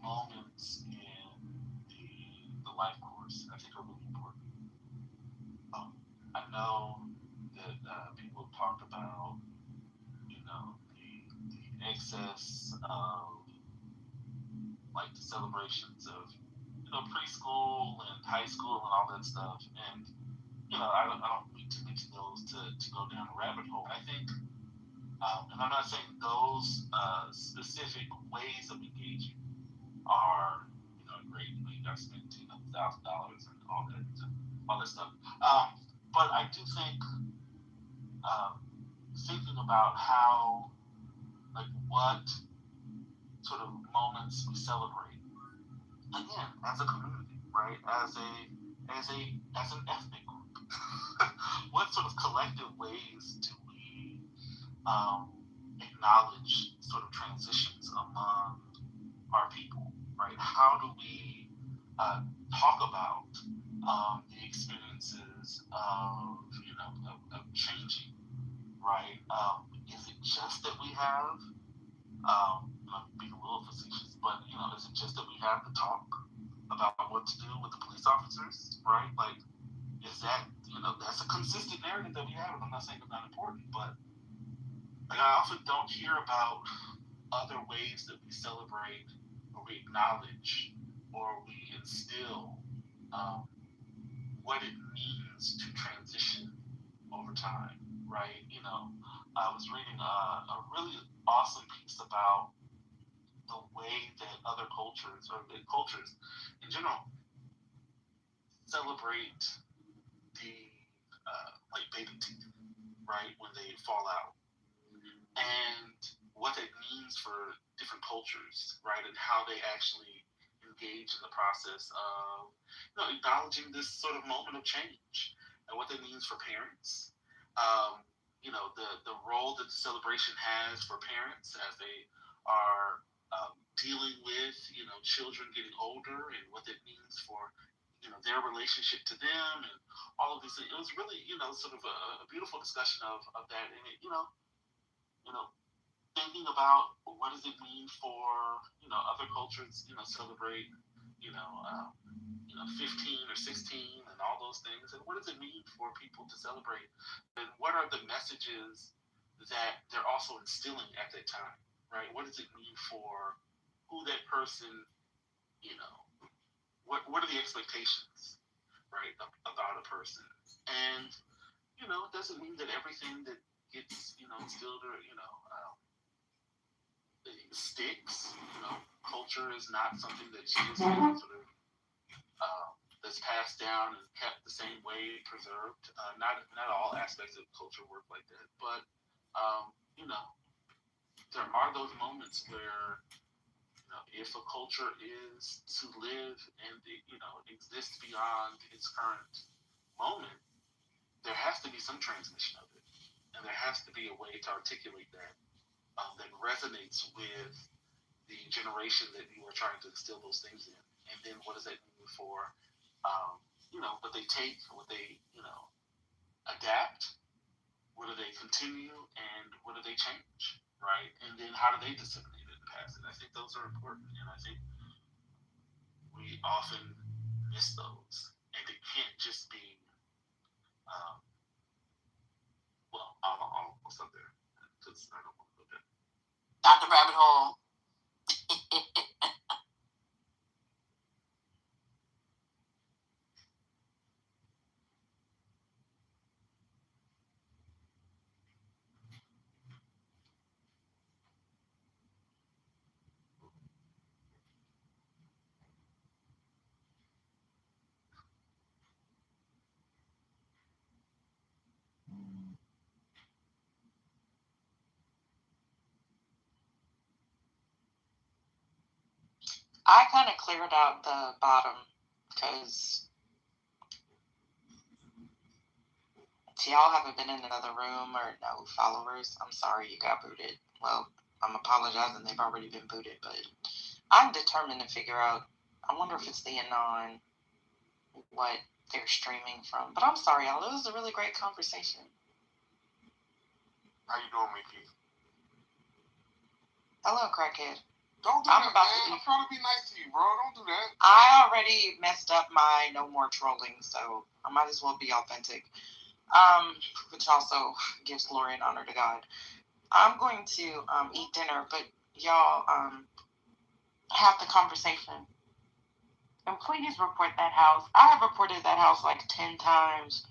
moments in the life course, I think, are really important. I know that people have talked about, the excess of, like, the celebrations of, preschool and high school and all that stuff. And, I don't need to mention those to go down a rabbit hole. I think, and I'm not saying those specific ways of engaging are, great. You got to spend $1,000 and all that stuff. But I do think, thinking about how, like, what sort of moments we celebrate, again, as a community, right? As an ethnic group, what sort of collective ways do we acknowledge sort of transitions among our people, right? How do we talk about the experiences of changing, right? Is it just that we have, I'm being a little facetious, but is it just that we have to talk about what to do with the police officers, right? Like, is that, that's a consistent narrative that we have, and I'm not saying it's not important, but, like, I often don't hear about other ways that we celebrate or we acknowledge or we instill what it means to transition over time, right? I was reading a really awesome piece about the way that other cultures, or the cultures in general, celebrate the like baby teeth, right, when they fall out, and what it means for different cultures, right, and how they actually engage in the process of acknowledging this sort of moment of change, and what that means for parents. The role that the celebration has for parents as they are dealing with children getting older, and what that means reasons for, their relationship to them and all of these things. It was really, sort of a beautiful discussion of that. And it, thinking about what does it mean for, other cultures, celebrate, 15 or 16 and all those things. And what does it mean for people to celebrate? And what are the messages that they're also instilling at that time, right? What does it mean for who that person, what are the expectations, right, about a person? And, it doesn't mean that everything that gets, instilled or, sticks. Culture is not something that's just sort of that's passed down and kept the same way, preserved. Not all aspects of culture work like that, but there are those moments where if a culture is to live and exist beyond its current moment, there has to be some transmission of it, and there has to be a way to articulate that that resonates with the generation that you are trying to instill those things in. And then what does that mean for, what they take, what they, adapt, what do they continue, and what do they change, right? And then how do they disseminate it and pass it? I think those are important, and I think we often miss those. And it can't just be, I'll stop there, because I don't want to go there. Not the rabbit hole. I kind of cleared out the bottom because y'all haven't been in another room or no followers. I'm sorry you got booted. Well, I'm apologizing. They've already been booted, but I'm determined to figure out. I wonder if it's the Anon, what they're streaming from. But I'm sorry, y'all. It was a really great conversation. How you doing, Mickey? Hello, crackhead. Don't do that, man. I'm trying to be nice to you, bro. Don't do that. I already messed up my no more trolling, so I might as well be authentic. Which also gives glory and honor to God. I'm going to eat dinner, but y'all have the conversation. And please report that house. I have reported that house like 10 times.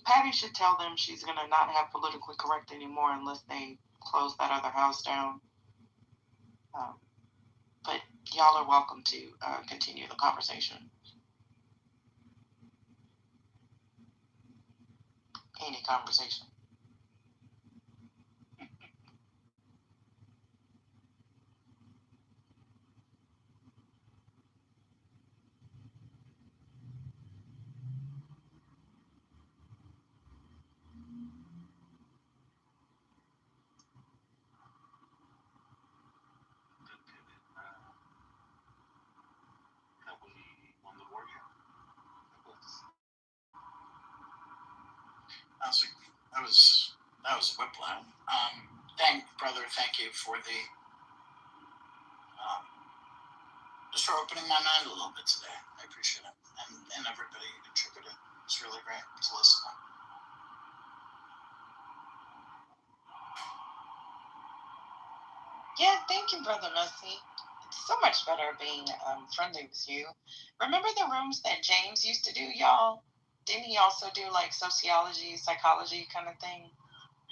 Patty should tell them she's going to not have politically correct anymore unless they close that other house down. But y'all are welcome to continue the conversation. Any conversation. That was whiplash. Thank you for the just for opening my mind a little bit today. I appreciate it, and everybody who contributed. It's really great to listen to. Yeah, thank you, Brother Mercy. It's so much better being friendly with you. Remember the rooms that James used to do, y'all? Didn't he also do like sociology, psychology kind of thing?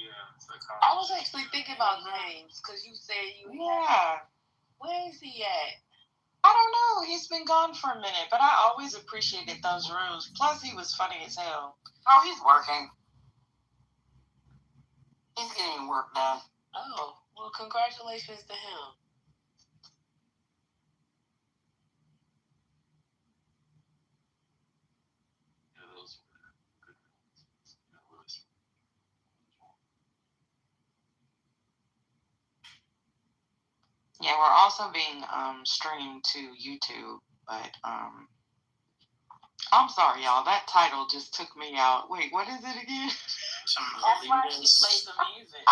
Yeah, psychology. I was actually thinking about James because you said you. Yeah. Where is he at? I don't know. He's been gone for a minute, but I always appreciated those rooms. Plus, he was funny as hell. Oh, he's working. He's getting work done. Oh, well, congratulations to him. Yeah, we're also being streamed to YouTube, but I'm sorry, y'all. That title just took me out. Wait, what is it again? That's why she played the music.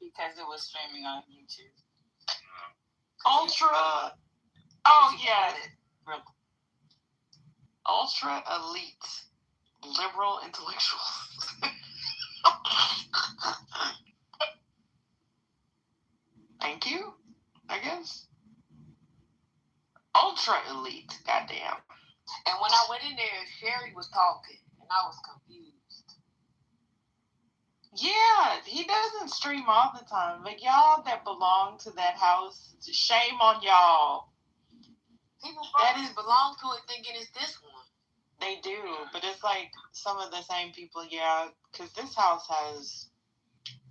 Because it was streaming on YouTube. Ultra. Oh, yeah. Ultra elite liberal intellectuals. Thank you, I guess. Ultra elite, goddamn. And when I went in there, Sherry was talking, and I was confused. Yeah, he doesn't stream all the time. But y'all that belong to that house, shame on y'all. People probably belong to it thinking it's this one. They do, but it's like some of the same people, yeah, because this house has,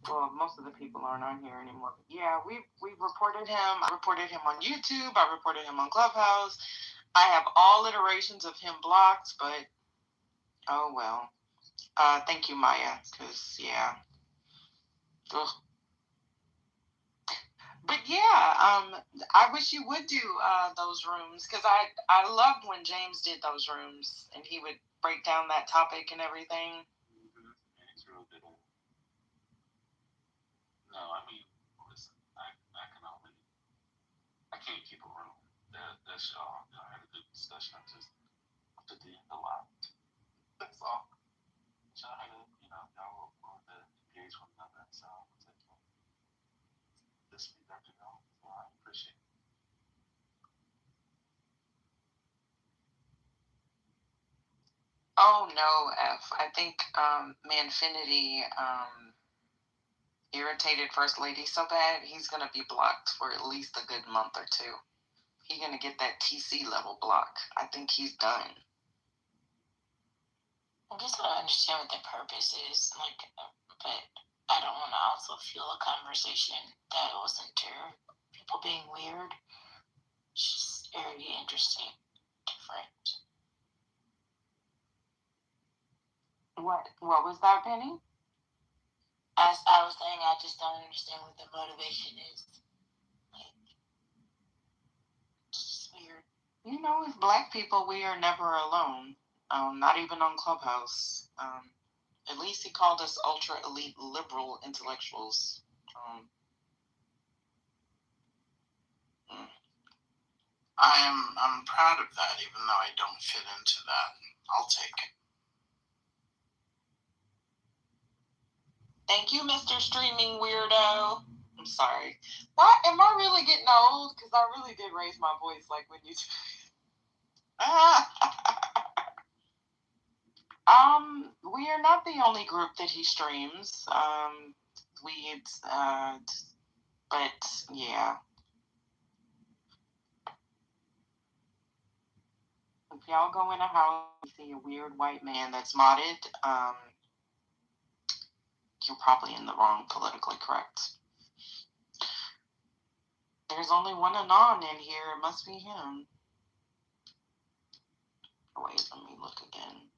well, most of the people aren't on here anymore. But yeah, we reported him. I reported him on YouTube. I reported him on Clubhouse. I have all iterations of him blocked, but oh well. Thank you, Maya, because, yeah. Ugh. But yeah, I wish you would do those rooms, because I loved when James did those rooms, and he would break down that topic and everything. No, I mean, listen, I can't keep a room. That's y'all. I had a good discussion. I just have to do a lot. That's all. Y'all had y'all were to engage one another. So this week after y'all. So I appreciate it. Oh no, F. I think Manfinity irritated First Lady so bad he's gonna be blocked for at least a good month or two. He's gonna get that TC level block. I think he's done. I guess I don't understand what the purpose is, but I don't want to also fuel a conversation that wasn't people being weird. It's just very interesting, different. What was that, Penny? As I was saying, I just don't understand what the motivation is. It's just weird. You know, as Black people, we are never alone. Not even on Clubhouse. At least he called us ultra elite liberal intellectuals. I'm proud of that, even though I don't fit into that. I'll take it. Thank you, Mr. Streaming Weirdo. I'm sorry. Why am I really getting old? Because I really did raise my voice like when you. We are not the only group that he streams. But yeah. If y'all go in a house and see a weird white man that's modded, you're probably in the wrong politically correct. There's only one Anon in here. It must be him. Wait, let me look again.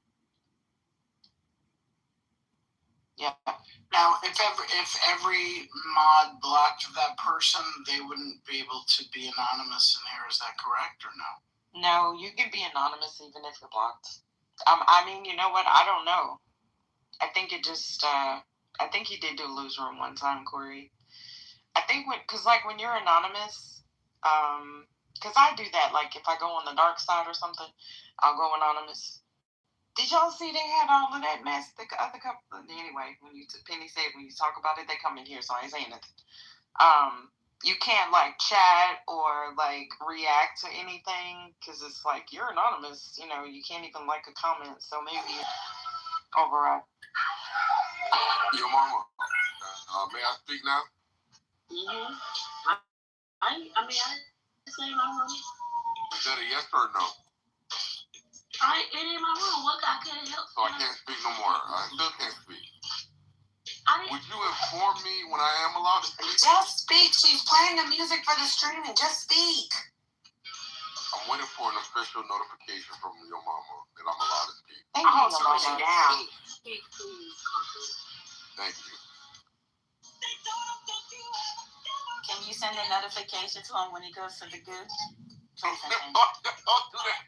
Yeah. Now, if every mod blocked that person, they wouldn't be able to be anonymous in here. Is that correct or no? No, you can be anonymous even if you're blocked. I mean, you know what? I don't know. I think it just. I think he did do a lose room one time, Corey. I think because when you're anonymous, because I do that. Like if I go on the dark side or something, I'll go anonymous. Did y'all see they had all of that mess? The other couple. Anyway, Penny said when you talk about it, they come in here, so I ain't saying nothing. You can't chat or react to anything because it's you're anonymous. You know, you can't even a comment. So maybe overall. Your mama. May I speak now? Mm-hmm. I say my room. Is that a yes or a no? It ain't my room. What I can't help? So I can't speak no more. I still can't speak. Would you inform me when I am allowed to speak? Just speak. She's playing the music for the streaming. Just speak. I'm waiting for an official notification from your mama that I'm allowed to speak. Thank you, your mama. Down. Speak, please. Thank you. Can you send a notification to him when he goes to the goo? Don't do that.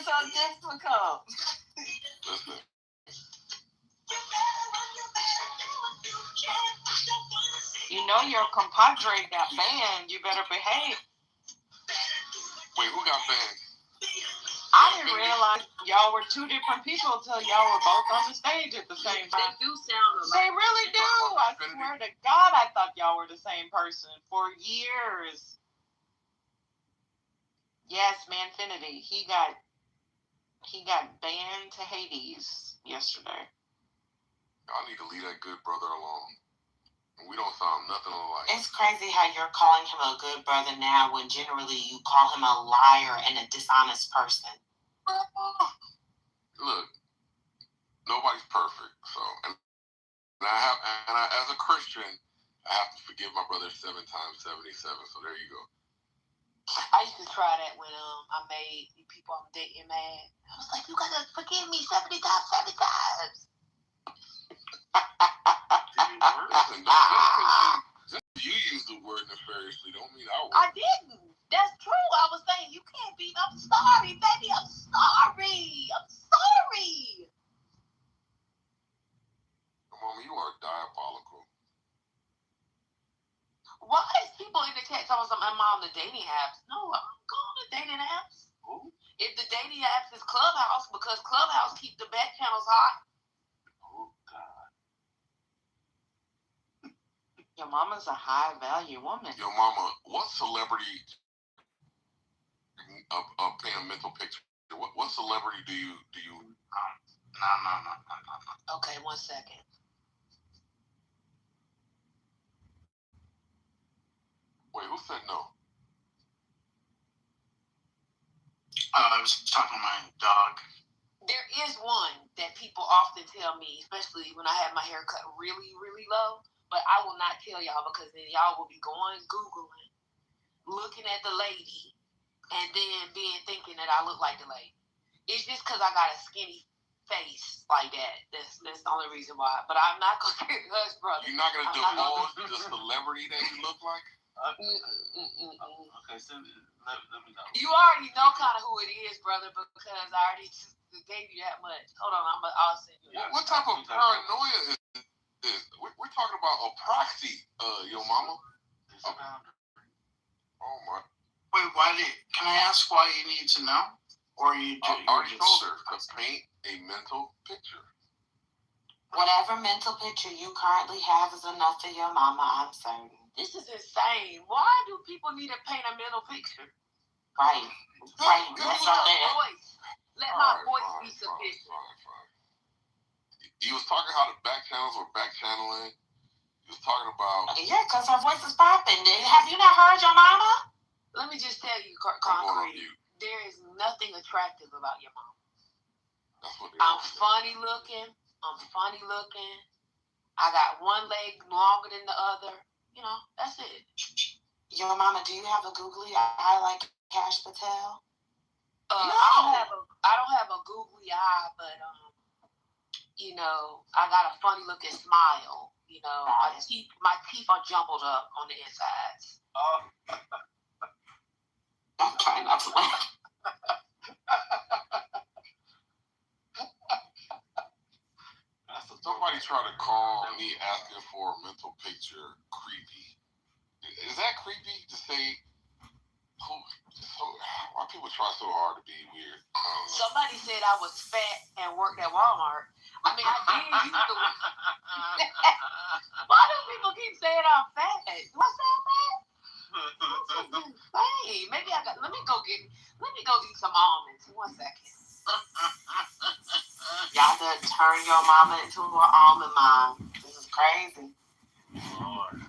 so difficult? Listen. You know your compadre got banned. You better behave. Wait, who got banned? I didn't realize y'all were two different people until y'all were both on the stage at the same time. They do sound alike. They really do. I swear to God, I thought y'all were the same person for years. Yes, Manfinity. He got banned to Hades yesterday. Y'all need to leave that good brother alone. We don't sound nothing alike. It's crazy how you're calling him a good brother now when generally you call him a liar and a dishonest person. Look, nobody's perfect, so and as a Christian, I have to forgive my brother 7 times 77. So there you go. I used to try that when I made people I'm dating mad. I was like, you gotta forgive me 70 times, 70 times. Listen, you use the word nefariously, don't mean I would. I didn't. That's true. I was saying you can't be. I'm sorry, baby. I'm sorry. I'm sorry. Mama, you are diabolical. Why is people in the chat talking about I'm on the dating apps? No, I'm not going on the dating apps. Ooh. If the dating apps is Clubhouse, because Clubhouse keep the back channels hot. Oh, God. Your mama's a high value woman. Yo, mama, what celebrity paint a mental picture? What celebrity do you No. Okay, 1 second. Wait, who said no? I was talking to my dog. There is one that people often tell me, especially when I have my hair cut really, really low, but I will not tell y'all because then y'all will be going Googling, looking at the lady, and then thinking that I look like the lady. It's just because I got a skinny face like that. That's the only reason why. But I'm not going to get hush, brother. You're not going to divulge the celebrity that you look like? Okay, so let me know. You already know kind of who it is, brother, because I already gave you that much. Hold on, I'll send you. What type of paranoia is this? We're talking about a proxy, yo mama. Oh my. Wait, can I ask why you need to know? Or you I already told her to paint a mental picture. Whatever mental picture you currently have is enough for your mama, I'm certain. This is insane. Why do people need to paint a mental picture? Right. Let my voice be sufficient. Fine. You was talking how the back channels were back channeling. You was talking about... Yeah, because her voice is popping. Have you not heard your mama? Let me just tell you, Concrete, there is nothing attractive about your mama. I'm funny looking. I got one leg longer than the other. You know, that's it. Your mama, do you have a googly eye like Cash Patel? No. I don't have a googly eye, but you know, I got a funny looking smile. You know, my teeth are jumbled up on the insides. I'm trying not to laugh. Somebody tried to call me asking for a mental picture creepy. Is that creepy to say? Why people try so hard to be weird? Somebody said I was fat and worked at Walmart. I mean, I did use the word. Why do people keep saying I'm fat? Do I say I'm fat? Hey, maybe let me go eat some almonds. 1 second. Y'all done turn your mama into an almond mom. This is crazy. Lord.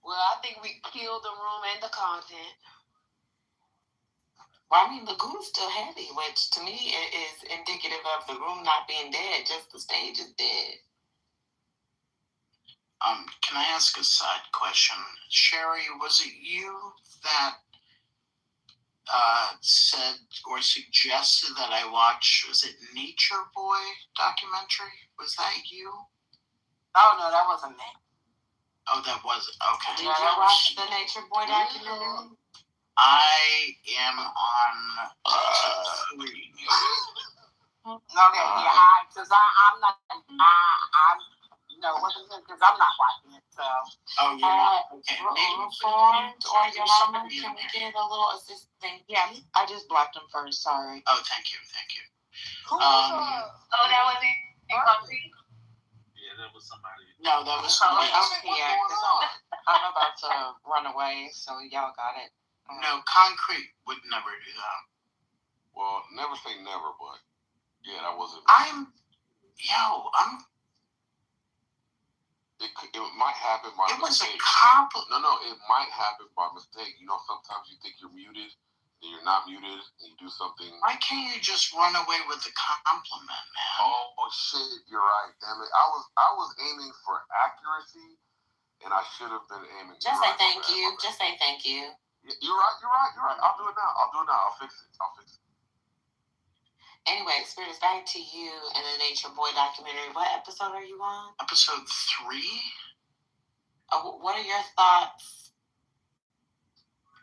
Well, I think we killed the room and the content. Well, I mean, the goo's still heavy, which to me is indicative of the room not being dead. Just the stage is dead. Can I ask a side question? Sherry, was it you that said or suggested that I watch, was it Nature Boy documentary? Was that you? Oh, no, that wasn't me. Oh, that was okay. Did you watch the Nature Boy documentary? I am on three. Okay, yeah, because I'm not, I'm, no, what is it? Because I'm not watching it, so. Oh, you're not? Okay. Reformed or your mama, can we get a little assistance? Yeah, I just blocked him first. Sorry. Oh, thank you. Who was that was in concrete? Yeah, that was somebody. No, that was I'm somebody else. here because I'm about to run away, so y'all got it. No, Concrete would never do that. Well, never say never, but yeah, that wasn't. It might happen by mistake. No, it might happen by mistake. You know, sometimes you think you're muted, and you're not muted, and you do something. Why can't you just run away with the compliment, man? Oh shit, you're right. Damn it, I was aiming for accuracy, and I should have been aiming. Just say thank you. Just say thank you. You're right. I'll do it now. I'll fix it. Anyway, Spirits, back to you and the Nature Boy documentary. What episode are you on? Episode 3. What are your thoughts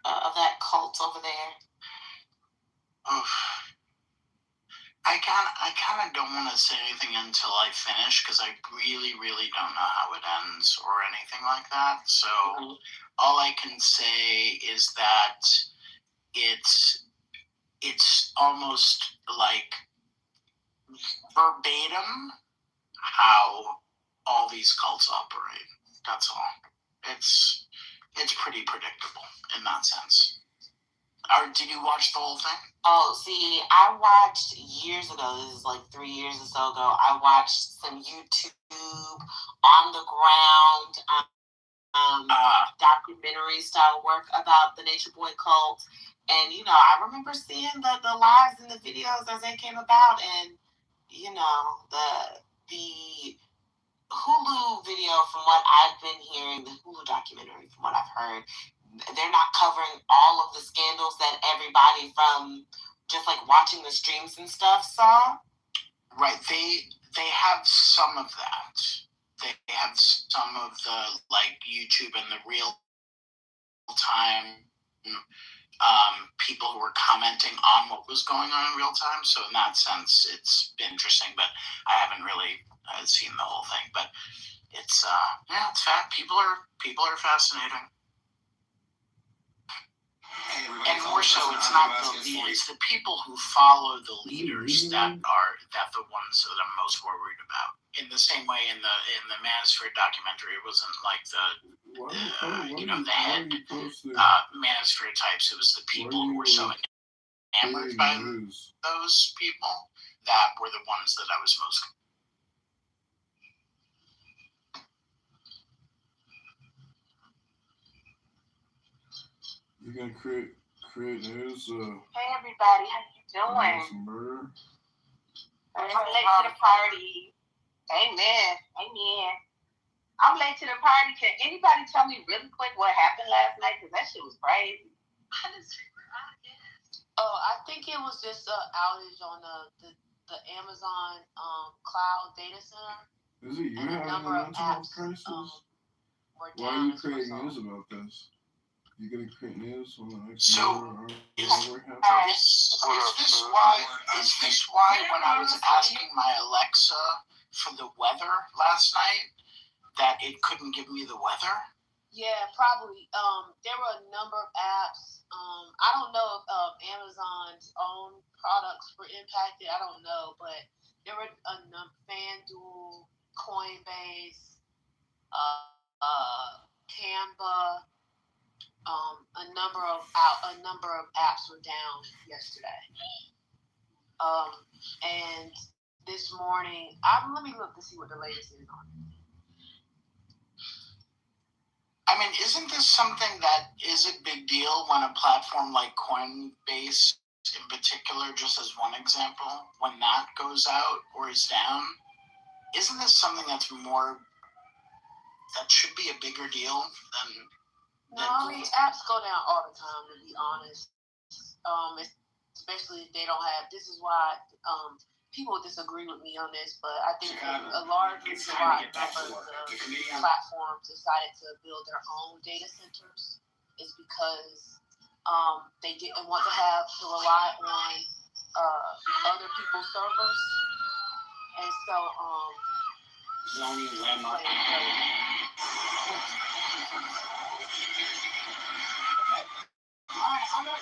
of that cult over there? I kind of don't want to say anything until I finish because I really, really don't know how it ends or anything like that. So all I can say is that it's almost like verbatim how all these cults operate. That's all. It's pretty predictable in that sense. Or did you watch the whole thing? Oh, see, I watched years ago. This is like 3 years or so ago. I watched some YouTube on the ground documentary style work about the Nature Boy cult. And, you know, I remember seeing the lives and the videos as they came about. And, you know, the Hulu video, from what I've been hearing, the Hulu documentary, from what I've heard, they're not covering all of the scandals that everybody from just like watching the streams and stuff saw. Right. They have some of that. They have some of the like YouTube and the real time people who were commenting on what was going on in real time. So in that sense, it's interesting, but I haven't really seen the whole thing. But it's it's fat. People are fascinating. And more so, it's not the leaders, the people who follow the leaders that are the ones that I'm most worried about. In the same way, in the Manosphere documentary, it wasn't like the head Manosphere types. It was the people who were so enamored by those people that were the ones that I was most. You're gonna create news. Hey everybody, how you doing? Some murder. I'm late to the party. Amen. I'm late to the party. Can anybody tell me really quick what happened last night? Because that shit was crazy. I didn't figure out yet. Oh, I think it was just an outage on the Amazon cloud data center. Is it you having a mental crisis? Why are you creating news about this? You gonna create news on the next Is this why when I was asking my Alexa for the weather last night that it couldn't give me the weather? Yeah, probably. There were a number of apps. I don't know if Amazon's own products were impacted. I don't know, but there were a FanDuel, Coinbase, Canva. A number of apps were down yesterday. And this morning, let me look to see what the latest is on it. I mean, isn't this something that is a big deal when a platform like Coinbase, in particular, just as one example, when that goes out or is down? Isn't this something that should be a bigger deal than? No, I mean, apps go down all the time, to be honest. Especially if they don't have. This is why people disagree with me on this, but I think a large reason why a number of the platforms decided to build their own data centers is because they didn't want to have to rely on other people's servers, and so zoning and landmark. Alright, I'm not.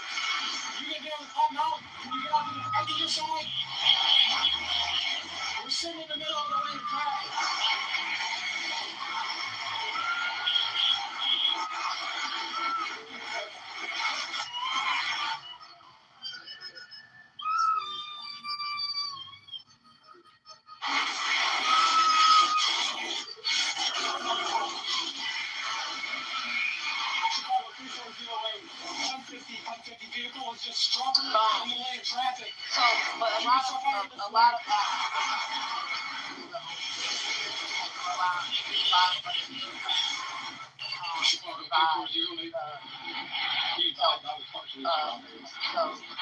You get down the pump now? Can you get out after your side? We're sitting in the middle of the lane of traffic. Vehicle was just struggling in the lane of traffic. So, but a lot of apps so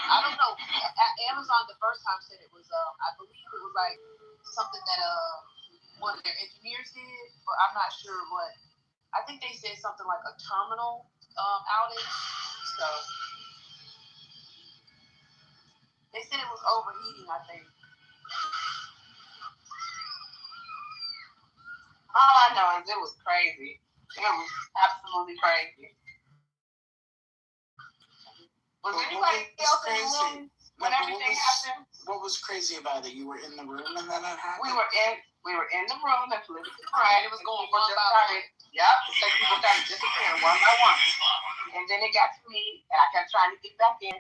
I don't know. Amazon the first time said it was I believe it was like something that one of their engineers did, but I'm not sure what. I think they said something like a terminal outage. So they said it was overheating, I think. All I know is it was crazy. It was absolutely crazy. Was anybody else in the room when everything happened? What was crazy about it? You were in the room and then it happened? We were in the room and politically correct. It was going one by one. Yep, so people started disappearing one by one. And then it got to me, and I kept trying to get back in.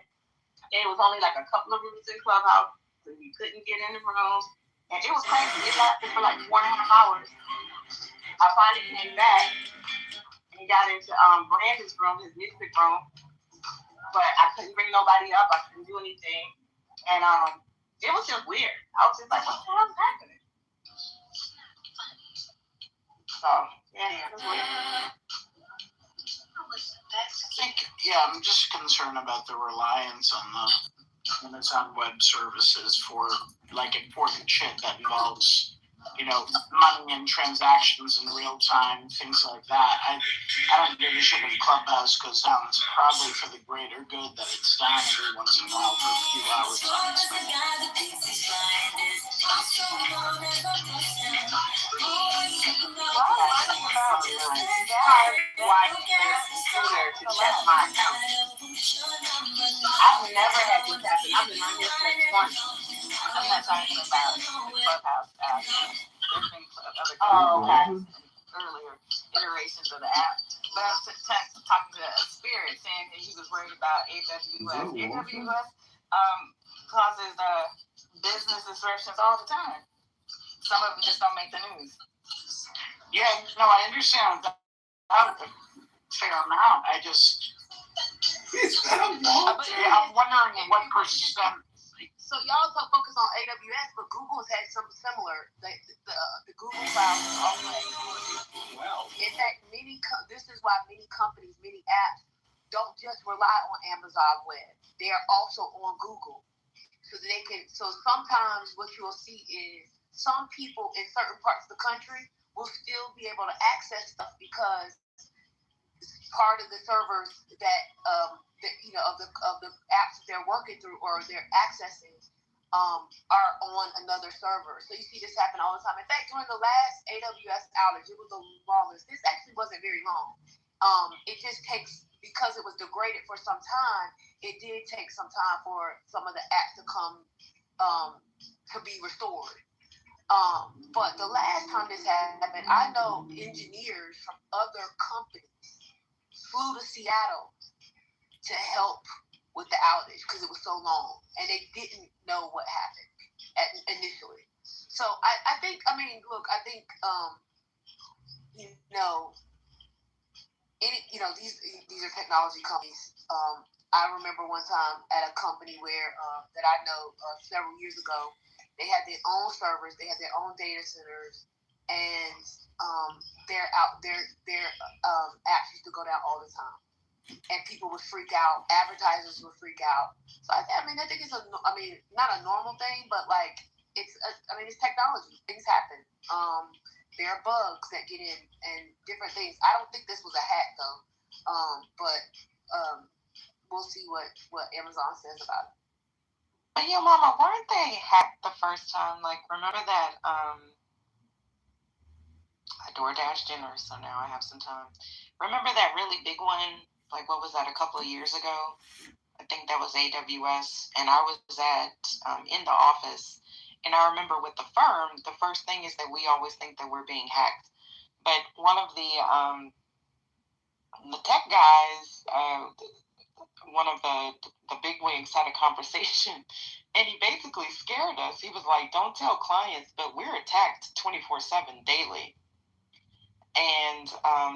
It was only like a couple of rooms in Clubhouse, so you couldn't get in the rooms. And it was crazy. It lasted for like 4.5 hours. I finally came back and got into Brandon's room, his music room. But I couldn't bring nobody up. I couldn't do anything. And it was just weird. I was just like, what the hell is happening? So, yeah, it was weird. I'm just concerned about the reliance on the Amazon Web Services for like important shit that involves, money and transactions in real time, things like that. I don't give a shit if Clubhouse goes down. It's probably for the greater good that it's down every once in a while for a few hours on its own. To check my account. I've never had this happen. I've been on here since 20. I'm not talking about the Clubhouse app. There's been other earlier iterations of the app. But I was talking to a spirit saying that he was worried about AWS. AWS causes business disruptions all the time. Some of them just don't make the news. Yeah, no, I understand that. Fair amount. I just. I'm wondering what percent. So y'all focus on AWS, but Google's had something similar. The Google Cloud is also. Well. In fact, this is why many companies, many apps, don't just rely on Amazon Web. They are also on Google, so they can. So sometimes what you'll see is some people in certain parts of the country will still be able to access stuff because part of the servers that of the apps that they're working through or they're accessing are on another server. So you see this happen all the time. In fact, during the last AWS outage, it was the longest. This actually wasn't very long. It just takes, because it was degraded for some time, it did take some time for some of the apps to come to be restored. But the last time this happened, I know engineers from other companies flew to Seattle to help with the outage because it was so long, and they didn't know what happened initially. So I think these are technology companies. I remember one time at a company where that I know several years ago, they had their own servers, they had their own data centers, and their apps used to go down all the time, and people would freak out. Advertisers would freak out. So I think it's not a normal thing, but like it's technology. Things happen. There are bugs that get in and different things. I don't think this was a hack though. But we'll see what Amazon says about it. But yeah, Mama, weren't they hacked the first time? Like, remember that? I DoorDash dinner, so now I have some time. Remember that really big one? Like, what was that? A couple of years ago? I think that was AWS, and I was at in the office, and I remember with the firm, the first thing is that we always think that we're being hacked. But one of the tech guys, one of the bigwigs had a conversation, and he basically scared us. He was like, "Don't tell clients, but we're attacked 24/7 daily." And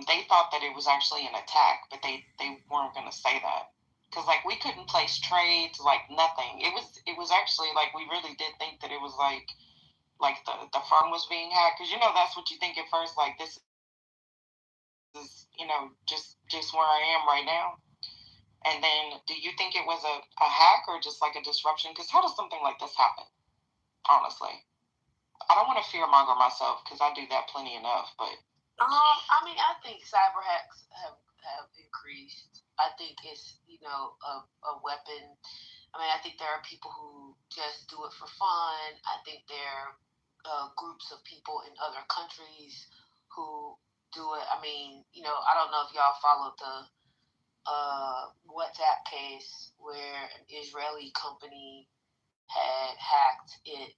they thought that it was actually an attack, but they weren't going to say that. Because, like, we couldn't place trades, like, nothing. It was actually, like, we really did think that it was, like the firm was being hacked. Because, that's what you think at first, like, this is, just where I am right now. And then, do you think it was a hack or just, like, a disruption? Because how does something like this happen, honestly? I don't want to fearmonger myself, because I do that plenty enough, but... I think cyber hacks have increased. I think it's, a weapon. I think there are people who just do it for fun. I think there are groups of people in other countries who do it. I don't know if y'all followed the WhatsApp case where an Israeli company had hacked it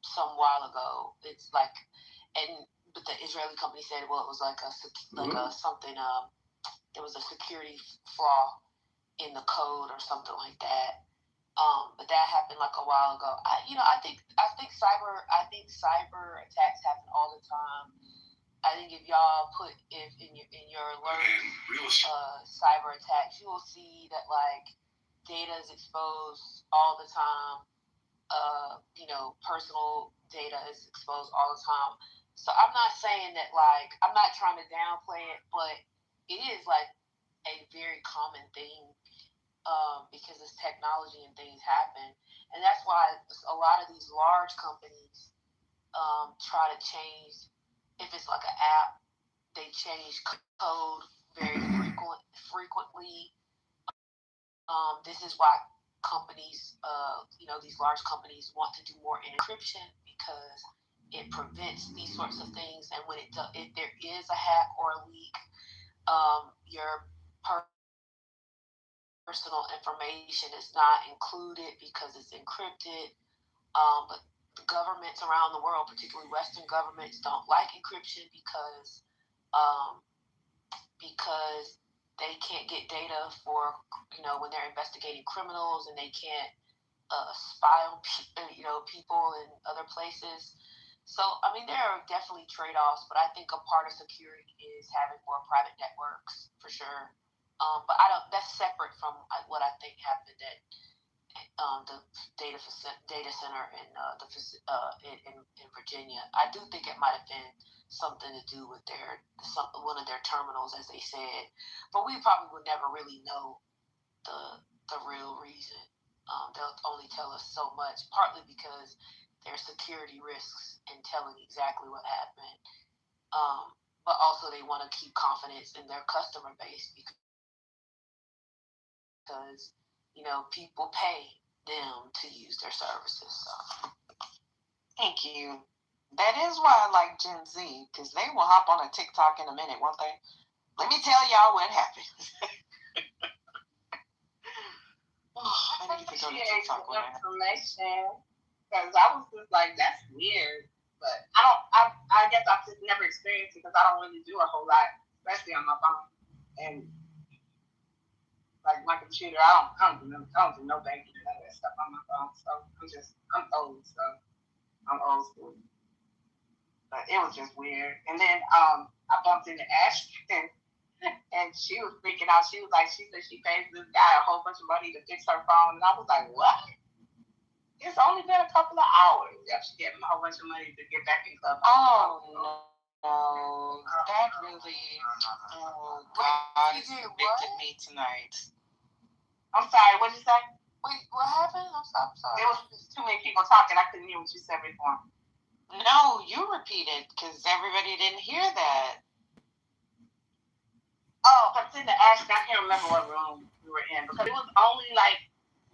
some while ago. It's like, but the Israeli company said, well, it was like something. There was a security flaw in the code or something like that. But that happened like a while ago. I think cyber attacks happen all the time. I think if y'all put in your alerts cyber attacks, you will see that like data is exposed all the time. Personal data is exposed all the time. So I'm not saying that, like, I'm not trying to downplay it, but it is like a very common thing because it's technology and things happen. And that's why a lot of these large companies try to change, if it's like an app, they change code very frequently. This is why companies, these large companies want to do more encryption because it prevents these sorts of things. And when if there is a hack or a leak, your personal information is not included because it's encrypted. But the governments around the world, particularly Western governments, don't like encryption because they can't get data for, when they're investigating criminals, and they can't spy on people in other places. So, there are definitely trade-offs, but I think a part of security is having more private networks, for sure. But that's separate from what I think happened at the data center in Virginia. I do think it might have been something to do with one of their terminals, as they said, but we probably would never really know the real reason. They'll only tell us so much, partly because there's security risks in telling exactly what happened, but also they want to keep confidence in their customer base because people pay them to use their services. So. Thank you. That is why I like Gen Z, because they will hop on a TikTok in a minute, won't they? Let me tell y'all what happened. I need to go to TikTok with information, because I was just like, that's weird. But I guess I've just never experienced it because I don't really do a whole lot, especially on my phone. And like my computer, I don't do no banking and all that stuff on my phone. So I'm old, so I'm old school. But it was just weird. And then I bumped into Ashton, and she was freaking out. She was like, she said she paid this guy a whole bunch of money to fix her phone, and I was like, what? It's only been a couple of hours. Yeah, she gave him a whole bunch of money to get back in club. Oh no, that really. Oh God, has convicted me tonight. I'm sorry. What did you say? Wait, what happened? I'm sorry. There was just too many people talking. I couldn't hear what you said before. No, you repeated because everybody didn't hear that. Oh, I didn't ask. I can't remember what room we were in because it was only like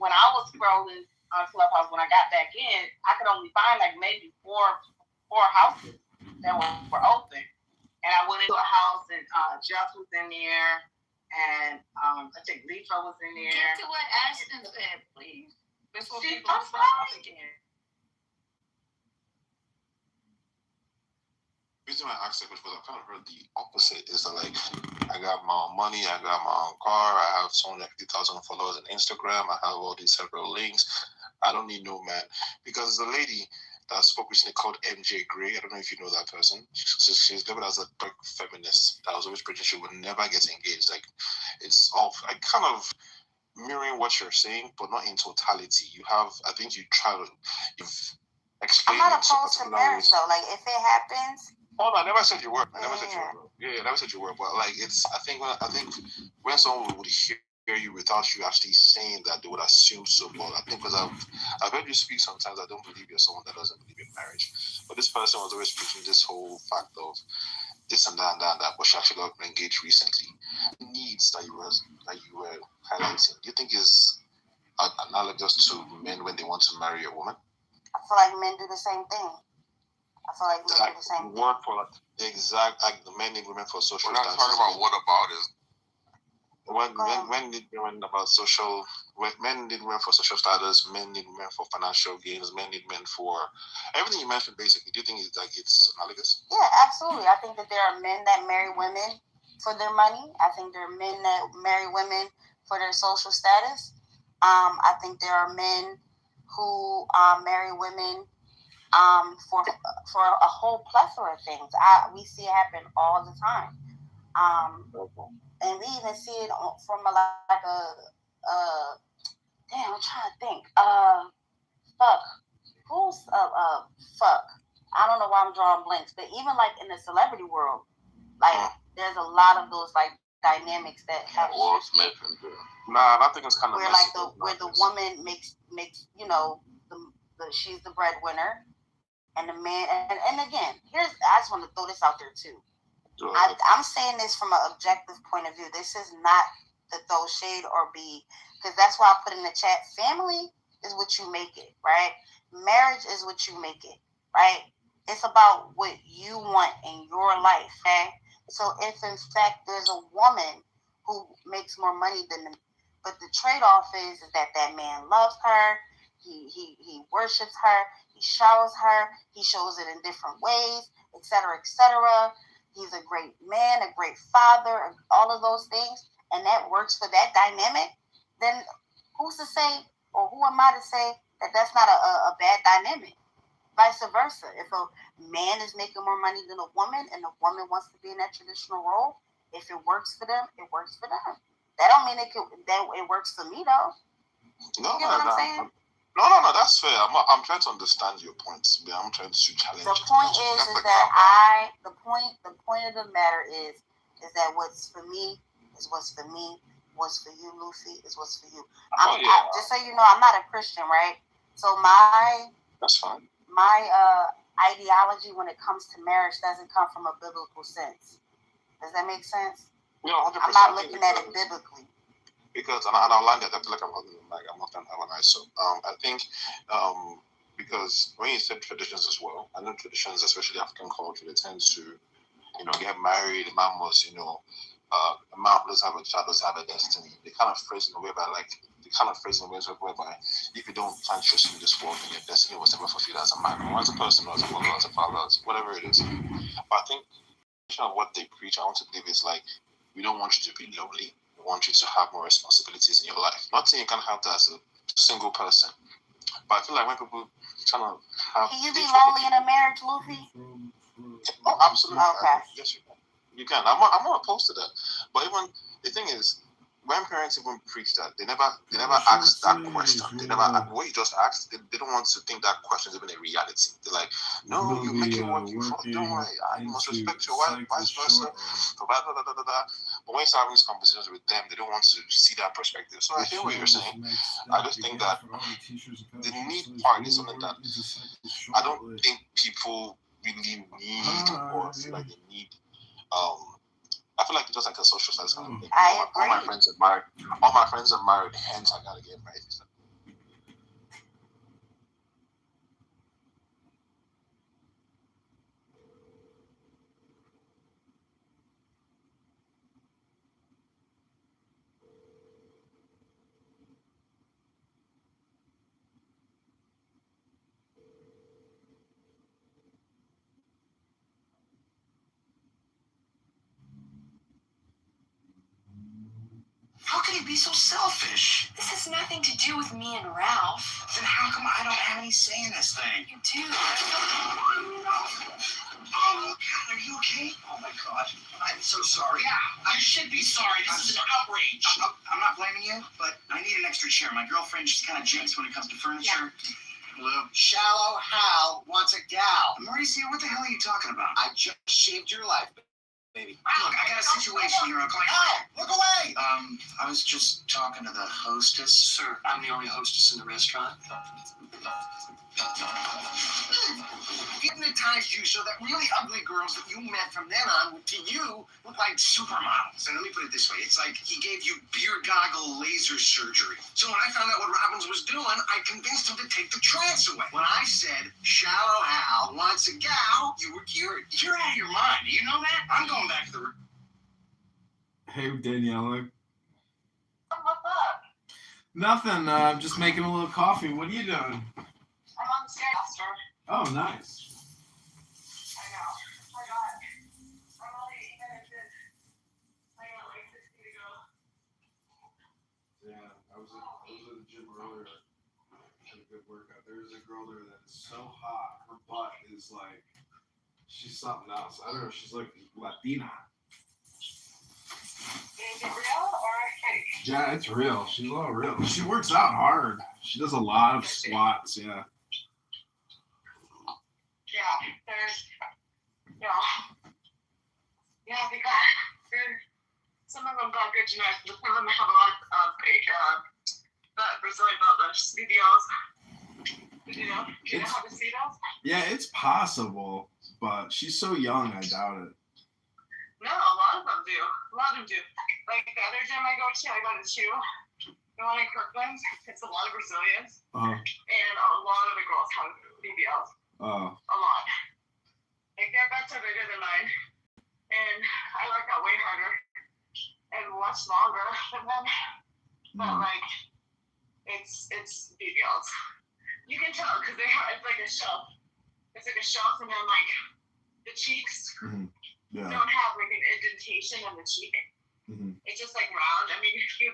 when I was scrolling on Clubhouse when I got back in, I could only find like maybe four houses that were open, and I went into a house and Just was in there, and I think Lisa was in there. Get to what Ashton said, please. Before people I'm start off sorry. again. The reason why I asked that because I kind of heard the opposite. Is that like I got my own money, I got my own car, I have 250,000 followers on Instagram, I have all these several links. I don't need no man. Because the lady that spoke recently called MJ Gray, I don't know if you know that person. She's labeled as a dark feminist that was always preaching she would never get engaged. Like it's all I kind of mirroring what you're saying, but not in totality. You have, I think you've explained. I'm not opposed to marriage though. Like if it happens. Oh no, I never said you were. I never said you were. Yeah, I never said you were. But like, it's. I think when someone would hear you without you actually saying that, they would assume so. But I think because I've heard you speak sometimes, I don't believe you're someone that doesn't believe in marriage. But this person was always preaching this whole fact of this and that and that, but she actually got engaged recently. Needs that you were highlighting, do you think is analogous to men when they want to marry a woman? I feel like men do the same thing. I feel like men do the same thing. Word for like the exact, like the men need women for social. We're not talking about what about is. Men need women about social. Men need women for social status. Men need women for financial gains. Men need men for everything you mentioned. Basically, do you think it's analogous? Yeah, absolutely. I think that there are men that marry women for their money. I think there are men that marry women for their social status. I think there are men who marry women for a whole plethora of things. We see it happen all the time. And we even see it from damn, I'm trying to think. Fuck. I don't know why I'm drawing blanks, but even like in the celebrity world, like there's a lot of those like dynamics that have shifted. Nah, I think it's kind of where like where the woman makes she's the breadwinner, and the man and again, I just want to throw this out there too. I'm saying this from an objective point of view. This is not to throw shade or be, because that's why I put in the chat. Family is what you make it, right? Marriage is what you make it, right? It's about what you want in your life, okay? So if in fact there's a woman who makes more money than them, but the trade-off is that man loves her, he worships her, he showers her, he shows it in different ways, etc., etc. He's a great man, a great father, all of those things, and that works for that dynamic, then who's to say, or who am I to say that that's not a bad dynamic? Vice versa. If a man is making more money than a woman and a woman wants to be in that traditional role, if it works for them, it works for them. That don't mean that it works for me, though. No, you get what I'm saying? No, that's fair. I'm trying to understand your points. I'm trying to challenge. The point is that the point of the matter is that what's for me is what's for me. What's for you, Lucy, is what's for you. Just so you know, I'm not a Christian, right? So that's fine. My ideology when it comes to marriage doesn't come from a biblical sense. Does that make sense? No, 100%. I'm not looking at it biblically. Because and I'll land that I feel like I'm not going to have an eye. So I think because when you said traditions as well, I know traditions, especially African culture, they tend to get married. A man must a man doesn't have a child, doesn't have a destiny. They kind of phrase in a way whereby if you don't plant your seed in this world, then your destiny was never fulfilled as a man, or as a person, or as a mother, as a father, as whatever it is. But I think what they preach, I want to believe is like, we don't want you to be lonely. Want you to have more responsibilities in your life. Not saying you can have that as a single person, but I feel like when people trying to have. Can you be lonely in a marriage, Luffy? Oh, absolutely. Okay. Yes, you can. You can. I'm not opposed to that. But even the thing is, when parents even preach that, they never ask that question. They never what you just asked. They don't want to think that question is even a reality. They're like, no, you make it work. Don't worry. You must respect your wife, vice versa. Blah, blah, blah, blah, blah. But when you start having these conversations with them, they don't want to see that perspective. So I hear what you're saying. I just think that the need part is something that I don't think people really need or feel like they need. I feel like it's just like a social status kind of thing. All my friends are married. All my friends are married. Hence, I gotta get married. How can you be so selfish? This has nothing to do with me and Ralph. Then how come I don't have any say in this thing? You do. Oh, God, are you okay? Oh, my God. I'm so sorry. Yeah, I should be sorry. This is an outrage. I'm not blaming you, but I need an extra chair. My girlfriend, she's kind of jinxed when it comes to furniture. Hello? Shallow Hal wants a gal. Mauricio, what the hell are you talking about? I just shaved your life, baby. Look, I got a situation here. Uncle. Hal, look away! I was just talking to the hostess. Sir, I'm the only hostess in the restaurant. Hypnotized you so that really ugly girls that you met from then on to you look like supermodels. And let me put it this way, it's like he gave you beer goggle laser surgery. So when I found out what Robbins was doing, I convinced him to take the trance away. When I said, Shallow Hal wants a gal, you were cured. You're out of your mind. Do you know that? I'm going back to the... Hey, Daniela. What's up? Nothing. I'm just making a little coffee. What are you doing? I'm on the Skymaster. Oh, nice. I know. I'm only even at this. I got like 60 to go. Yeah, I was at the gym earlier. Had a good workout. There's a girl there that is so hot. Her butt is like, she's something else. I don't know. She's like Latina. Is it real or fake? Yeah, it's real. She's all real. She works out hard. She does a lot of squats. Yeah. Yeah, there's, because some of them got good genetics, but some of them have a lot of Brazilian butt lifts, BBLs. Do you know how to see those? Yeah, it's possible, but she's so young, I doubt it. No, a lot of them do. Like the other gym I go to two. The one in Kirkland, it's a lot of Brazilians. Uh-huh. And a lot of the girls have BBLs. A lot. Like their butts are bigger than mine. And I work out way harder and much longer than them. But like, it's BBLs. You can tell because it's like a shelf. It's like a shelf, and then like the cheeks don't have like an indentation on the cheek. It's just like round. I mean, if they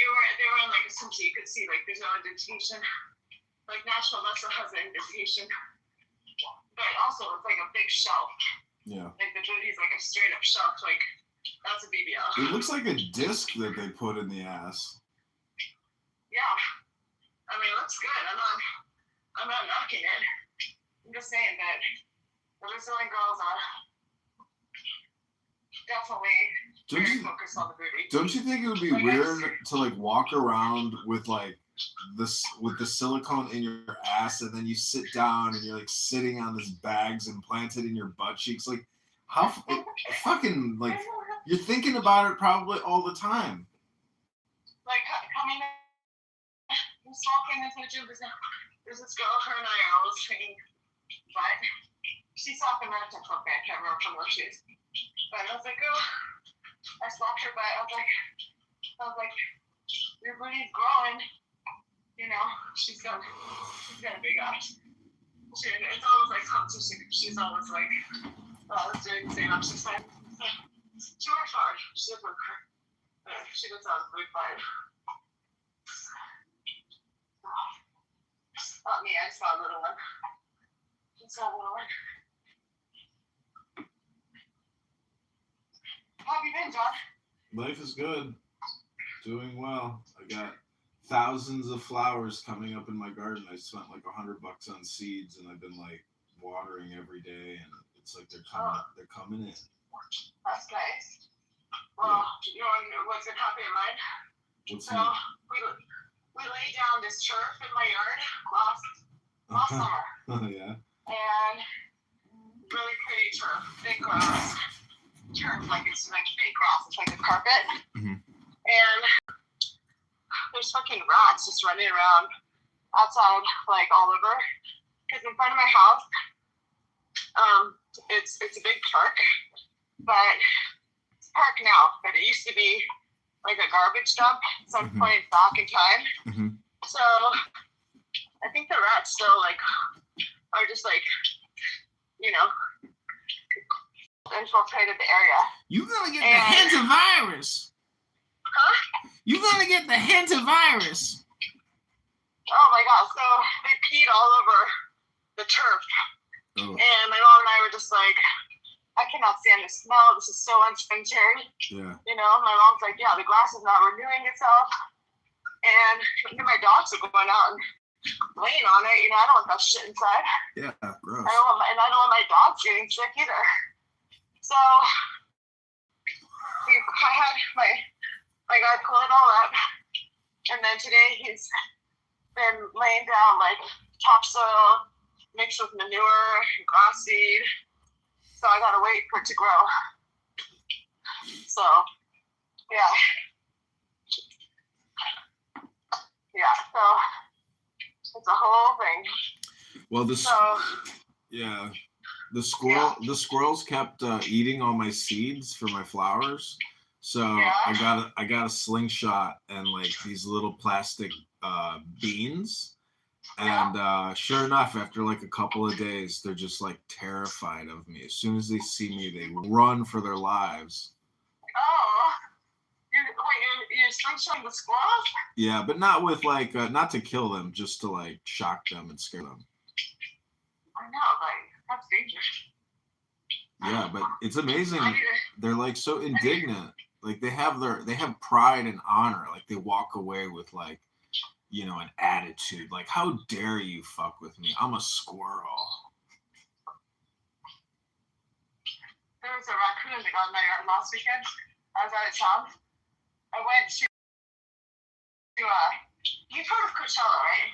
were in like a swimsuit, you could see like there's no indentation. Like natural muscle has an indentation, but also it's like a big shelf. Yeah. Like the booty's like a straight up shelf. Like that's a BBL. It looks like a disc that they put in the ass. Yeah. I mean, it looks good. I'm not knocking it. I'm just saying that the Brazilian girls are definitely very focused on the booty. Don't you think it would be weird to like walk around with like this with the silicone in your ass, and then you sit down and you're like sitting on this bags implanted in your butt cheeks? Like, how fucking like you're thinking about it probably all the time. Like coming in, just walking into the gym. There's this girl, her and I are always training, but she's off in that TikTok. I can't remember from where she is. But I was like, oh, I slapped her butt. I was like, your booty's growing. You know, she's got a big ass. It's always like competition. She's always like, let's do the same. She's like, she works hard. She does work hard. She goes out with 5. Not me, I just got a little one. How have you been, John? Life is good. Doing well. I got thousands of flowers coming up in my garden. I spent like $100 on seeds, and I've been like watering every day, and it's like they're coming in. That's nice. Well, you know what's a copy of mine? What's so we laid down this turf in my yard last summer. Yeah. And really pretty turf, big grass. Turf, like it's like fake grass. It's like a carpet. Mm-hmm. And there's fucking rats just running around outside, like all over. Because in front of my house, it's a big park, but it's a park now. But it used to be like a garbage dump at some point back in time. Mm-hmm. So I think the rats still like are just like, you know, infiltrated the area. You're gonna get the hantavirus. Huh? You're gonna get the hantavirus. Oh my god! So they peed all over the turf, Oh. and my mom and I were just like, I cannot stand the smell. This is so unsanitary. Yeah. You know, my mom's like, yeah, the grass is not renewing itself, and my dogs are going out and laying on it. You know, I don't want that shit inside. Yeah, gross. I don't want my dogs getting sick either. So I had my guy pull it all up, and then today he's been laying down like topsoil mixed with manure and grass seed. So I gotta wait for it to grow. So yeah, so it's a whole thing. Well, the squirrels kept eating all my seeds for my flowers, so I got a slingshot and like these little plastic beans, and sure enough, after like a couple of days, they're just like terrified of me. As soon as they see me, they run for their lives. Oh, you're slingshotting the squirrels? Yeah, but not with like not to kill them, just to like shock them and scare them. I know, like that's dangerous. Yeah, but it's amazing. They're like so indignant. Like they have pride and honor. Like they walk away with like, you know, an attitude. Like, how dare you fuck with me? I'm a squirrel. There was a raccoon that got in my yard last weekend. I was out of town. I went to you've heard of Coachella, right?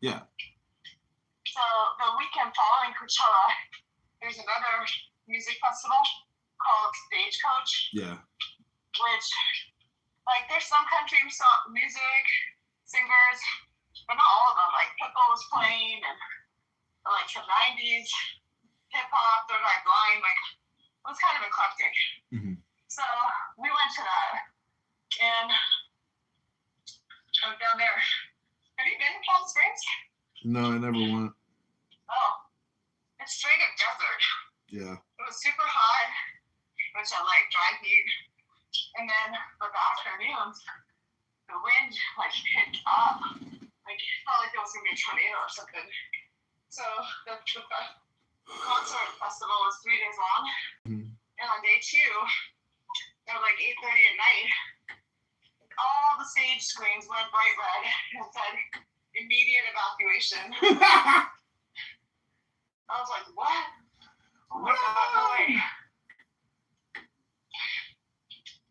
Yeah. So the weekend following Coachella, there's another music festival called Stagecoach. Yeah. Which, like, there's some country music singers, but not all of them. Like, Pitbull was playing, and like some 90s hip hop. They're like blind, like it was kind of eclectic. Mm-hmm. So we went to that, and I'm down there. Have you been to Palm Springs? No, I never went. Oh, it's straight up desert. Yeah. It was super hot, which I like, dry heat. And then for the afternoons, the wind like picked up. Like it felt like there was gonna be a tornado or something. So the concert festival was 3 days long. Mm-hmm. And on day 2, at like 8:30 at night, all the stage screens went bright red and said immediate evacuation. I was like, what? What is that going?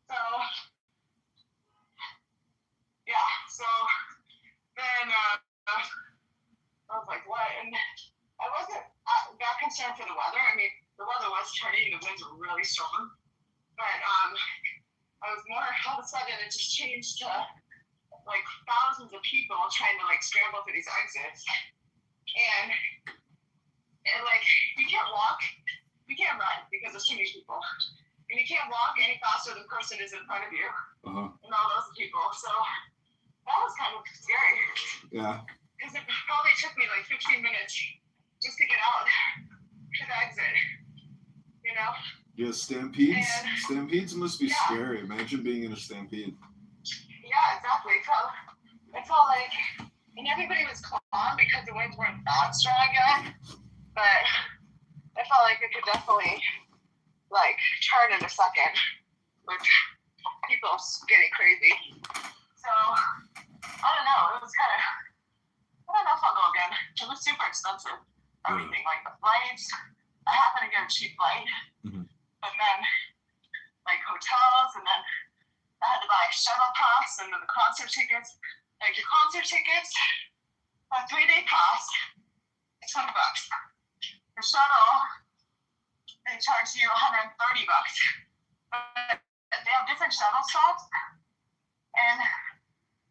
So, yeah, so then I was like, what? And I wasn't that concerned for the weather. I mean, the weather was turning, the winds were really strong. But I was more, all of a sudden, it just changed to like thousands of people trying to like scramble for these exits. And like, you can't walk, you can't run because there's too many people. And you can't walk any faster than the person is in front of you. Uh-huh. And all those people. So that was kind of scary. Yeah. Because it probably took me like 15 minutes just to get out to the exit. You know? Yeah, stampedes. Stampedes must be scary. Imagine being in a stampede. Yeah, exactly. It felt like, and everybody was calm because the winds weren't that strong yet. But I felt like it could definitely like turn in a second with people getting crazy. So I don't know. It was kind of. I don't know if I'll go again. It was super expensive. Everything, like the flights. I happened to get a cheap flight, but then like hotels, and then I had to buy a shuttle pass and then the concert tickets. Like your concert tickets, a 3-day pass, $20. The shuttle, they charge you $130. But they have different shuttle stops, and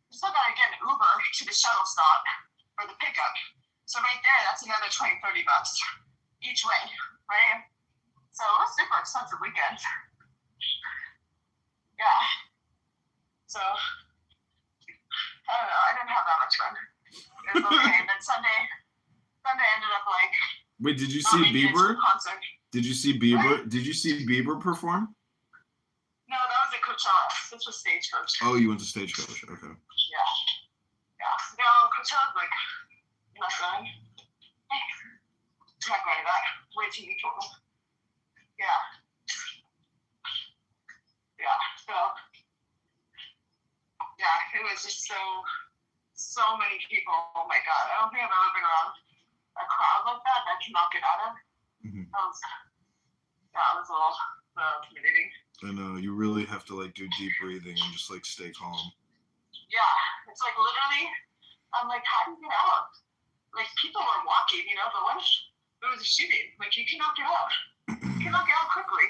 you still gotta get an Uber to the shuttle stop or the pickup. So right there, that's another $20-$30 each way, right? So it was super expensive weekend. Yeah. So I don't know. I didn't have that much fun. It was okay. And then Sunday ended up like. Wait, did you see Bieber? Concert. Did you see Bieber? Right? Did you see Bieber perform? No, that was at Coachella. This was Stagecoach. Oh, you went to Stagecoach. Okay. Yeah. No, Coachella's like nothing. I'm not going to that. Way too many people. Yeah. So. Yeah, it was just so many people. Oh my God, I don't think I've ever been around a crowd like that you knock it out of. It was a little intimidating. I know, you really have to like do deep breathing and just like stay calm. Yeah, it's like literally, I'm like, how do you get out? Like people were walking, but what if there was a shooting? Like you can knock it out. You can knock it out quickly.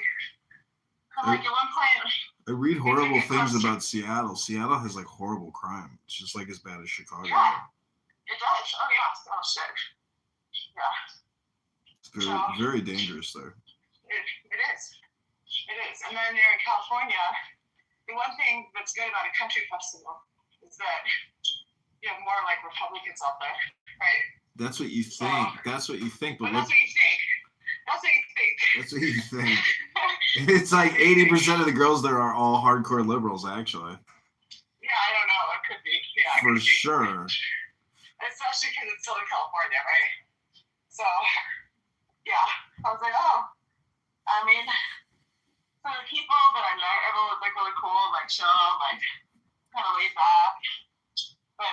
I'm like, at one point. I read horrible things about Seattle. Seattle has like horrible crime. It's just like as bad as Chicago. Yeah, it does. Oh yeah. Oh shit. Yeah. It's very dangerous there. It is. And then here in California, the one thing that's good about a country festival is that you have more like Republicans out there, right? That's what you think. That's what you think. But that's what you think. That's what you think. That's what you think. It's like 80% of the girls there are all hardcore liberals, actually. Yeah, I don't know. It could be. Yeah, for sure. Especially because it's Southern California, right? So, yeah, I was like, oh, I mean, for the people that I met, everyone was like really cool, like chill, like kind of laid back. But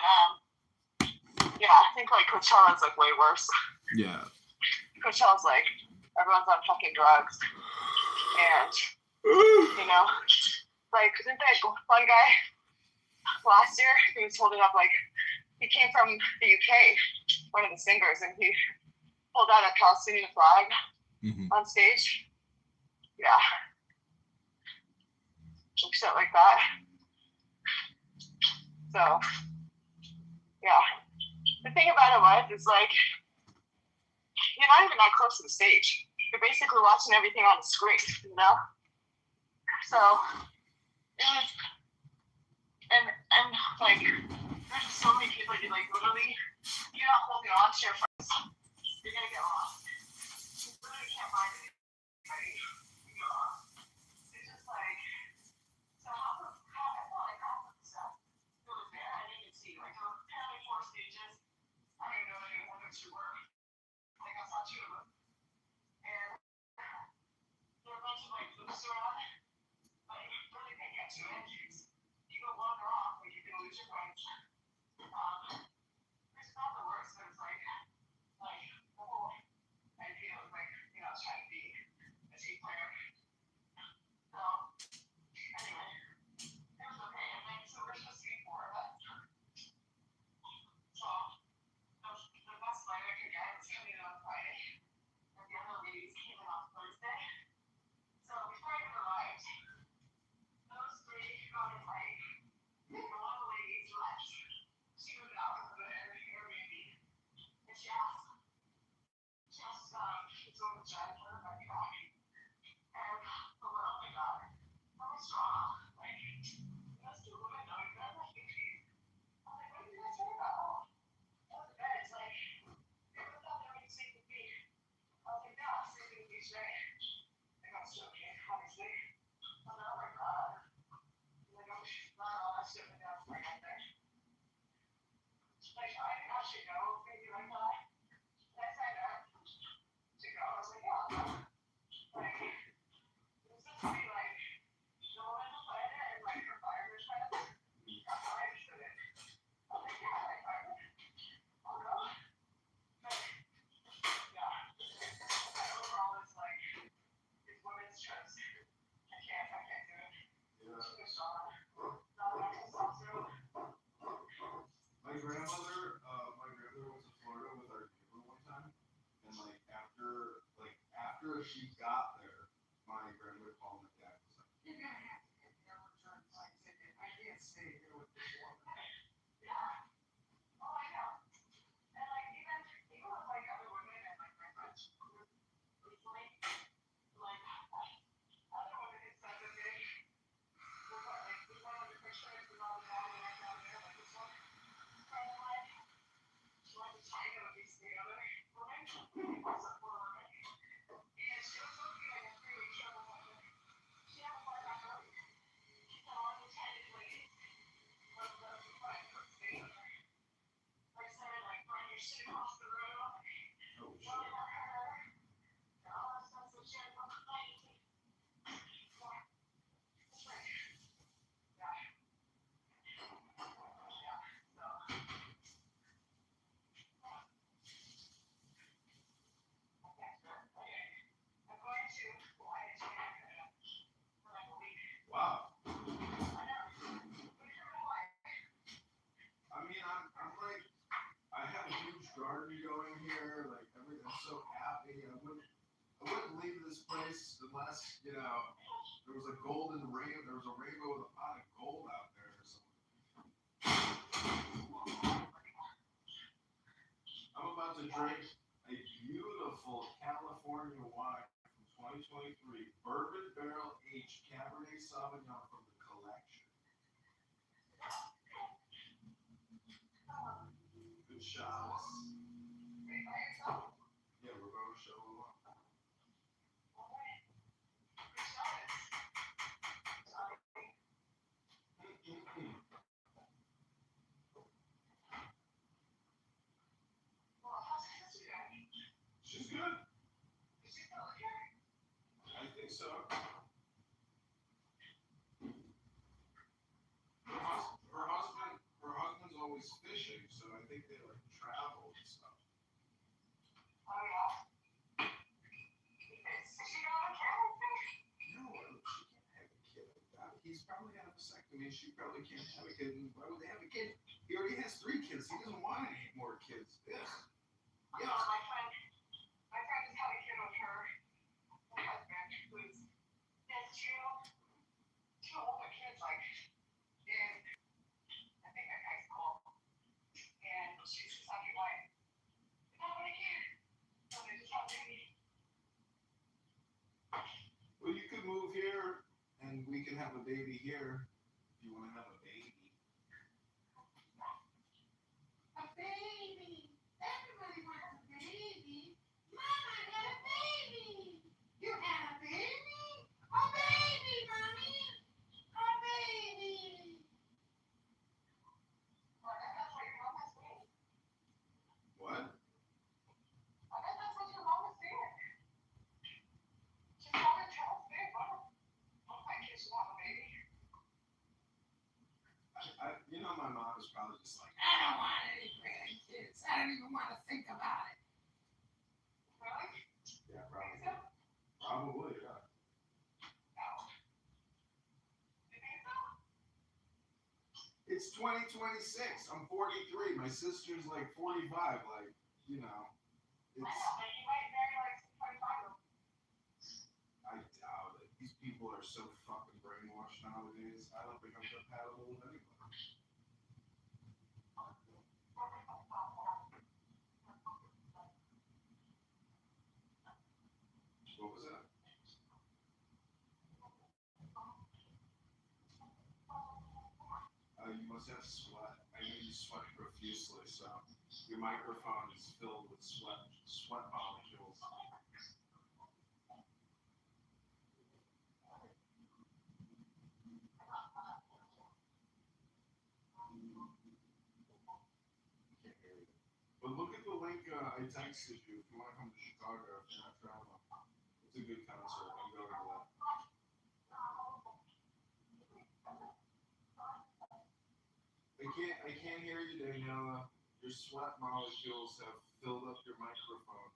yeah, I think like Coachella's like way worse. Yeah. Coachella's like everyone's on fucking drugs, and like didn't that one guy last year he was holding up like he came from the UK, one of the singers, and he pulled out a Palestinian flag on stage. Yeah. Shit like that. So, yeah. The thing about it is like, you're not even that close to the stage. You're basically watching everything on the screen, So, it was, and like, there's just so many people, you like literally, you're not holding on to your friends. You're gonna get lost. You literally can't find anybody. You get lost. It's just like, so I felt like half of the stuff that was there, I didn't even see. Like, there were apparently 4 stages. I don't even know what they were. Like, I saw 2 of them. And there were a bunch of, like, loops around. Like, really can't get to it. You go wander off, like, you can lose your friends. It's not the worst, but it's like, the whole unless, you know, there was a golden rainbow, there was a rainbow with a pot of gold out there or something. I'm about to drink a beautiful California wine from 2023, Bourbon Barrel Aged Cabernet Sauvignon from the collection. Good shots. Yeah, we're going to show them up. She's good. I think so. Her husband's always fishing, so I think they like travel and stuff. Oh yeah. Is she got a kid? No, she can't have a kid like that. He's probably had a vasectomy. She probably can't have a kid. And why would they have a kid? He already has 3 kids. He doesn't want any more kids. Ugh. Yeah. My friend just had a kid with her husband, who's has two older kids, like in I think in high school, and she's just like, not what I can. So they just have a baby. Well, you could move here, and we can have a baby here if you want to have a baby. A baby. Everybody wants a baby. Mama had a baby. You had a baby? A baby, mommy. A baby. Well, I guess that's what your mom was saying. What? I guess that's what your mom was saying. She's probably trying to say, well, my kids should have a baby. You know, my mom is probably just like, I don't want any grandkids. I don't even want to think about it. Really? yeah, probably. Probably, yeah. No. You think so? It's 2026. I'm 43. My sister's like 45. Like, you know, I know, but you might marry like 25. I doubt it. These people are so fucking brainwashed nowadays. I don't think I'm compatible with anyone. What was that? You must have sweat. I know you sweat profusely, so your microphone is filled with sweat molecules. But look at the link I texted you if you want to come to Chicago if you're not traveling. It's a good concert. I'm going to that. I can't hear you, Daniela. Your sweat molecules have filled up your microphone.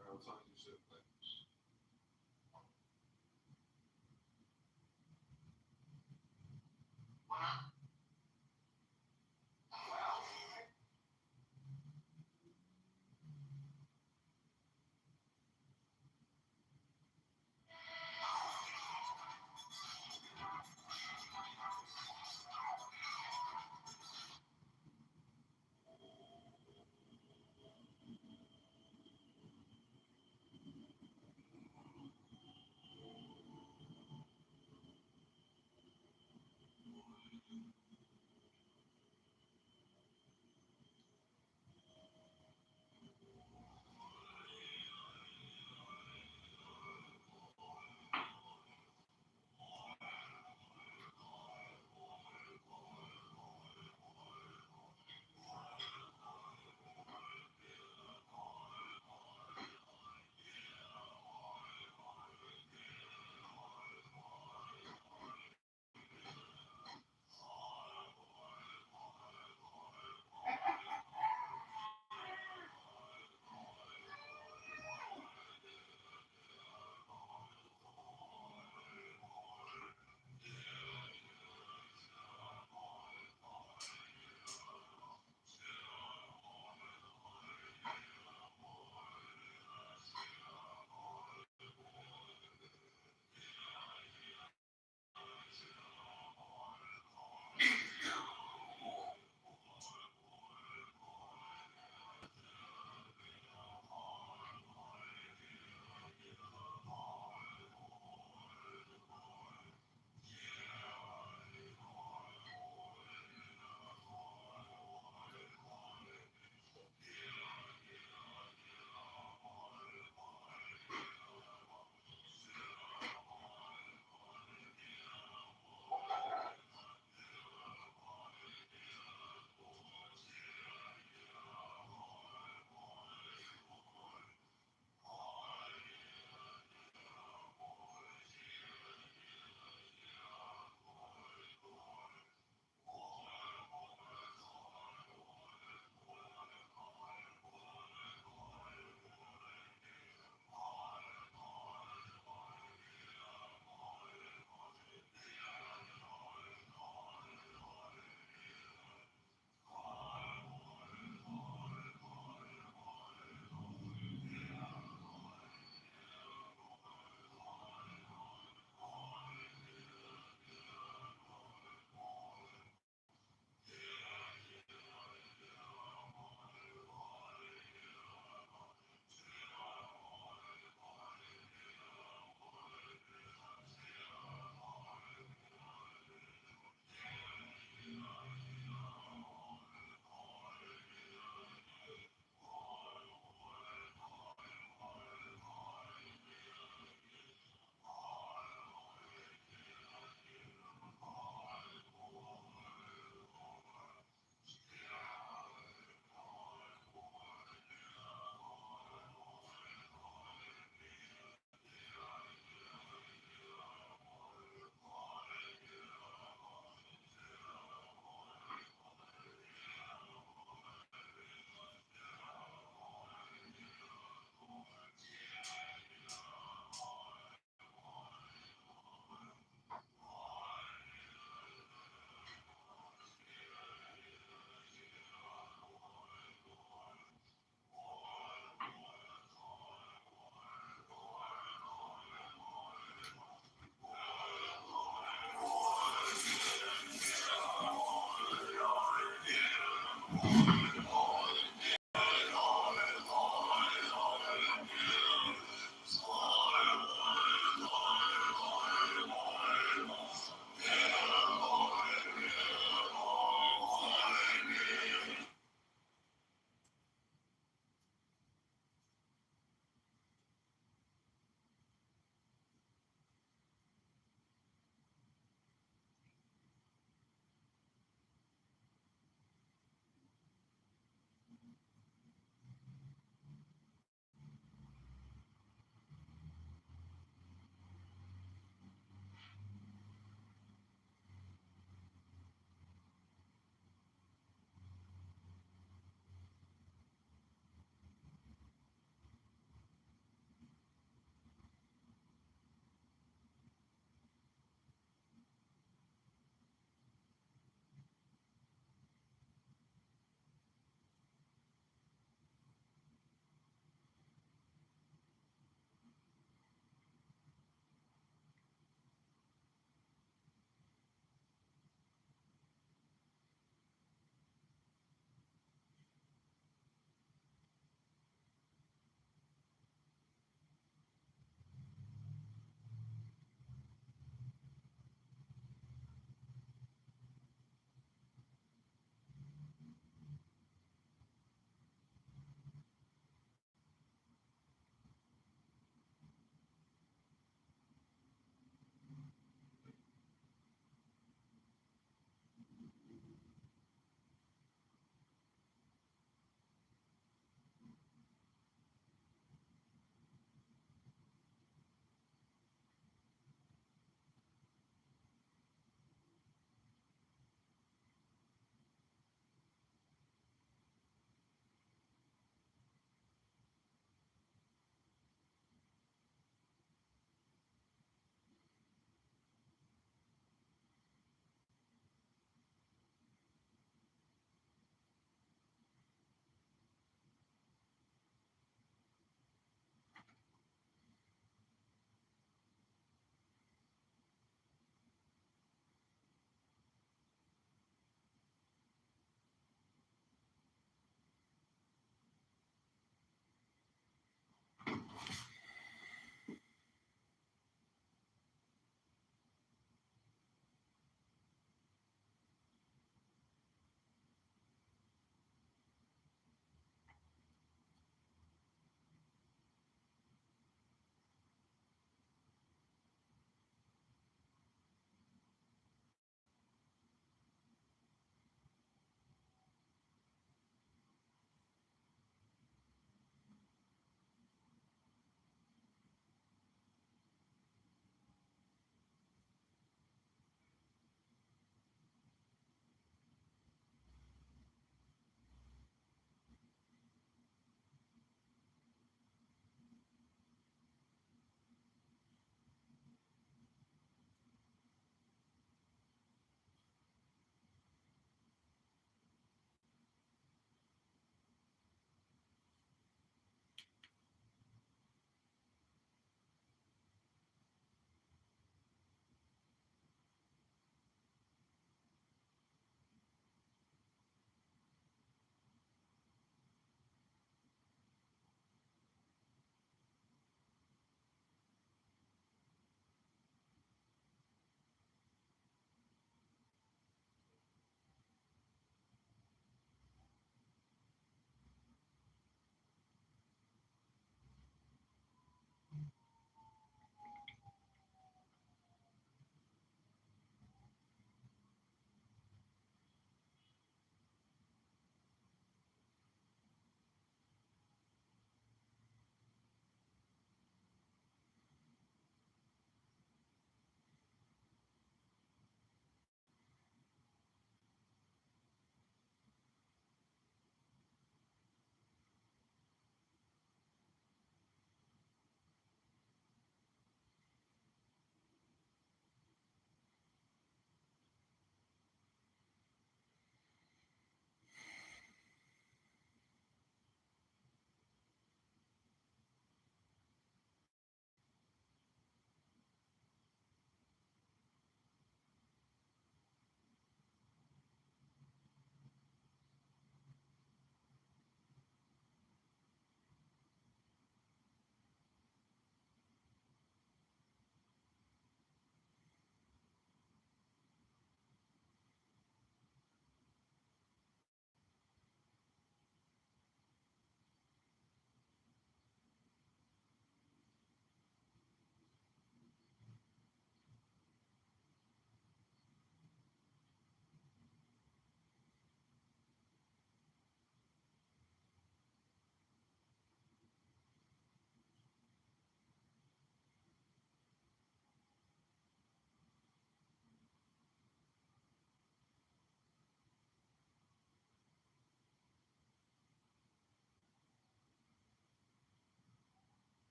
I'll talk to you soon.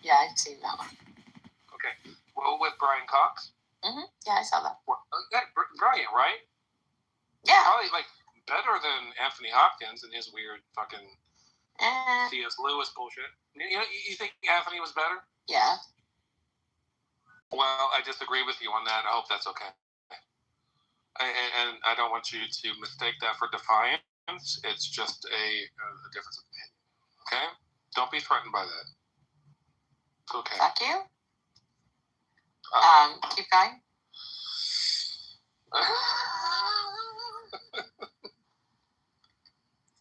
Yeah, I've seen that one. Okay. Well, with Brian Cox? Yeah, I saw that. Brilliant, right? Yeah. Probably, like, better than Anthony Hopkins and his weird fucking C.S. Lewis bullshit. You think Anthony was better? Yeah. Well, I disagree with you on that. I hope that's okay. And I don't want you to mistake that for defiance. It's just a difference of opinion. Okay? Don't be threatened by that. It's okay. Fuck you. Keep going.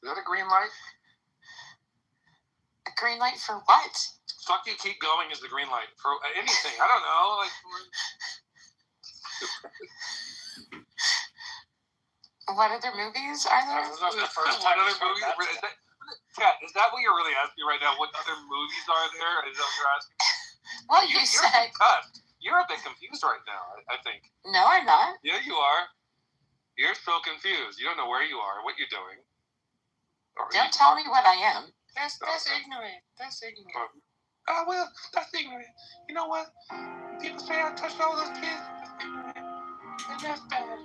Is that a green light? A green light for what? Fuck you, keep going is the green light. For anything. I don't know. Like... What other movies are there? What other movies? Kat, is that what you're really asking right now? What other movies are there? Is that what you're asking? Well, you're said. You're a bit confused right now, I think. No, I'm not. Yeah, you are. You're so confused. You don't know where you are, what you're doing. Don't tell me what I am. That's ignorant. That's ignorant. Oh, well, that's ignorant. You know what? People say I touched all those kids. And that's bad.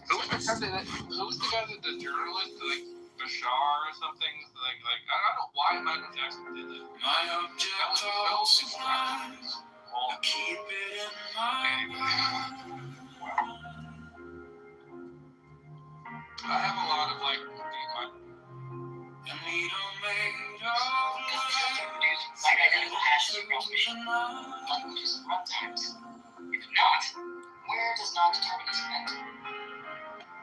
Who's the guy that the journalist, like Bashar or something? Like I don't know why Michael Jackson did that. My object also lies. I keep it in my mind. I have a lot of like A needle made of If not, where does non-determinism end?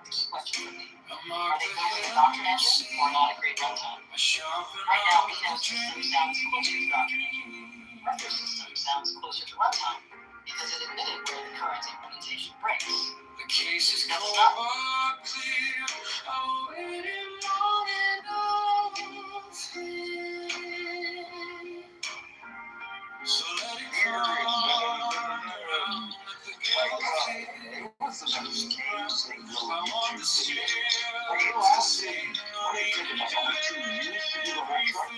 The key question would be, are they both a doctrine engine or not a great runtime? Right now, binary system sounds closer to doctrine engine. Retro system sounds closer to runtime because it admitted where the current implementation breaks. The case is Now, clear. Oh, it is long enough here. So let it come around. It was the most amazing little YouTube video. But You asked me what it took about only 2 years to do the whole truck.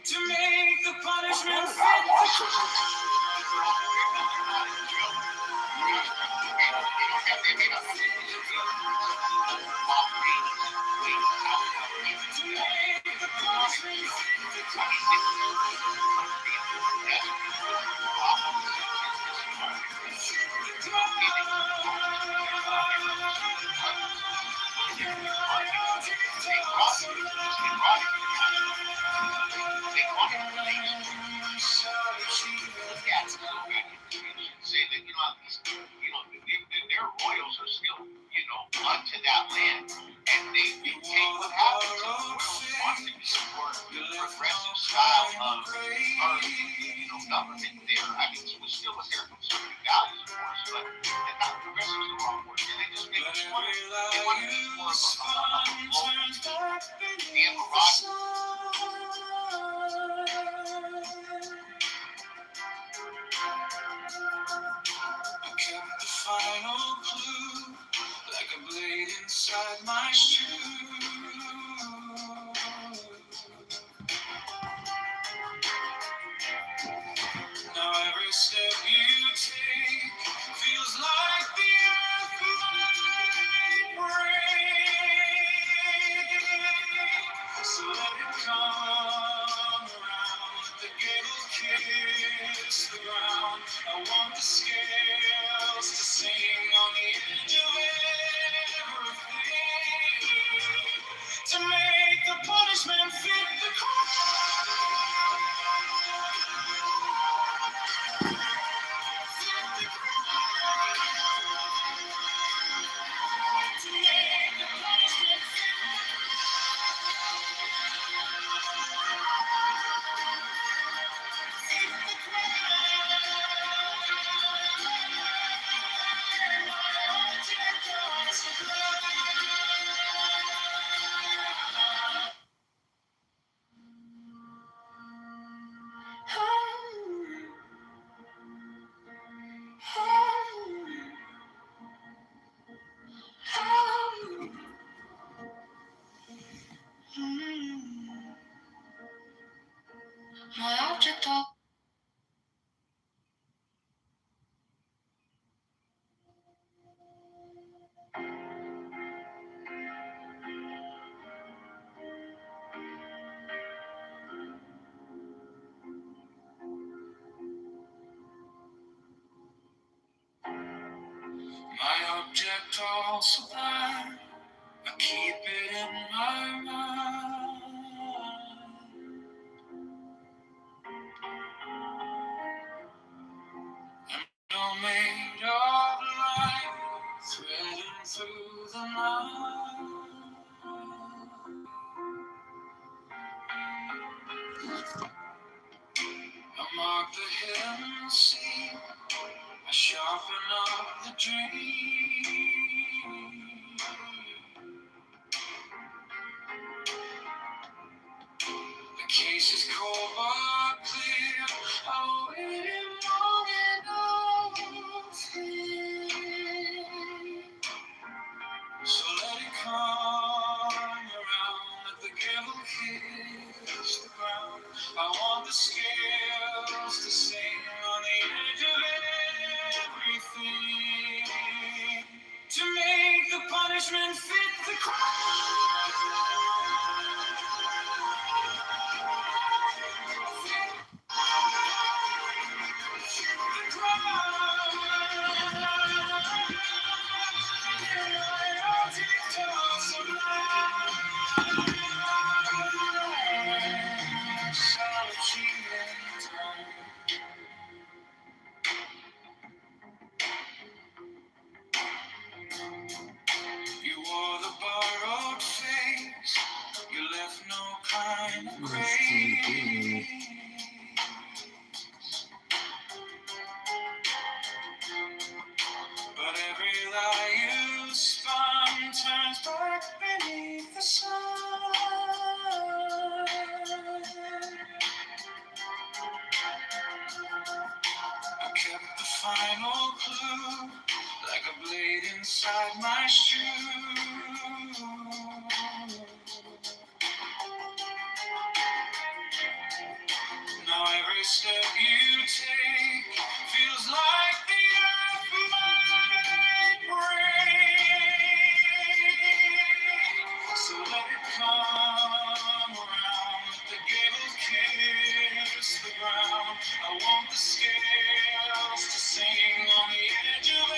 to make the punishment say that their royals are still blood to that land, and they dictate what happens. The royals want to be for progressive style of government there. I mean, it was still with their conservative values, of course, but not progressive is the wrong word. And they just make it more. They want to be more of I kept the final clue like a blade inside my shoe. Now every step you take feels like the earth might break. So let it come around, the gable kiss. My object of all sublime. I keep it in my mind. I'm made of light, threading through the night. I mark the hidden sea. I sharpen up the dream. The case is cold but clear. I waited long enough here. So let it come around. Let the devil kiss the ground. I want the scales to sing on the edge of everything. To make the punishment fit the crime. You wore the borrowed face. You left no kind of grace. But every lie you spun turns back beneath the sun. I kept the final clue like a blade inside my shoe. Now every step you take feels like the earth might break. So let it come around, let the gable kiss the ground. I want the scales to sing on the edge of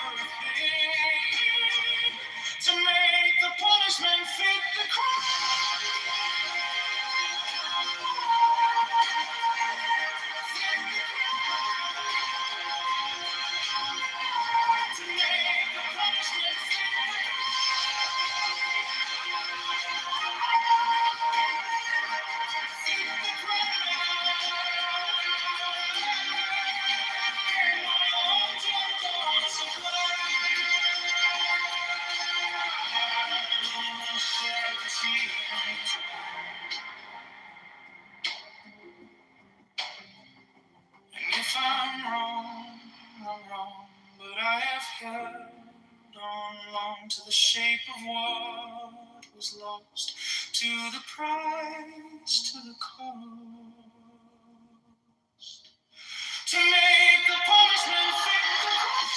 everything. To make the punishment fit the crime. And if I'm wrong, but I have held on long to the shape of what was lost, to the price, to the cost, to make the punishment fit the crime.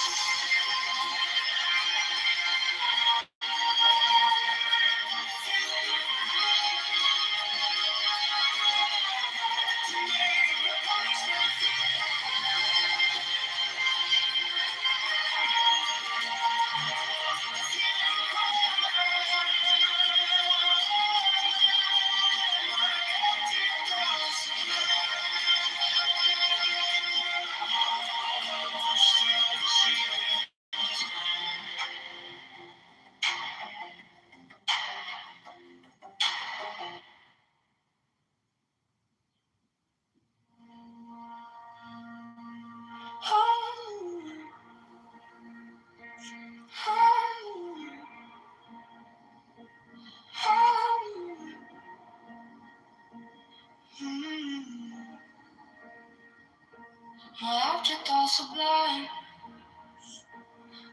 My object all sublime,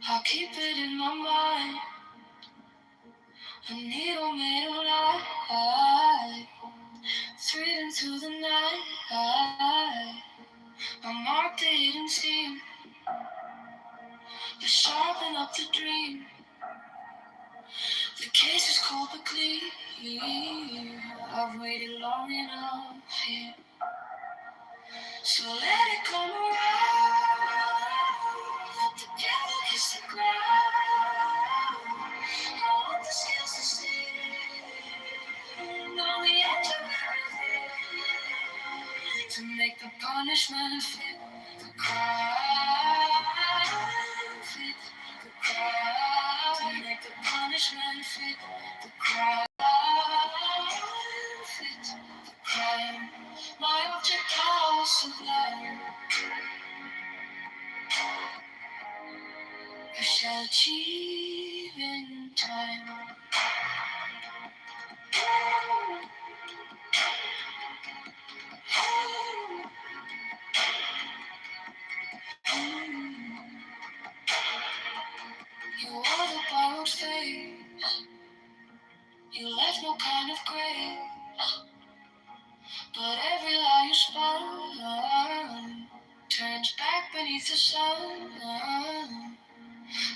I keep it in my mind. A needle made of light, Straight into the night. My mark didn't seem to sharpen up the dream. The case is cold but clear. I've waited long enough here, so let it come around. Let the devil kiss the ground. I want the scales to stand on the edge of everything, to make the punishment fit the crime. Fit the crime. To make the punishment fit the crime. Fit the crime. My object was sublime. I shall achieve in time. You wore the borrowed face. You left no kind of grace. But every lie you spun turns back beneath the sun.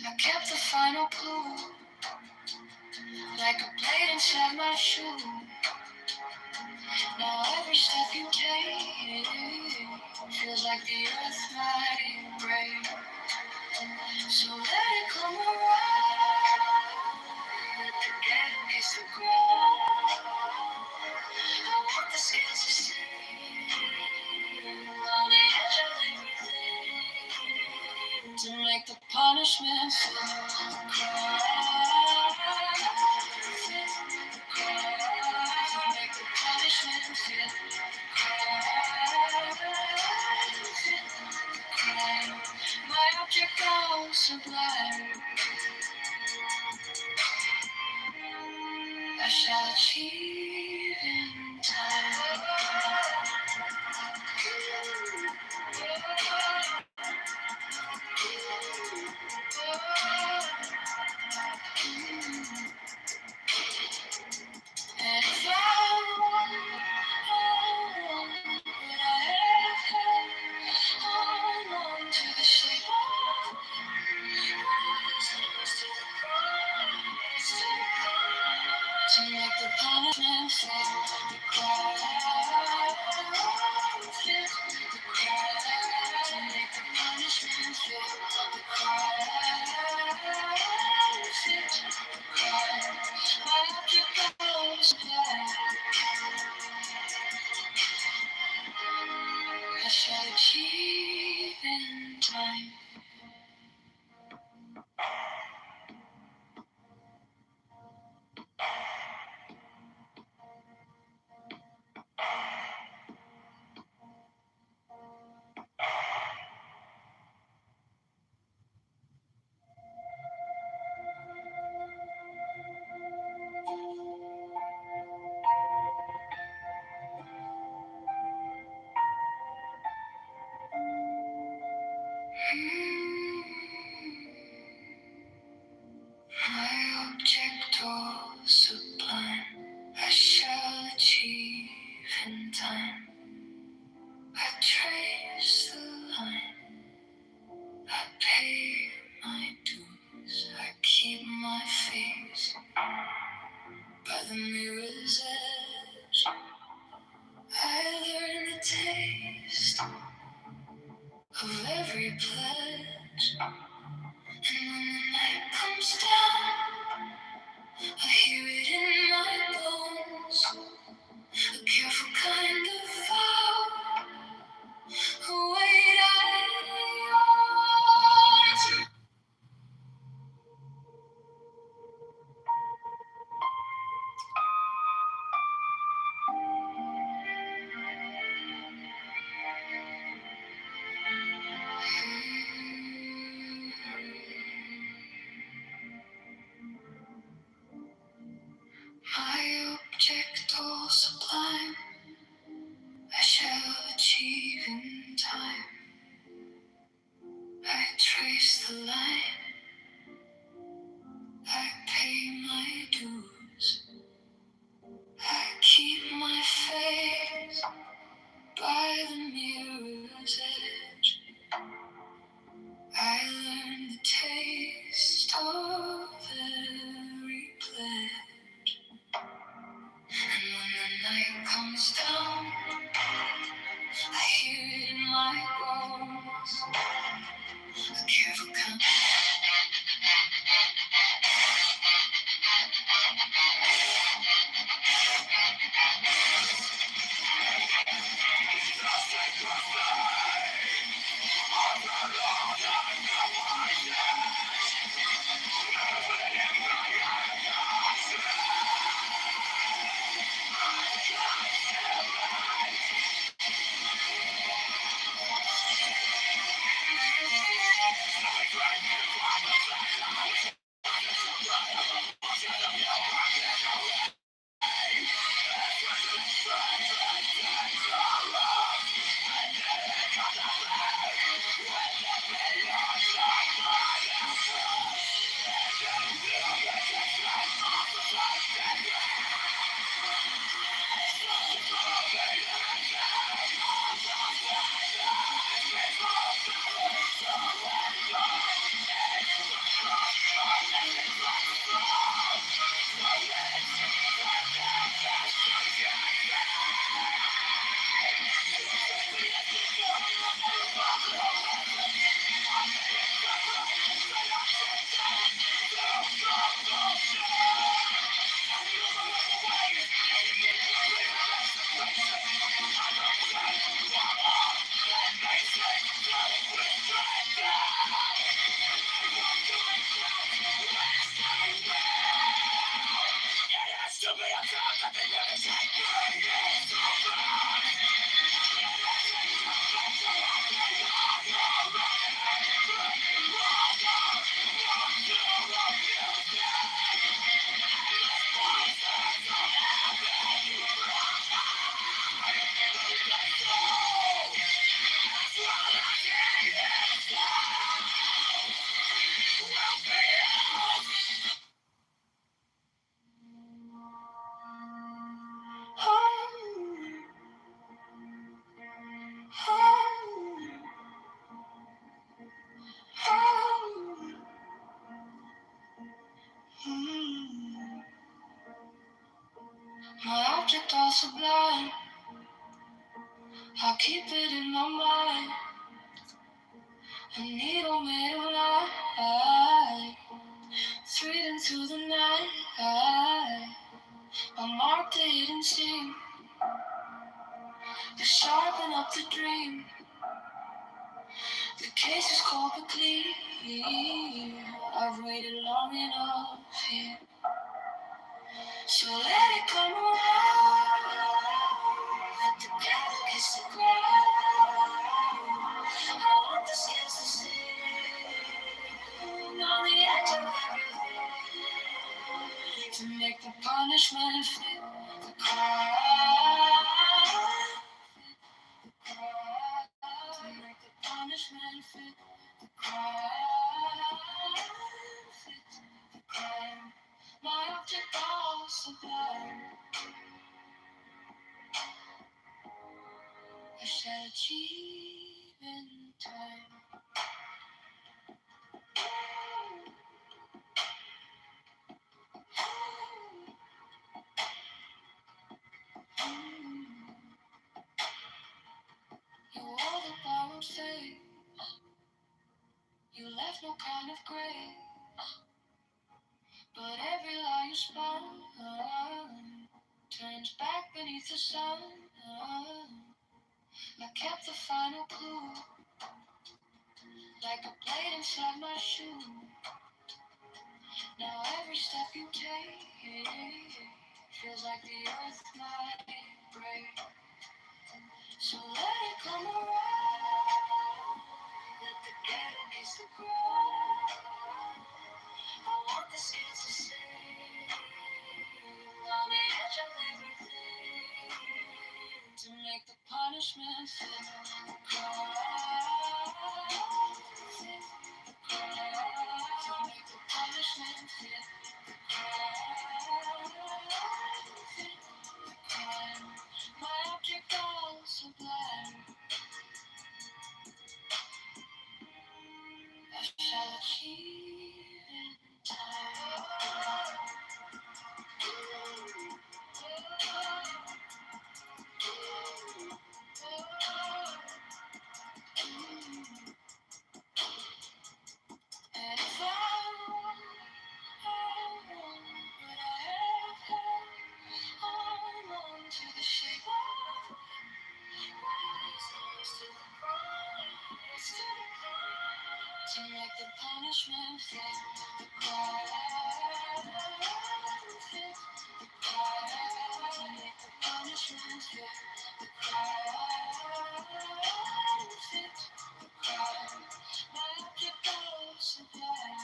I kept the final clue, like a blade inside my shoe. Now every step you take feels like the earth might break. So let it come around. Let the devil kiss the ground. I want the scales to stand on the edge of everything, to make the punishment fit the crime. Fit the crime. To make the punishment fit the crime. Fit the crime. My object goes sublime. I shall achieve in time. And if I want what I have had, hold on to the shape of to make the punishment fit the crime. Fit the crime. To make the punishment fit the crime. Fit the crime. My object goes back. I shall achieve in time. My object was sublime. I shall achieve in time. I trace the line. I pay my dues. I keep my face by the mirror's edge. I learn the taste of every pledge. And when the night comes down, I hear it in my bones. A careful kind of vow. Wait, I. My object all sublime, I'll keep it in my mind. A needle made of light, straight into the night. I marked the hidden seam to sharpen up the dream. The case is cold but clean. I've waited long enough here, so let it come around. Let the devil kiss the ground. I want the skins to sing on the edge of everything, to make the punishment fit the crime. To make the punishment fit the crime. Fit the crime. My object all sublime, I shall achieve in time. You wore the borrowed face, you left no kind of grace, but every lie you spun turns back beneath the sun. I kept the final clue, like a blade inside my shoe. Now every step you take feels like the earth might break. So let it come around, let the ghetto kiss the ground. I want the skins to sing on the edge of everything, to make the punishment fit the crime. Fit the crime. To make the punishment fit the crime. Fit the crime. My object all sublime, I shall achieve in time. And if I'm wrong, but I have held on to the shape of rises to the rise, to the climb, to make the punishment fit the crime. Fit the crime. To make the punishment fit the crime. Fit the crime. My object all sublime,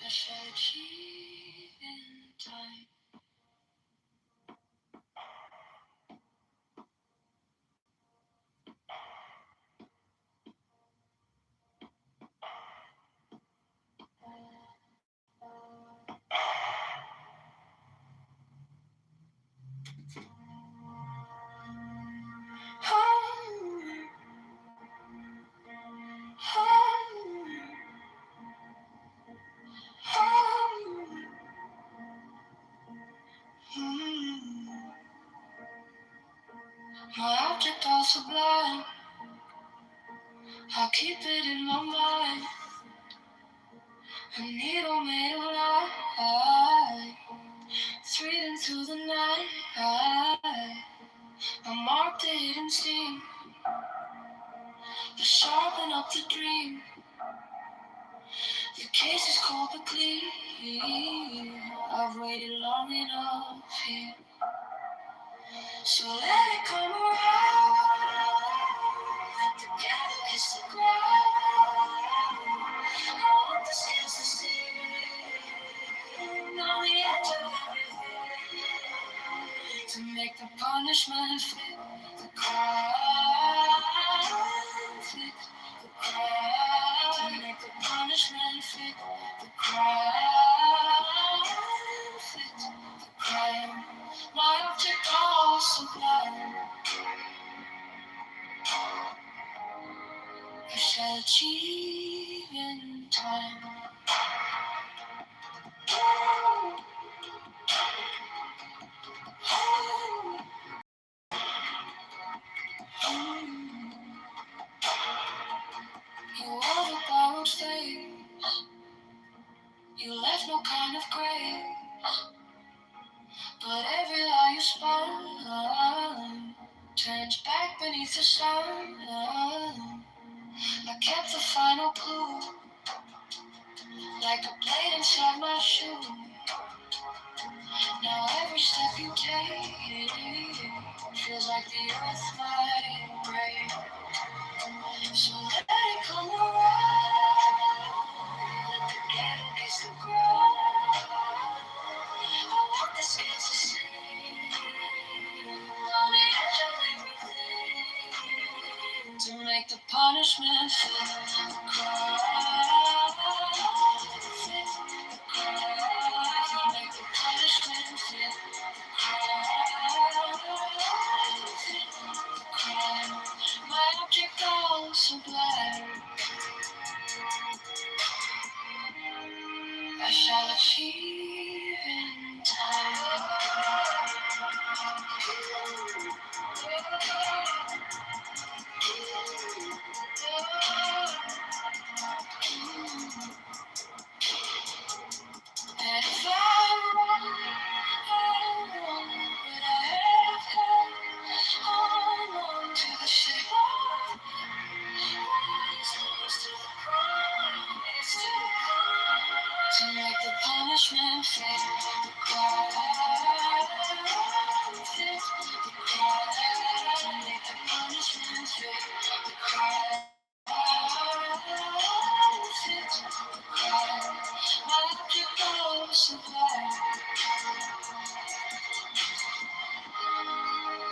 I shall achieve in time. My object all sublime, I'll keep it in my mind. A needle made of light, straight into the night. I marked the hidden seam to sharpen up the dream. The case is cold but clean. I've waited long enough here, so let it come around. Let the cattle kiss the ground. I want the skins to sing on the edge of everything, to make the punishment fit the crime. Fit the crime. To make the punishment fit the crime. Fit the crime. My object all sublime, I shall achieve in left no kind of grace, but every lie you spun turns back beneath the sun. I kept the final clue, like a blade inside my shoe. Now every step you take feels like the earth might break. So let it come around, let the ghetto kiss the ground. I want this kids to see on the edge of everything, to make the punishment fit the crime. Fit the crime, to make the punishment fit the crime. Fit the crime. My object all sublime, I shall achieve in time. And if I'm wrong, but I have held on to the shape of it's to the crime, it's to the crime, to make the punishment fit the crime. Fit the crime, to make the punishment fit the crime. Fit the crime, my object all sublime,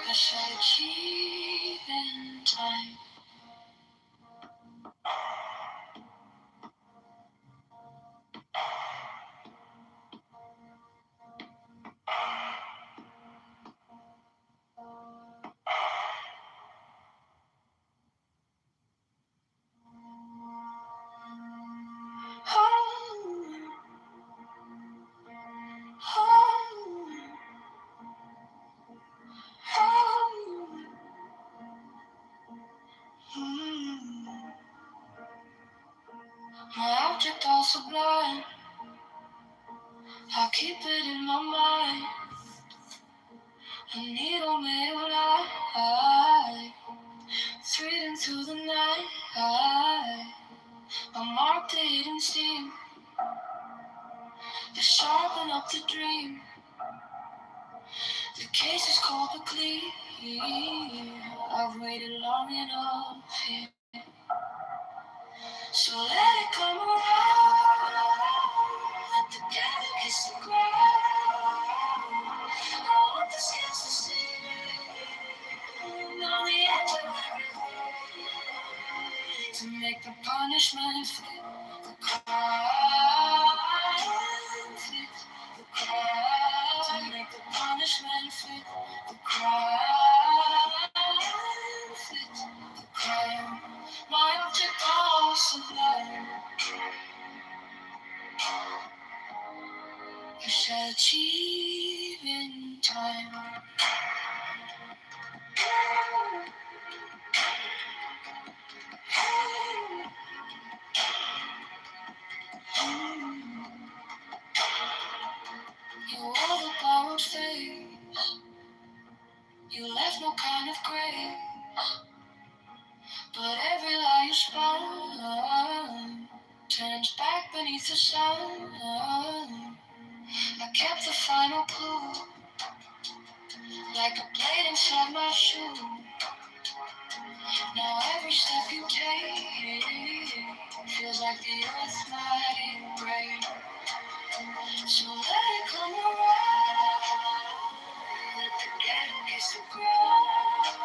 I shall achieve in time. My object all sublime, I'll keep it in my mind. A needle made of light, thread into the night. I mark the hidden steam to sharpen up the dream. The case is cold but clear, I've waited long enough here. So let it come around, let the devil kiss the ground. I want the scales to see on the edge of everything, to make the punishment fit the crime. Fit the crime, to make the punishment fit the crime. Fit the crime, my object all sublime, I shall achieve in time. You wore the borrowed face, you left no kind of grace, but every lie you spun turns back beneath the sun. I kept the final clue, like a blade inside my shoe. Now every step you take feels like the earth might break. So let it come around, let the ghetto kiss the ground.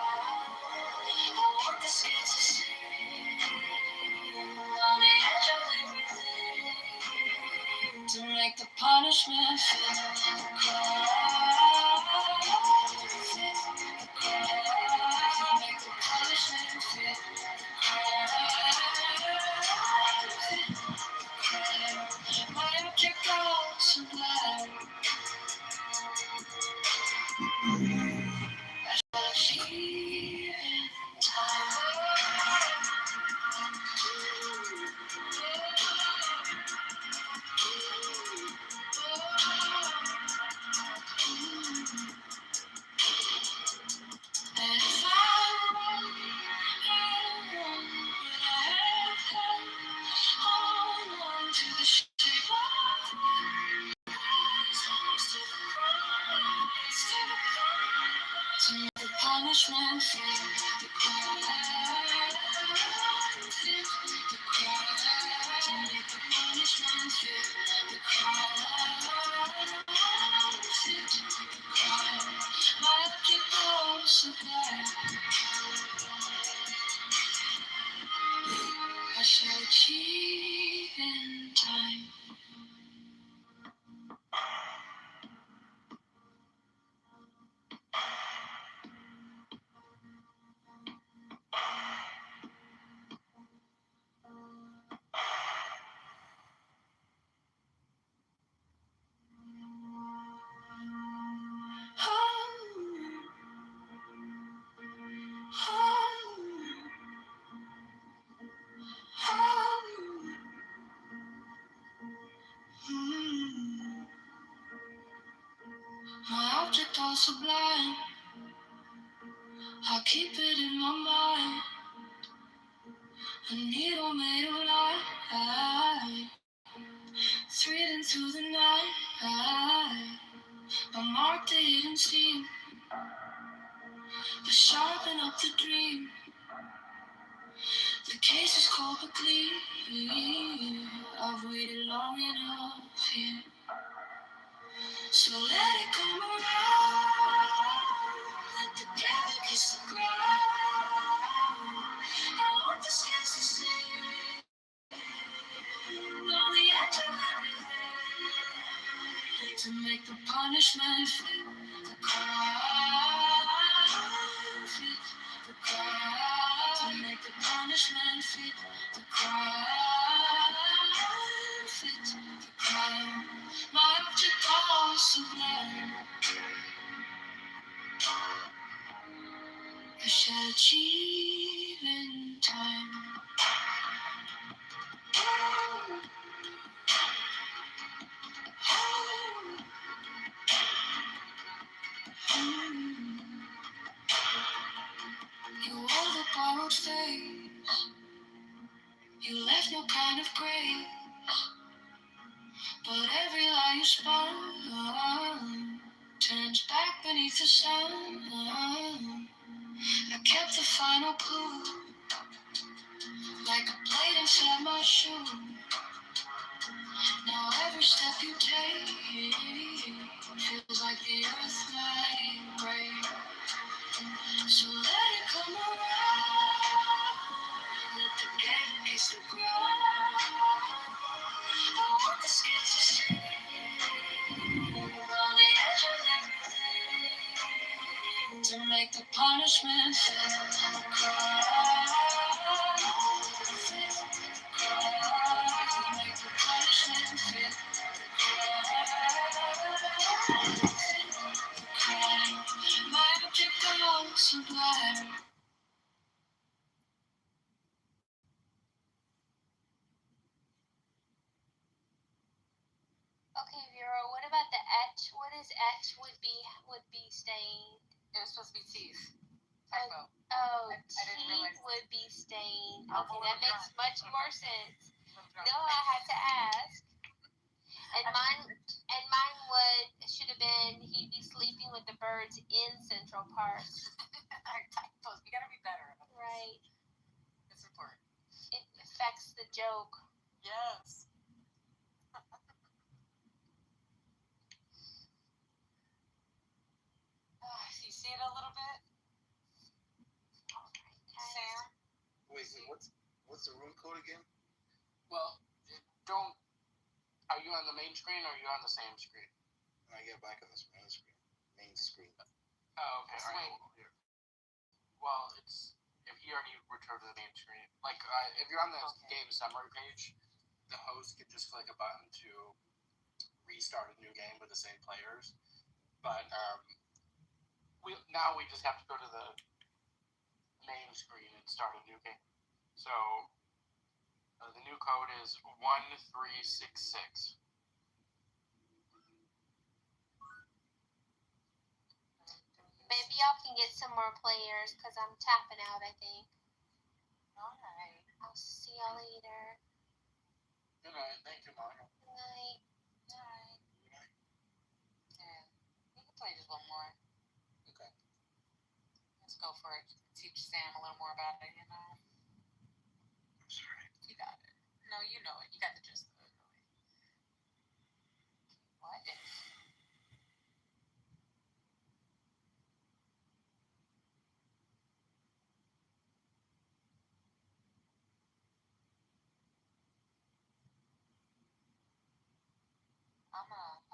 I want the kids to see on the edge of everything, to make the punishment fit the crime. Fit the crime, to make the punishment fit the crime. Fit the crime, my object all sublime, I shall achieve in time. punishment fit the crime. Fit the crime. To make the punishment fit the crime. Fit the crime. My object goes supply. I shall achieve in time. My object all sublime. I'll keep it in my mind. A needle made of light, threading through the night. I mark the hidden seam, to sharpen up the dream. The case is cold but clean. I've waited long enough here, so let it come around. Let the devil kiss the ground. I want the skins to stay on the edge of everything, to make the punishment fit the crime. Fit the crime. To make the punishment fit the crime. Fit the crime. My object all sublime. I shall achieve in time. You wore the borrowed face. You left no kind of grace. But every lie you spun turns back beneath the sun. I kept the final clue, like a blade inside my shoe. Now every step you take feels like the earth might break. So let it come around. Let the gate kiss the ground. I want the skins to stay on the edge of everything, to make the punishment fit the crime. Fit the crime. To make the punishment fit the crime. Fit the crime. My object goes sublime. Okay, Vera, what about the etch? What is etch would be stained? It was supposed to be teeth. Teeth would be stained. Okay, that makes much more sense. No, I had to ask. And mine should have been he'd be sleeping with the birds in Central Park. We gotta be better. Right. It's important. It affects the joke. Yes. You see it a little bit? Sam? Wait, what's the room code again? Well, don't. Are you on the main screen or are you on the same screen? I get back on this main screen. Oh, okay. All right. Well, it's if you already returned to the main screen. Like, if you're on the game summary page, the host can just click a button to restart a new game with the same players. But we just have to go to the main screen and start a new game. So the new code is 1366. Maybe y'all can get some more players because I'm tapping out, I think. Alright. I'll see y'all later. Good night. Thank you, Monica. Good night. Alright. Yeah. We can play just one more. Okay. know more about it, you know? I'm sorry. You got it. No, you know it. You got the gist of it, really. What if?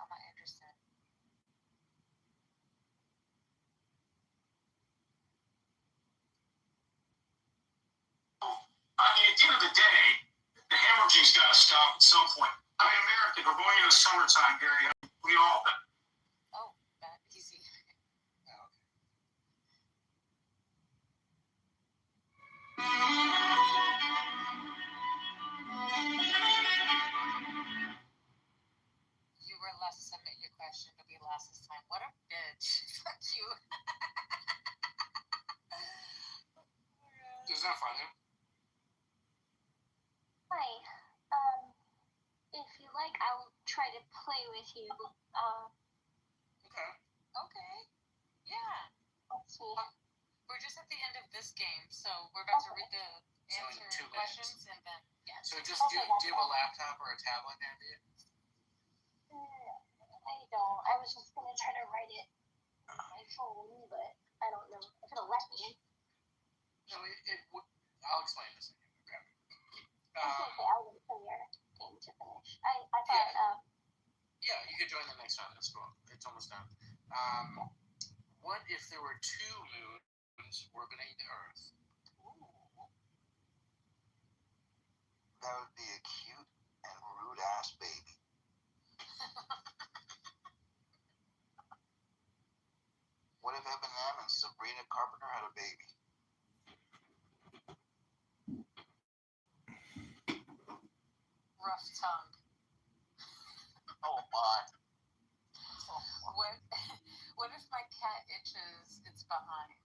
I'm interested. I mean, at the end of the day, the hemorrhaging's got to stop at some point. I mean, America, we're going into summertime, Gary. We all. Oh, that easy. You were last to submit your question to be last this time. What a bitch. Fuck you. Is that funny? Hi. If you like, I'll try to play with you. Okay. Okay. Yeah. Let's see. We're just at the end of this game, so we're about to read the So in answer 2 questions minutes. and then So just do you have a laptop or a tablet handy? I don't. I was just gonna try to write it on my phone, but I don't know if it'll let me. No, I'll explain this. Okay. Okay, I'll wait for your game to finish. I thought. Yeah, you could join the next one. It's cool. It's almost done. What if there were 2 moons orbiting the Earth? That would be a cute and rude ass baby. What if Eminem and Sabrina Carpenter had a baby? Rough tongue. Oh my. What if my cat itches its behind?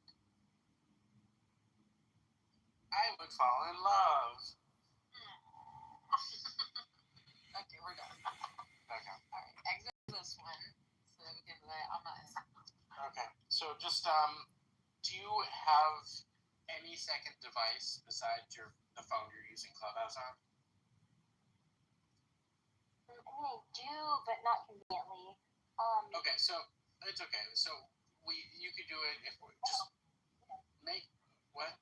I would fall in love. Okay, we're done. Okay. Alright, exit this one so that we can lay on my. Okay. So just do you have any second device besides the phone you're using Clubhouse on? I mean, I do, but not conveniently. Okay, so it's okay. So you could do it if we just make what?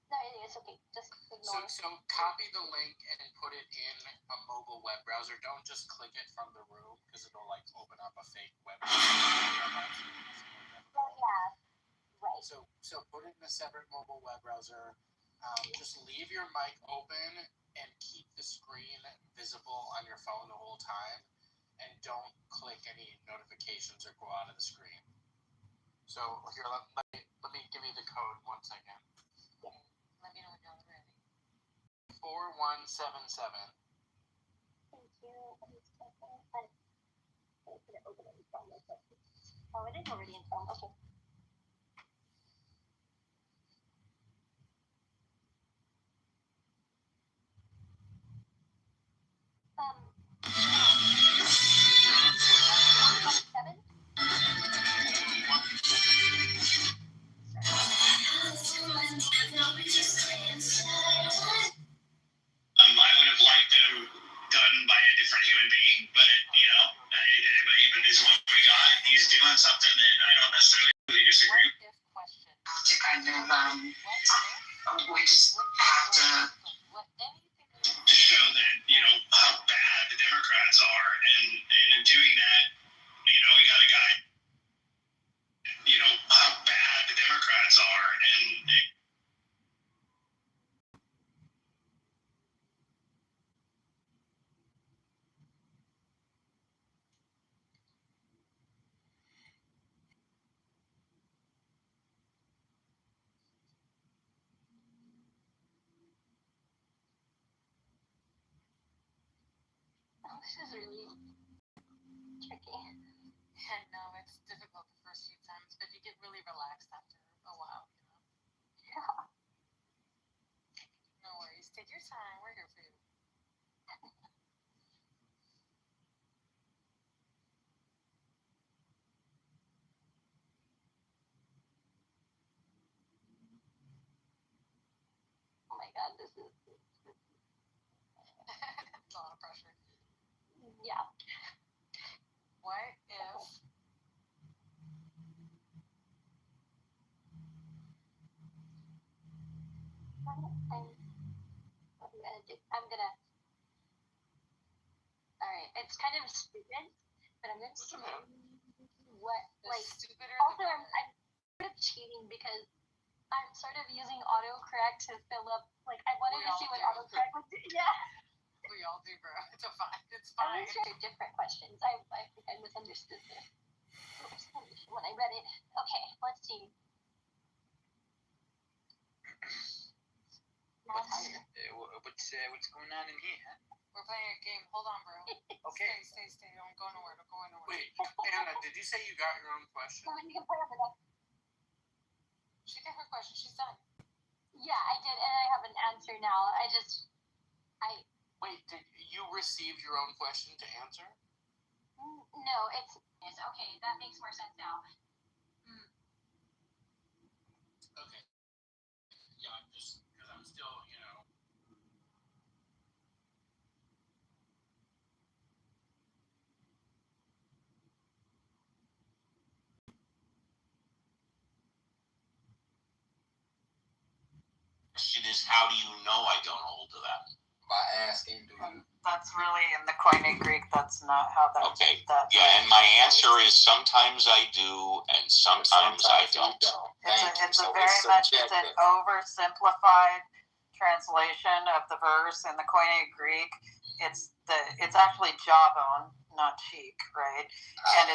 No, it's okay. Just ignore. So copy the link and put it in a mobile web browser. Don't just click it from the room because it'll like open up a fake web browser. Well, yeah. Right. So put it in a separate mobile web browser. Just leave your mic open and keep the screen visible on your phone the whole time. And don't click any notifications or go out of the screen. So here, let me give you the code 1 second. Let me know when you're ready. 4177. Thank you. I'm just gonna put it open in Chrome real quick. Oh, it is already in Chrome. Okay. I would have liked them done by a different human being, but but this one we got, he's doing something that I don't necessarily disagree with. To kind of, we just have to show that how bad the Democrats are, and in doing that, we got a guy. How bad the Democrats are, and This is really tricky. Yeah, no, it's difficult the first few times, but you get really relaxed after a while, Yeah. No worries. Take your time. We're here for you. god, this is It's a lot of pressure. yeah. What if I'm gonna. All right, it's kind of stupid, but I'm gonna say what like. Also, I'm sort of cheating because I'm sort of using autocorrect to fill up. Like I wanted to see what autocorrect would do. Yeah. we all do, bro? It's fine. It's I'm fine. sure different questions. I think I misunderstood this. Oops, when I read it. Okay, let's see. What's going on in here? We're playing a game. Hold on, bro. Okay. Stay. Don't go nowhere. Don't go nowhere. Wait, Anna, did you say you got your own question? You can play over that. She did her question. She's done. Yeah, I did, and I have an answer now. Wait, did you receive your own question to answer? No, it's okay. That makes more sense now. Okay. Yeah, just because I'm still, Question is, how do you know I don't hold to that? By asking, do you? That's really in the Koine Greek. That's not how that. Okay. That Yeah, and my answer is sometimes I do, and sometimes I don't. It's an oversimplified translation of the verse in the Koine Greek. It's actually javon, not cheek, right? And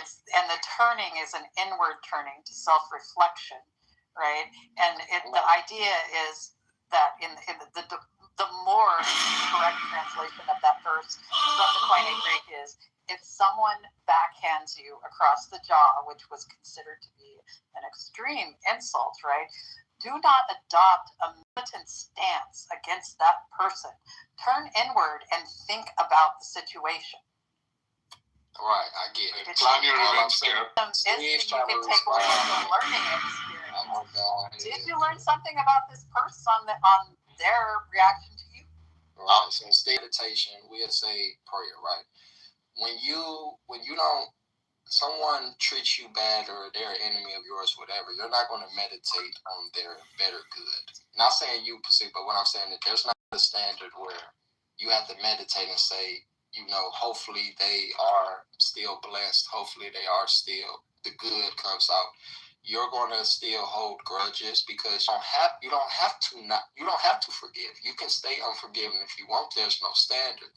the turning is an inward turning to self-reflection, right? And the idea is that in the more correct translation of that verse from the Koine Greek is, if someone backhands you across the jaw, which was considered to be an extreme insult, right? Do not adopt a militant stance against that person. Turn inward and think about the situation. Right, I get it. Plan your revenge, you can take away as a learning experience. Oh my God. Did you learn something about this person on their reaction to you? Right. So instead of meditation, we'll say prayer, right? When you don't, someone treats you bad or they're an enemy of yours, whatever, you're not going to meditate on their better good. Not saying you pursue, but what I'm saying is there's not a standard where you have to meditate and say, hopefully they are still blessed. Hopefully they are still, the good comes out. You're going to still hold grudges because you don't have to forgive. You can stay unforgiven if you want. There's no standard.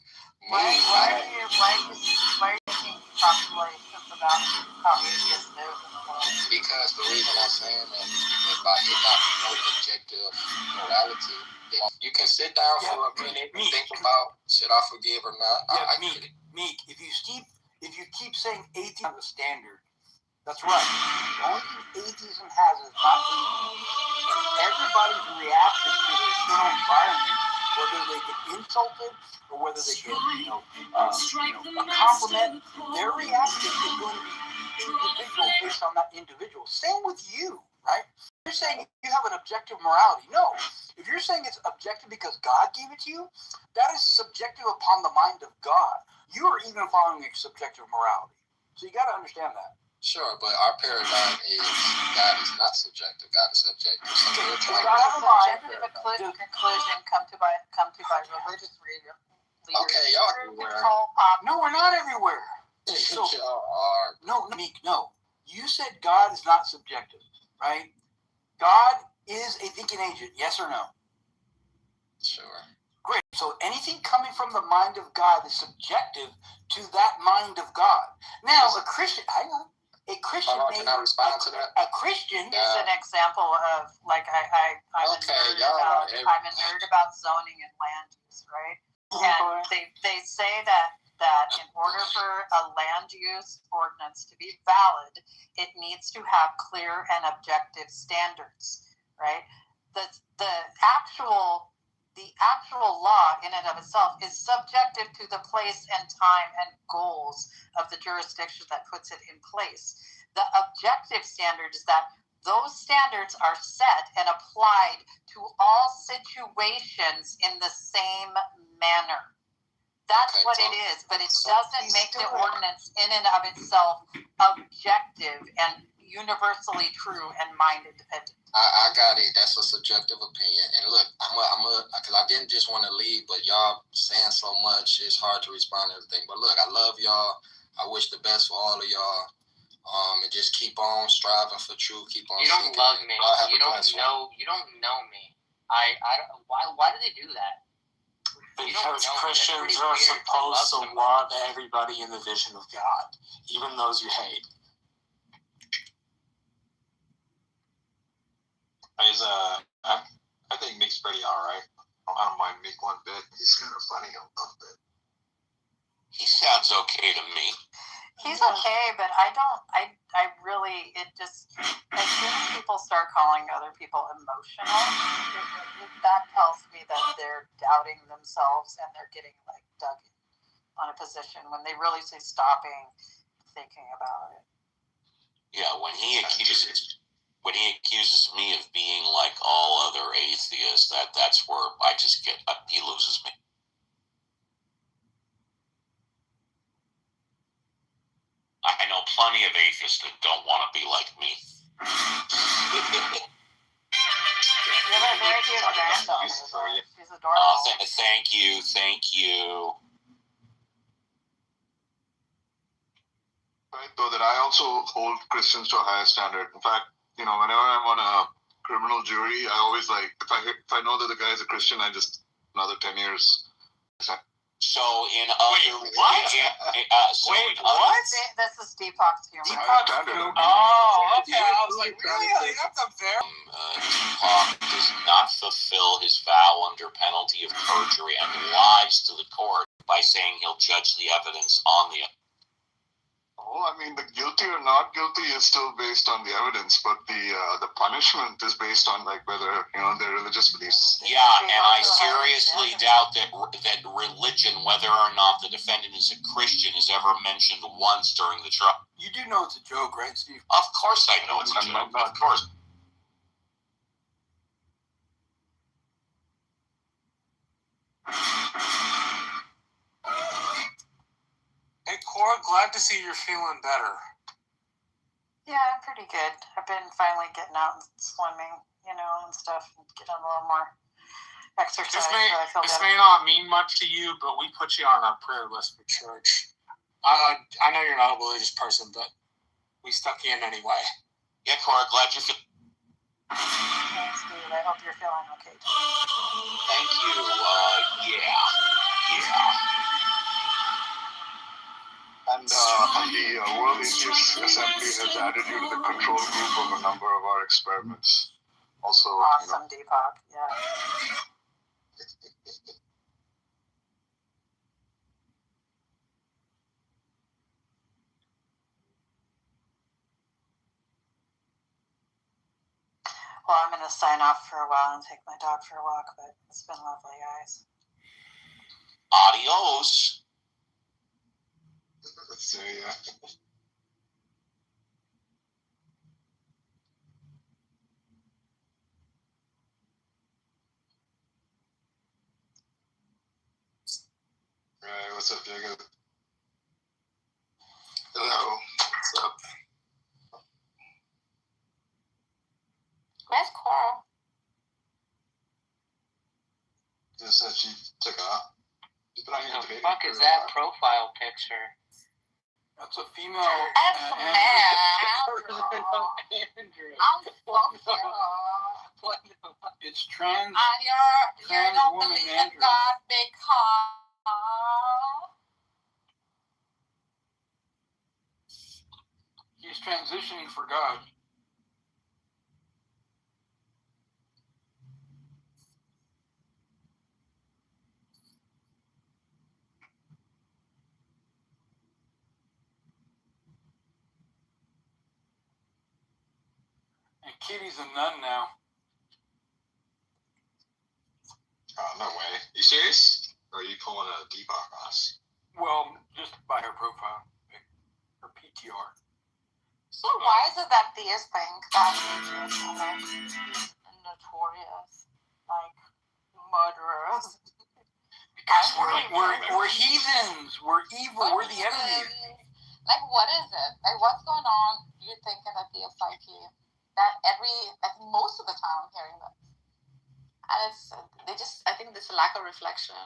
Why are you making calculations about how easy it is? Because the reason I'm saying that is by it not no objective morality. You can sit down for a minute and think about, should I forgive or not? Yeah, Meek, if you keep saying atheism is a standard, that's right. The only thing atheism has is not belief. And everybody's reaction to the external environment, whether they get insulted or whether they get, a compliment, their reaction is going to be individual based on that individual. Same with you, right? You're saying you have an objective morality. No. If you're saying it's objective because God gave it to you, that is subjective upon the mind of God. You are even following a subjective morality. So you got to understand that. Sure, but our paradigm is God is not subjective. God is subjective. So we're trying to conclusion come to by religious leaders. Okay, y'all everywhere. No, we're not everywhere. So, no, Meek, no. You said God is not subjective, right? God is a thinking agent, yes or no? Sure. Great. So anything coming from the mind of God is subjective to that mind of God. Now, a Christian, hang on. A Christian can I respond to that? A Christian is an example of, like, I'm a nerd about zoning and land use, right? And they say that in order for a land use ordinance to be valid, it needs to have clear and objective standards, right? The actual law in and of itself is subjective to the place and time and goals of the jurisdiction that puts it in place. The objective standard is that Those standards are set and applied to all situations in the same manner. That's what it is, but it doesn't make the ordinance in and of itself objective and universally true and mind independent. I got it. That's a subjective opinion. And look, because I didn't just want to leave, but y'all saying so much, it's hard to respond to everything. But look, I love y'all. I wish the best for all of y'all. And just keep on striving for truth. Keep on. You don't love me. You don't know. You don't know me. I don't. Why do they do that? Because Christians are supposed to love everybody in the vision of God, even those you hate. I think Mick's pretty alright. I don't mind Mick one bit. He's kind of funny a little bit. He sounds okay to me. He's okay, but I really, it just, as soon as people start calling other people emotional, that tells me that they're doubting themselves and they're getting like dug in on a position when they really say stopping thinking about it. Yeah, when he accuses me of being like all other atheists, that's where I just get, he loses me. I know plenty of atheists that don't want to be like me. You have a very cute granddaughter. She's adorable. Thank you. Right, though that I also hold Christians to a higher standard. In fact, whenever I'm on a criminal jury, I always if I know that the guy is a Christian, I just another 10 years. So in other Wait, what? This is Deepak's humor. Oh, okay. I was like, really? That's unfair. Deepak does not fulfill his vow under penalty of perjury and lies to the court by saying he'll judge the evidence on the. Oh, I mean, the guilty or not guilty is still based on the evidence, but the punishment is based on whether their religious beliefs. Yeah, and I seriously doubt that religion, whether or not the defendant is a Christian, is ever mentioned once during the trial. You do know it's a joke, right, Steve? Of course, I know it's a joke. Of course. Hey, Cora, glad to see you're feeling better. Yeah, I'm pretty good. I've been finally getting out and swimming, and stuff, and getting a little more exercise. This may not mean much to you, but we put you on our prayer list for church. I know you're not a religious person, but we stuck you in anyway. Yeah, Cora, glad you feel. Thanks, dude. I hope you're feeling okay, too. Thank you. Yeah. And the World Atheist Assembly has added you to the control group of a number of our experiments. Also, awesome, Deepak. Yeah. Well, I'm going to sign off for a while and take my dog for a walk, but it's been lovely, guys. Adios. So, yeah. Right, what's up, Jacob? Hello. What's up? Where's Cora? Just said she took off. What the fuck is that profile picture? That's a female. That's a man. I'm fucking. It's trans. You don't woman believe in Andrew. God because. He's transitioning for God. And Kitty's a nun now. Oh, no way. You serious? Or are you pulling a Deepak on us? Well, just by her profile, her PTR. So why is is it that theists think that atheists are like notorious, like murderers? Because we're heathens. We're evil. We're the enemy. Like, what is it? Like, what's going on? You think in a theist psyche that most of the time I'm hearing that, and I think there's a lack of reflection.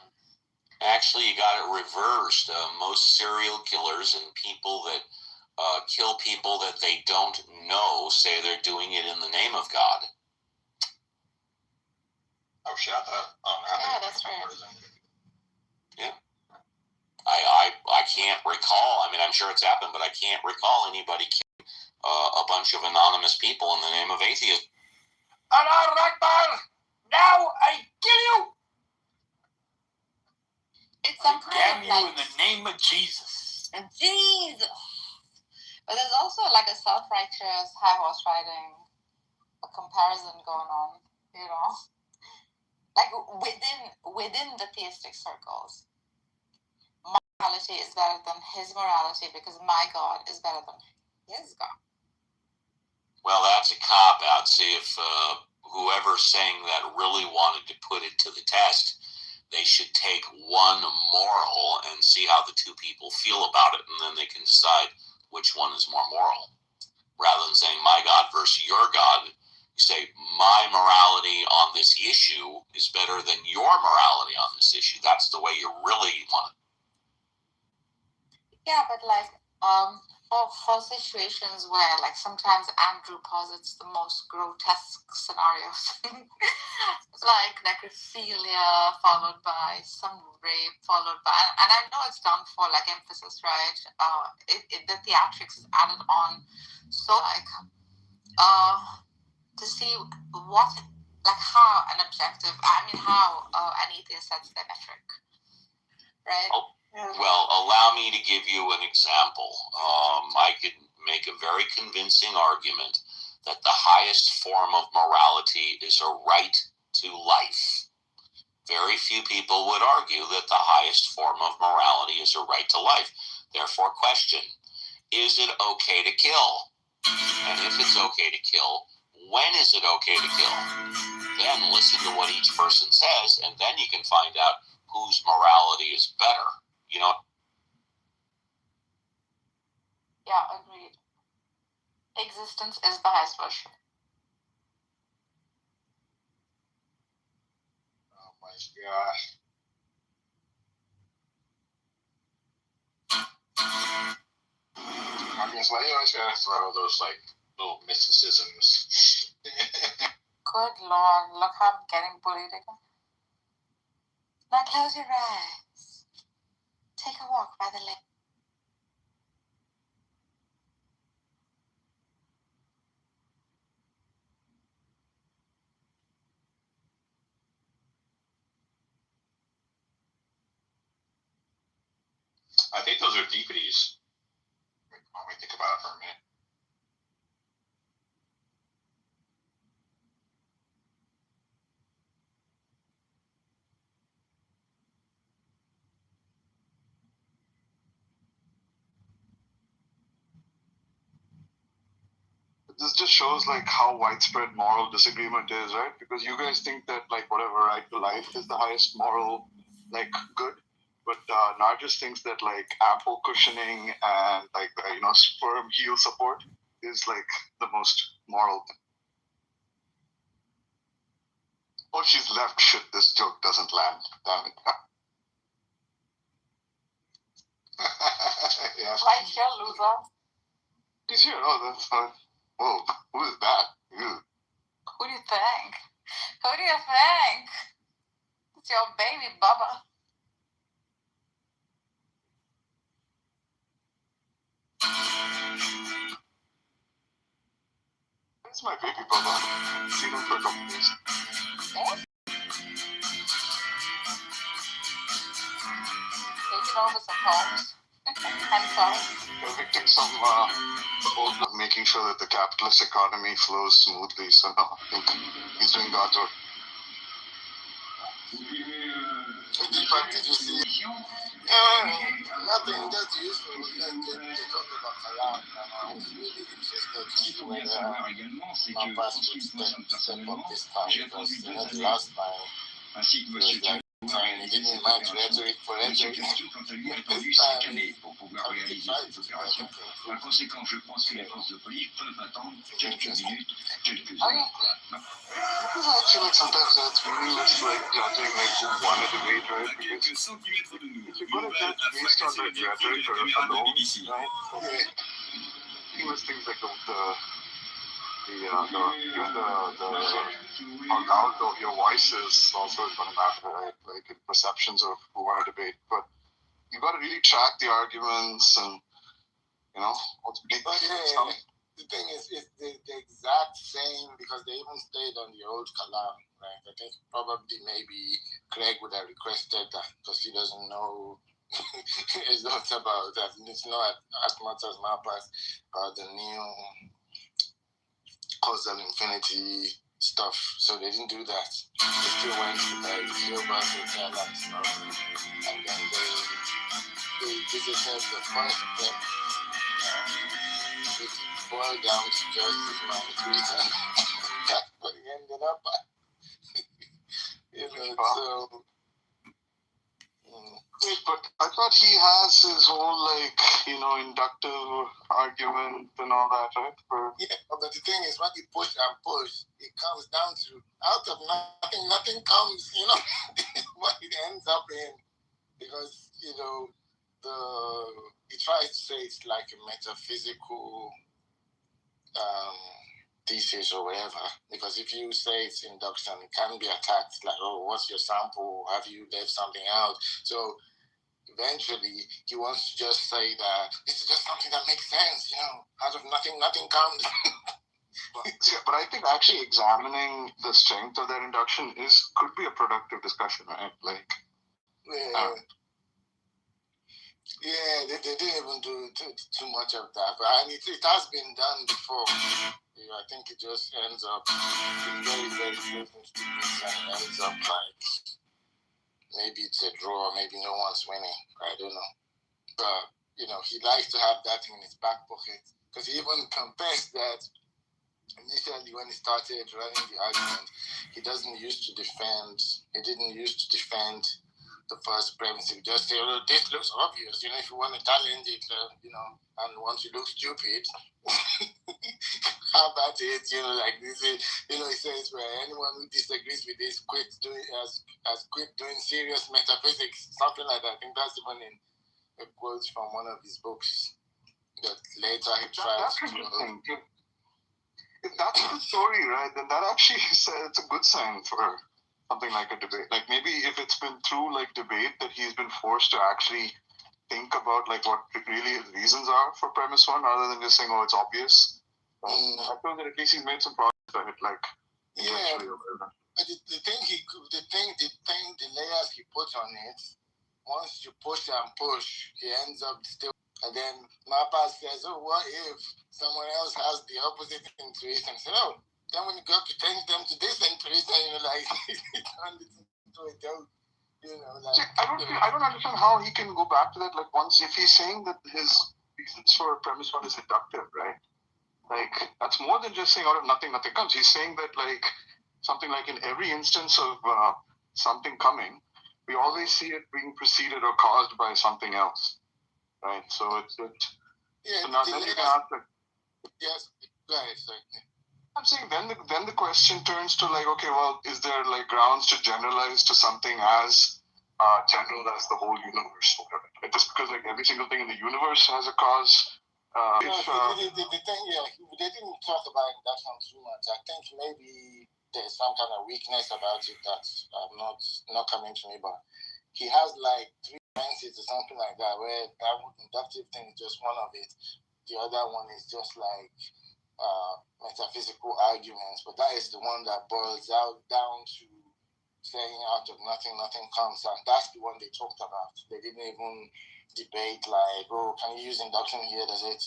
Actually, you got it reversed. Most serial killers and people that kill people that they don't know say they're doing it in the name of God. Oh shit! I thought. Yeah, that's right. Yeah. I can't recall. I mean, I'm sure it's happened, but I can't recall anybody killing a bunch of anonymous people in the name of atheism. Allah Akbar! Now I kill you! It's some Damn kind you of in the name of Jesus. Jesus. But there's also like a self-righteous high horse riding, a comparison going on, you know, like within the theistic circles. My morality is better than his morality because my God is better than his God. Well, that's a cop-out. See, if whoever's saying that really wanted to put it to the test, they should take one moral and see how the two people feel about it, and then they can decide which one is more moral. Rather than saying my God versus your God, you say my morality on this issue is better than your morality on this issue. That's the way you really want it. Yeah, but like for situations where like sometimes Andrew posits the most grotesque scenarios, like necrophilia followed by some rape followed by, and I know it's done for like emphasis, right? The theatrics is added on, so like to see what like how an objective, how an atheist sets their metric, right? Oh. Well, allow me to give you an example. I could make a very convincing argument that the highest form of morality is a right to life. Very few people would argue that the highest form of morality is a right to life. Therefore, question, is it okay to kill? And if it's okay to kill, when is it okay to kill? Then listen to what each person says, and then you can find out whose morality is better. You know? Yeah, agreed. Existence is the highest worship. Oh my gosh. I guess like it's gotta throw those like little mysticisms. Good Lord, look how I'm getting bullied again. Now close your eyes. Take a walk by the lake. I think those are DVDs. Let me think about it for a minute. This just shows like how widespread moral disagreement is, right? Because you guys think that like whatever right to life is the highest moral like good, but Nargis thinks that like ample cushioning and like sperm heel support is like the most moral thing. Oh, she's left. Shit, this joke doesn't land. Damn it. Yeah. Right here, loser. He's here. Oh, that's fine. Whoa, who is that? Ew. Who do you think? Who do you think? It's your baby, Bubba. Where's my baby Bubba? Seen him for a couple days. Taking over some homes. I'm sorry. Evicting some old, making sure that the capitalist economy flows smoothly. So no, I think he's doing God's work. Deepak, did you see? Not nothing, just useful. They talk about Kalam, and I was really interested to see whether my past would step up this time, because the last time it was like he didn't match rhetoric for rhetoric. This time, I really tried to do everything. Par conséquent, je pense que les forces de police peuvent attendre quelques minutes, quelques I heures. feel like sometimes that's meaningless, like judging like who won a debate, right? Because if you're going to judge based on the rhetoric or alone, right? Meaningless things like how loud your voice is also is going to matter, right? Like in perceptions of who won a debate, but you got to really track the arguments and what's big. But the thing is, it's the exact same, because they even stayed on the old Kalam, right? I think probably maybe Craig would have requested that, because he doesn't know it's not about that. It's not as much as Mapas about the new causal infinity stuff. So they didn't do that. They still went to Kitover to tell that stuff. And then they visited the first step, which boiled down to justice manipulation. That's what he ended up at. So. But I thought he has his whole inductive argument and all that, right? Yeah, but the thing is, when you push and push, it comes down to out of nothing comes. What it ends up in, because he tries to say it's like a metaphysical thesis or whatever, because if you say it's induction, it can be attacked like, oh, what's your sample? Have you left something out? So eventually he wants to just say that this is just something that makes sense, out of nothing comes. But I think actually examining the strength of that induction could be a productive discussion, right? Yeah, they didn't even do too much of that, but it has been done before. I think it just ends up very, very close to the and ends up like maybe it's a draw, maybe no one's winning. I don't know, but he likes to have that in his back pocket, because he even confessed that initially when he started running the argument, he didn't use to defend the first premise. He just say, "Oh, this looks obvious. If you want to challenge it, and want to look stupid, how about it? Like this is, he says, well, anyone who disagrees with this quit doing serious metaphysics, something like that." I think that's even in a quote from one of his books that later he tried to. If that's the story, right, then that actually it's a good sign for something like a debate. Like maybe if it's been through debate that he's been forced to actually think about what really his reasons are for premise one, rather than just saying, oh, it's obvious. I feel that at least he's made some progress on it, yeah. But the layers he puts on it, once you push and push, he ends up still. And then Mapa says, oh, what if someone else has the opposite intuition? So, then when you go to change them to this intuition, it turns into a joke. I don't understand how he can go back to that. Once, if he's saying that his reasons for premise one is inductive, right? That's more than just saying out of nothing comes. He's saying that something in every instance of something coming, we always see it being preceded or caused by something else. Right, so Yeah, so now then you can ask yes, go ahead, sorry. I'm saying then the question turns to okay, well, is there grounds to generalize to something as general as the whole universe? Just because every single thing in the universe has a cause. The thing, they didn't talk about induction too much. I think maybe there's some kind of weakness about it that's not coming to me, but he has 3 lenses or something like that, where that inductive thing is just one of it. The other one is just metaphysical arguments, but that is the one that boils down to saying out of nothing comes, and that's the one they talked about. They didn't even debate oh, can you use induction here? Does it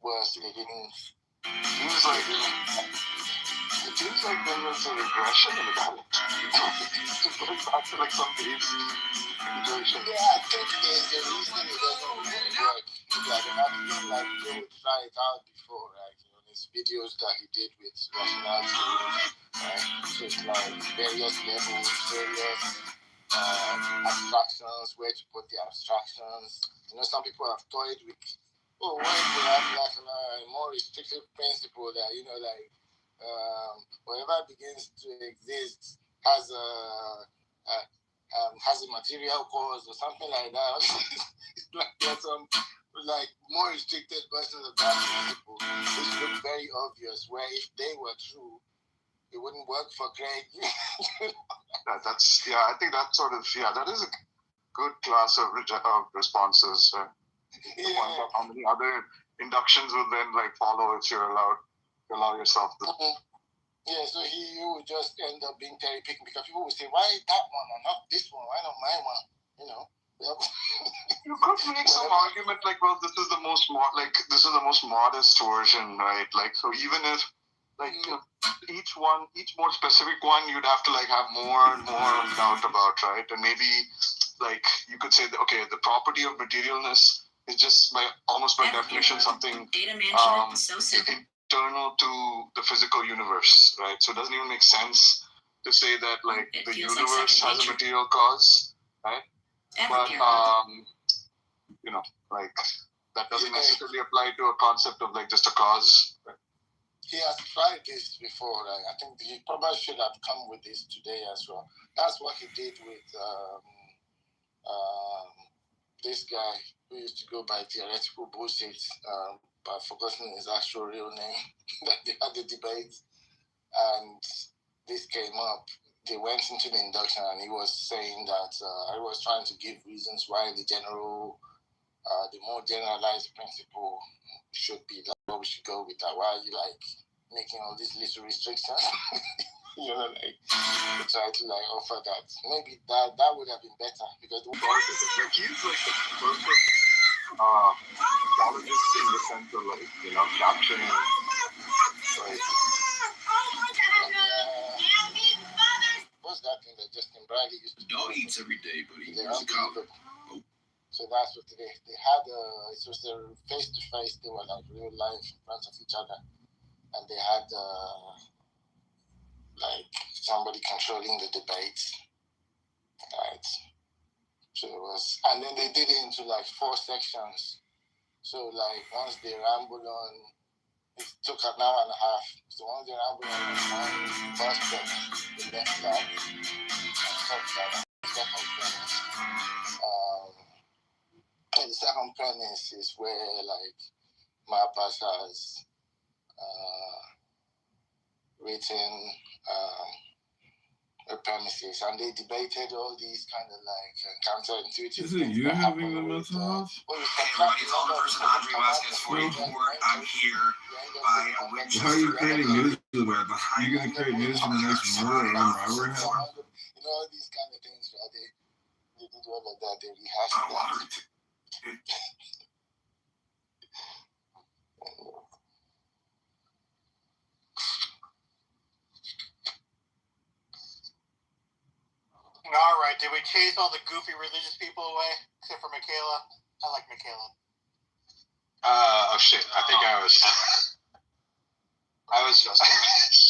work? They didn't. It seems like there was a regression in the ballot. Going back to some base situation. Yeah, I think there's a reason it doesn't like Joe would try it out before, right? You know, these videos that he did with rationality, right? So it's like various levels, various abstractions, where to put the abstractions. You know, some people have toyed with, what if we have like a more restrictive principle that, you know, like whatever begins to exist has a material cause or something like that. It's like there's some like more restricted versions of that principle, which look very obvious. Where if they were true, it wouldn't work for Craig. That's I think that sort of that is a good class of responses. Yeah. How many other inductions will then like follow if you're allowed to allow yourself to. Yeah, so he would just end up being cherry picking because people would say, why that one or not this one? Why not my one? You know. Yep. You could make some argument like, well, this is the most modest version, right? Like, so even if like each more specific one, you'd have to like have more and more doubt about, right? And maybe like you could say that, okay, the property of materialness is just almost by definition something data management is so simple. Internal to the physical universe, right? So it doesn't even make sense to say that like the universe has a material cause, right? But you know, like that doesn't necessarily apply to a concept of like just a cause. Right? He has tried this before. Right? I think he probably should have come with this today as well. That's what he did with this guy who used to go by theoretical bullshit. But I've forgotten his actual real name. That they had the debate, and this came up. They went into the induction, and he was saying that I was trying to give reasons why the more generalized principle should be like what we should go with that. Why are you like making all these little restrictions? You know, like to try to like offer that. Maybe that would have been better because the like he's like the perfect psychologist in the sense of like, you know, capturing like what's that thing that Justin Bradley used to do? Dog eats every day, but he wears a collar. So that's what they had. It was a face to face. They were like real life in front of each other, and they had like somebody controlling the debate, right? So it was, and then they did it into like 4 sections. So like once they rambled on, it took an hour and a half. So once they rambled on one first premise, the next part, and talked about the second premise. And the second premise is where like Malpass has written premises, and they debated all these kind of like counterintuitive. Is it you having the mental health? Hey everybody, it's all the person Andre Vasquez for you. I'm here by a witness. How are you creating news about this? Are you going to create news from the next murder and robbery? You know, all these kind of things, right? They did all of that. They rehashed that. All right, did we chase all the goofy religious people away, except for Michaela? I like Michaela. Oh shit! I think I was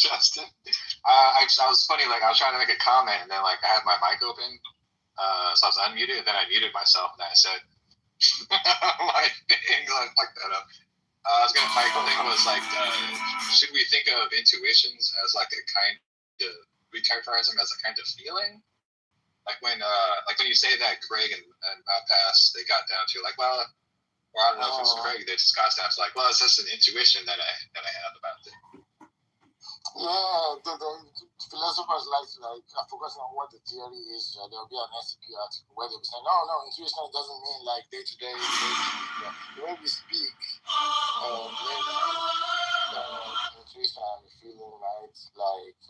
Justin. I was funny. Like I was trying to make a comment, and then like I had my mic open, so I was unmuted, and then I muted myself, and I said my thing. Like fuck that up. My thing was like, should we think of intuitions as like a kind of recharacterize them as a kind of feeling? Like when you say that Craig and Pass, they got down to like, well, or I don't know if it's Craig, they discussed that. It's like, well, it's just an intuition that I have about it. Yeah, the philosophers like I forgot on what the theory is. There'll be an SCP article where they'll be saying, no, intuition doesn't mean like day to day. The way we speak, intuition and feeling, right, like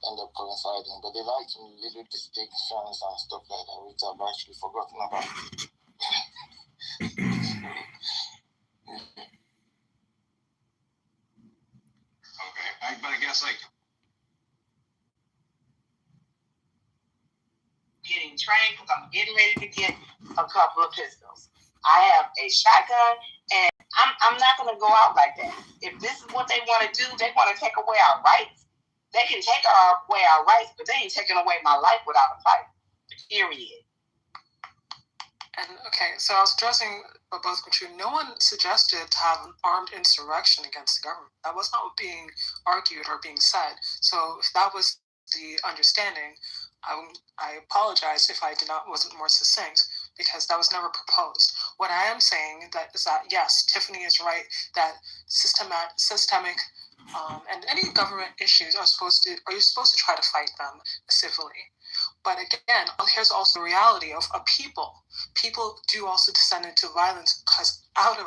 end up coinciding, but they like to little distinctions and stuff like that, which I've actually forgotten about. Okay, but I guess like getting trained because I'm getting ready to get a couple of pistols. I have a shotgun, and I'm not going to go out like that. If this is what they want to do, they want to take away our rights. They can take away our rights, but they ain't taking away my life without a fight. Period. And okay, so I was addressing both countries. No one suggested to have an armed insurrection against the government. That was not being argued or being said. So if that was the understanding, I apologize if I wasn't more succinct, because that was never proposed. What I am saying is that yes, Tiffany is right that systemic and any government issues you're supposed to try to fight them civilly. But again, here's also the reality of people. People do also descend into violence because out of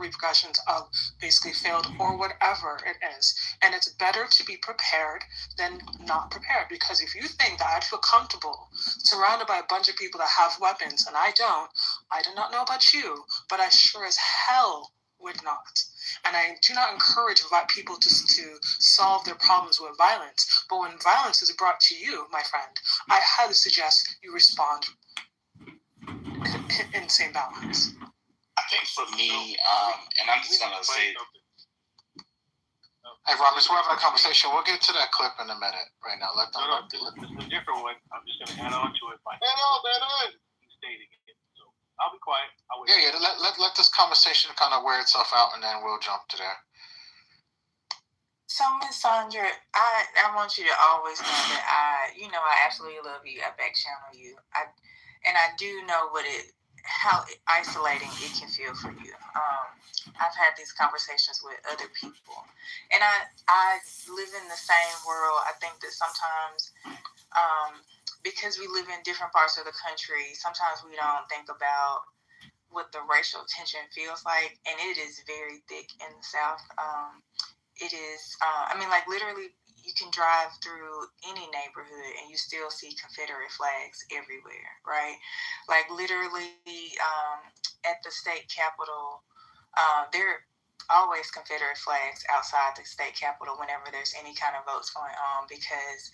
repercussions of basically failed or whatever it is. And it's better to be prepared than not prepared. Because if you think that I'd feel comfortable surrounded by a bunch of people that have weapons and I do not know about you, but I sure as hell would not. And I do not encourage people to solve their problems with violence. But when violence is brought to you, my friend, I highly suggest you respond in the same balance. I think for me, and I'm just going to say... Hey, Robert, we're having a conversation. We'll get to that clip in a minute right now. This is a different one. I'm just going to add on to it by stating it. So I'll be quiet. I'll wait. Yeah. Let this conversation kind of wear itself out, and then we'll jump to there. So, Miss Sandra, I want you to always know that I absolutely love you. I back channel you. I do know how isolating it can feel for you. I've had these conversations with other people, and I live in the same world. I think that sometimes, because we live in different parts of the country, sometimes we don't think about what the racial tension feels like, and it is very thick in the South. It is, literally, you can drive through any neighborhood and you still see Confederate flags everywhere, right? Like, literally, at the state capitol, there are always Confederate flags outside the state capitol whenever there's any kind of votes going on, because,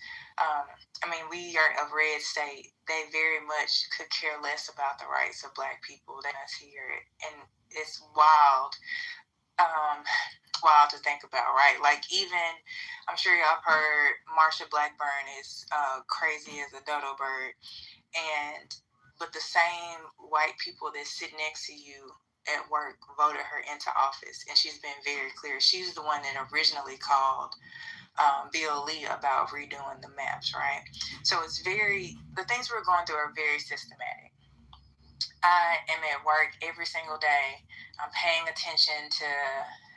we are a red state. They very much could care less about the rights of Black people than us here. And it's wild. Wild to think about, right? Like, even, I'm sure y'all heard Marsha Blackburn is crazy as a dodo bird, but the same white people that sit next to you at work voted her into office, and she's been very clear. She's the one that originally called Bill Lee about redoing the maps, right? So the things we're going through are very systematic. I am at work every single day. I'm paying attention to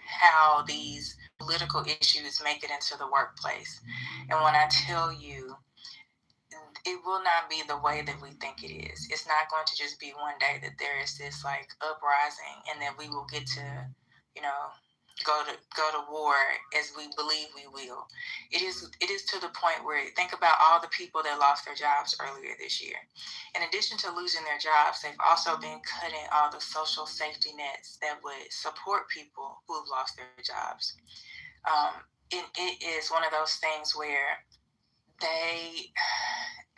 how these political issues make it into the workplace. And when I tell you, it will not be the way that we think it is. It's not going to just be one day that there is this uprising and that we will get to, go to war as we believe we will. It is to the point where, think about all the people that lost their jobs earlier this year. In addition to losing their jobs, they've also been cutting all the social safety nets that would support people who've lost their jobs. It is one of those things where they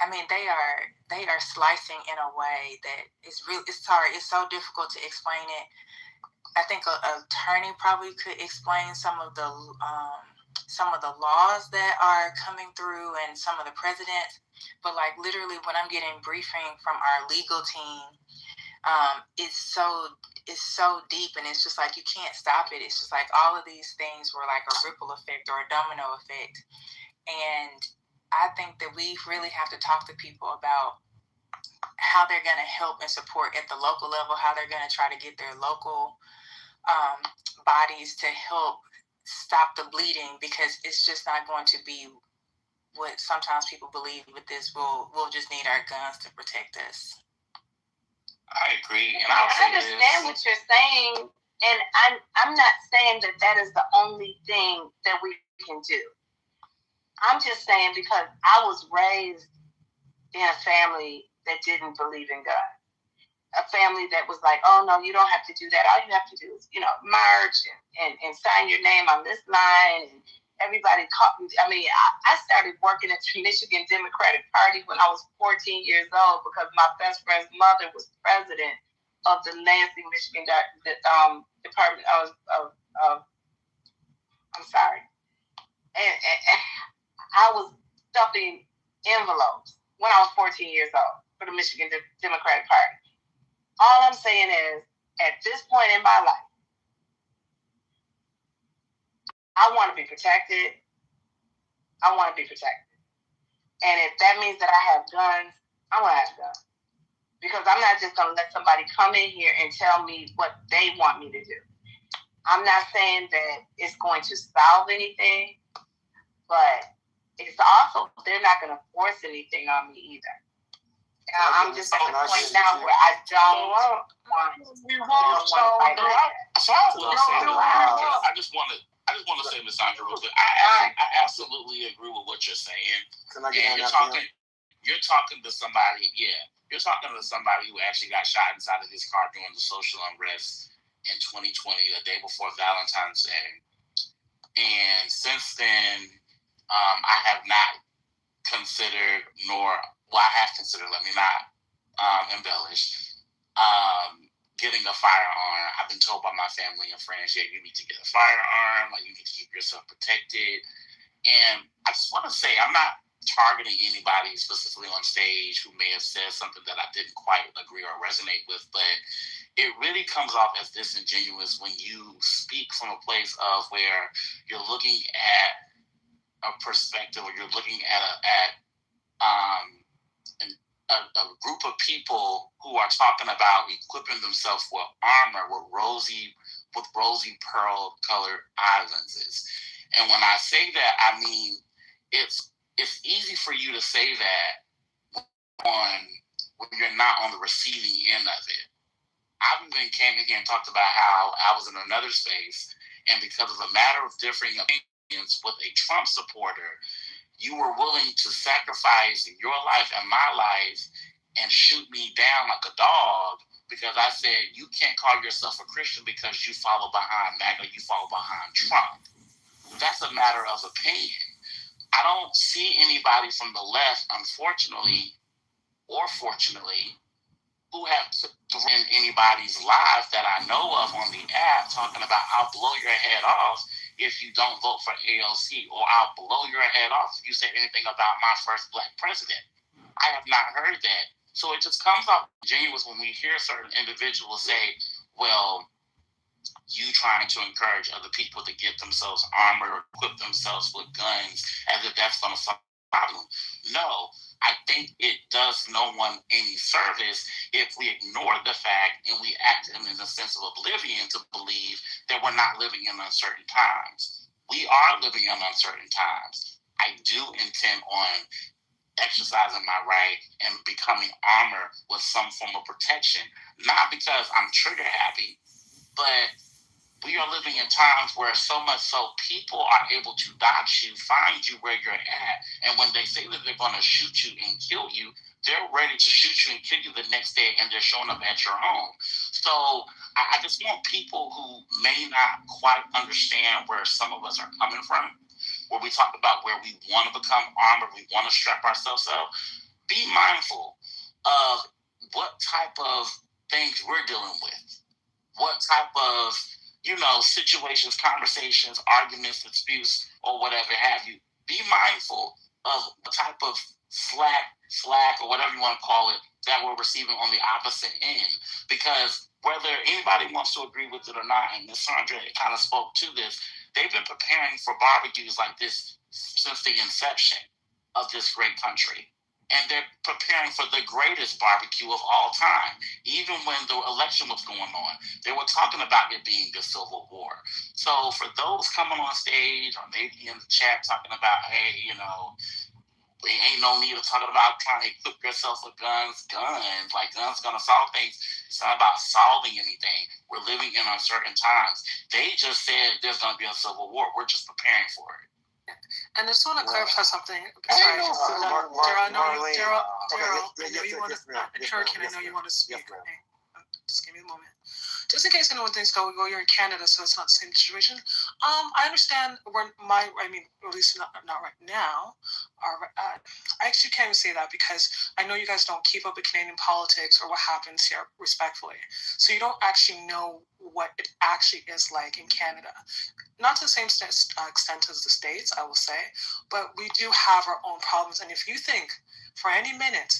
are slicing in a way that it's hard. It's so difficult to explain it. I think an attorney probably could explain some of the laws that are coming through and some of the precedents. But literally, when I'm getting briefing from our legal team, it's so deep, and it's just you can't stop it. It's just all of these things were a ripple effect or a domino effect. And I think that we really have to talk to people about how they're going to help and support at the local level, how they're going to try to get their local bodies to help stop the bleeding, because it's just not going to be what sometimes people believe with this. We'll just need our guns to protect us. I agree. And I understand what you're saying, and I'm not saying that is the only thing that we can do. I'm just saying, because I was raised in a family that didn't believe in God. A family that was oh, no, you don't have to do that. All you have to do is, march and sign your name on this line. And everybody caught me. I started working at the Michigan Democratic Party when I was 14 years old because my best friend's mother was president. of the Lansing, Michigan Department of I'm sorry. And I was stuffing envelopes when I was 14 years old for the Michigan Democratic Party. All I'm saying is, at this point in my life, I want to be protected. I want to be protected. And if that means that I have guns, I want to have guns. Because I'm not just going to let somebody come in here and tell me what they want me to do. I'm not saying that it's going to solve anything, but it's also, they're not going to force anything on me either. I'm just at the point now where I don't want to fight like that. So I just want to say, Ms. Sandra, I absolutely agree with what you're saying. You're talking to somebody, you're talking to somebody who actually got shot inside of his car during the social unrest in 2020, the day before Valentine's Day. And since then, I have not considered, I have considered, let me not embellish, getting a firearm. I've been told by my family and friends, you need to get a firearm, like you need to keep yourself protected. And I just want to say, I'm not targeting anybody specifically on stage who may have said something that I didn't quite agree or resonate with, but it really comes off as disingenuous when you speak from a place of where you're looking at a perspective, or you're looking at a group of people who are talking about equipping themselves with armor with rosy pearl colored eye lenses. And when I say that, I mean it's easy for you to say that when you're not on the receiving end of it. I even came in here and talked about how I was in another space, and because of a matter of differing opinions with a Trump supporter, you were willing to sacrifice your life and my life and shoot me down like a dog because I said you can't call yourself a Christian because you follow behind MAGA, you follow behind Trump. That's a matter of opinion. I don't see anybody from the left, unfortunately or fortunately, who have in anybody's life that I know of on the app talking about I'll blow your head off if you don't vote for AOC, or I'll blow your head off if you say anything about my first black president. I have not heard that. So it just comes off genuine when we hear certain individuals say, well, you trying to encourage other people to get themselves armor or equip themselves with guns as if that's going to solve the problem. No, I think it does no one any service if we ignore the fact and we act in a sense of oblivion to believe that we're not living in uncertain times. We are living in uncertain times. I do intend on exercising my right and becoming armor with some form of protection, not because I'm trigger happy, but we are living in times where so much so people are able to dox you, find you where you're at. And when they say that they're going to shoot you and kill you, they're ready to shoot you and kill you the next day, and they're showing up at your home. So I just want people who may not quite understand where some of us are coming from, where we talk about where we want to become armored, we want to strap ourselves up, be mindful of what type of things we're dealing with. What type of, situations, conversations, arguments, disputes, or whatever have you. Be mindful of the type of slack, or whatever you want to call it, that we're receiving on the opposite end. Because whether anybody wants to agree with it or not, and Ms. Sandra kind of spoke to this, they've been preparing for barbecues like this since the inception of this great country. And they're preparing for the greatest barbecue of all time. Even when the election was going on, they were talking about it being the Civil War. So for those coming on stage or maybe in the chat talking about, hey, there ain't no need of talking about trying to equip yourself with guns. Like guns gonna solve things. It's not about solving anything. We're living in uncertain times. They just said there's gonna be a Civil War. We're just preparing for it. And I just want to clarify something. Sorry, Daryl, I know you want to. Cherokee, I know you want to speak. Okay. Just give me a moment. Just in case anyone thinks, you're in Canada, so it's not the same situation. I understand at least not right now. I actually can't even say that because I know you guys don't keep up with Canadian politics or what happens here, respectfully. So you don't actually know what it actually is like in Canada. Not to the same extent as the States, I will say, but we do have our own problems. And if you think for any minute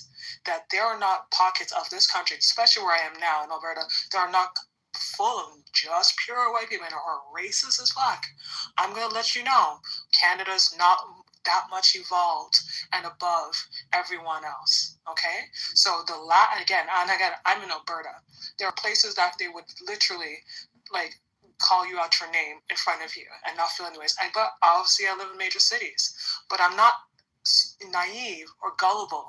that there are not pockets of this country, especially where I am now in Alberta, that are not full of just pure white people and are racist as fuck, I'm going to let you know Canada's not that much evolved and above everyone else. Okay, so again, I'm in Alberta. There are places that they would literally like call you out your name in front of you and not feel anyways. But obviously I live in major cities, but I'm not naive or gullible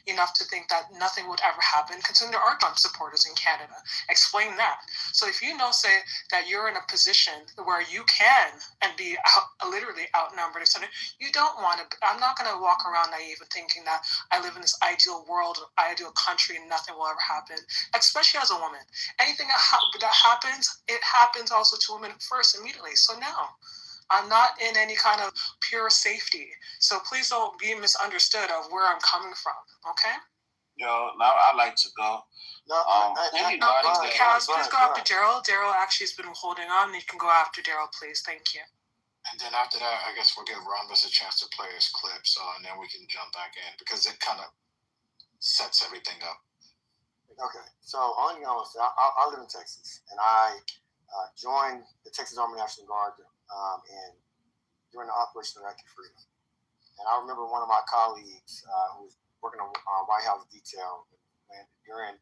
enough to think that nothing would ever happen, considering there are Trump supporters in Canada. Explain that. So if you know, say, that you're in a position where you can and be literally outnumbered, etc., you don't want to. I'm not going to walk around naive and thinking that I live in this ideal world, ideal country, and nothing will ever happen, especially as a woman. Anything that happens, it happens also to women first, immediately. So no. I'm not in any kind of pure safety. So please don't be misunderstood of where I'm coming from, okay? Yo, now I'd like to go. Kaz, please go after Daryl. Daryl actually has been holding on. You can go after Daryl, please. Thank you. And then after that, I guess we'll give Rhombus a chance to play his clip, and then we can jump back in because it kind of sets everything up. Okay, so on you know, I live in Texas, and I joined the Texas Army National Guard and during the Operation Iraqi Freedom. And I remember one of my colleagues who was working on White House detail when during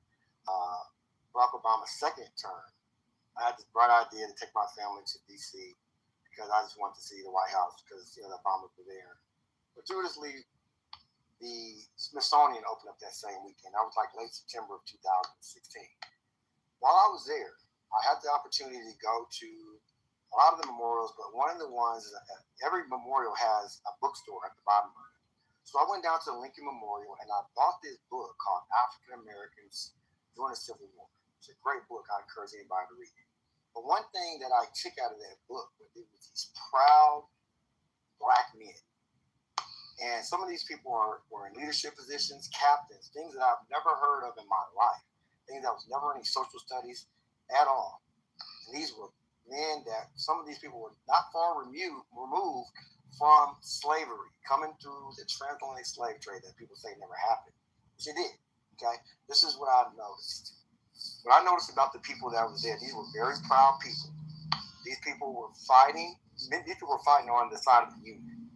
Barack Obama's second term, I had this bright idea to take my family to D.C. because I just wanted to see the White House because the Obamas were there. Fortuitously, the Smithsonian opened up that same weekend. That was like late September of 2016. While I was there, I had the opportunity to go to a lot of the memorials, but one of the ones, every memorial has a bookstore at the bottom of it. So I went down to the Lincoln Memorial and I bought this book called African Americans During the Civil War. It's a great book. I encourage anybody to read it. But one thing that I took out of that book was these proud Black men. And some of these people were in leadership positions, captains, things that I've never heard of in my life, things that was never in social studies at all. And these were men that some of these people were not far removed from slavery, coming through the transatlantic slave trade that people say never happened, which it did. Okay, this is what I noticed. What I noticed about the people that was there, these were very proud people. These people were fighting. These people were fighting on the side of the Union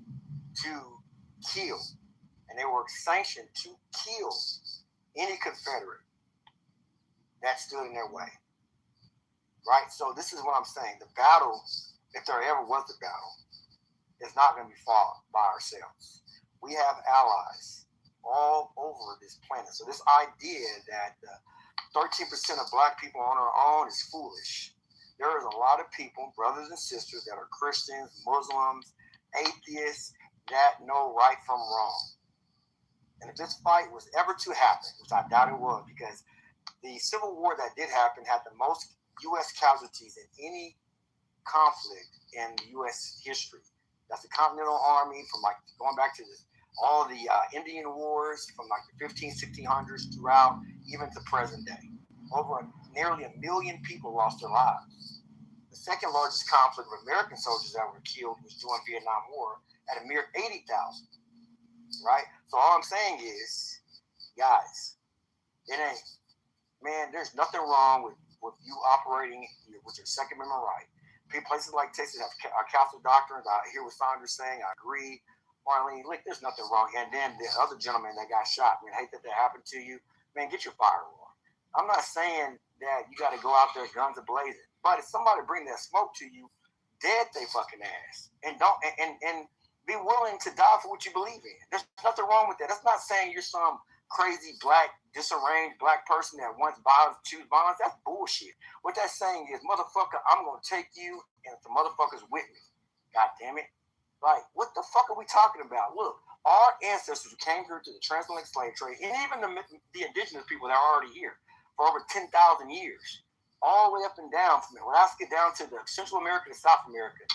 to kill, and they were sanctioned to kill any Confederate that stood in their way. Right? So this is what I'm saying. The battle, if there ever was a battle, is not going to be fought by ourselves. We have allies all over this planet. So this idea that 13% of Black people on our own is foolish. There is a lot of people, brothers and sisters, that are Christians, Muslims, atheists, that know right from wrong. And if this fight was ever to happen, which I doubt it would, because the Civil War that did happen had the most U.S. casualties in any conflict in U.S. history. That's the Continental Army from like going back to all the Indian Wars from like the 1600s throughout, even to present day. Nearly 1 million people lost their lives. The second largest conflict of American soldiers that were killed was during Vietnam War at a mere 80,000. Right? So all I'm saying is, guys, it ain't. Man, there's nothing wrong with you operating with your Second Amendment right. Places like Texas have council doctrines. I hear what Saunders saying. I agree. Marlene, look, there's nothing wrong. And then the other gentleman that got shot, man, I hate that happened to you. Man, get your firearm. I'm not saying that you got to go out there guns a-blazing. But if somebody bring that smoke to you, dead they fucking ass. And be willing to die for what you believe in. There's nothing wrong with that. That's not saying you're some crazy Black, disarranged Black person that wants violence, choose violence. That's bullshit. What that's saying is, motherfucker, I'm going to take you and the motherfuckers with me. God damn it. Like, what the fuck are we talking about? Look, our ancestors who came here to the transatlantic slave trade, and even the indigenous people that are already here for over 10,000 years, all the way up and down from Alaska down to the Central America to South America,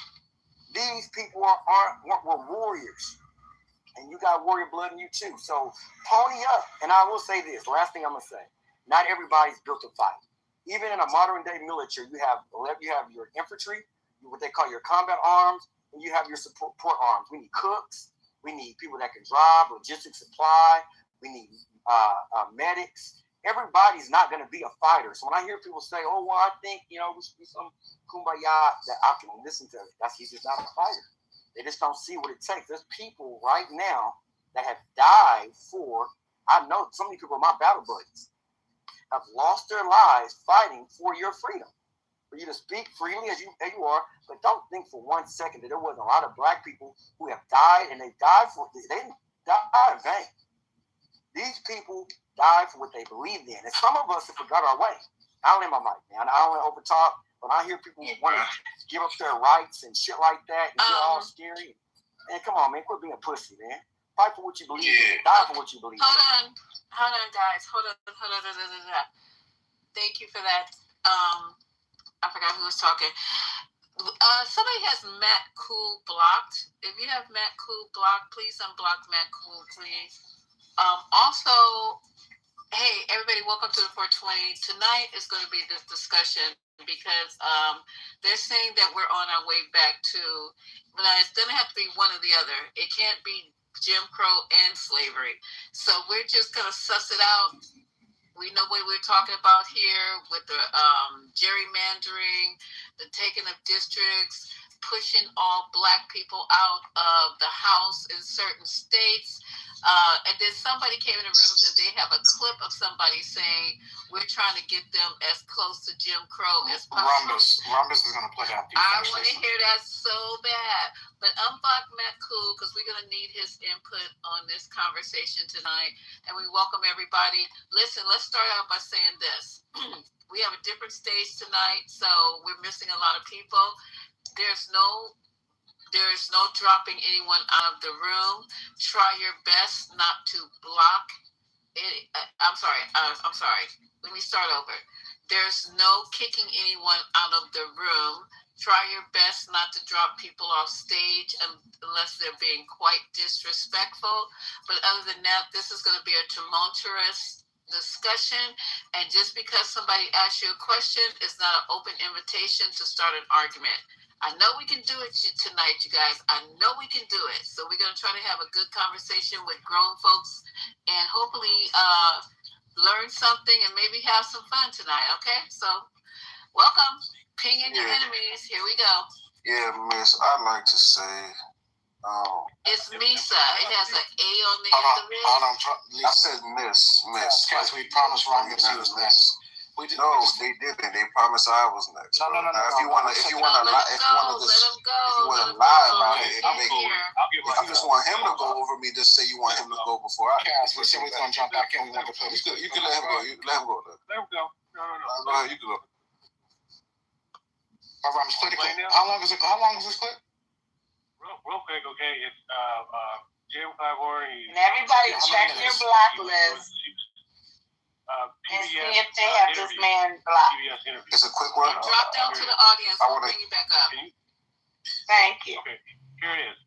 these people were warriors. and you got warrior blood in you too. So pony up. And I will say this, last thing I'm gonna say, not everybody's built to fight. Even in a modern day military, you have your infantry, what they call your combat arms, and you have your support arms. We need cooks, we need people that can drive, logistics supply, we need medics. Everybody's not going to be a fighter. So when I hear people say, oh, well, I think, we should be some kumbaya, that I can listen to, he's just not a fighter. They just don't see what it takes. There's people right now that have died I know so many people, my battle buddies, have lost their lives fighting for your freedom. For you to speak freely as you are, but don't think for 1 second that there wasn't a lot of black people who have died, and they didn't die in vain. These people died for what they believed in. And some of us have forgot our way. I'll end my mic, man. I don't want to overtalk, but I hear people want to give up their rights and shit like that and get all scary. Man, come on, man. Quit being a pussy, man. Fight for what you believe in. Die for what you believe in. Hold on, guys. Hold on. Thank you for that. I forgot who was talking. Somebody has Matt Cool blocked. If you have Matt Cool blocked, please unblock Matt Cool, please. Also, hey, everybody, welcome to the 420. Tonight is going to be this discussion because they're saying that we're on our way back to, it's going to have to be one or the other. It can't be Jim Crow and slavery. So we're just going to suss it out. We know what we're talking about here with the gerrymandering, the taking of districts, pushing all black people out of the House in certain states. And then somebody came in the room and said they have a clip of somebody saying we're trying to get them as close to Jim Crow as possible. Rhombus is going to play that. I want to hear that so bad. But unblock Matt Cool because we're going to need his input on this conversation tonight. And we welcome everybody. Listen, let's start out by saying this. We have a different stage tonight, so we're missing a lot of people. There's no dropping anyone out of the room. Try your best not to block it. I'm sorry. Let me start over. There's no kicking anyone out of the room. Try your best not to drop people off stage unless they're being quite disrespectful. But other than that, this is going to be a tumultuous discussion. And just because somebody asks you a question, it's not an open invitation to start an argument. I know we can do it tonight, you guys. I know we can do it. So we're going to try to have a good conversation with grown folks and hopefully learn something and maybe have some fun tonight, okay? So welcome. Ping in your enemies. Here we go. Yeah, Miss, I'd like to say... it's Misa. It has an A on the end of it. I said Miss. Because we promised Rhombus he was next. They didn't. They promised I was next. No. If you want to lie about it, if you just want him to go over me, just say you want him to go before I. Cass, we said we're going to jump back in. We want to play. You can let him go. Let him go. Let him go. No. Go ahead. You can go. All right, play the clip. How long is this clip? Real quick, okay. It's Jim Clyburn. And everybody check your blacklist. And see if they have this man blocked. It's a quick one. Drop down to the audience. We'll bring you back up. Thank you. Okay, here it is.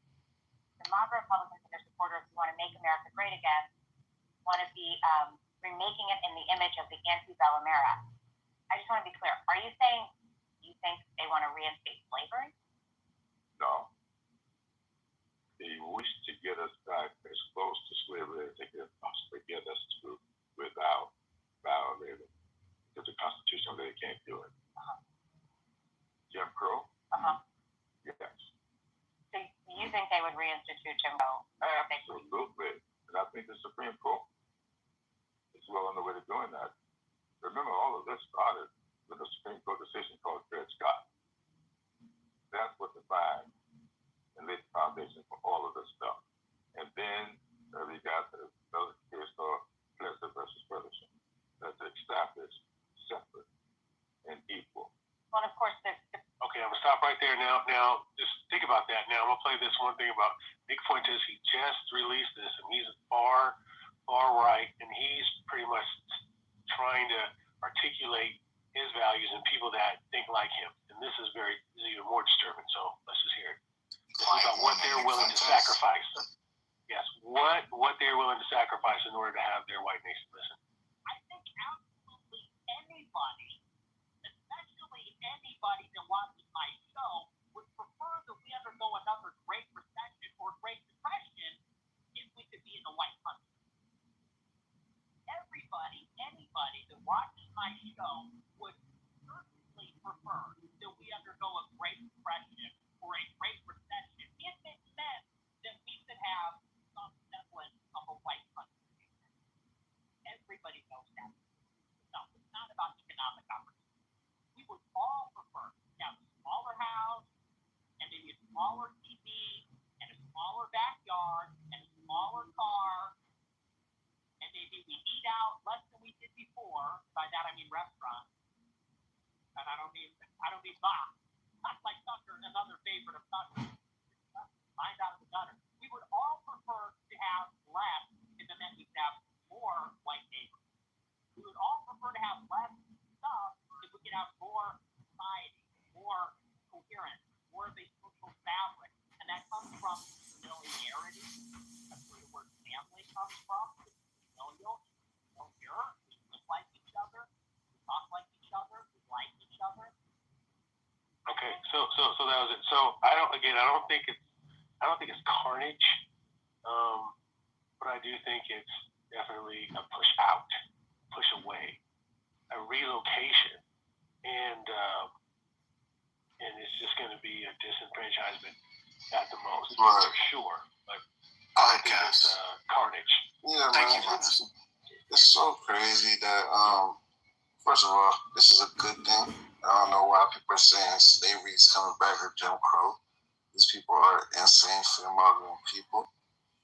The moderate Republicans and their supporters who want to make America great again want to be remaking it in the image of the antebellum era. I just want to be clear. Are you saying you think they want to reinstate slavery? No. They wish to get us back as close to slavery as they can possibly get us to without violating, because the Constitution they can't do it. Jim Crow? Yes. So you think they would reinstitute Jim Crow? Absolutely. And I think the Supreme Court is well on the way to doing that. Remember, all of this started with a Supreme Court decision called Dred Scott. That's what defined and laid the foundation for all of this stuff. And then we got another case called Plessy versus Ferguson. That's established separate and equal. Well, of course, okay, I'm gonna stop right there now. Now, just think about that. Now, I'm gonna play this one thing about Nick Fuentes. He just released this, and he's far right, and he's pretty much trying to articulate his values and people that think like him. And this is even more disturbing. So let's just hear it. About what they're willing to sacrifice. Yes. what they're willing to sacrifice in order to have their white nation listen. I think absolutely anybody, especially anybody that watches my show, would prefer that we undergo another Great Recession or Great Depression if we could be in the white country. Anybody that watches my show would certainly prefer that we undergo a Great Depression or a Great Recession if it meant that we could have some semblance of a white country. Everybody knows that. No, it's not about economic opportunity. We would all prefer to have a smaller house and maybe a smaller TV and a smaller backyard and a smaller car. And maybe we eat out less than we did before. By that I mean restaurants. And I don't mean box. Not like Tucker, another favorite of Tucker. Find out of the gutter. We would all prefer to have less if it meant we could have more white neighbors. We would all prefer to have less stuff if we could have more society, more coherence, more of a social fabric. And that comes from familiarity. That's where the word family comes from. We look like each other, we talk like each other, we like each other. Okay, so that was it. So I don't think it's carnage, but I do think it's definitely a push out, push away, a relocation, and it's just going to be a disenfranchisement at the most, for sure. But I think it's carnage. Yeah, man. It's so crazy that first of all, this is a good thing. I don't know why people are saying slavery is coming back or Jim Crow. These people are insane, fear-mongering people.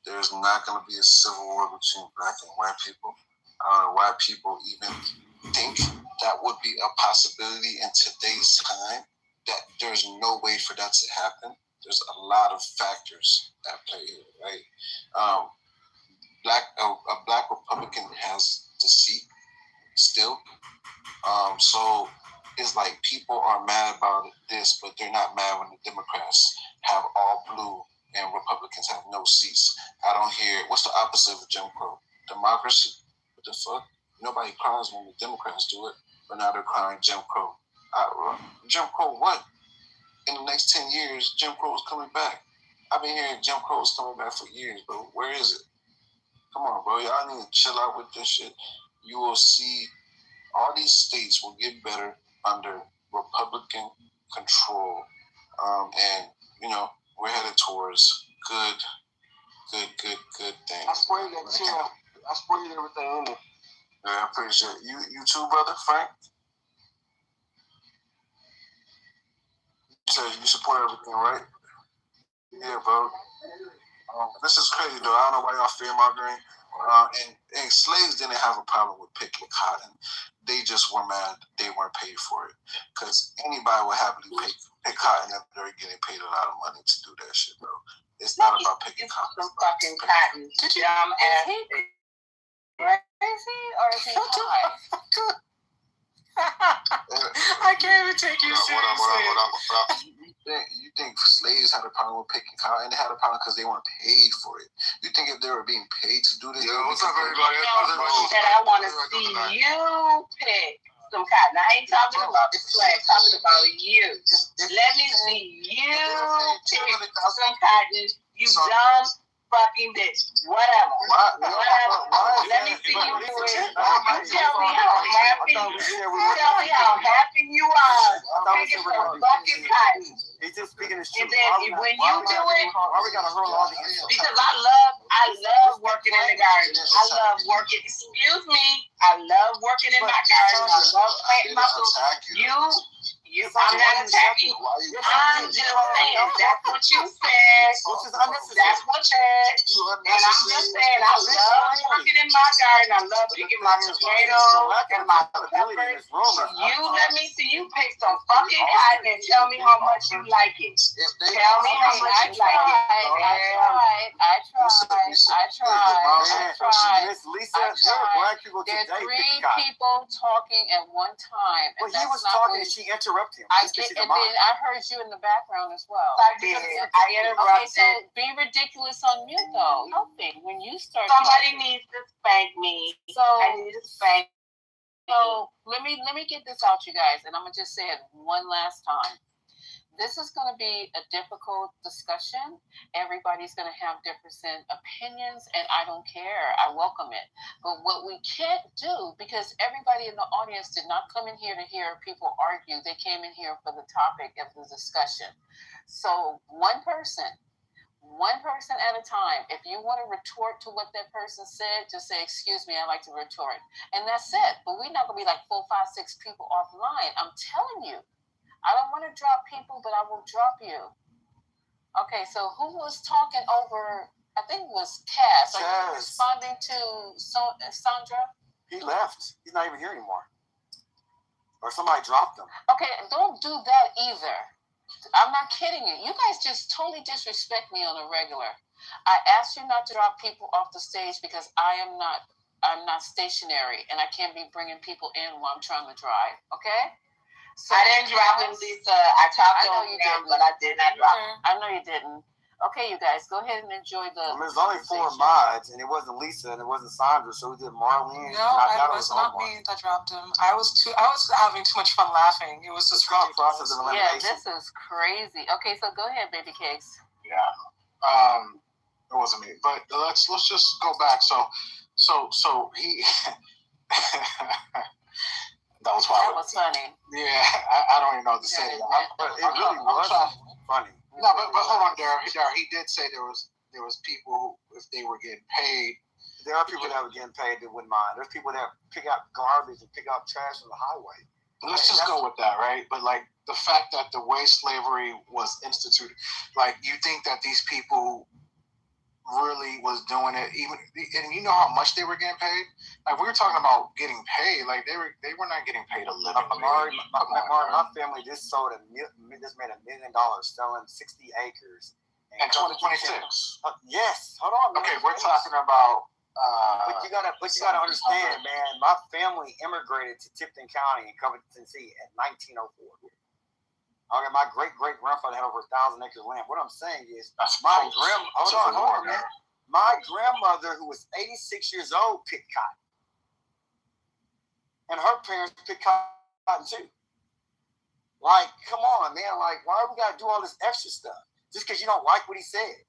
There's not going to be a civil war between black and white people. I don't know why people even think that would be a possibility in today's time. That there's no way for that to happen. There's a lot of factors at play here, right? A black Republican has the seat still. So it's like people are mad about this, but they're not mad when the Democrats have all blue and Republicans have no seats. I don't hear, what's the opposite of Jim Crow? Democracy? What the fuck? Nobody cries when the Democrats do it, but now they're crying Jim Crow. Jim Crow what? In the next 10 years, Jim Crow is coming back. I've been hearing Jim Crow is coming back for years, bro. Where is it? Come on, bro. Y'all need to chill out with this shit. You will see all these states will get better under Republican control. And, you know, we're headed towards good things. I sprayed that chill. I sprayed everything in there. Yeah, I appreciate it. You too, brother, Frank? So you support everything, right? Yeah, bro. This is crazy, though. I don't know why y'all fear-mongering. And slaves didn't have a problem with picking cotton. They just were mad they weren't paid for it. Because anybody would happily pick cotton if they're getting paid a lot of money to do that shit, bro. It's not about picking cotton. Some fucking cotton. Dumb ass. Crazy or is he high? I can't even take you seriously. You think slaves had a problem with picking cotton? They had a problem because they weren't paid for it. You think if they were being paid to do this? Yo, what's up, everybody? That I want to see you pick some cotton. I ain't talking about the flag. Talking about you. Let me see you pick some cotton. You dumb fucking bitch. Whatever. Let me see you do it. You tell me how happy. Tell me how happy you are. Picking some fucking cotton. He's just speaking his truth. And then when you do it, why we gotta hurl all the because I love working in the garden. I love working. Excuse me. I love working in my garden. I love planting my food. I'm not attacking you. I'm just saying that's what you said. That's what you said. And I'm just saying I love working in my garden. I love picking my tomatoes and my peppers. You let me see you pick some fucking cotton and tell me how much you like it. Tell me how much you like it. I tried. Miss Lisa, black people today. There are 3 people talking at one time. Well, he was talking and she interrupted interrupt him. I Just 'cause get, he's a and then mod. I heard you in the background as well. I did. I interrupted. Okay, so be ridiculous on mute though. Nothing. When you start Somebody talking. needs to spank me. So I need to spank. So let me get this out, you guys, and I'm gonna just say it one last time. This is going to be a difficult discussion. Everybody's going to have different opinions, and I don't care. I welcome it. But what we can't do, because everybody in the audience did not come in here to hear people argue, they came in here for the topic of the discussion. So one person at a time. If you want to retort to what that person said, just say, excuse me, I'd like to retort. And that's it. But we're not going to be like 4, 5, 6 people offline. I'm telling you. I don't want to drop people, but I will drop you. Okay, so who was talking over, I think it was Cass. Are you responding to Sandra? He left. He's not even here anymore. Or somebody dropped him. Okay, don't do that either. I'm not kidding you. You guys just totally disrespect me on a regular. I asked you not to drop people off the stage because I'm not stationary and I can't be bringing people in while I'm trying to drive, okay? So I didn't drop him, Lisa. I talked to him, but I did not drop him. I know you didn't. Okay, you guys, go ahead and enjoy the. I mean, there's only 4 mods, and it wasn't Lisa, and it wasn't Sandra, so we did Marlene. No, it was not me that dropped him. I was having too much fun laughing. It was just ridiculous. Process of elimination. Yeah, this is crazy. Okay, so go ahead, baby cakes. Yeah. It wasn't me, but let's just go back. So he. That was funny. That was funny. Yeah, I don't even know what to say. But it really was funny. No, but hold on, Darryl. He did say there was people who, if they were getting paid. There are people that were getting paid that wouldn't mind. There's people that pick up garbage and pick up trash from the highway. Let's just go with that, right? But like the fact that the way slavery was instituted, like you think that these people really was doing it, even, and you know how much they were getting paid. Like we were talking about getting paid, like they were not getting paid a living. My family just made $1 million selling 60 acres. In 2026. Yes. Hold on. Okay, we're talking about. But you gotta understand, man. My family immigrated to Tipton County in Covington, Tennessee in 1904. Okay, my great grandfather had over 1,000 acres of land. What I'm saying is, my grandmother, who was 86 years old, picked cotton, and her parents picked cotton too. Like, come on, man. Like, why do we gotta do all this extra stuff just because you don't like what he said?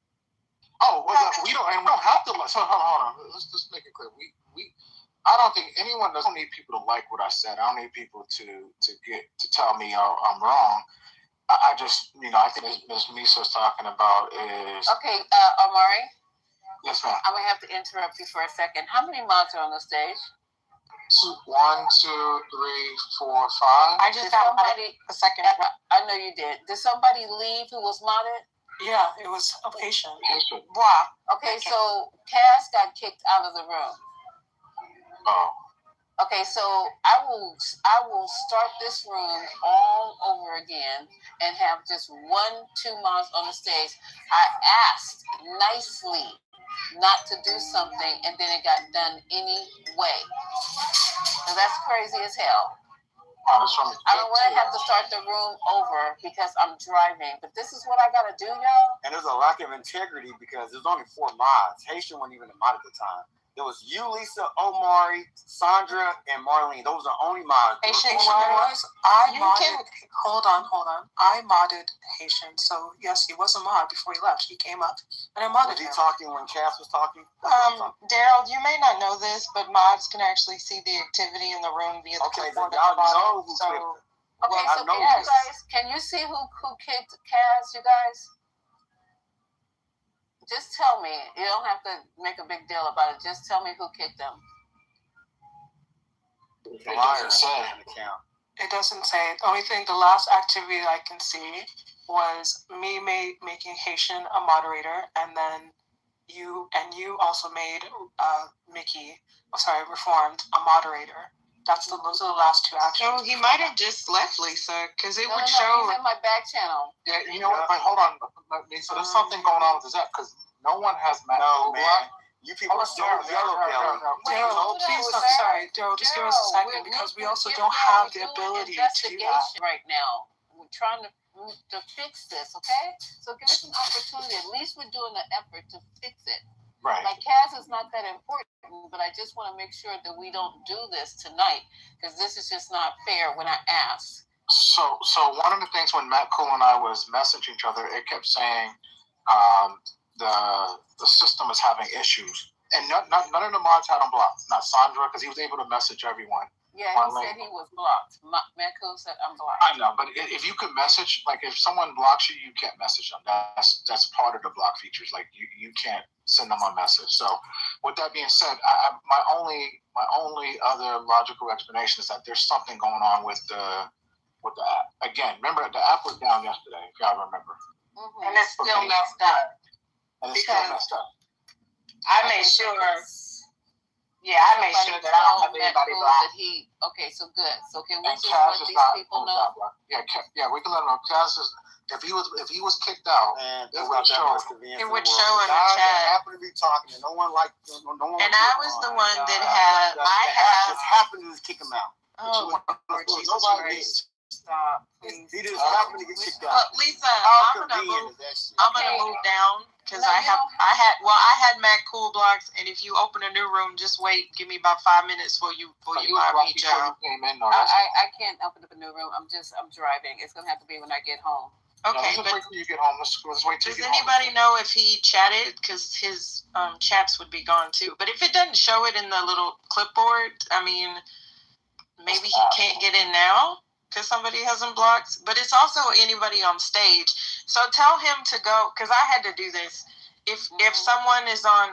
Oh, well, we don't have to. So hold on. Let's just make it clear. I don't think anyone doesn't need people to like what I said. I don't need people to tell me I'm wrong. I just, I think Ms. Misa's talking about is... Okay, Amari? Yes, ma'am. I'm going to have to interrupt you for a second. How many mods are on the stage? 1, 2, 3, 4, 5. I just got somebody a second. I know you did. Did somebody leave who was modded? Yeah, it was a patient. Wow. Okay, so Cass got kicked out of the room. Oh. Okay, so I will start this room all over again and have just 1, 2 mods on the stage. I asked nicely not to do something, and then it got done anyway. So that's crazy as hell. I don't want to have to start the room over because I'm driving, but this is what I gotta do, y'all. And there's a lack of integrity because there's only 4 mods. Haitian wasn't even a mod at the time. There was you, Lisa, Omari, Sandra, and Marlene. Those are the only mods. Haitian was. I modded. Hold on. I modded Haitian. So yes, he was a mod before he left. He came up and I modded him. Was he talking when Cass was talking? Daryl, you may not know this, but mods can actually see the activity in the room via the y'all clipboard know who so can you see who kicked Cass, you guys? Just tell me. You don't have to make a big deal about it. Just tell me who kicked them. It doesn't say. It doesn't say. The only thing, the last activity I can see was me making Haitian a moderator, and then you also made Reformed a moderator. Those are the last 2 actions. So he might have just left Lisa because it would show. He's in my back channel. Yeah, you know what? But hold on. So there's something going on with this app because no one has met. No, man. You people are so yellow belly. Daryl, please, I'm sorry, Daryl, just give us a second because we also don't have the ability to do that right now. We're trying to fix this, okay? So give us an opportunity. At least we're doing an effort to fix it. Right. Like Kaz is not that important, but I just want to make sure that we don't do this tonight because this is just not fair when I ask. So one of the things when Matt Cool and I was messaging each other, it kept saying the system is having issues, and none of the mods had him blocked. Not Sandra, because he was able to message everyone. Yeah, he said he was blocked. Matt Cool said I'm blocked. I know, but if you could message, like if someone blocks you, you can't message them. That's part of the block features. Like you can't send them a message. So with that being said, my only other logical explanation is that there's something going on with the app. Again, remember the app was down yesterday, if y'all remember. Mm-hmm. And it's still messed up. And it's still messed up. I made sure. Yeah, I made sure that I don't have anybody blocked. Okay, so good. So can we And just Kaz let is these not people know? Yeah, we can let them know. Kaz is, if he was kicked out, it would show. It would show in the Guys chat. that happen to be talking, and no one like. No one And I was the one that had. just happened to just kick him out. Oh, Lord Jesus Nobody did. Christ. Stop, please. He just happened to get kicked out. Lisa, How I'm convenient is that shit? gonna move down because I had Matt Cool blocks, and if you open a new room, just wait. Give me about 5 minutes before you mob me down. I can't open up a new room. I'm driving. It's gonna have to be when I get home. Okay, let's but wait till you get home. Let's wait till does you get home. anybody know if he chatted? Because his chats would be gone too. But if it doesn't show it in the little clipboard, I mean, maybe he can't get in now because somebody has him blocked. But it's also anybody on stage. So tell him to go, because I had to do this. If someone is on,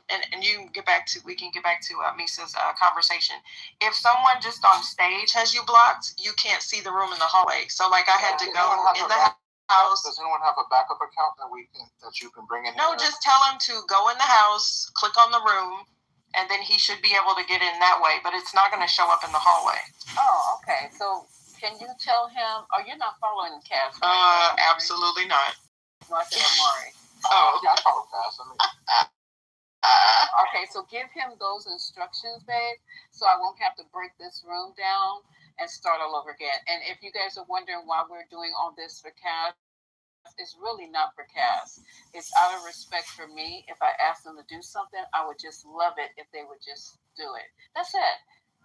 and you can get back to, we can get back to Misa's conversation. If someone just on stage has you blocked, you can't see the room in the hallway. So like I had to go in the house. Does anyone have a backup account that you can bring in? No, just tell him to go in the house, click on the room, and then he should be able to get in that way. But it's not going to show up in the hallway. Oh, okay. So can you tell him? Oh, you're not following Kaz, right? Absolutely not. Martha Amari. Oh, yeah, I follow Kaz. Okay, so give him those instructions, babe, so I won't have to break this room down and start all over again. And if you guys are wondering why we're doing all this for Kaz, it's really not for Kaz. It's out of respect for me. If I asked them to do something, I would just love it if they would just do it. That's it.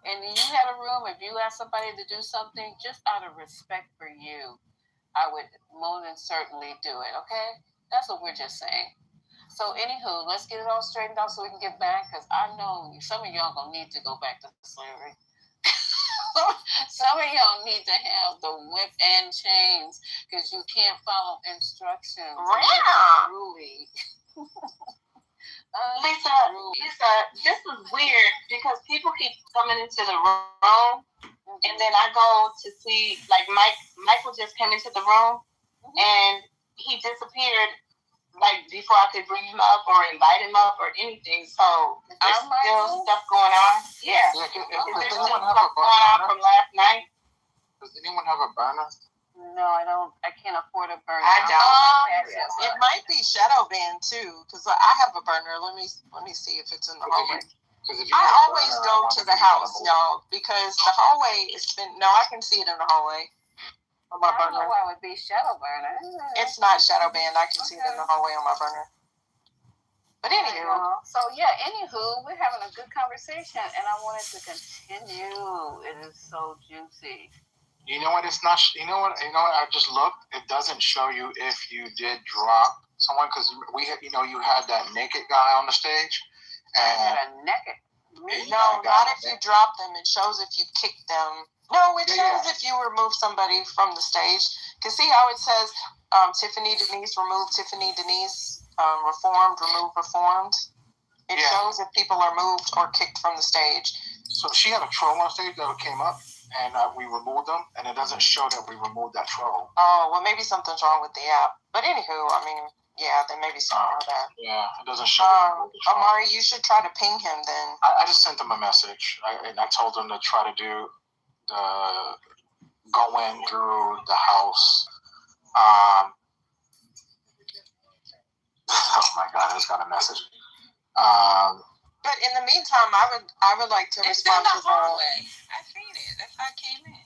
And you had a room, if you asked somebody to do something, just out of respect for you, I would most certainly do it, okay? That's what we're just saying. So anywho, let's get it all straightened out so we can get back, because I know some of y'all going to need to go back to slavery. Some of y'all need to have the whip and chains, because you can't follow instructions. Yeah. Really. Lisa, this is weird because people keep coming into the room, and then I go to see, like Michael just came into the room, and he disappeared, like before I could bring him up or invite him up or anything. So there's still stuff going on. Yeah. Does There's still anyone stuff have a going on from last night. Does anyone have a burner? No, I don't. I can't afford a burner. I don't. It might be shadow banned too, because I have a burner. Let me see if it's in the hallway. I always go to the house, y'all, because the hallway is spent. No, I can see it in the hallway. On my I don't burner. know why it would be shadow burner. It's not shadow banned. I can see it in the hallway on my burner. But anywho. So yeah, anywho, we're having a good conversation, and I wanted to continue. It is so juicy. You know what? It's not. You know what? I just looked. It doesn't show you if you did drop someone, because you had that naked guy on the stage. And a naked. No, not if you drop them. It shows if you kick them. No, it shows if you remove somebody from the stage. Because see how it says Tiffany Denise removed Tiffany Denise, reformed, removed, reformed? It shows if people are moved or kicked from the stage. So she had a troll on stage that came up, and we removed them, and it doesn't show that we removed that troll. Oh, well, maybe something's wrong with the app. But anywho, I mean, yeah, there may be something like that. Yeah, it doesn't show. Amari, you should try to ping him then. I just sent him a message, and I told him to try to do go in through the house. Oh my God, I just got a message. But in the meantime, I would like to respond to the hallway. I seen it. That's how I came in.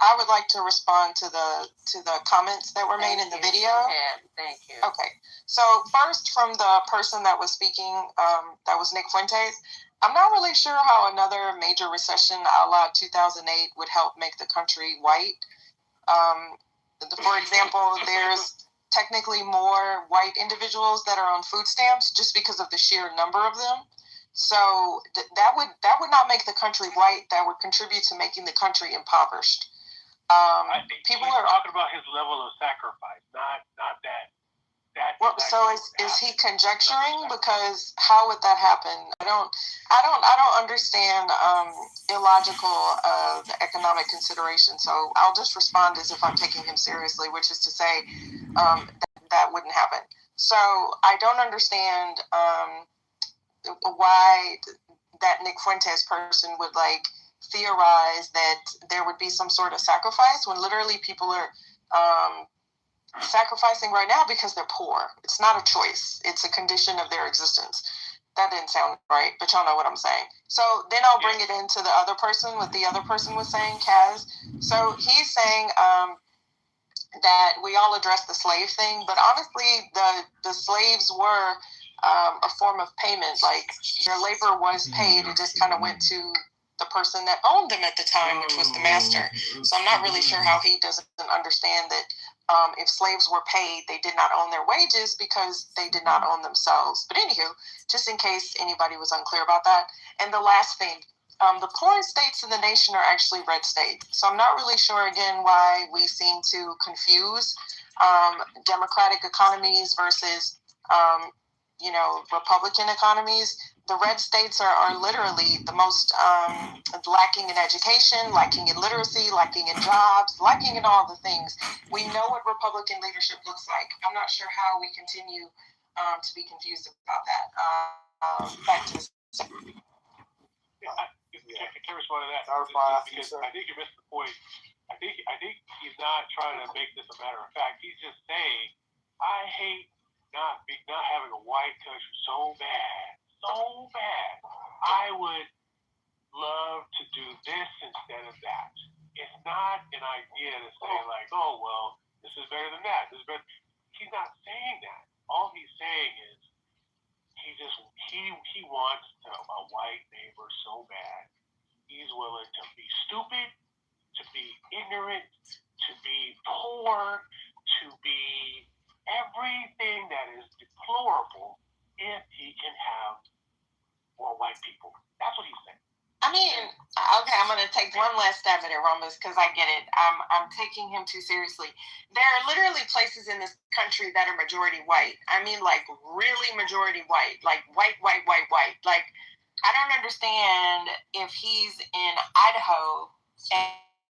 I would like to respond to the comments that were made in the video. Thank you. Okay. So first, from the person that was speaking, that was Nick Fuentes. I'm not really sure how another major recession a la 2008 would help make the country white. For example, there's technically more white individuals that are on food stamps just because of the sheer number of them. So that would not make the country white. That would contribute to making the country impoverished. I think people are talking about his level of sacrifice, not that. Well, so is he conjecturing? Because how would that happen? I don't understand illogical economic consideration. So I'll just respond as if I'm taking him seriously, which is to say that wouldn't happen. So I don't understand why that Nick Fuentes person would like theorize that there would be some sort of sacrifice when literally people are sacrificing right now because they're poor. It's not a choice. It's a condition of their existence. That didn't sound right, but y'all know what I'm saying. So then I'll bring it into the other person, what the other person was saying, Kaz. So he's saying that we all addressed the slave thing, but honestly, the slaves were a form of payment. Like, their labor was paid. It just kind of went to the person that owned them at the time, which was the master. So I'm not really sure how he doesn't understand that if slaves were paid, they did not own their wages because they did not own themselves. But anywho, just in case anybody was unclear about that. And the last thing, the poorest states in the nation are actually red states. So I'm not really sure, again, why we seem to confuse democratic economies versus, Republican economies. The red states are literally the most lacking in education, lacking in literacy, lacking in jobs, lacking in all the things. We know what Republican leadership looks like. I'm not sure how we continue to be confused about that. Back to the I can't respond to that because I think you missed the point. I think he's not trying to make this a matter of fact. He's just saying, I hate not having a white country so bad. I would love to do this instead of that. It's not an idea to say like, oh well, this is better than that. This is better. He's not saying that. All he's saying is he wants a white neighbor so bad. He's willing to be stupid, to be ignorant, to be poor, to be everything that is deplorable if he can have more white people. That's what he's saying. I mean, okay, I'm going to take one last stab at it, Romus, because I get it. I'm taking him too seriously. There are literally places in this country that are majority white. I mean, like, really majority white. Like, white. Like, I don't understand if he's in Idaho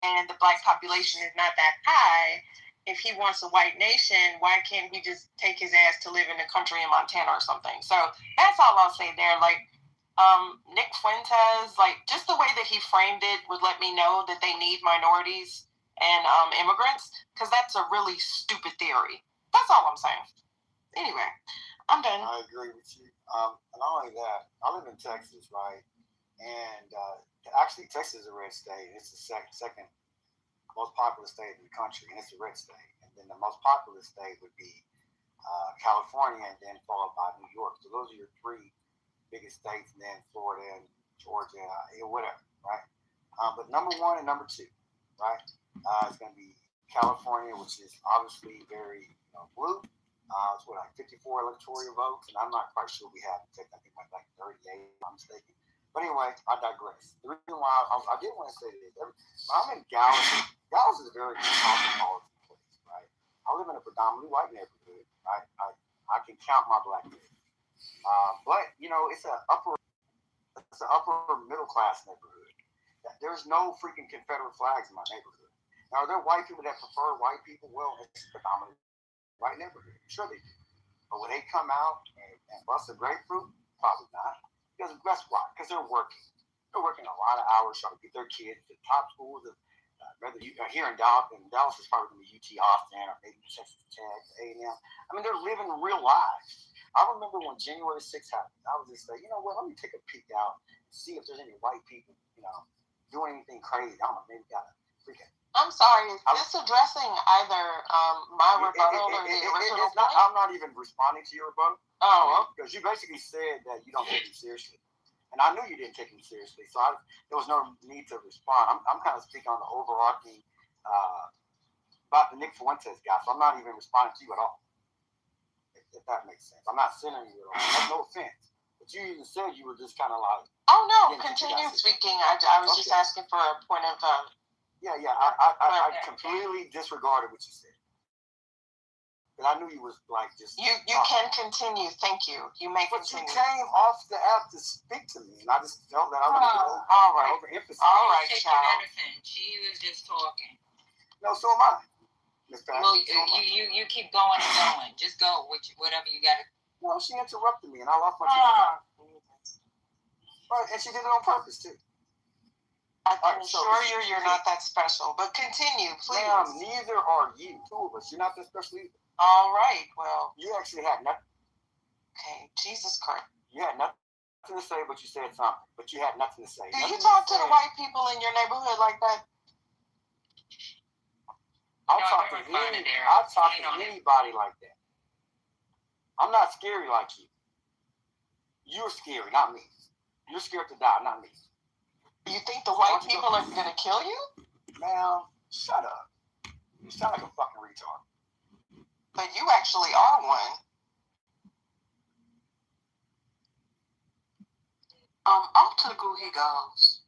and the black population is not that high. If he wants a white nation, why can't he just take his ass to live in the country in Montana or something? So that's all I'll say there. Like, Nick Fuentes, like, just the way that he framed it would let me know that they need minorities and immigrants, because that's a really stupid theory. That's all I'm saying. Anyway, I'm done. I agree with you. And not only that, I live in Texas, right? And actually, Texas is a red state. It's the second most populous state in the country, and it's a red state. And then the most populous state would be California, and then followed by New York. So those are your three biggest states, and then Florida and Georgia, whatever, right? But number one and number two, right? It's going to be California, which is obviously very blue. It's like 54 electoral votes, and I'm not quite sure we have. I think like 38, if I'm mistaken. But anyway, I digress. The reason why I did want to say this, when I'm in Dallas is a very cosmopolitan place, right? I live in a predominantly white neighborhood, right? I can count my black neighbors. But it's an upper middle class neighborhood. There's no freaking Confederate flags in my neighborhood. Now, are there white people that prefer white people? Well, it's predominantly white neighborhood. Sure they do. But when they come out and bust a grapefruit, probably not. Because guess why? Because they're working. They're working a lot of hours trying to get their kids to top schools. Whether you here in Dallas is probably going to be UT Austin or maybe Texas Tech, A&M. I mean, they're living real lives. I remember when January 6th happened. I was just like, you know what? Let me take a peek out and see if there's any white people, doing anything crazy. I don't know, maybe got a freaking. I'm sorry, is this addressing either my rebuttal or the original point? I'm not even responding to your rebuttal. Oh. Because you basically said that you don't take him seriously. And I knew you didn't take him seriously, so there was no need to respond. I'm kind of speaking on the overarching about the Nick Fuentes guy, so I'm not even responding to you at all. If that makes sense. I'm not centering you at all. No offense. But you even said you were just kind of like... Oh, no, continue speaking. I was just asking for a point of... I completely disregarded what you said. But I knew you was like just... You can continue. Thank you. You may continue. But you came off the app to speak to me, and I just felt that I was going to overemphasize. All right, child. She was just talking. No, so am I. Well, you keep going and going. Just go with whatever you got to. No, she interrupted me, and I lost my train. Right, and she did it on purpose too. I can assure you, you're not that special. But continue, please. Ma'am, neither are you. Two of us. You're not that special either. All right. Well, you actually had nothing. Okay, Jesus Christ. You had nothing to say, but you said something. But you had nothing to say. Do you talk to the white people in your neighborhood like that? I'll talk to anybody like that. I'm not scary like you. You're scary, not me. You're scared to die, not me. You think the white people are going to kill you? Ma'am, shut up. You sound like a fucking retard. But you actually are one. Off to the goo he goes.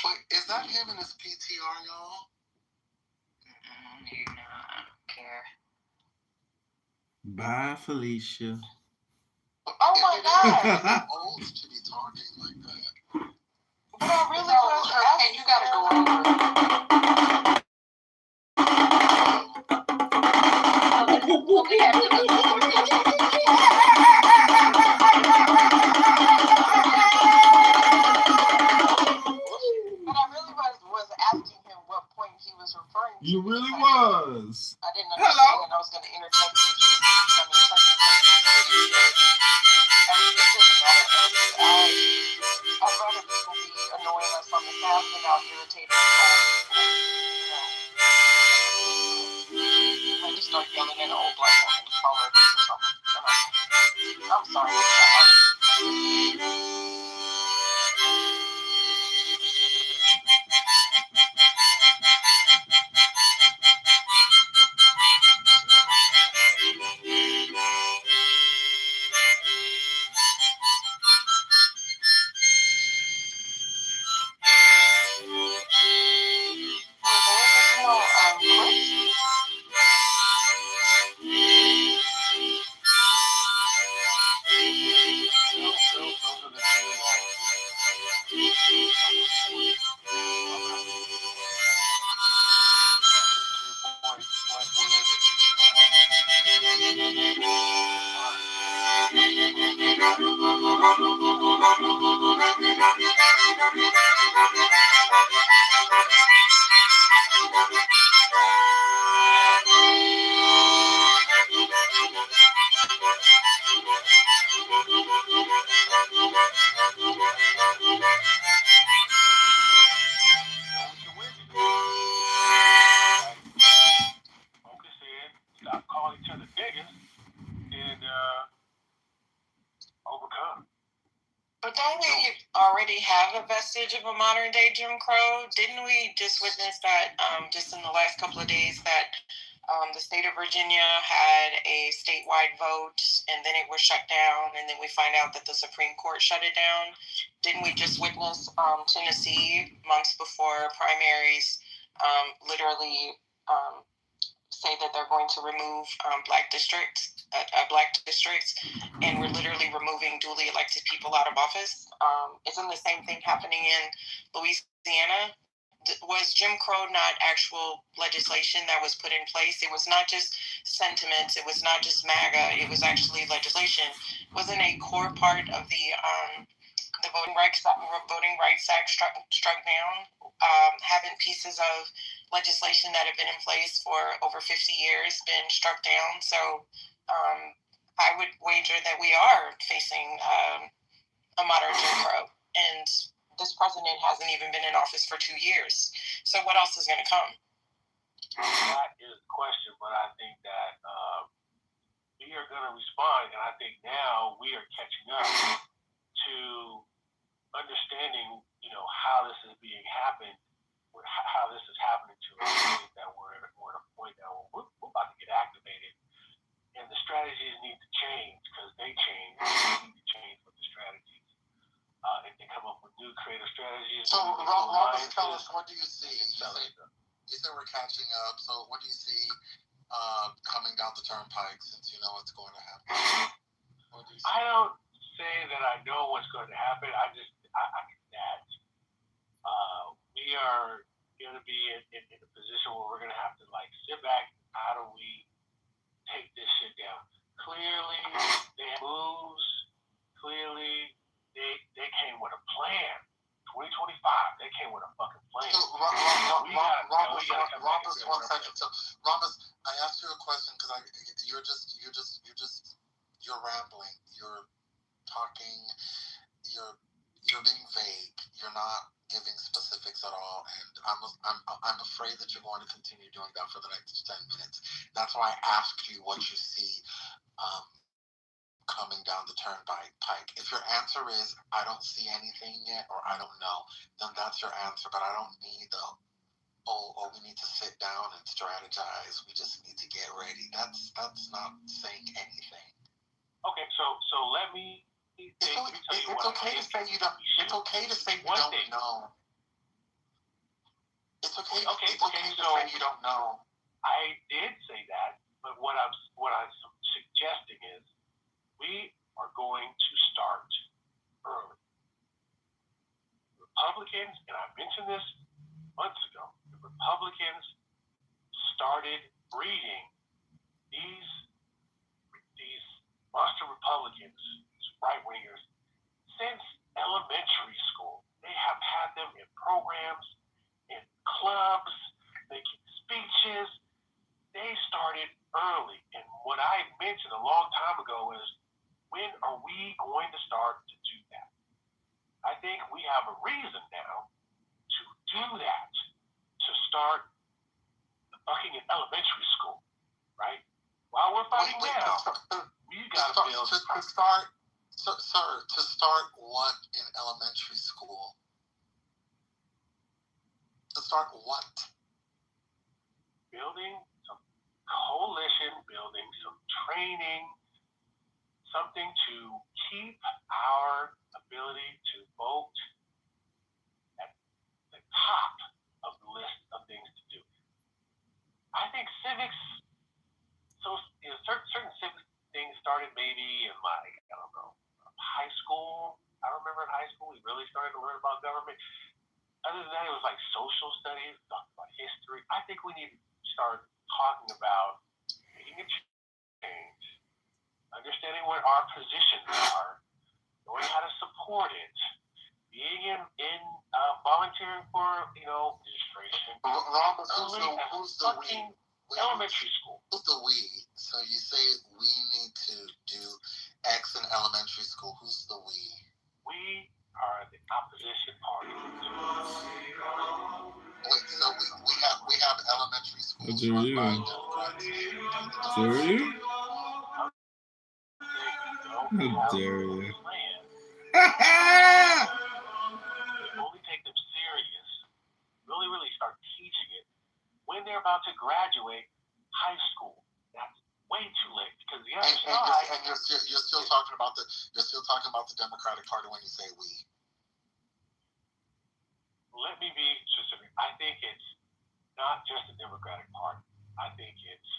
Wait, is that him in his PTR, y'all? I don't care. Bye, Felicia. Oh my God! Old to be talking like that. But I really was asking. You gotta go over. But I really was asking him what point he was referring to. You really was. I didn't understand, and I was going to interject it. I'd rather people be annoying us on the staff without irritating I just start yelling at an old black woman and call her a bitch or something. I'm sorry. But don't we already have a vestige of a modern day Jim Crow? Didn't we just witness that just in the last couple of days that the state of Virginia had a statewide vote and then it was shut down, and then we find out that the Supreme Court shut it down? Didn't we just witness Tennessee months before primaries literally say that they're going to remove black districts, and we're literally removing duly elected people out of office? Isn't the same thing happening in Louisiana? Was Jim Crow not actual legislation that was put in place? It was not just sentiments. It was not just MAGA. It was actually legislation. Wasn't a core part of the Voting Rights Act struck down? Having pieces of legislation that have been in place for over 50 years been struck down? So I would wager that we are facing a modern Jim Crow, and this president hasn't even been in office for 2 years. So what else is going to come? That is the question, but I think that we are going to respond, and I think now we are catching up to understanding, how this is being happened, how this is happening to us. I think that we're at a point now where we're about to get activated, and the strategies need to change because they change. We need to change with the strategies and come up with new creative strategies. So, Robert, tell us, what do you see? You said we're catching up. So, what do you see coming down the turnpike, since you know what's going to happen? What do you see? I don't say that I know what's going to happen. I think that we are going to be in a position where we're going to have to sit back. How do we take this shit down? Clearly, they have moves. Clearly, they came with a plan. 2025, they came with a fucking plan. So, Rhombus, 1 second. So, Rhombus, I asked you a question because you're rambling. You're talking. You're being vague. You're not giving specifics at all, and I'm afraid that you're going to continue doing that for the next 10 minutes. That's why I asked you what you see coming down the turnpike. If your answer is I don't see anything yet, or I don't know, then that's your answer. But I don't need we need to sit down and strategize. We just need to get ready. That's not saying anything. Okay, so let me. It's okay to say you don't. It's okay to say you don't know. It's okay. It's okay to say you don't know. I did say that, but what I'm suggesting is we are going to start early. Republicans, and I mentioned this months ago, the Republicans started breeding these monster Republicans, these right-wingers, since elementary school. They have had them in programs, in clubs, making speeches. They started early. And what I mentioned a long time ago is, when are we going to start to do that? I think we have a reason now to do that, to start fucking in elementary school, right? While we're fighting now, we got to build. To start what in elementary school? To start what? Building some coalition, building some training, something to keep our ability to vote at the top of the list of things to do. I think civics, certain civic things started maybe in high school. I remember in high school we really started to learn about government. Other than that, it was like social studies, talking about history. I think we need to start talking about making a change, understanding what our positions are, knowing how to support it, being in volunteering for registration. Robert, who's the we? Elementary school. Who's the we? So you say we need to do X in elementary school. Who's the we? We are the opposition party. Wait, so we have elementary schools run by Democrats. Dare you? How dare you? Only take them serious. Really, really start teaching it when they're about to graduate high school. That's way too late because the other side. And you're still talking about the Democratic Party when you say we. Let me be specific. I think it's not just the Democratic Party. I think it's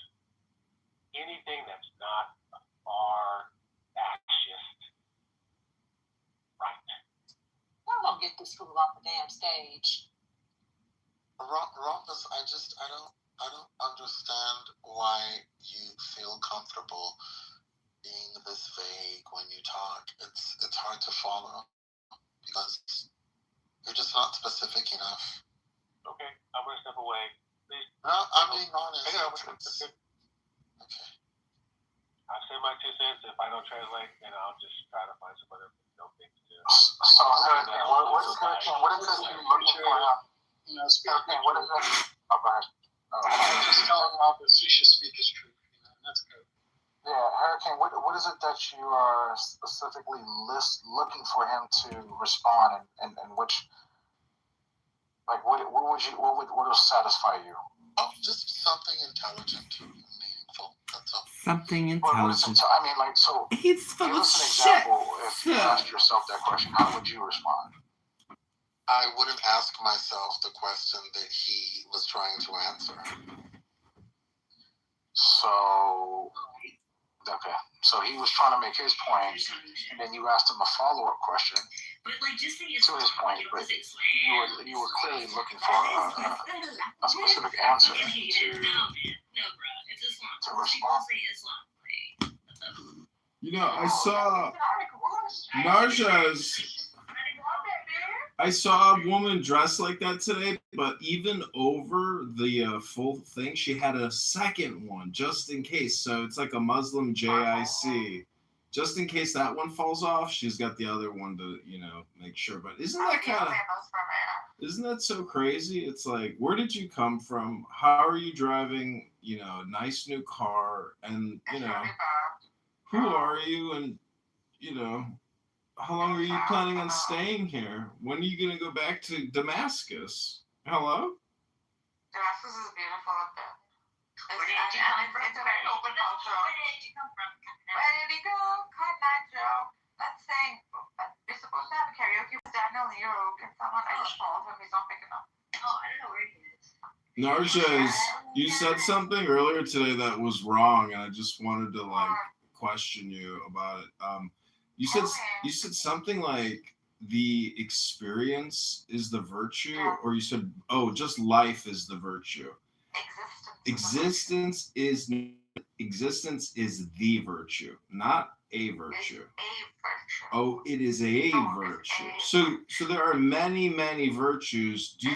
anything that's not a far fascist right. Y'all gonna get this fool off the damn stage. Rhombus, I don't understand why you feel comfortable being this vague when you talk. It's hard to follow because you're just not specific enough. Okay, I'm gonna step away. Please. No, I'm being honest. Okay. I've said my 2 cents. If I don't translate, then I'll just try to find some other things to do. So, Hurricane, what is it you looking for? You know, speaking Hurricane, what is it? Oh, go ahead. just telling them how the Susha speak is true. You know, and that's good. Yeah, Hurricane, what is it that you are specifically looking for him to respond, and which, like, what will satisfy you? Oh, just something intelligent and meaningful. That's all. Something intelligent. I mean, like, so He's full give of us an shit. example. If you asked yourself that question, how would you respond? I wouldn't ask myself the question that he was trying to answer. So, okay. So he was trying to make his point, and then you asked him a follow-up question to his point, but you were clearly looking for a specific answer to respond. You know, I saw Narja's. I saw a woman dressed like that today, but even over the full thing, she had a second one just in case. So it's like a Muslim JIC. Just in case that one falls off, she's got the other one to, make sure. But isn't that so crazy? It's like, where did you come from? How are you driving, a nice new car? And, who are you? And, how long are you planning on staying here? When are you going to go back to Damascus? Hello? Damascus is beautiful up there. It's a very open culture. Where did you come from? Where did he go? Cotton Joe. Let's sing. You're supposed to have a karaoke with Daniel Nero. Can someone? I just called him. He's not picking up. Oh, I don't know where he is. Narja, you said something earlier today that was wrong, and I just wanted to question you about it. You said something like the experience is the virtue, or you said, just life is the virtue. Existence is the virtue, not a virtue. Oh, it is a virtue. So there are many, many virtues. Do you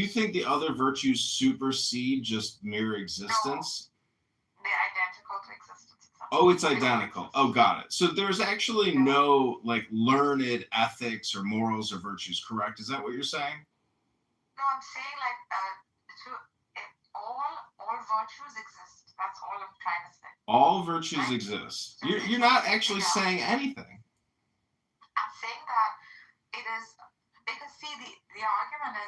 think the other virtues supersede just mere existence? They're identical to existence. Oh, it's identical. Oh, got it. So there's actually no learned ethics or morals or virtues, correct? Is that what you're saying? No, I'm saying all virtues exist. That's all I'm trying to say. All virtues exist. You're not actually saying anything. I'm saying that it is because the argument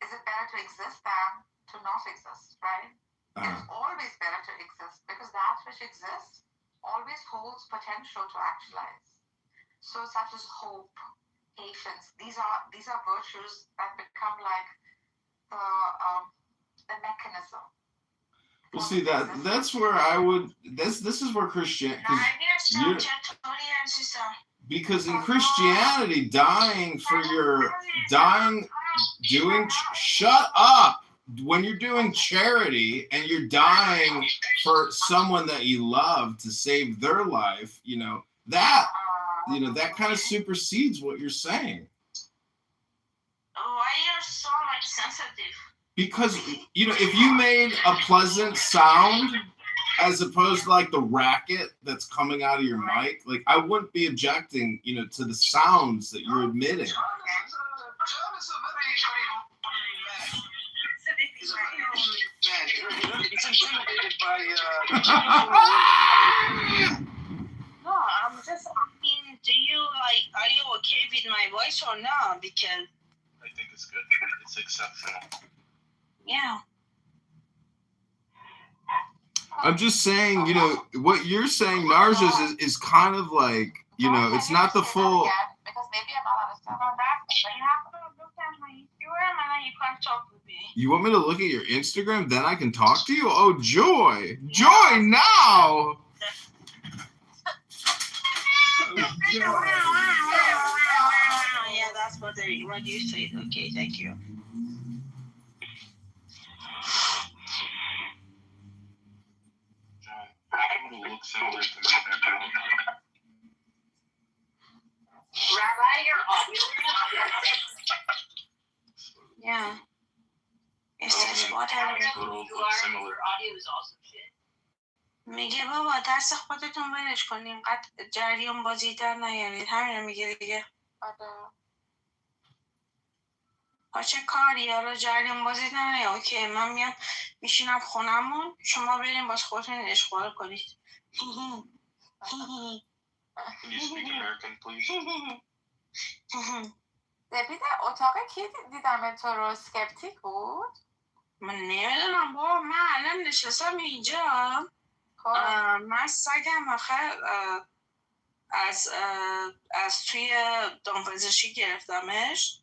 is it better to exist than to not exist, right? It's always better to exist because that which exists always holds potential to actualize. So such as hope, patience. These are virtues that become like the mechanism. Well, see that's where I would. This is where Christianity. Because in Christianity, shut up. When you're doing charity and you're dying for someone that you love to save their life, that kind of supersedes what you're saying. Why you're so much sensitive? Because, if you made a pleasant sound as opposed to the racket that's coming out of your mic, I wouldn't be objecting, to the sounds that you're emitting. He's intimidated by No, I'm just asking, are you okay with my voice or not? Because I think it's good. It's exceptional. Yeah. I'm just saying, what you're saying, Narja, is kind of it's not the full. Because maybe I'm not understanding that, but you have to look at my Instagram and then you can't talk with me. You want me to look at your Instagram, then I can talk to you? Oh, joy! Joy now! Yeah, that's what you said. Okay, thank you. Rabbi, your audio. Yeah. It's just whatever. Your audio is also shit. میگه بابا دست خودتون ولش کنین، اینقدر جریان بازی در نیارید. همین میگه دیگه. چه کاری؟ حالا جریان بازی در نیار. اوکی، من میام میشینم خونمون، شما بریم باز خودتون اشغال کنید. Can you speak American, please? سپید اتاق کی دیدم تو رو سکپتیک بود؟ من نمیدونم بابا، من الان نشستم اینجا. من سگم آخه از توی دامپزشکی گرفتمش.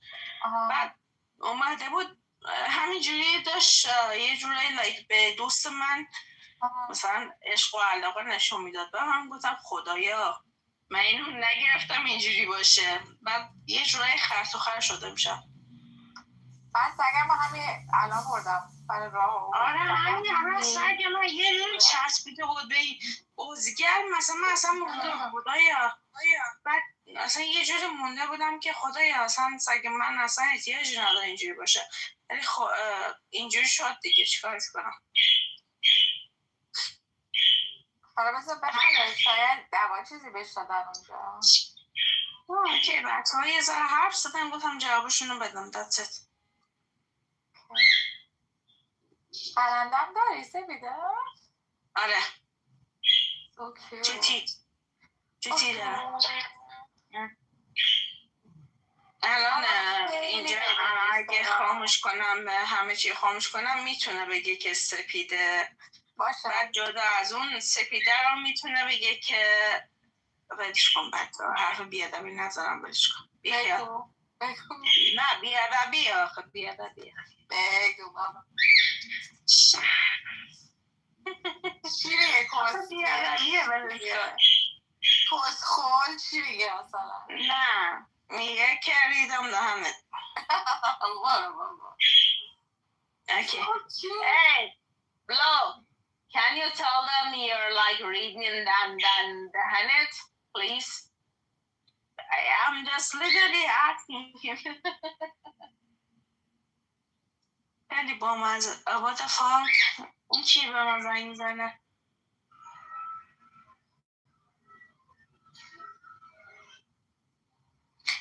بعد اومده بود همینجوری داشت یه جوری به دوست من مثلا عشق و علاقه نشون میداد. به من گفتم خدایا من اینو نگرفتم اینجوری باشه. بعد یه جوری خرس و خر شده میشم. من سگم همین الان بردم برای راه. آره همین سگ من یه روی چسبیده بود به اوزگر مثلا. من اصلا مونده خدایا. بعد اصلا یه جوری مونده بودم که خدایا اصلا سگ من اصلا احتیاجی نداره اینجوری باشه. ولی اینجوری شد دیگه، چیکارش کنم؟ حالا بذار بخیر، شاید دوا چیزی بهش دادن اونجا. اوکی، بچه‌ها یه ذره حرف زدن، گفتم جوابشونو بدم. دستت پرندم داری سپیده؟ آره. چوتی دارم. الان اینجا اگه خاموش کنم، همه چی خاموش کنم، میتونه بگه که سپیده باشه. بعد جدا از اون سپیده رو میتونه بگه که ولش کن. بعد حرف بیادبی نذارم، ولش کن. بگو. نه بیادبی آخه، بیادبی. بگو بابا. چی میگه کس بیادبیه؟ ولش کن. کس خول چی میگه مثلا؟ نه میگه که ریدم دهنت. Okay. Hey, Blow, can you tell them you're like reading them the Hanet, please? I'm just literally asking you. خیلی بامزه. What the fuck? اون چی به من زنگ میزنه؟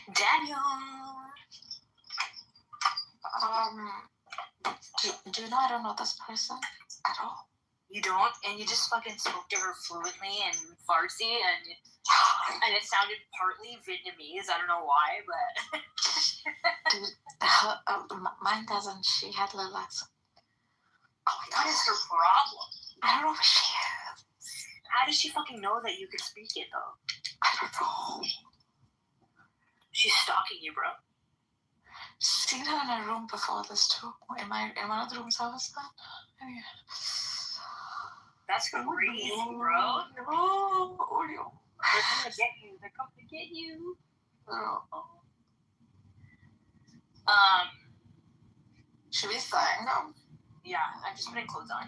Daniel. Do you know I don't know this person at all? You don't? And you just fucking spoke to her fluently in Farsi and it sounded partly Vietnamese. I don't know why, but... Dude, mine doesn't. She had a little accent. Oh my God. What is her problem? I don't know if she is. How does she fucking know that you could speak it, though? I don't know. She's stalking you, bro. Seen her in a room before this too. In one of the rooms I was in. Yeah. That's crazy, bro. No. They're coming to get you. They're coming to get you. Should we sing them? Yeah, I'm just putting clothes on.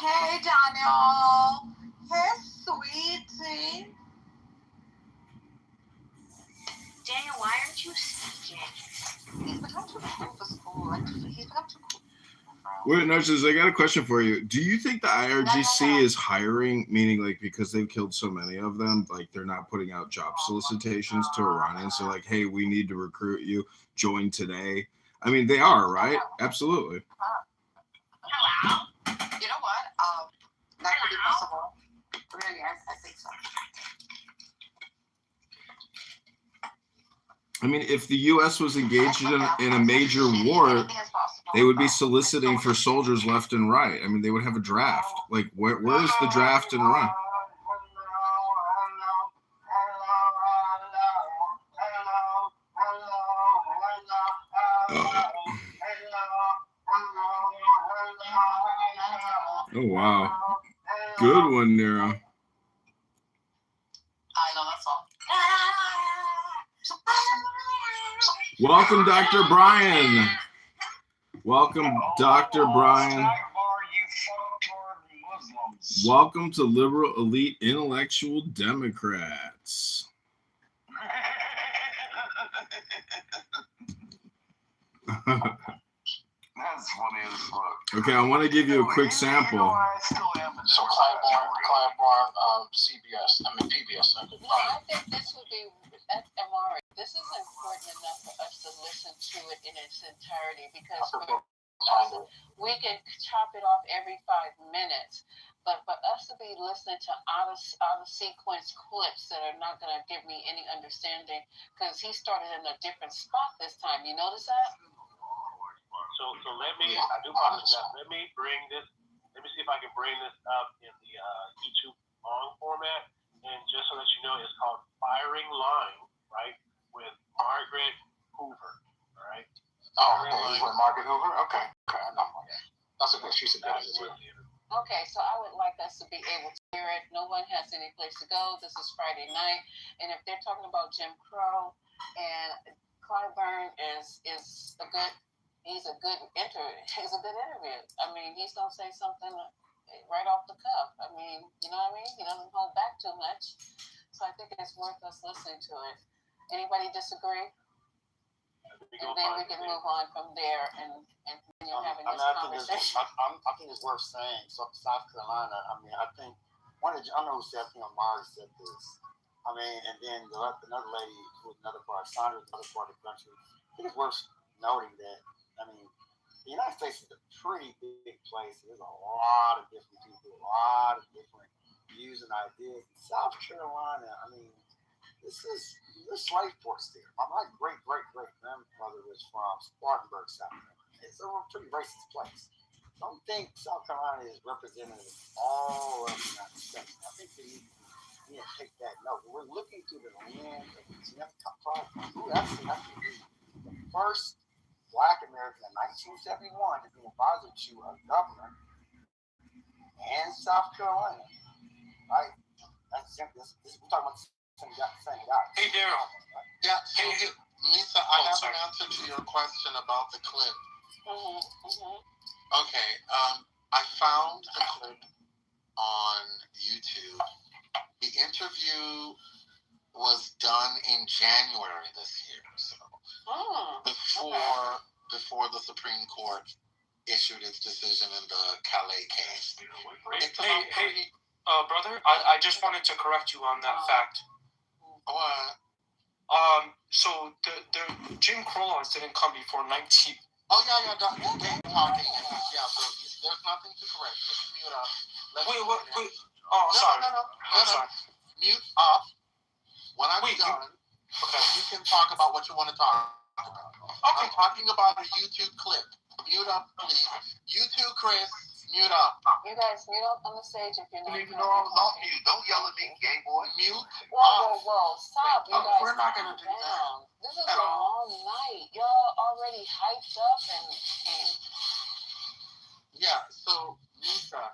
Hey, Daniel. Hey, sweetie. Daniel, why aren't you speaking? He's become too cool for school. He's become too cool. Wait, Nurses, I got a question for you. Do you think the IRGC is hiring, meaning like because they've killed so many of them, like they're not putting out job solicitations to Iranians? So like, hey, we need to recruit you. Join today. I mean, they are, right? Absolutely. Hello. You know what? That could be possible. Really, I think so. I mean, if the U.S. was engaged in a major war, they would be soliciting for soldiers left and right. I mean, they would have a draft. Like, where's the draft in Iran? Oh, wow. Good one, Nero. I know that song. Welcome, Dr. Brian. Welcome, Dr. Brian. Welcome to Liberal Elite Intellectual Democrats. That's funny as fuck. Okay, I want to give you a quick sample. live on CBS. I mean PBS. No, I think this would be, Amari, this is important enough for us to listen to it in its entirety because we can chop it off every 5 minutes. But for us to be listening to out of sequence clips that are not going to give me any understanding, because he started in a different spot this time. You notice that? So let me, I do apologize. Let me see if I can bring this up in the YouTube long format. And just so that you know, it's called Firing Line, right? With Margaret Hoover, all right? Oh, okay. He's with Margaret Hoover? Okay. I know. That's a good, she's a good one. Okay, so I would like us to be able to hear it. No one has any place to go. This is Friday night. And if they're talking about Jim Crow and Clyburn is a good, he's a good interview. I mean, he's going to say something right off the cuff. I mean, you know what I mean? He doesn't hold back too much. So I think it's worth us listening to it. Anybody disagree? And then we can move on from there and continue having this conversation. I think it's worth saying. So South Carolina, I think I don't know who said, Mars said this. I mean, and then another lady who was another part, Sandra, another part of the country. I think it's worth noting that, the United States is a pretty big place. There's a lot of different people, a lot of different views and ideas. In South Carolina, this is slave ports there. My great grandmother was from Spartanburg, South Carolina. It's a pretty racist place. I don't think South Carolina is representative of all of the United States. I think we need to take that note. We're looking through the lens of Jim Crow, who actually the first Black American in 1971 to be an advisor to a governor in South Carolina. Right? That's we're talking about same guy. Hey, Daryl. Yeah. Hey, Lisa, I have an answer to your question about the clip. Okay. I found the clip on YouTube. The interview was done in January this year, so before the Supreme Court issued its decision in the Calais case. Brother, I just wanted to correct you on that fact. What? So the Jim Crow laws didn't come before 19. Oh yeah, game talking. Yeah, so there's nothing to correct. Just mute up. Wait. Oh, sorry. No. I'm sorry. Mute up. When I'm done, you can talk about what you want to talk about. Okay. I'm talking about a YouTube clip. Mute up, please. You too, Chris. Mute up. You guys mute up on the stage if you're not. Don't yell at me, gay boy. Mute. Whoa. Stop, you guys. We're not gonna do that. This is a long night. Y'all already hyped up and. Yeah. So, Lisa,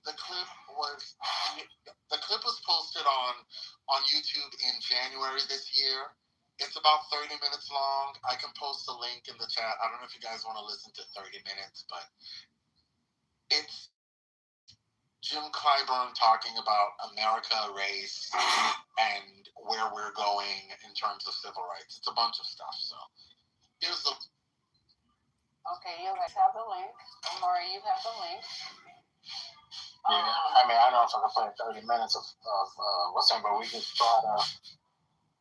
the clip was posted on YouTube in January this year. It's about 30 minutes long. I can post the link in the chat. I don't know if you guys want to listen to 30 minutes, but it's Jim Clyburn talking about America, race, and where we're going in terms of civil rights. It's a bunch of stuff. So here's the. Okay, you guys have the link. Amari, you have the link. Yeah, I don't know if I can play 30 minutes of what's that, but we can try to,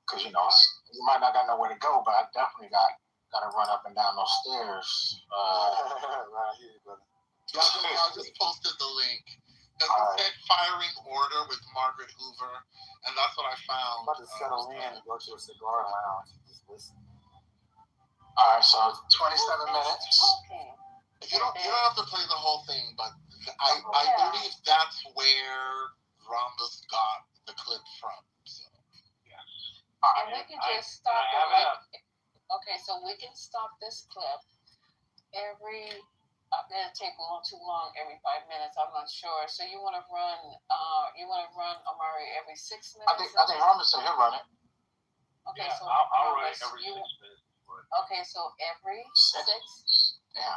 because you might not got nowhere to go, but I definitely got to run up and down those stairs. Right here, brother. I just posted the link. Because it said firing order with Margaret Hoover, and that's what I found. I'm about to settle in and go to a cigar lounge and just listen. All right, so 27 minutes. Okay. You don't have to play the whole thing, but I believe that's where Rhombus got the clip from. So. Yeah. And we can just stop it. Okay, so we can stop this clip every. It'll take a little too long every 5 minutes. I'm not sure. So you want to run? Amari every 6 minutes? I think Rhombus said he'll run it. Okay, yeah, so I'll run it every 6 minutes. Okay, so every 6. Yeah.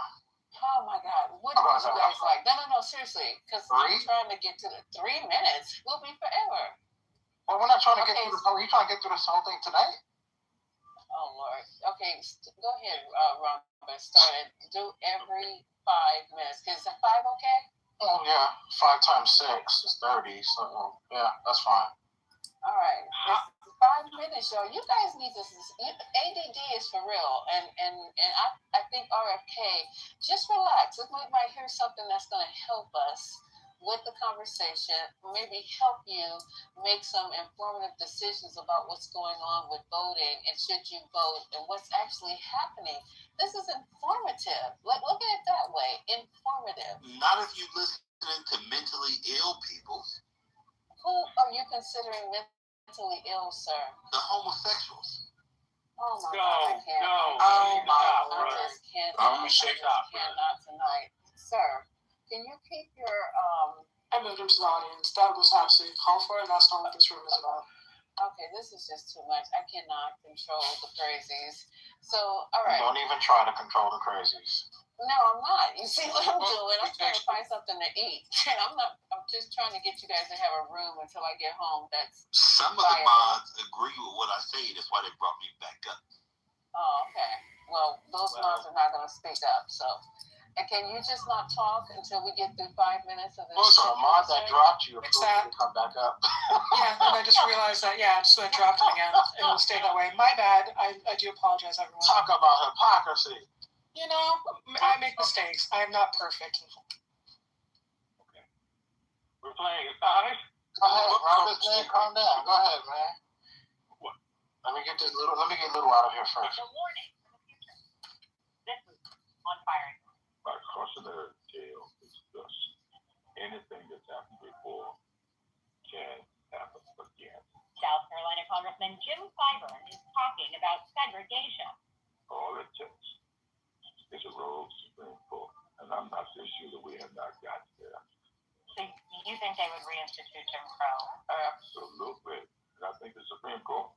Oh my God, what do you guys like? No, seriously, because I'm trying to get to the 3 minutes. We'll be forever. Well, we're not trying to get through this. Are you trying to get through this whole thing tonight? Oh Lord. Okay, go ahead, Ron. Start it. Do every 5 minutes. Is that 5 okay? Oh yeah, 5 times 6 is 30. So yeah, that's fine. All right, it's 5 minutes, y'all. You guys need to. ADD is for real, and I think RFK. Just relax. We might hear something that's going to help us with the conversation, maybe help you make some informative decisions about what's going on with voting and should you vote and what's actually happening. This is informative. Look at it that way. Informative. Not if you listening to mentally ill people. Who are you considering mentally ill, sir? The homosexuals. Oh my God, I can't. Oh my I just can't. I'm gonna shake up, cannot tonight. Sir, can you keep your I moved into the audience. That was absolutely called for, and that's not what this room is about. Okay, this is just too much. I cannot control the crazies. So, all right. Don't even try to control the crazies. No, I'm not. You see what I'm doing? I'm trying to find something to eat. And I'm just trying to get you guys to have a room until I get home. That's some of the mods agree with what I say. That's why they brought me back up. Oh, okay. Well, those mods are not going to speak up, so. And can you just not talk until we get through 5 minutes of this? So a mod that dropped you approved you to come back up. Yeah, and I just realized that, so I dropped it again. It will stay that way. My bad. I do apologize, everyone. Talk about hypocrisy. You know, I make mistakes. I am not perfect. Okay. We're playing it. All right. Go ahead, Robert. Man, calm down. Go ahead, man. What? Let me get Little out of here first. A warning for the future. This is on firing. By cautionary tale is thus: anything that's happened before can happen again. South Carolina Congressman Jim Clyburn is talking about segregation. All it takes is a rogue Supreme Court, and I'm not so sure that we have not got there. So you think they would reinstitute Jim Crow? Absolutely. And I think the Supreme Court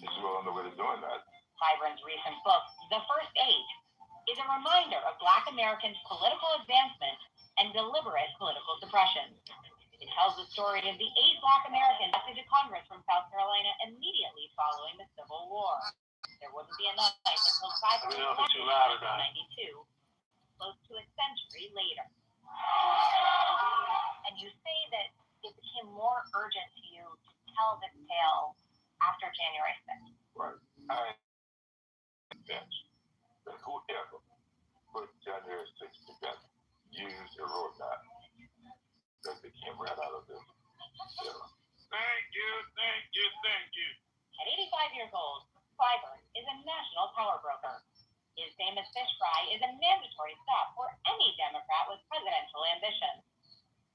is well on the way to doing that. Clyburn's recent book, The First Age, is a reminder of Black Americans' political advancement and deliberate political suppression. It tells the story of the 8 Black Americans elected to Congress from South Carolina immediately following the Civil War. There wouldn't be a night until Clyburn was elected in 1992, close to a century later. And you say that it became more urgent to you to tell this tale after January 6th. Right. I convinced that whoever put January 6th together used a roadmap that became right out of this era. Thank you. At 85 years old, Clyburn is a national power broker. His famous fish fry is a mandatory stop for any Democrat with presidential ambition,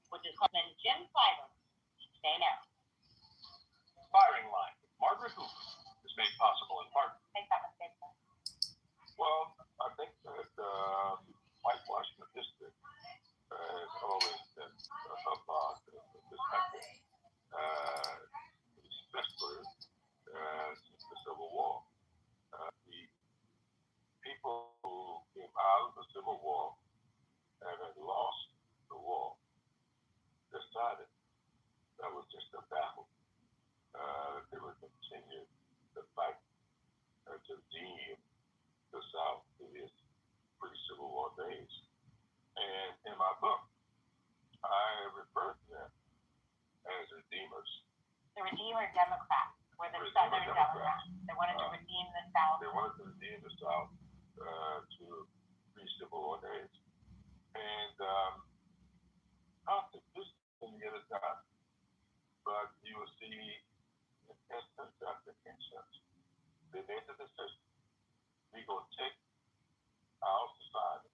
which is Congressman Jim Clyburn. Stay now. Firing line with Margaret Hoover is made possible in part. Make that mistake, sir. Well, I think that White Washington District has always been a part of this country, especially since the Civil War. The people who came out of the Civil War and had lost the war decided that was just a battle. They would continue to fight to redeem the South to its pre-Civil War days. And in my book, I refer to them as redeemers. The Redeemer Democrats were the Southern Democrats. They wanted to redeem the South. They wanted to redeem the South to pre-Civil War days. And I'll take this thing at a time. But you will see instance after instance, they made the decision: we gonna take our society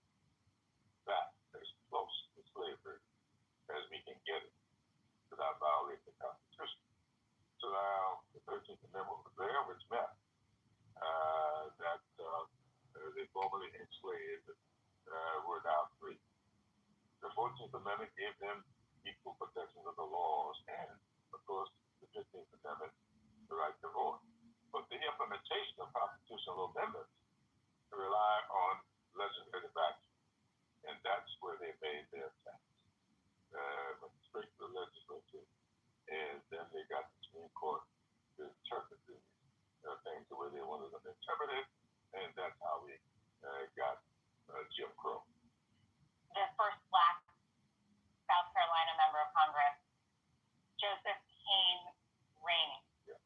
back as close to slavery as we can get it without violating the Constitution. So now the 13th Amendment was there, which meant that they formerly enslaved were now free. The 14th Amendment gave them equal protection of the laws and, of course, the 15th Amendment, the right to vote. But the implementation of constitutional amendments rely on legislative action, and that's where they made their attacks. Went straight to the legislature, and then they got the Supreme Court to interpret these things the way they wanted them interpreted, and that's how we got Jim Crow. The first Black Congress, Joseph Kane Rainey. Yeah.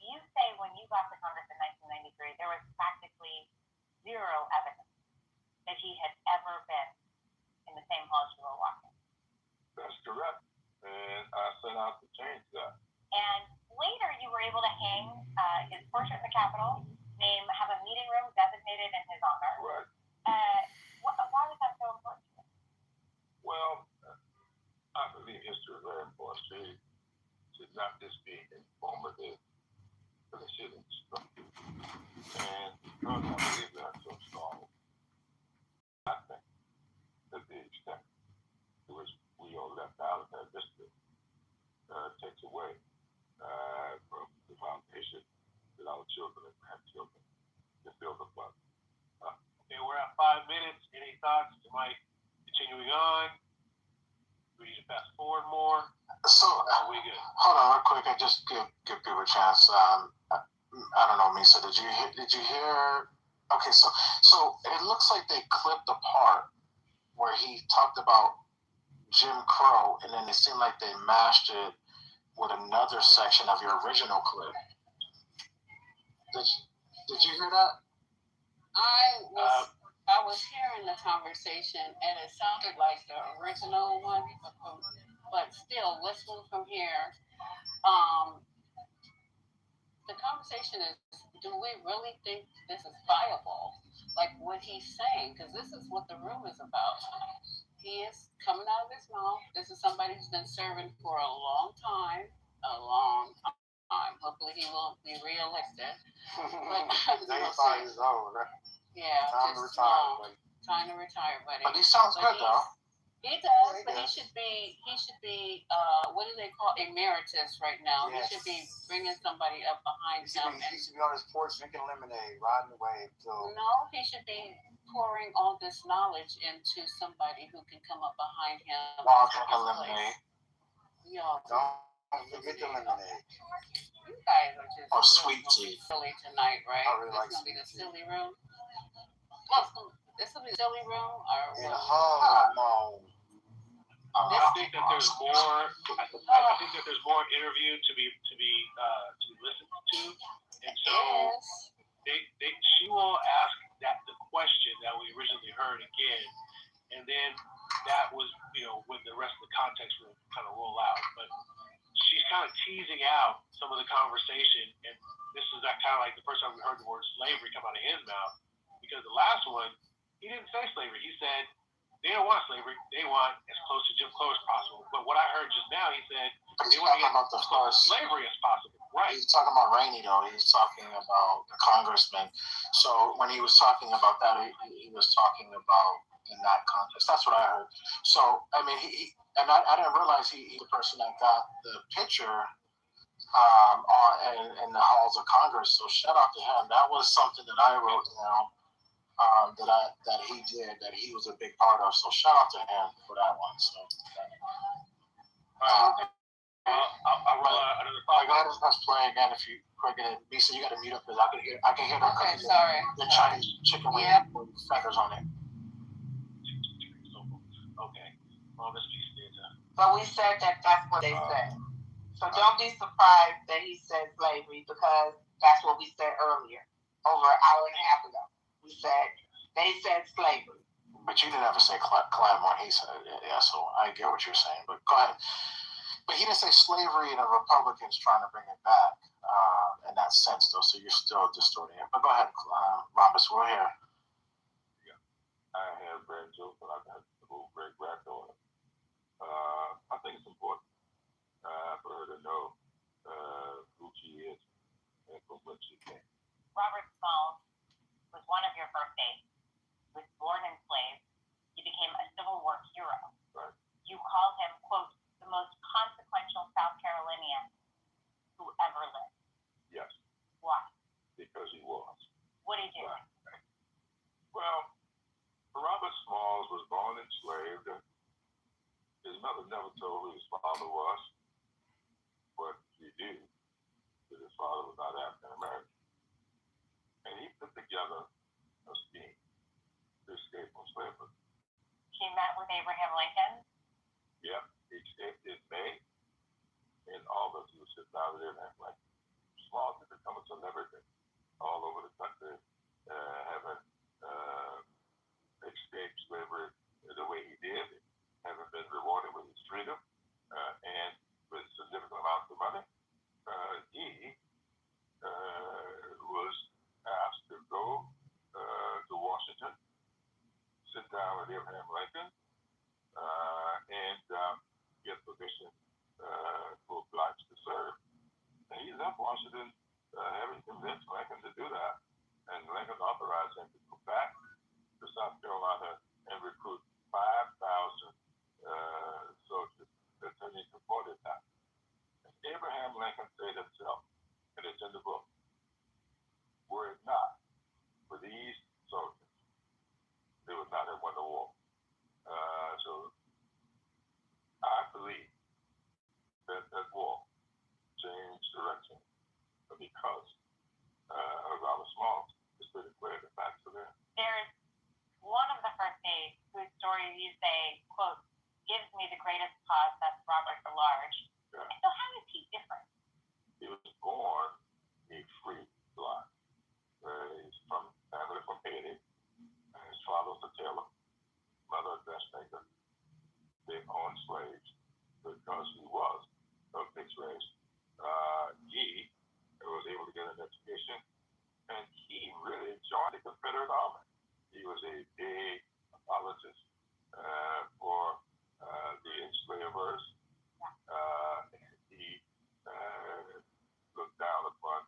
You say when you got to Congress in 1993, there was practically zero evidence that he had ever been in the same halls you were walking. That's correct. And I set out to change that. And later you were able to hang his portrait in the Capitol, have a meeting room designated in his honor. Right. Why was that so important to you? Well, I believe history is very important. It should not just be informative, but it should instruct you. And because I believe that so strong, I think that the extent to which we are left out of that district takes away from the foundation that our children and grandchildren can build upon. Okay, we're at 5 minutes. Any thoughts? Am I continuing on? Do we need to fast forward more? So, are we good? Hold on real quick. I just give people a chance. I don't know, Misa, did you hear? Okay, so it looks like they clipped the part where he talked about Jim Crow, and then it seemed like they mashed it with another section of your original clip. Did you hear that? I was hearing the conversation, and it sounded like the original one, but still, let's move from here. The conversation is, do we really think this is viable? Like what he's saying, because this is what the room is about. He is coming out of his mouth. This is somebody who's been serving for a long time. Hopefully he won't be reelected. But 85 years old, right? Yeah, time to retire, buddy. Time to retire, buddy. But he sounds good, though. He does, but he should be. What do they call emeritus right now? Yes. He should be bringing somebody up behind him. He should be on his porch drinking lemonade, riding the wave. No, he should be pouring all this knowledge into somebody who can come up behind him. While drinking lemonade. Y'all don't forget the lemonade. You guys are just sweet tea. Silly tonight, right? I really like This is gonna be the sweet silly room. This will be the silly room, or in the hall. I think that there's more. I think that there's more interview to be listened to, and so she will ask the question that we originally heard again, and then that was when the rest of the context will kind of roll out. But she's kind of teasing out some of the conversation, and this is that kind of like the first time we heard the word slavery come out of his mouth, because the last one he didn't say slavery. He said they don't want slavery. They want as close to Jim Crow as possible. But what I heard just now, he said they want to get as close to slavery as possible. Right. He's talking about Rainey, though. He's talking about the congressman. So when he was talking about that, he was talking about in that context. That's what I heard. So, I mean, I didn't realize he's the person that got the picture in the halls of Congress. So shout out to him. That was something that I wrote down. That he did, that he was a big part of. So shout out to him for that one. So I'll roll out another go ahead and press play again if you quick. Lisa, you got to mute up because I can hear them. Okay, sorry. The Chinese chicken wing with feathers on it. Okay. Well, this piece is. But we said that's what they said. So don't be surprised that he said slavery, because that's what we said earlier, over an hour and a half ago. We said they said slavery. But you didn't ever say Claremont. He said it. Yeah, so I get what you're saying. But go ahead. But he didn't say slavery, and the Republicans trying to bring it back in that sense, though. So you're still distorting it. But go ahead, Rhombus. We're here. Yeah, I have grandchildren. I've had a little great granddaughter. I think it's important for her to know who she is and from whence she came. Robert Smalls was one of your first dates. He was born enslaved. He became a Civil War hero. Right. You called him, quote, the most consequential South Carolinian who ever lived. Yes. Why? Because he was. What did he do? Right. Well, Robert Smalls was born enslaved. His mother never told who his father was, but she did, that his father was not African American. And he put together a scheme to escape from slavery. He met with Abraham Lincoln. Yep, he escaped in May Abraham Lincoln. Small to become a celebrity all over the country, having escaped slavery the way he did, having been rewarded with his freedom and with significant amounts of money. He was asked to go to Washington, sit down with Abraham Lincoln, and get permission for blacks to serve. And he's at Washington, having convinced Lincoln to do that. And Lincoln authorized him to go back to South Carolina and recruit 5,000 soldiers that turned into 40,000. Abraham Lincoln said himself, and it's in the book, were it not for these soldiers, they would not have won the war. So I believe that war changed direction because of Robert Small. It's pretty clear the facts are there. There's one of the first aides whose story you say, quote, gives me the greatest pause, that's Robert the Large. Yeah. So how is he different? He was born a free black. He's from family from Haiti. His father's a tailor, mother a dressmaker. They owned slaves because he was of mixed race. He was able to get an education, and he really joined the Confederate Army. He was a big apologist for the enslavers. He looked down upon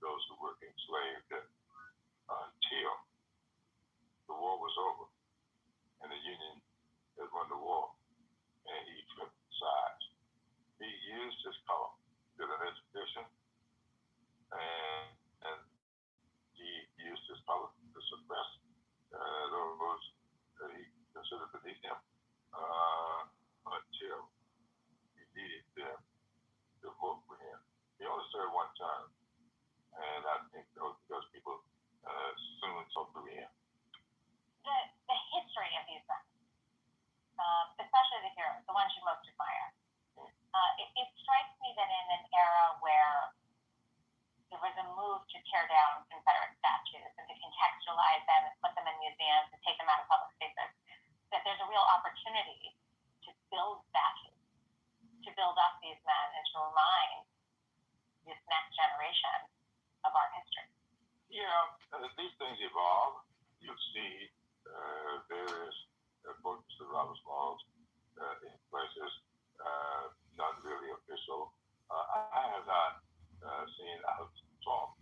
those who were enslaved until the war was over and the Union had won the war, and he flipped sides. He used his color, did an education, and he used his color to suppress those that he considered beneath him until he needed them to vote for him. He only served one term, and I think that was because people soon saw through him. The history of these men, especially the heroes, the ones you most admire, it strikes me that in an era where there was a move to tear down Confederate statues and to contextualize them and put them in museums and take them out of public spaces, that there's a real opportunity to build statues, to build up these men and to remind this next generation of our history. Yeah, these things evolve. You see various approaches to Robert Smalls in places not really official. I have not seen out talk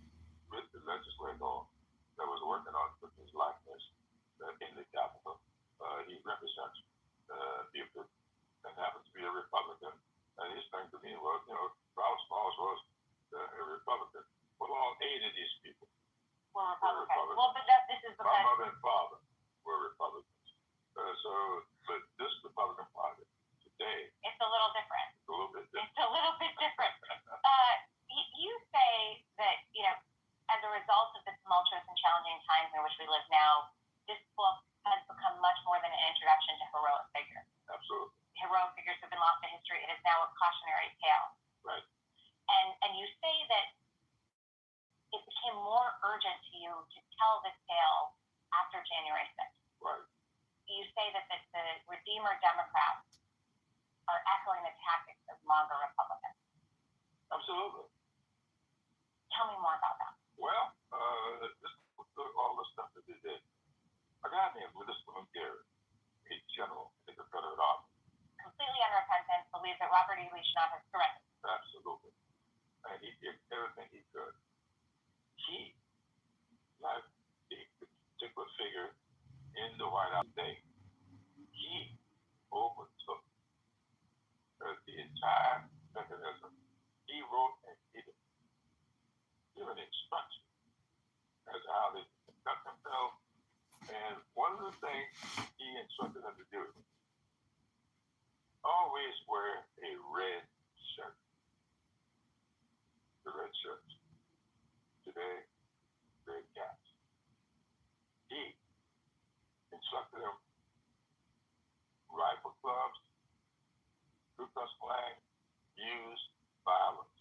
with the legislator that was working on putting his likeness in the Capitol. He represents people and happens to be a Republican. And his thing to me was, Robert Smalls was a Republican. Well, all 8 of these people were Republicans. Well, but this is because my mother and father were Republicans. But this Republican Party today, it's a little different. It's a little bit different. It's a little bit different. You say that, as a result of the tumultuous and challenging times in which we live now, this book has become much more than an introduction to heroic figures. Absolutely. Heroic figures have been lost to history. It is now a cautionary tale. Right. And you say that it became more urgent to you to tell this tale after January 6th. Right. You say that the Redeemer Democrats are echoing the tactics of MAGA Republicans. Absolutely. Tell me more about that. Well, all the stuff that they did. A guy named Witherspoon Gary, a general in the Confederate Army. Completely unrepentant, believes that Robert E. Lee should not have surrendered. Absolutely. And he did everything he could. He, like the particular figure in the White House today, he overtook the entire mechanism. He wrote and he given instructions as to how they conduct themselves. And one of the things he instructed them to do, always wear a red shirt. The red shirts. Today, red caps. He instructed them rifle clubs, Ku Klux Klan, use violence.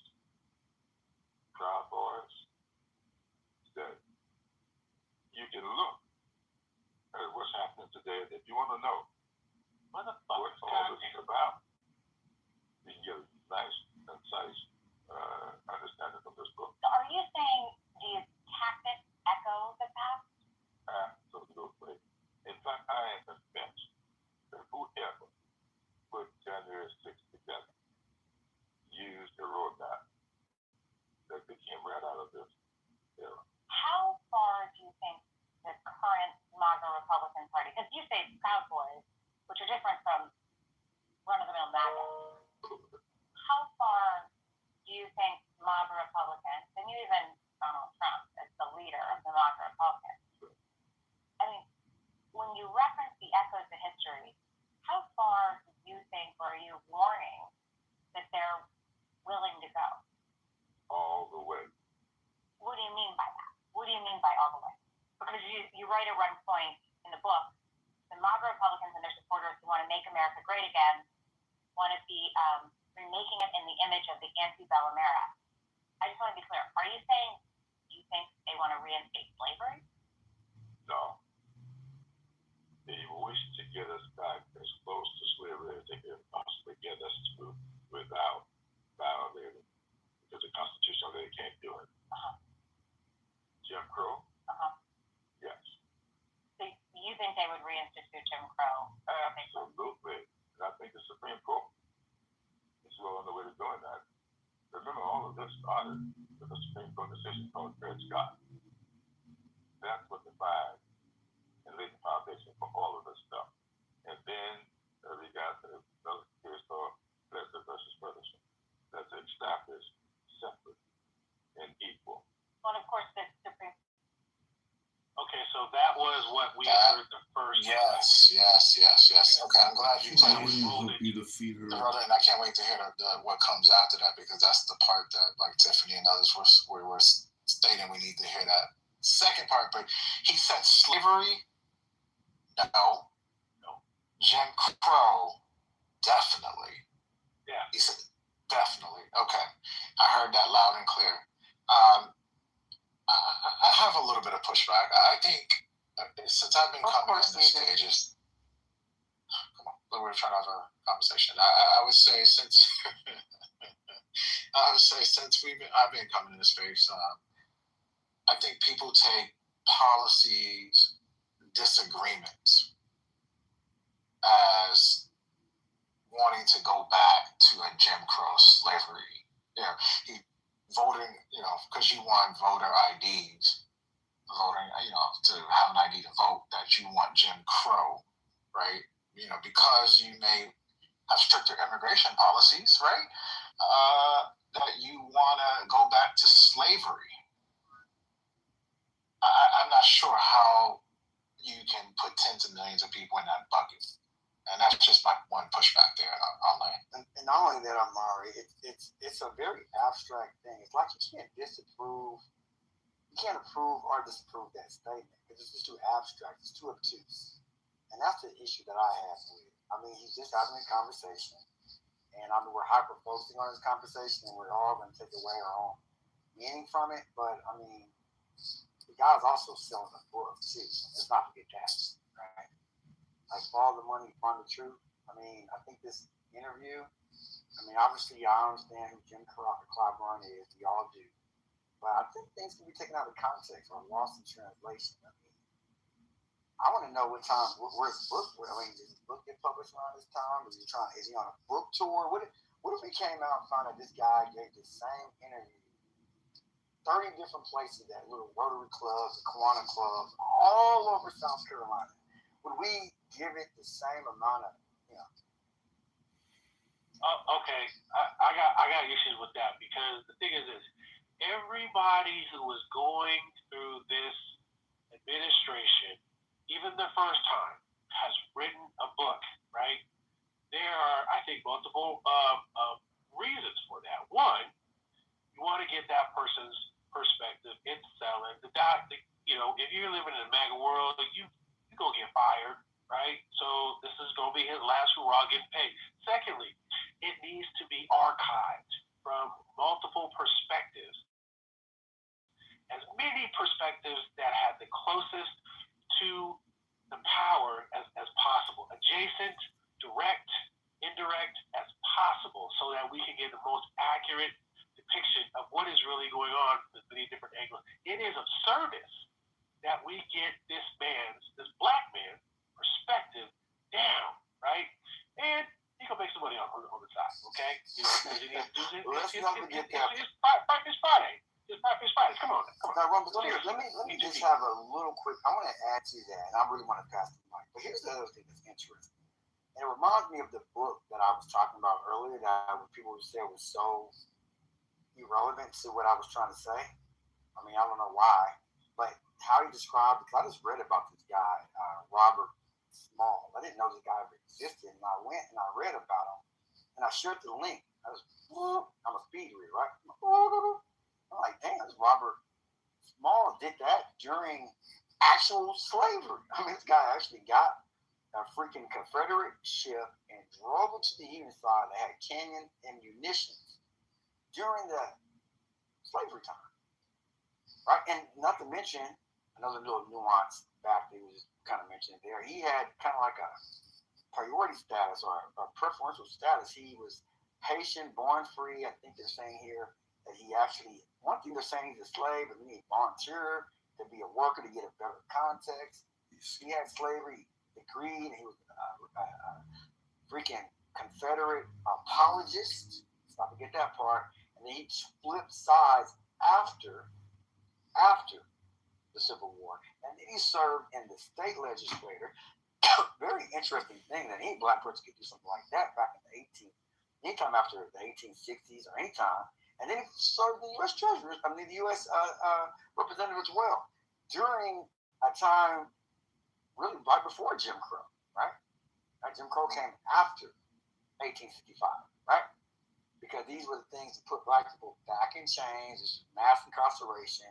they're willing to go? All the way. What do you mean by that? What do you mean by all the way? Because you write at one point in the book, the MAGA Republicans and their supporters who want to make America great again want to be remaking it in the image of the antebellum era. I just want to be clear. Are you saying you think they want to reinstate slavery? No. They wish to get us back as close to slavery as they can possibly get us to without violating, because the Constitution they can't do it. Jim Crow? Yes. So you think they would reinstitute Jim Crow? Absolutely. And I think the Supreme Court is well on the way to doing that. Remember, all of this started with a Supreme Court decision called Dred Scott. That's what defined and laid the foundation for all of this stuff. And then we got the case called Plessy versus Ferguson. That's established separate and equal. Well, of course, the Supreme. Okay, so that was what we heard the first. Yes. Okay, I'm glad you told me. Hope you defeat her. And I can't wait to hear what comes after that, because that's the part that, like Tiffany and others were stating, we need to hear that second part. But he said slavery. No. Jim Crow, definitely. Yeah. He said definitely. Okay, I heard that loud and clear. I have a little bit of pushback. I think since I've been coming on these stages, come on, we're trying to have a conversation. I would say since I've been coming in this space, I think people take policies disagreements as wanting to go back to a Jim Crow slavery. He voting, because you want voter IDs, to have an ID to vote, that you want Jim Crow, right? Because you may have stricter immigration policies, right? That you want to go back to slavery. I'm not sure how you can put tens of millions of people in that bucket. And that's just my one pushback there on land. And not only that, Amari, it's a very abstract thing. It's like you can't approve or disapprove that statement, because it's just too abstract. It's too obtuse. And that's the issue that I have with it. I mean, he's just having a conversation. And we're hyper-focusing on this conversation, and we're all going to take away our own meaning from it. But, I mean, the guy's also selling a book, too. Let's not forget that, right? Like, Follow the Money, Find the Truth. I mean, I think this interview, obviously I understand who Jim Clyburn is. We all do. But I think things can be taken out of context or lost in translation. I want to know what time, where's the book? Did his book get published around this time? Is he on a book tour? What if we came out and found out this guy gave the same interview 30 different places, at little Rotary clubs, Kiwanis clubs, all over South Carolina? Would we give it the same amount of, Okay, I got issues with that, because the thing is this: everybody who was going through this administration, even the first time, has written a book, right? There are, I think, multiple reasons for that. One, you want to get that person's perspective into selling. If you're living in a MAGA world, you're going to get fired, right? So this is going to be his last hurrah getting paid. Secondly, it needs to be archived from multiple perspectives. As many perspectives that have the closest to the power as possible. Adjacent, direct, indirect as possible, so that we can get the most accurate depiction of what is really going on from many different angles. It is absurdist that we get this black man's perspective down, right? And he can make some money on the side, okay? Let's not forget that. It's Friday. Come on. Let me just have a little quick. I want to add to that, and I really want to pass the mic. But here's the other thing that's interesting. And it reminds me of the book that I was talking about earlier, that people said was so irrelevant to what I was trying to say. I don't know why, but how he described, because I just read about this guy, Robert Small. I didn't know this guy ever existed, and I went and I read about him, and I shared the link I'm a speed reader, right? I'm like, damn, this Robert Small did that during actual slavery. I mean, this guy actually got a freaking Confederate ship and drove it to the Union side that had cannon and munitions during the slavery time, right? And not to mention, another little nuance fact that was kind of mentioned there, he had kind of like a priority status or a preferential status. He was Haitian, born free. I think they're saying here that he actually, one thing they're saying he's a slave, but then he volunteered to be a worker to get a better context. He had slavery, agreed, and he was a freaking Confederate apologist. Let's not forget that part. And then he flipped sides after the Civil War. And then he served in the state legislature. Very interesting thing that any black person could do something like that back in the anytime after the 1860s or anytime. And then he served the U.S. Treasury, the U.S. Representative as well, during a time really right before Jim Crow, right? Jim Crow came after 1865, right? Because these were the things that put black people back in chains, mass incarceration,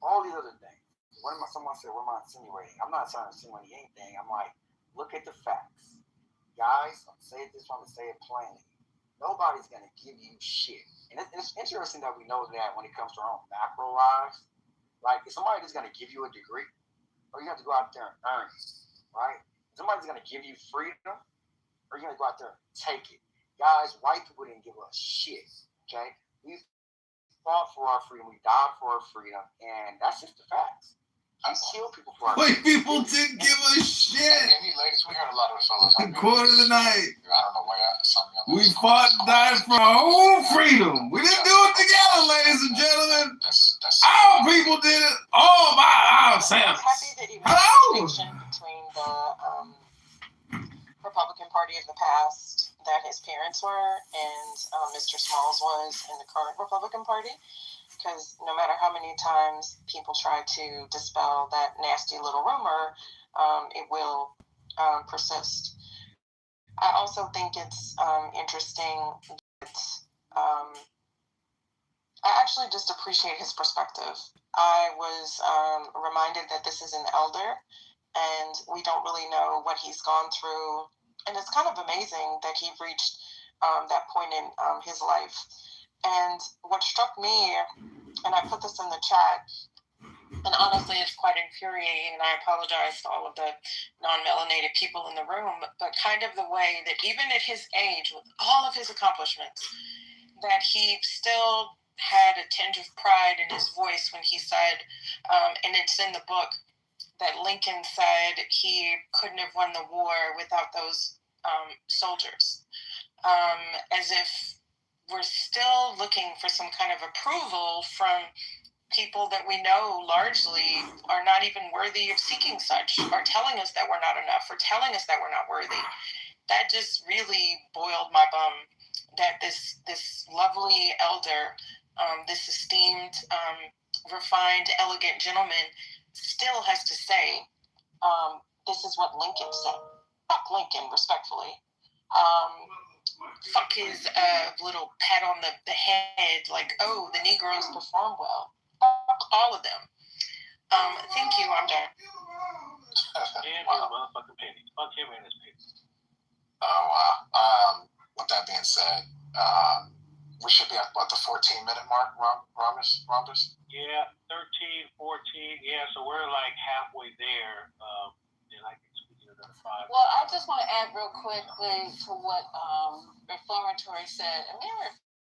all these other things. Someone said, what am I insinuating? I'm not trying to insinuate anything. I'm like, look at the facts. Guys, I'm say it this one, I'm say it plainly. Nobody's going to give you shit. And it's interesting that we know that when it comes to our own macro lives. Like, if somebody's going to give you a degree, or you have to go out there and earn it, right? If somebody's going to give you freedom, or you're going to go out there and take it. Guys, white people didn't give us shit, okay? We fought for our freedom. We died for our freedom. And that's just the facts. We kill people for our White freedom. people didn't give a shit. Hey, ladies, we heard a lot of the fellas. Quarter of the night. I don't know where some of y'all. We fought and died for our own freedom. We didn't do it together, ladies and gentlemen. Our people did it. Oh, my, Sam. I'm happy that you made a distinction between the Republican Party of the past that his parents were and Mr. Smalls was in the current Republican Party. Because no matter how many times people try to dispel that nasty little rumor, it will persist. I also think it's interesting that I actually just appreciate his perspective. I was reminded that this is an elder, and we don't really know what he's gone through. And it's kind of amazing that he reached that point in his life. And what struck me, and I put this in the chat, and honestly it's quite infuriating, and I apologize to all of the non-melanated people in the room, but kind of the way that even at his age, with all of his accomplishments, that he still had a tinge of pride in his voice when he said, and it's in the book, that Lincoln said he couldn't have won the war without those soldiers. As if we're still looking for some kind of approval from people that we know largely are not even worthy of seeking such, are telling us that we're not enough, or telling us that we're not worthy. That just really boiled my bum, that this lovely elder, this esteemed, refined, elegant gentleman still has to say, this is what Lincoln said. Fuck Lincoln, respectfully. Fuck his little pat on the head, like, oh, the Negroes perform well. Fuck all of them. Thank you, I'm done. Yeah, motherfucking pennies. Fuck him and his pennies. Oh, wow. With that being said, we should be at about the 14-minute mark, Rhombus? Yeah, 13, 14. Yeah, so we're like halfway there. And I can speak another 5. Well, I just want to add real quickly to what Reformatory said. I mean,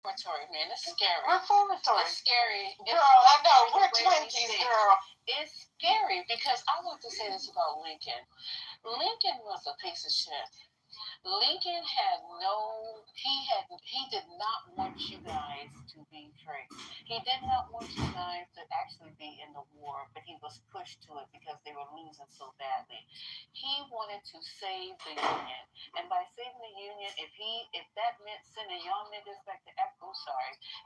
Reformatory, man, it's scary. Reformatory. It's scary. Girl, I know, we're 20s, girl. It's scary because I want to say this about Lincoln. Lincoln was a piece of shit. Lincoln he did not want you guys to be free. He did not want you guys to actually be in the war, but he was was pushed to it because they were losing so badly. He wanted to save the Union, and by saving the Union, if that meant sending y'all niggas back to Africa,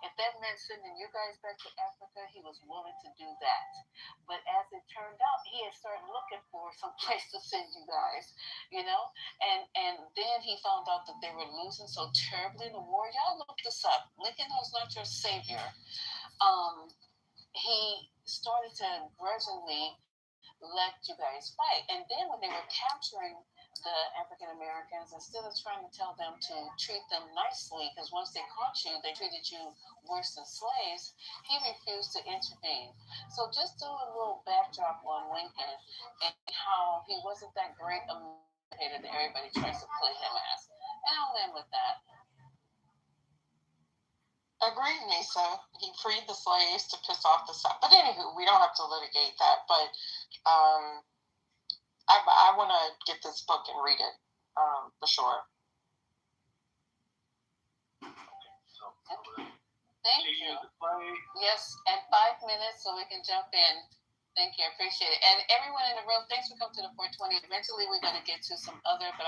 if that meant sending you guys back to Africa, he was willing to do that. But as it turned out, he had started looking for some place to send you guys, and then he found out that they were losing so terribly in the war. Y'all look this up. Lincoln was not your savior. He started to grudgingly let you guys fight. And then when they were capturing the African Americans, instead of trying to tell them to treat them nicely, because once they caught you, they treated you worse than slaves, he refused to intervene. So just do a little backdrop on Lincoln and how he wasn't that great a motivator that everybody tries to play him as. And I'll end with that. Agreed, Nisa. He freed the slaves to piss off the South. But anywho, we don't have to litigate that. But I want to get this book and read it for sure. Thank you. Yes, and 5 minutes so we can jump in. Thank you, I appreciate it. And everyone in the room, thanks for coming to the 420. Eventually, we're going to get to some other, but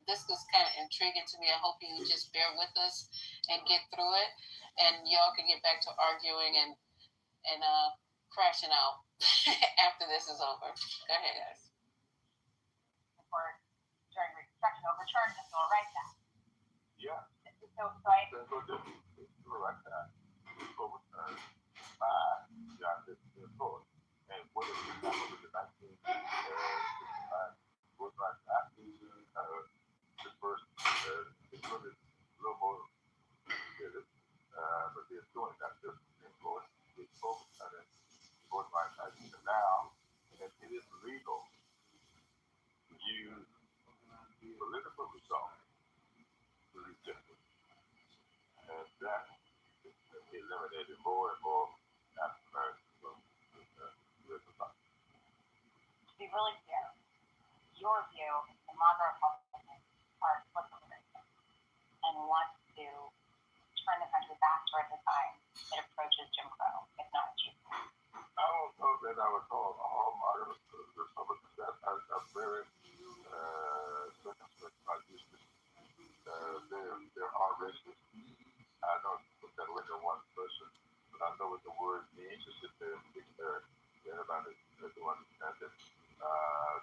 this is kind of intriguing to me. I hope you just bear with us and get through it, and y'all can get back to arguing and crashing out after this is over. Go ahead, guys. During Reconstruction overturned the Civil Rights Act. Yeah. So I There's no difference. The Civil Rights Act was overturned by John Fitzgerald Court. And what is the example of the 1965 Civil Rights Act? The first, it's really a little more complicated, but they're doing that. The Supreme Court is overturning the Civil Rights Act now, and it is legal to use political results to reject it. And that eliminated more and more African Americans from the society. To be really clear, your view, the moderate Republicans are libertarian and want to turn the country back towards the time it approaches Jim Crow, if not achieve. I don't know that I would call all moderate Republicans that are very circumspect about this. There are racists. I don't put that away to one person, but I know what the word means to sit there and declare everybody to understand it.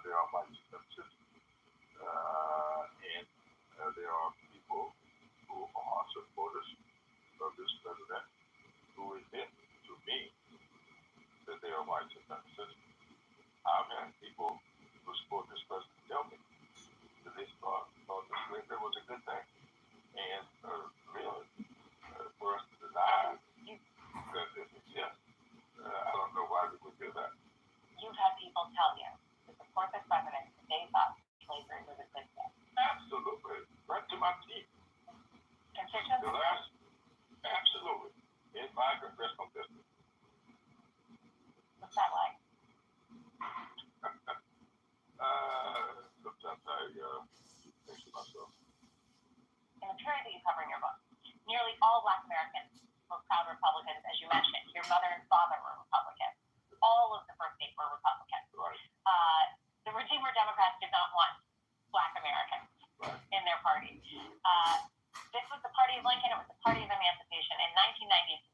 There are white supremacists, and there are people who are supporters of this president who admit to me that they are white supremacists. I've had people who support this president tell me that they thought this slavery was a good thing. And really, for us to deny that this exists, I don't know why we would do that. You've had people tell you to support the president that they thought slavery was a good thing. Absolutely. Right to my teeth. Constituents? Absolutely. In my congressional district. What's that like? Sometimes I think to myself. In the period that you cover in your book, nearly all Black Americans were proud Republicans, as you mentioned. Your mother and father were Republicans. All of the first eight were Republicans. Right. The Redeemer Democrats did not want Black Americans in their party. This was the party of Lincoln. It was the party of emancipation. In 1990,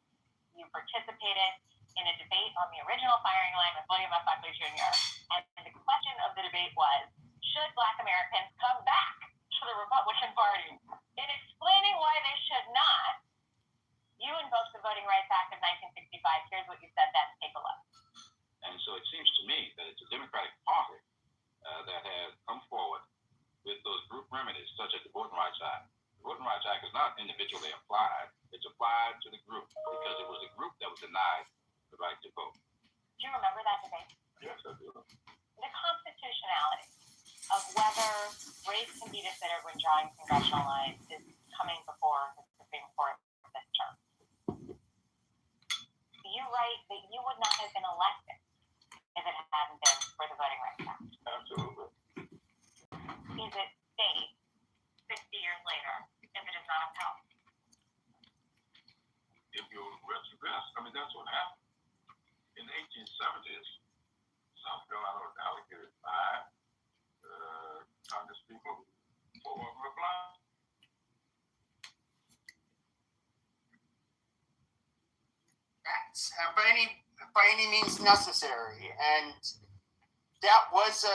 you participated in a debate on the original firing line with William F. Buckley Jr. And the question of the debate was, should Black Americans come back to the Republican Party? In explaining why they should not, you invoked the Voting Rights Act of 1965. Here's what you said then. Take a look. And so it seems to me that it's a Democratic Party that has come forward with those group remedies, such as the Voting Rights Act. The Voting Rights Act is not individually applied. It's applied to the group because it was the group that was denied the right to vote. Do you remember that debate? Yes, I do. The constitutionality of whether race can be considered when drawing congressional lines is coming before the Supreme Court this term. You write that you would not have been elected if it hadn't been for the Voting Rights Act. Absolutely. Is it safe 60 years later if it is not upheld? If you rest, I mean, that's what happened. In the 1870s, South Carolina was allocated 5 Congress people for reply. By any means necessary, and that was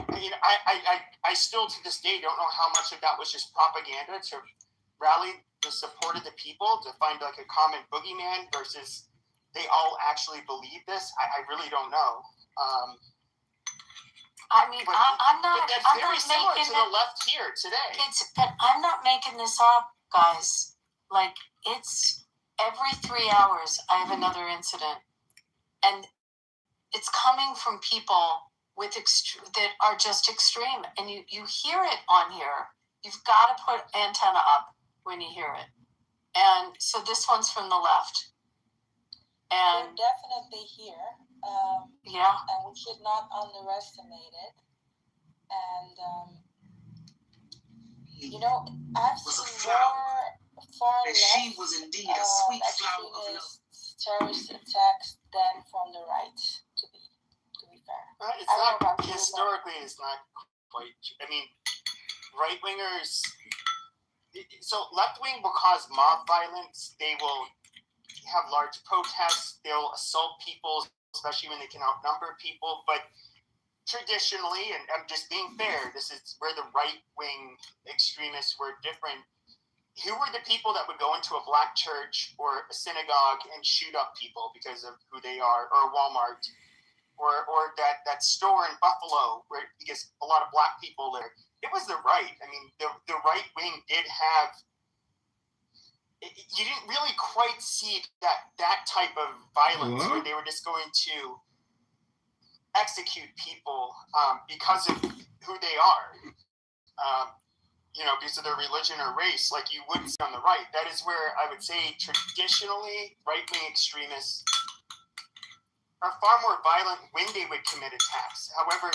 I still to this day don't know how much of that was just propaganda to rally the support of the people to find like a common boogeyman versus they all actually believe this. I really don't know. I'm not. But that's I'm very not similar making to the left here today. But I'm not making this up, guys. Like it's every 3 hours I have another incident, and it's coming from people with that are just extreme, and you hear it on here. You've got to put antenna up when you hear it, and so this one's from the left. And they're definitely here. Yeah. And we should not underestimate it. And I've seen more far left she was indeed a sweet flower of love. Terrorist attacks than from the right. To be fair, It's not historically. It's not quite. I mean, right wingers. So left wing will cause mob violence. They will have large protests. They'll assault people, especially when they can outnumber people. But traditionally, and I'm just being fair, this is where the right-wing extremists were different. Who were the people that would go into a black church or a synagogue and shoot up people because of who they are, or Walmart, or that store in Buffalo, where because a lot of black people there? It was the right. I mean, the right-wing did have. You didn't really quite see that type of violence where they were just going to execute people because of who they are, because of their religion or race, like you would see on the right. That is where I would say traditionally right-wing extremists are far more violent when they would commit attacks. However,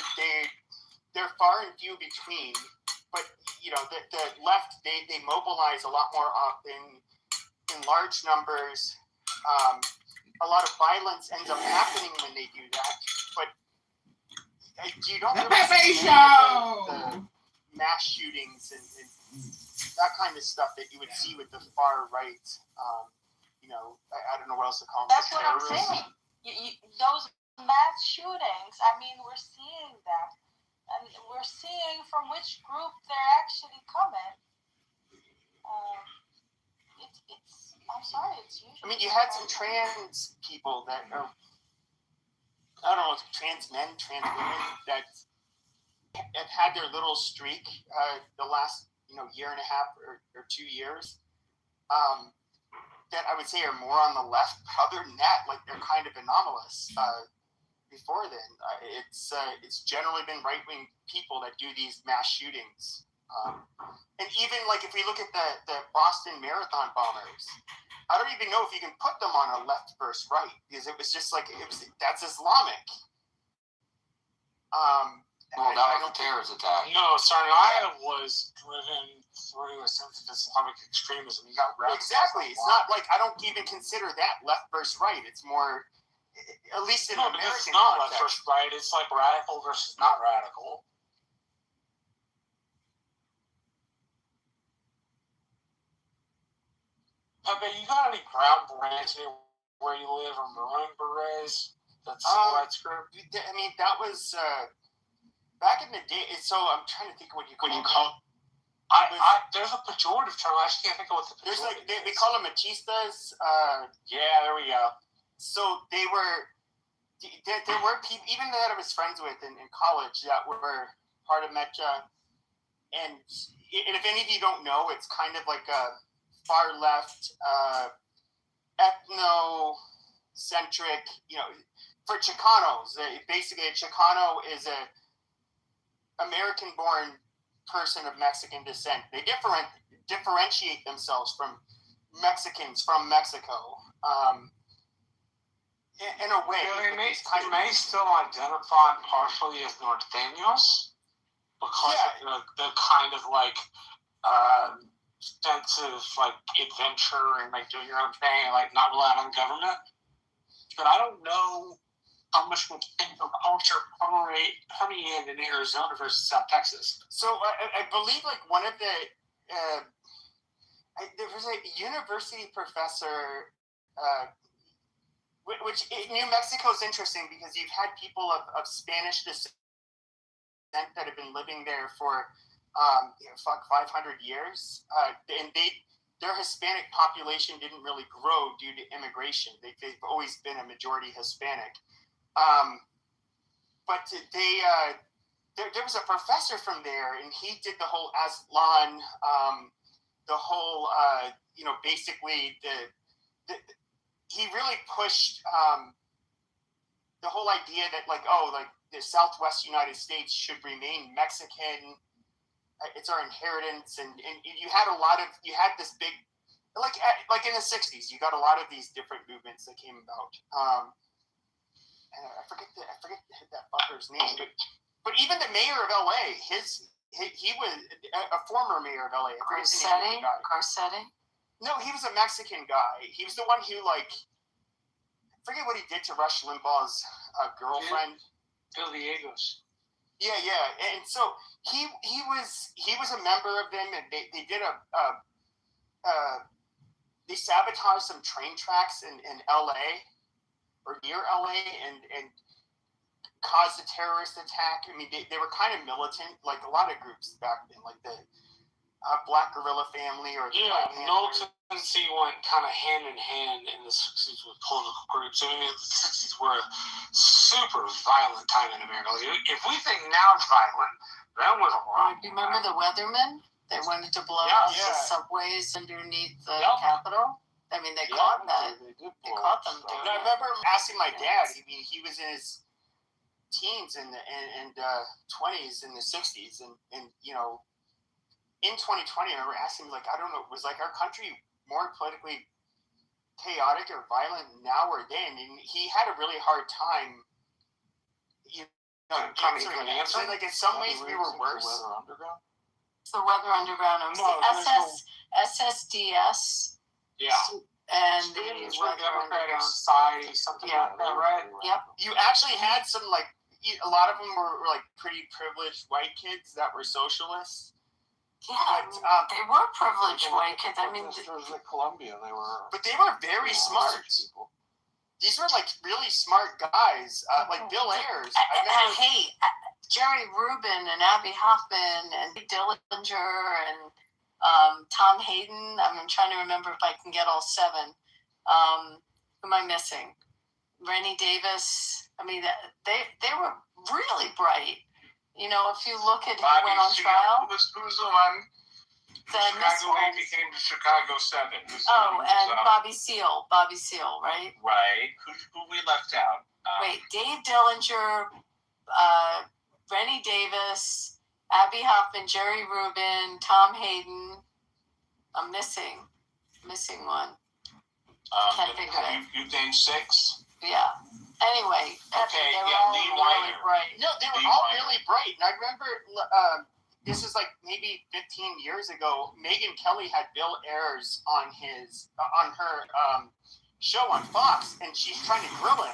they're far and few between. But the left they mobilize a lot more often. In large numbers, a lot of violence ends up happening when they do that. But you don't really see the mass shootings and that kind of stuff that you would see with the far right. I don't know what else to call them. That's what I'm saying. Those mass shootings. I mean, we're seeing them, and we're seeing from which group they're actually coming. I'm sorry, it's usually. I mean, you had some trans people that are, I don't know, trans men, trans women that have had their little streak the last, year and a half or 2 years. That I would say are more on the left. Other than that, like they're kind of anomalous. Before then, it's generally been right-wing people that do these mass shootings. And even like if we look at the Boston Marathon bombers, I don't even know if you can put them on a left versus right because it was just like that's Islamic. Well, that was a terrorist attack. No, Tsarnaev was driven through a sense of Islamic extremism. He got wrapped. Exactly. It's not like I don't even consider that left versus right. It's more, at least in American it's not context. left versus right. It's like radical versus not radical. Pepe, you got any brown berets near where you live, or maroon berets? That's civil rights group. I mean, that was back in the day. So I'm trying to think of what you call. There's a pejorative term. I actually can't think of what the pejorative. There's like they call them machistas. Yeah, there we go. So there were people even that I was friends with in college that were part of Metja, and if any of you don't know, it's kind of like a far left, ethnocentric. For Chicanos, basically a Chicano is a American-born person of Mexican descent. They differentiate themselves from Mexicans from Mexico. In a way, they may still identify partially as norteños because of the kind of like sense of like adventure and like doing your own thing and like not relying on government. But I don't know how much will culture permeate in Arizona versus South Texas? So I believe like one of the there was a university professor, which New Mexico is interesting because you've had people of Spanish descent that have been living there for 500 years, and their Hispanic population didn't really grow due to immigration. They've always been a majority Hispanic. But there was a professor from there, and he did the whole Aztlan, the whole, basically he really pushed the whole idea that the Southwest United States should remain Mexican. It's our inheritance, and you had this big, like in the 60s, you got a lot of these different movements that came about. And I forget that fucker's name, but even the mayor of LA, he was a former mayor of LA. Garcetti? No, he was a Mexican guy. He was the one who I forget what he did to Rush Limbaugh's girlfriend. Bill Diegos. Yeah, and so he was a member of them, and they did they sabotaged some train tracks in LA or near LA and caused a terrorist attack. I mean, they were kind of militant, like a lot of groups back then, like the Black Guerrilla Family or militancy went kind of hand in hand in the 60s with political groups. I mean, the 60s were a super violent time in America. If we think now it's violent, that was a lot. Do you remember the Weathermen? They wanted to blow up the subways underneath the Capitol. I mean, they caught that. They caught them doing I remember asking my dad. I mean, he was in his teens and 20s in the 60s, and in 2020, I remember asking him, I don't know, was our country more politically chaotic or violent now or then? And he had a really hard time, answering it. So, in some ways, we were worse. It's the Weather Underground. It was the SSDS. Yeah. And the Weather Democratic Society, something like that, right? Yep. You actually had some, a lot of them were pretty privileged white kids that were socialists. Yeah, but, they were privileged white kids. I mean, at Columbia, but they were very smart. These were really smart guys, like Bill Ayers. Hey, Jerry Rubin and Abby Hoffman and Dillinger and Tom Hayden. I'm trying to remember if I can get all seven. Who am I missing? Rennie Davis. I mean, they were really bright. If you look at who went on trial. Who's the one? Chicago 8 became the Chicago 7. Bobby Seale, right? Right. Who we left out? Wait, Dave Dillinger, Rennie Davis, Abby Hoffman, Jerry Rubin, Tom Hayden. I'm missing one. Can't think of it. You named 6? Yeah. Anyway, they were all really bright. No, they were all really bright. And I remember this is maybe 15 years ago. Megyn Kelly had Bill Ayers on her show on Fox, and she's trying to grill him.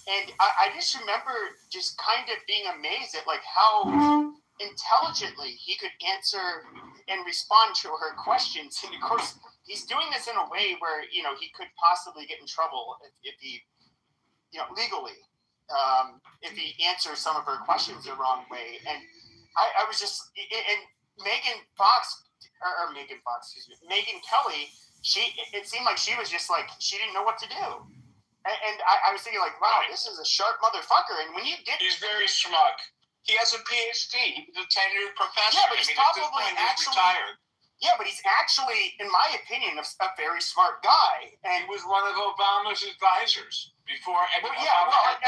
And I just remember just kind of being amazed at how intelligently he could answer and respond to her questions. And of course, he's doing this in a way where he could possibly get in trouble if he. Legally, if he answers some of her questions the wrong way. And I was just, and Megyn Kelly, it seemed like she was just she didn't know what to do. And I was thinking wow, this is a sharp motherfucker. And when you get... He's very smart. He has a PhD. He's a tenured professor. Yeah, but he's probably actually... Retired. Yeah, but he's actually, in my opinion, a very smart guy. And was one of Obama's advisors before. I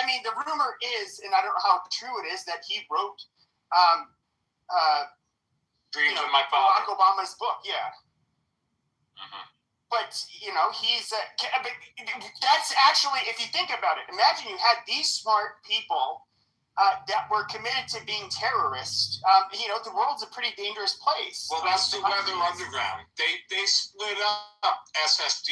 mean, the rumor is, and I don't know how true it is, that he wrote Dreams of My Father. Barack Obama's book, yeah. Mm-hmm. But, he's... that's actually, if you think about it, imagine you had these smart people that were committed to being terrorists. The world's a pretty dangerous place. Well, that's the Weather Underground. They split up SDS.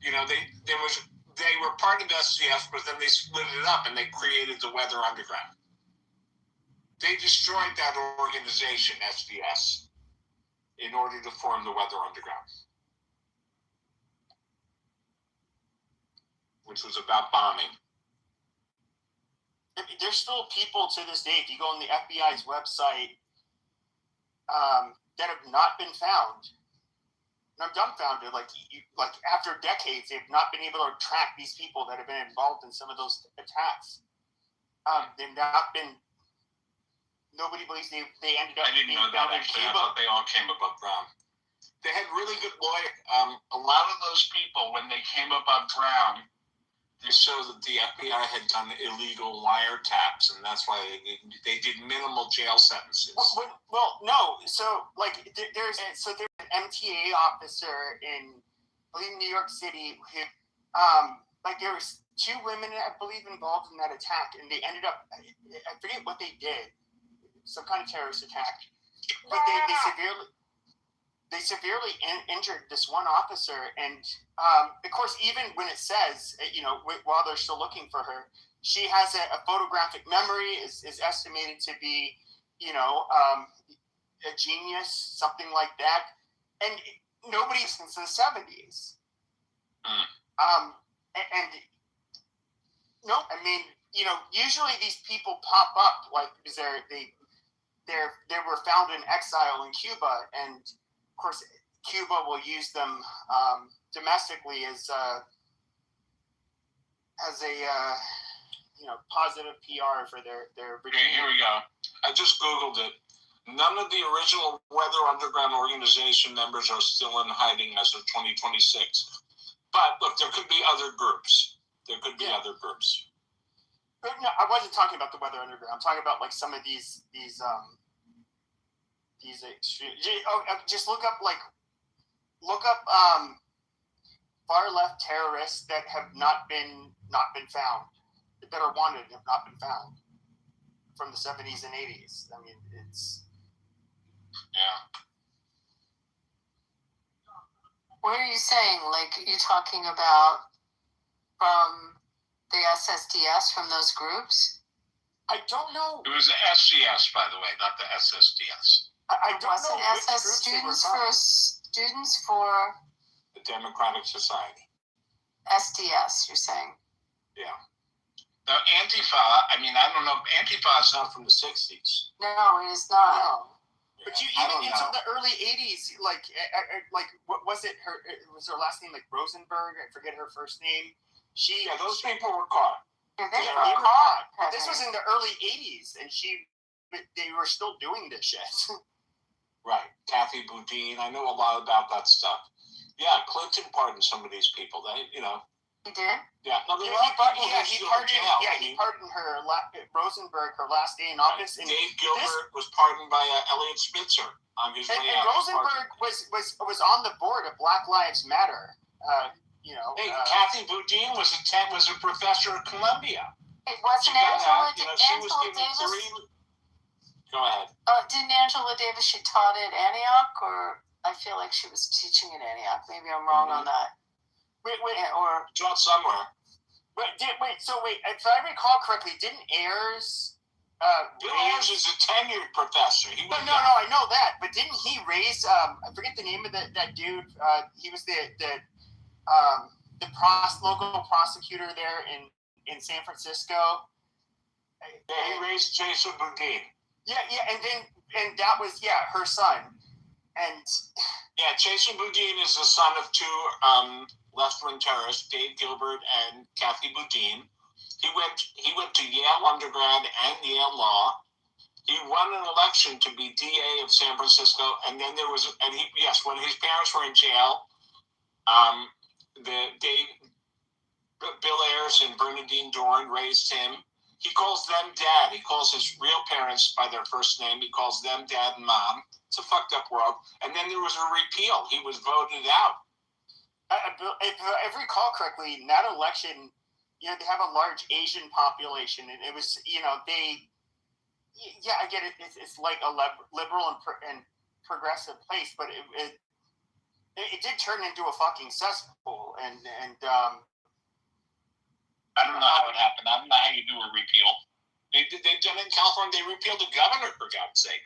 There was they were part of SCF, but then they split it up and they created the Weather Underground. They destroyed that organization, SBS, in order to form the Weather Underground, which was about bombing. There's still people to this day, if you go on the FBI's website, that have not been found. And I'm dumbfounded. Like after decades, they've not been able to track these people that have been involved in some of those attacks. They've not been. Nobody believes they ended up. I didn't know that actually. I thought they all came above ground. They had really good lawyers. A lot of those people, when they came above ground, they showed that the FBI had done illegal wiretaps, and that's why they did minimal jail sentences. Well, no. So, there's an MTA officer in, I believe, New York City who, there was 2 women, I believe, involved in that attack, and they ended up, I forget what they did, some kind of terrorist attack, but they severely injured this one officer, and of course, even when it says, while they're still looking for her, she has a photographic memory, is estimated to be, a genius, something like that, and nobody since the 70s. No, I mean, usually these people pop up because they were found in exile in Cuba, and of course, Cuba will use them domestically as a positive PR for their. Okay, here we go. I just Googled it. None of the original Weather Underground organization members are still in hiding as of 2026. But look, there could be other groups. Other groups. But no, I wasn't talking about the Weather Underground. I'm talking about some of these extreme. Just look up far left terrorists that have not been found, that are wanted, have not been found from the 70s and 80s. I mean, it's What are you saying? You're talking about from the SSDS, from those groups? I don't know. It was the SCS, by the way, not the SSDS. I don't know which SS students for the Democratic Society. SDS, you're saying? Yeah. Now, Antifa, I don't know. Antifa is not from the 60s. No, it is not. No. But even into the early 80s, what was it? Was her last name Rosenberg? I forget her first name. Those people were caught. Yeah, they were caught. But this was in the early 80s, and they were still doing this shit. Right. Kathy Boudin. I know a lot about that stuff. Yeah, Clinton pardoned some of these people. He did? Yeah. No, he pardoned her, Rosenberg, her last day in office. And Dave Gilbert was pardoned by Elliot Spitzer on his way out. And Rosenberg was on the board of Black Lives Matter. Kathy Boudin was a professor at Columbia. It wasn't Angela Davis. Go ahead. Didn't Angela Davis, she taught at Antioch, or I feel like she was teaching at Antioch. Maybe I'm wrong on that. Or taught somewhere. So if I recall correctly, didn't Ayers? Ayers is a tenured professor. No, I know that, but didn't he raise? I forget the name of that dude. He was the local prosecutor there in San Francisco. Yeah, he raised Jason Boudin. Yeah, and that was her son, and Jason Boudin is the son of 2 left-wing terrorists, Dave Gilbert and Kathy Boudin. He went to Yale undergrad and Yale Law. He won an election to be DA of San Francisco, and then when his parents were in jail, Bill Ayers and Bernadine Dorn raised him. He calls them dad. He calls his real parents by their first name. He calls them dad and mom. It's a fucked up world. And then there was a repeal. He was voted out. If I recall correctly, in that election, they have a large Asian population, and it was, I get it. It's like a liberal and progressive place, but it did turn into a fucking cesspool, and I don't know how it happened. I don't know how you do a repeal. They've done it in California. They repealed the governor, for God's sake.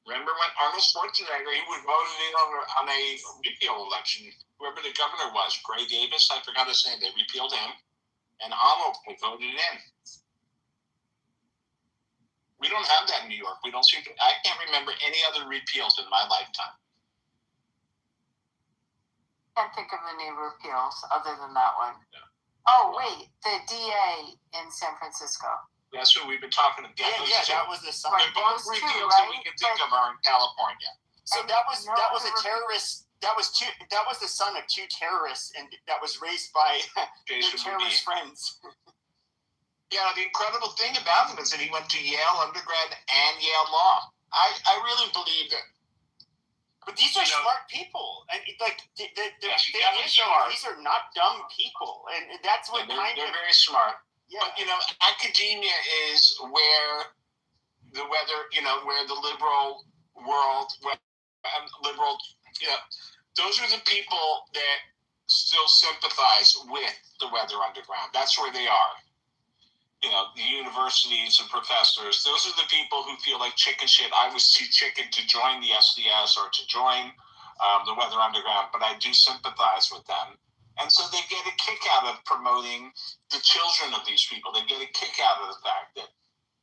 Remember when Arnold Schwarzenegger, he was voted in on a repeal election. Whoever the governor was, Gray Davis, I forgot his name. They repealed him, and Arnold was voted in. We don't have that in New York. I can't remember any other repeals in my lifetime. Can't think of any repeals other than that one. Yeah. Oh, wait, the DA in San Francisco. That's what we've been talking about. That was the son. The both repeals that we can think of are in California. So that was a terrorist. That was the son of two terrorists, and that was raised by their terrorist friends. Yeah, the incredible thing about him is that he went to Yale undergrad and Yale Law. I really believe that. But these are smart people, and smart. These are not dumb people, and that's what they're very smart. Yeah. But academia is where the liberal world, those are the people that still sympathize with the Weather Underground. That's where they are. The universities and professors, those are the people who feel like chicken shit. I was too chicken to join the SDS or to join the Weather Underground, but I do sympathize with them. And so they get a kick out of promoting the children of these people. They get a kick out of the fact that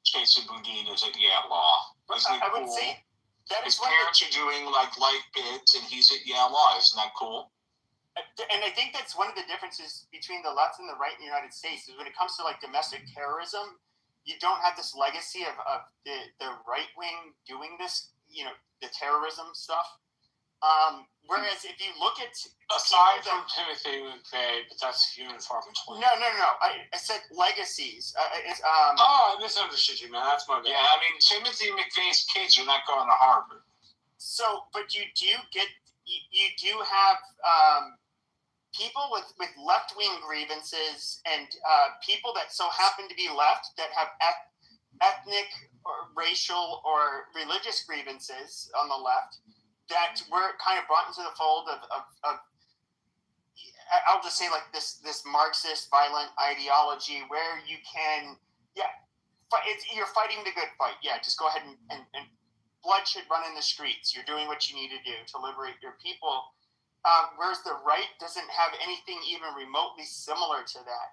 Chase Boudin is at Yale Law. Isn't it cool? Would say that his parents are doing light bids, and he's at Yale Law. Isn't that cool? And I think that's one of the differences between the left and the right in the United States is when it comes to domestic terrorism, you don't have this legacy of the right wing doing this, the terrorism stuff. Whereas if you look at aside from Timothy McVeigh, but that's few and far between. No. I said legacies. I misunderstood you, man. That's my bad. Yeah, I mean Timothy McVeigh's kids are not going to Harvard. So, but you do have people with left-wing grievances and people that so happen to be left that have ethnic or racial or religious grievances on the left that were kind of brought into the fold of I'll just say this Marxist violent ideology where you can you're fighting the good fight. Yeah, just go ahead and blood should run in the streets. You're doing what you need to do to liberate your people. Whereas the right doesn't have anything even remotely similar to that.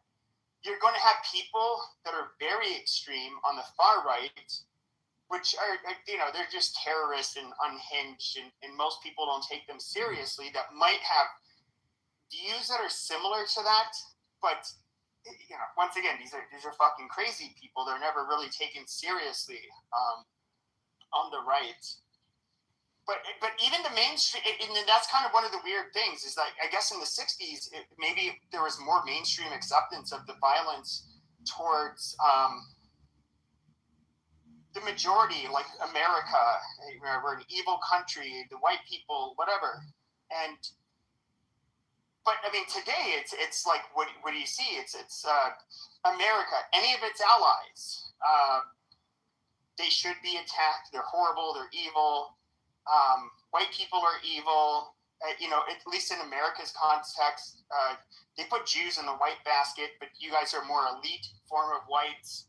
You're going to have people that are very extreme on the far right, which are, they're just terrorists and unhinged, and most people don't take them seriously, that might have views that are similar to that. But, once again, these are fucking crazy people. They're never really taken seriously on the right. But even the mainstream, and that's kind of one of the weird things, is I guess in the 60s, maybe there was more mainstream acceptance of the violence towards the majority, like America. We're an evil country, the white people, whatever. But I mean, today it's like, what do you see? It's America, any of its allies. They should be attacked. They're horrible. They're evil. White people are evil. At least in America's context, they put Jews in the white basket, but you guys are more elite form of whites.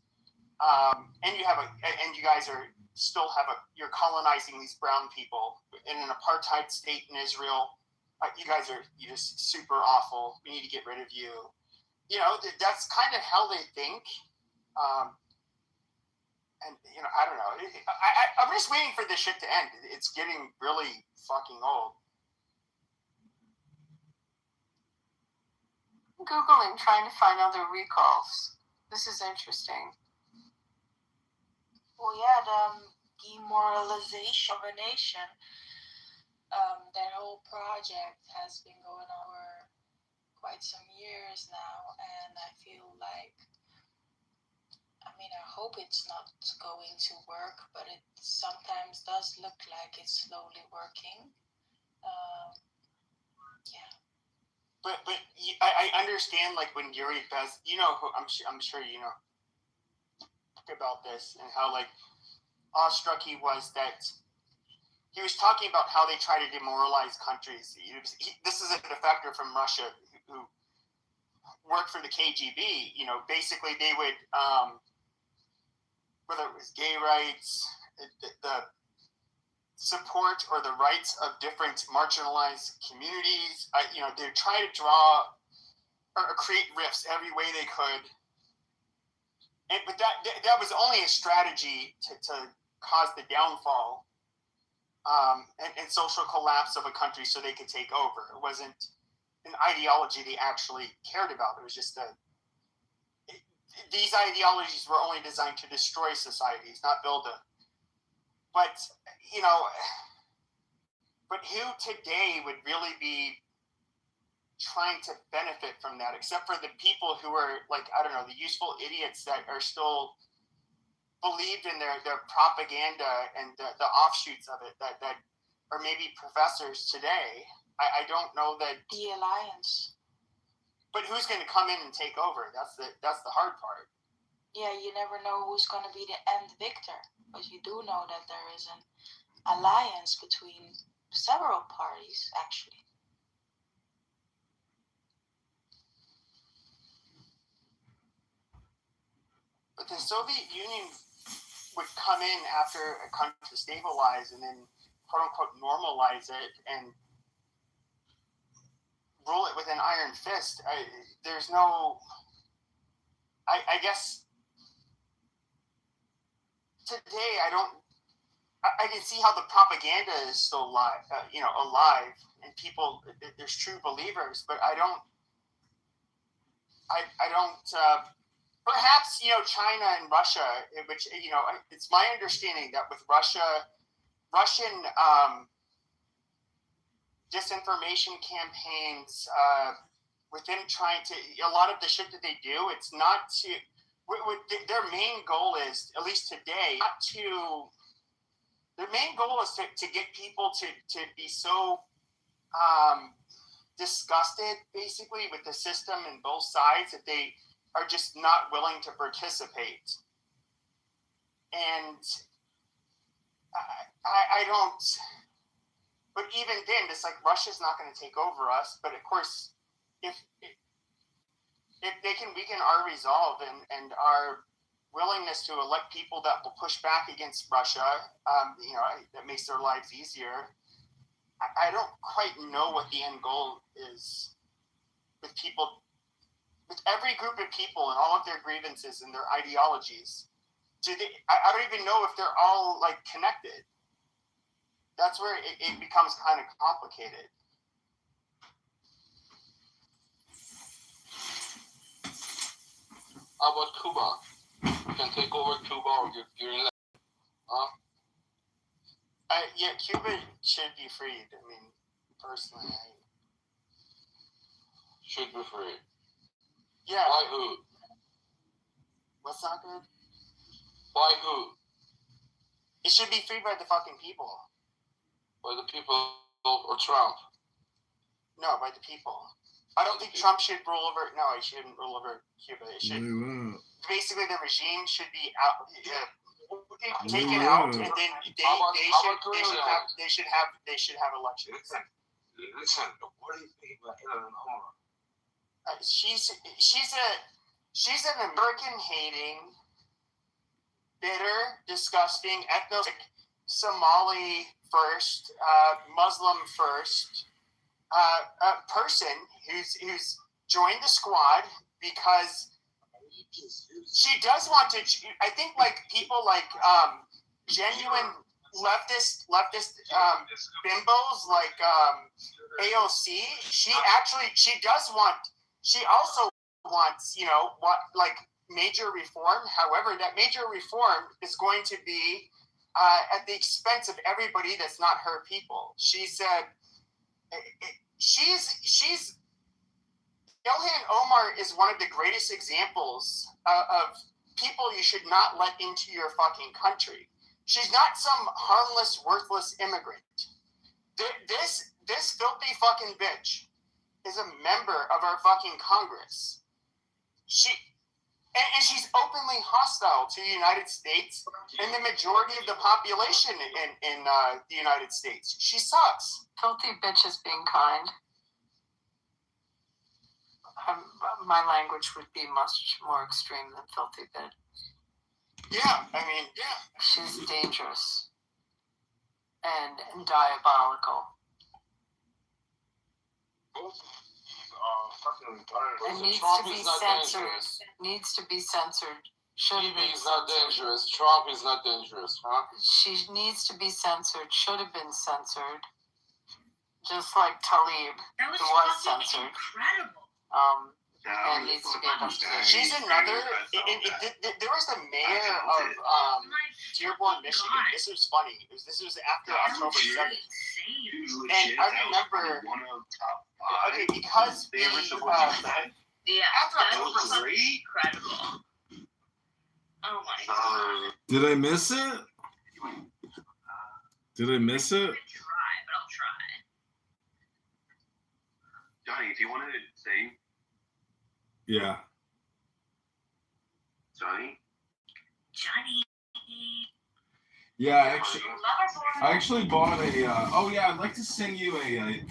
And you guys you're colonizing these brown people in an apartheid state in Israel. You're just super awful. We need to get rid of you. That's kind of how they think. And, I don't know. I'm just waiting for this shit to end. It's getting really fucking old. Googling, trying to find other recalls. This is interesting. Well, yeah, the demoralization of a nation. That whole project has been going on for quite some years now, and I feel like, I hope it's not going to work, but it sometimes does look like it's slowly working. Yeah. But I understand, like, when Yuri Bez, I'm sure you know about this, and how, like, awestruck he was that he was talking about how they try to demoralize countries. This is a defector from Russia who work for the KGB. You know, basically they would, whether it was gay rights, the support or the rights of different marginalized communities, you know, they would try to draw or create rifts every way they could. But that was only a strategy to cause the downfall and social collapse of a country so they could take over. It wasn't an ideology they actually cared about. It was just these ideologies were only designed to destroy societies, not build them. But, you know, but who today would really be trying to benefit from that, except for the people who are, like, I don't know, the useful idiots that are still believed in their propaganda and the offshoots of it that are maybe professors today. I don't know that the alliance. But who's going to come in and take over? That's the hard part. Yeah, you never know who's going to be the end victor, but you do know that there is an alliance between several parties, actually. But the Soviet Union would come in after a country stabilize and then, quote unquote, normalize it and rule it with an iron fist. There's no, I guess today I can see how the propaganda is still alive, and people, there's true believers, but I don't, perhaps, you know, China and Russia, which, you know, it's my understanding that with Russian disinformation campaigns, with them trying to, a lot of the shit that they do, it's not to, their main goal is, at least today, their main goal is to get people to be so disgusted, basically, with the system and both sides that they are just not willing to participate. And I don't, but even then, it's like Russia's not going to take over us. But of course, if they can weaken our resolve and our willingness to elect people that will push back against Russia, you know, that makes their lives easier. I don't quite know what the end goal is with people, with every group of people and all of their grievances and their ideologies. I don't even know if they're all, like, connected. That's where it becomes kind of complicated. How about Cuba? You can take over Cuba, or you're in that. Huh? Yeah, Cuba should be freed. I mean, personally, should be freed. Yeah. Why who? What's not good? Why who? It should be freed by the fucking people. By the people or Trump? No, by the people. I don't think Trump should rule over. No, he shouldn't rule over Cuba. It should. Basically, the regime should be out. Taken out, and then they should have elections. Listen, what do you think about Ilhan Omar? She's an American-hating, bitter, disgusting, ethnic Somali first, Muslim first person who's joined the squad because she does want to. I think, like, people like genuine leftist bimbos like AOC. She also wants, you know, what, like, major reform. However, that major reform is going to be at the expense of everybody that's not her people. She said she's Ilhan Omar is one of the greatest examples of people you should not let into your fucking country. She's not some harmless, worthless immigrant. This filthy fucking bitch is a member of our fucking Congress. And she's openly hostile to the United States and the majority of the population in the United States. She sucks. Filthy bitch is being kind. My language would be much more extreme than filthy bit. Yeah, I mean, yeah. She's dangerous and diabolical. It needs Trump to be is not censored. dangerous. Needs to be censored. Should have Bibi been is not censored. dangerous. Trump is not dangerous, huh? She needs to be censored. Should have been censored. Just like Talib, who was censored. Incredible. And needs to be investigated. She's another. There was the mayor of Dearborn, Michigan. This was funny. This was after October 7th. And I remember. Okay, because the Yeah, that was incredible. Oh my god. Did I miss it? Did I miss it? I'm gonna try, but I'll try. Johnny, do you want to say? Yeah. Johnny? Johnny. Yeah, I actually bought a. Oh yeah, I'd like to sing you a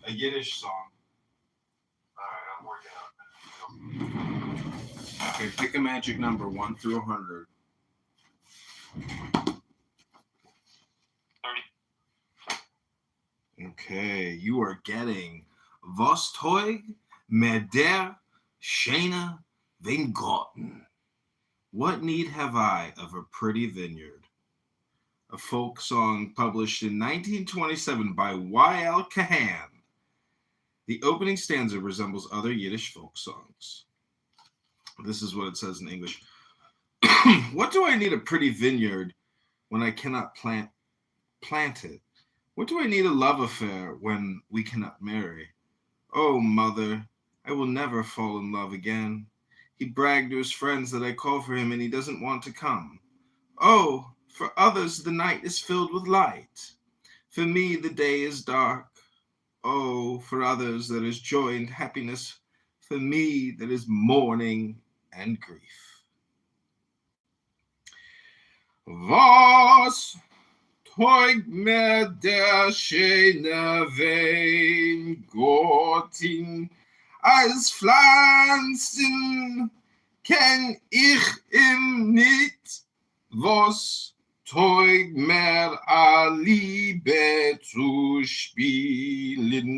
Yiddish song. Alright, I'm working on it. Okay, pick a magic number 1 through 100. 30. Okay, you are getting Was Teug mit der Schöne Weingarten. What need have I of a pretty vineyard? A folk song published in 1927 by Y.L. Kahan. The opening stanza resembles other Yiddish folk songs. This is what it says in English. What do I need a pretty vineyard when I cannot plant it? What do I need a love affair when we cannot marry? Oh, mother, I will never fall in love again. He bragged to his friends that I call for him and he doesn't want to come. Oh, for others the night is filled with light. For me the day is dark. Oh, for others there is joy and happiness. For me there is mourning and grief. Was teug mir der schöne Weingarten, als Pflanzen kenn ich ihn nicht. Was teug mir a Liebe zu spielen,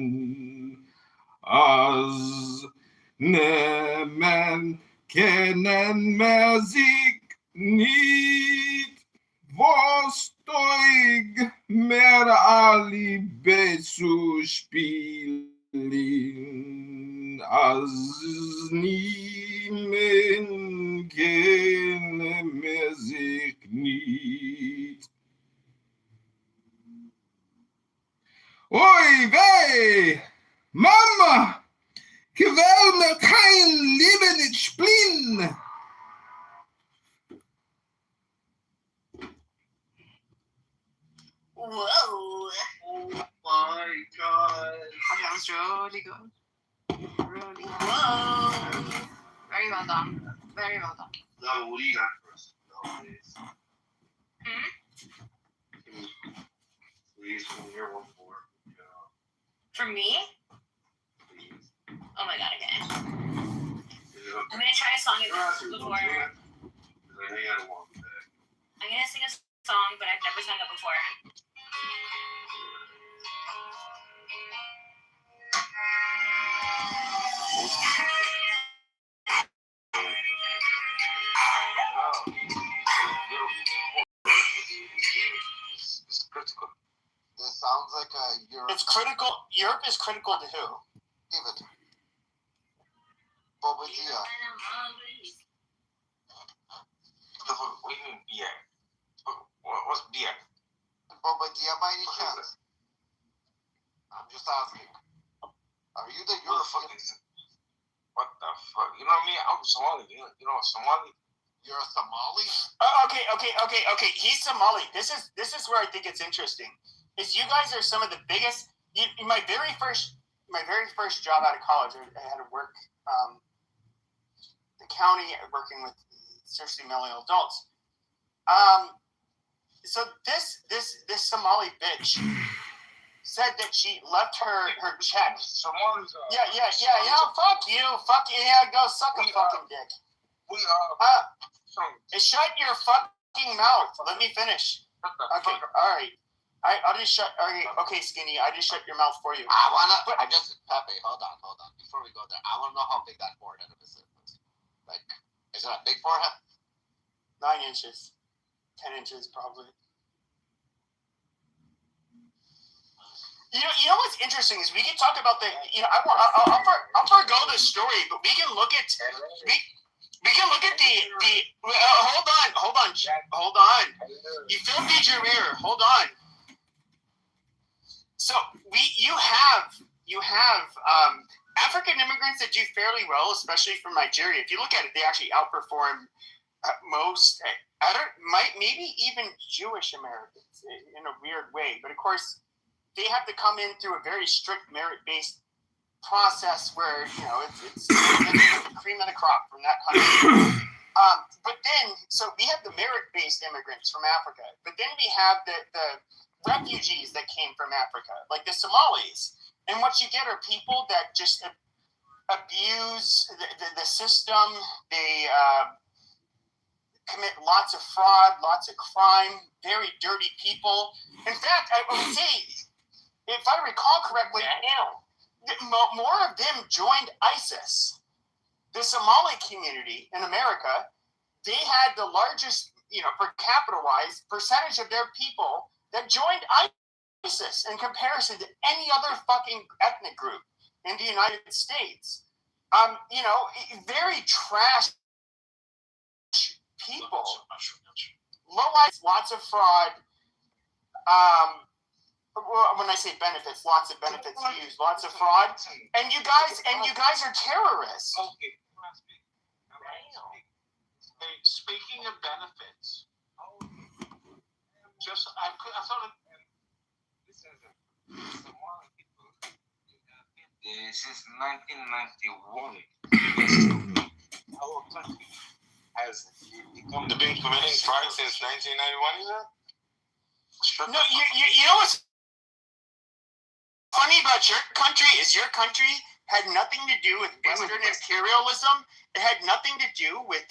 als nehmen kennen mir sich nicht. Was teug mir a Liebe zu spielen, als niemand kennen mir sich nicht. Oi, weh! Mama! Gewähl mir kein Liebe nicht spielen! Whoa. Oh my god. That was really good. Really good. Whoa. Very well done. Very well done. No, what do you got for us nowadays? Please, from your one for For me? please. Oh my god, okay. I'm gonna try a song before. I know you got a walk back. I'm gonna sing a song, but I've never sung it before. It's critical. This sounds like a Europe. It's critical. Europe is critical to who? David. Bobadilla. What do you mean beer? What's beer? Bobadilla by any chance? I'm just asking. Are you the European? What the fuck? You know me? I'm Somali. You know Somali? You're a Somali? Okay. He's Somali. This is where I think it's interesting. Is you guys are some of the biggest. My very first job out of college, I had to work the county, working with seriously mentally ill adults. So this Somali bitch said that she left her check. Somalis are. Yeah. Fuck you. Go suck a fucking dick. We are. Shut your fucking mouth. Let me finish. Okay. All right. I'll just shut. Okay, Skinny. I just shut your mouth for you. Pepe, hold on. Before we go there, I want to know how big that forehead of his is. Like, is it a big forehead? 9 inches. 10 inches, probably. You know what's interesting is we can talk about the. I'll forgo the story, but we can look at. We can look at the. Hold on. You filmed your ear. Hold on. So you have African immigrants that do fairly well, especially from Nigeria. If you look at it, they actually outperform most. Maybe even Jewish Americans in a weird way. But of course, they have to come in through a very strict merit-based process where it's the cream of the crop from that country. But then, so we have the merit-based immigrants from Africa, but then we have the refugees that came from Africa, like the Somalis. And what you get are people that just abuse the system. They commit lots of fraud, lots of crime, very dirty people. In fact, I would say, if I recall correctly, more of them joined ISIS. The Somali community in America, they had the largest, per capita-wise, percentage of their people that joined ISIS in comparison to any other fucking ethnic group in the United States. Very trash people. Low-life, lots of fraud. When I say benefits, lots of benefits used, lots of fraud. And you guys are terrorists. Okay. Speaking of benefits, I thought since 1991, our country has become They've been committing fraud since 1991, is that? No, you know what's funny about your country is your country had nothing to do with Western imperialism. It had nothing to do with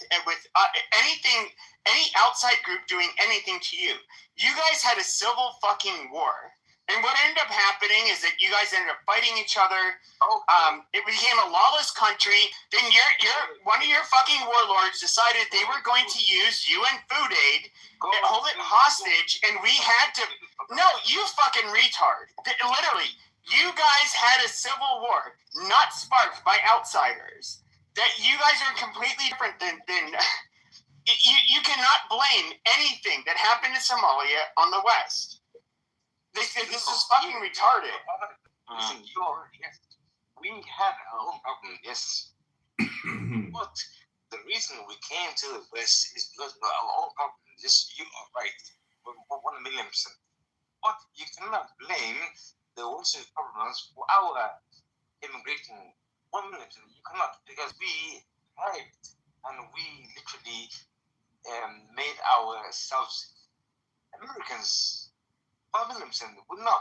anything, any outside group doing anything to you. You guys had a civil fucking war. And what ended up happening is that you guys ended up fighting each other. It became a lawless country. Then one of your fucking warlords decided they were going to use UN food aid and hold it hostage, and we had to. No, you fucking retard. Literally, you guys had a civil war, not sparked by outsiders. That you guys are completely different than. You cannot blame anything that happened in Somalia on the West. This is fucking retarded. Listen, we had our own problem, yes. But the reason we came to the West is because of our own problem. Yes, you are right. 1,000,000%. But you cannot blame the Western problems for our immigration. 1,000,000%. You cannot, because we thrived and we literally made ourselves Americans. 1,000,000%.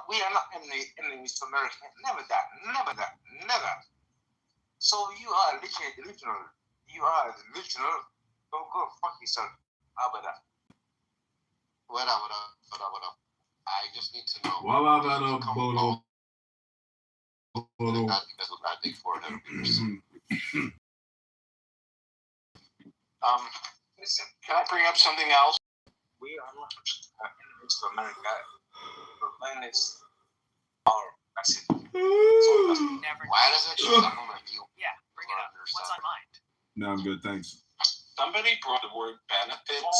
We are not enemies to America. Never that. So you are literally delusional. You are delusional. Don't go fuck yourself. How about that? What up? I just need to know. Because of that big forehead of yours. Listen, can I bring up something else? We are not enemies to America. Minus our acid. Why does it show up on my view? Yeah, bring it up. What's on mind? No, I'm good, thanks. Somebody brought the word benefits.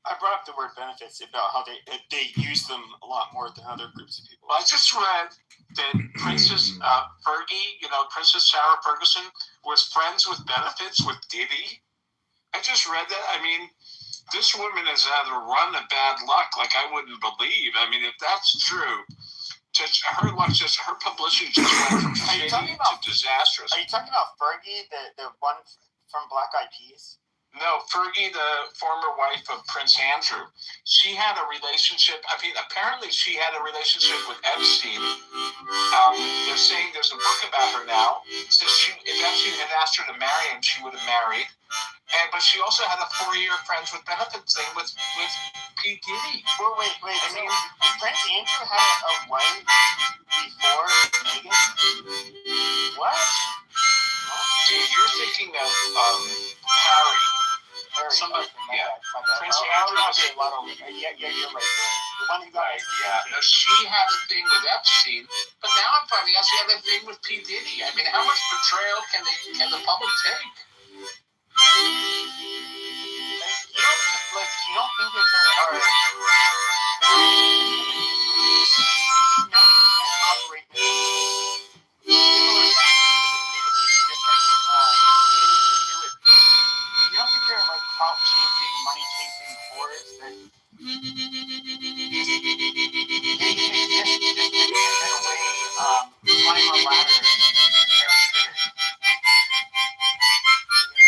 I brought up the word benefits about how they use them a lot more than other groups of people. I just read that Princess Fergie, Princess Sarah Ferguson, was friends with benefits with Diddy. I just read that. I mean, this woman has had a run of bad luck like I wouldn't believe. I mean, if that's true, her publicity just went from shady to disastrous. Are you talking about Fergie, the one from Black Eyed Peas? No, Fergie, the former wife of Prince Andrew, she had a relationship. I mean, apparently she had a relationship with Epstein. They're saying there's a book about her now. It says if Epstein had asked her to marry him, she would have married. But she also had a 4-year friends with benefits thing with P. Diddy. Well, wait. I mean, Prince Andrew had a wife before Meghan? What? Dude, you're thinking of Harry. Somebody, yeah. Prince Andrew was okay, yeah, you're right. The one who got No, she had a thing with Epstein, but now I'm finding out she had a thing with P. Diddy. I mean, how much betrayal can the public take? You don't think that there are men operate in similar you don't think they're like clout chasing, money chasing whores that climb a ladder and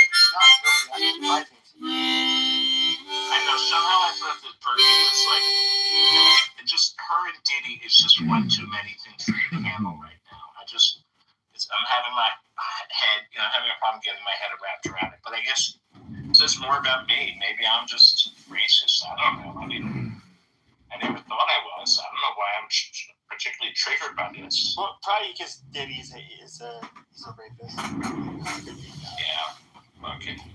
it's not really surprising to me. I know, somehow I thought that Fergie was like, just her and Diddy is just one too many things for me to handle right now. I'm having my head, having a problem getting my head wrapped around it. But I guess it says more about me. Maybe I'm just racist. I don't know. I mean, I never thought I was. I don't know why I'm particularly triggered by this. Well, probably because Diddy is a rapist. Yeah. Okay.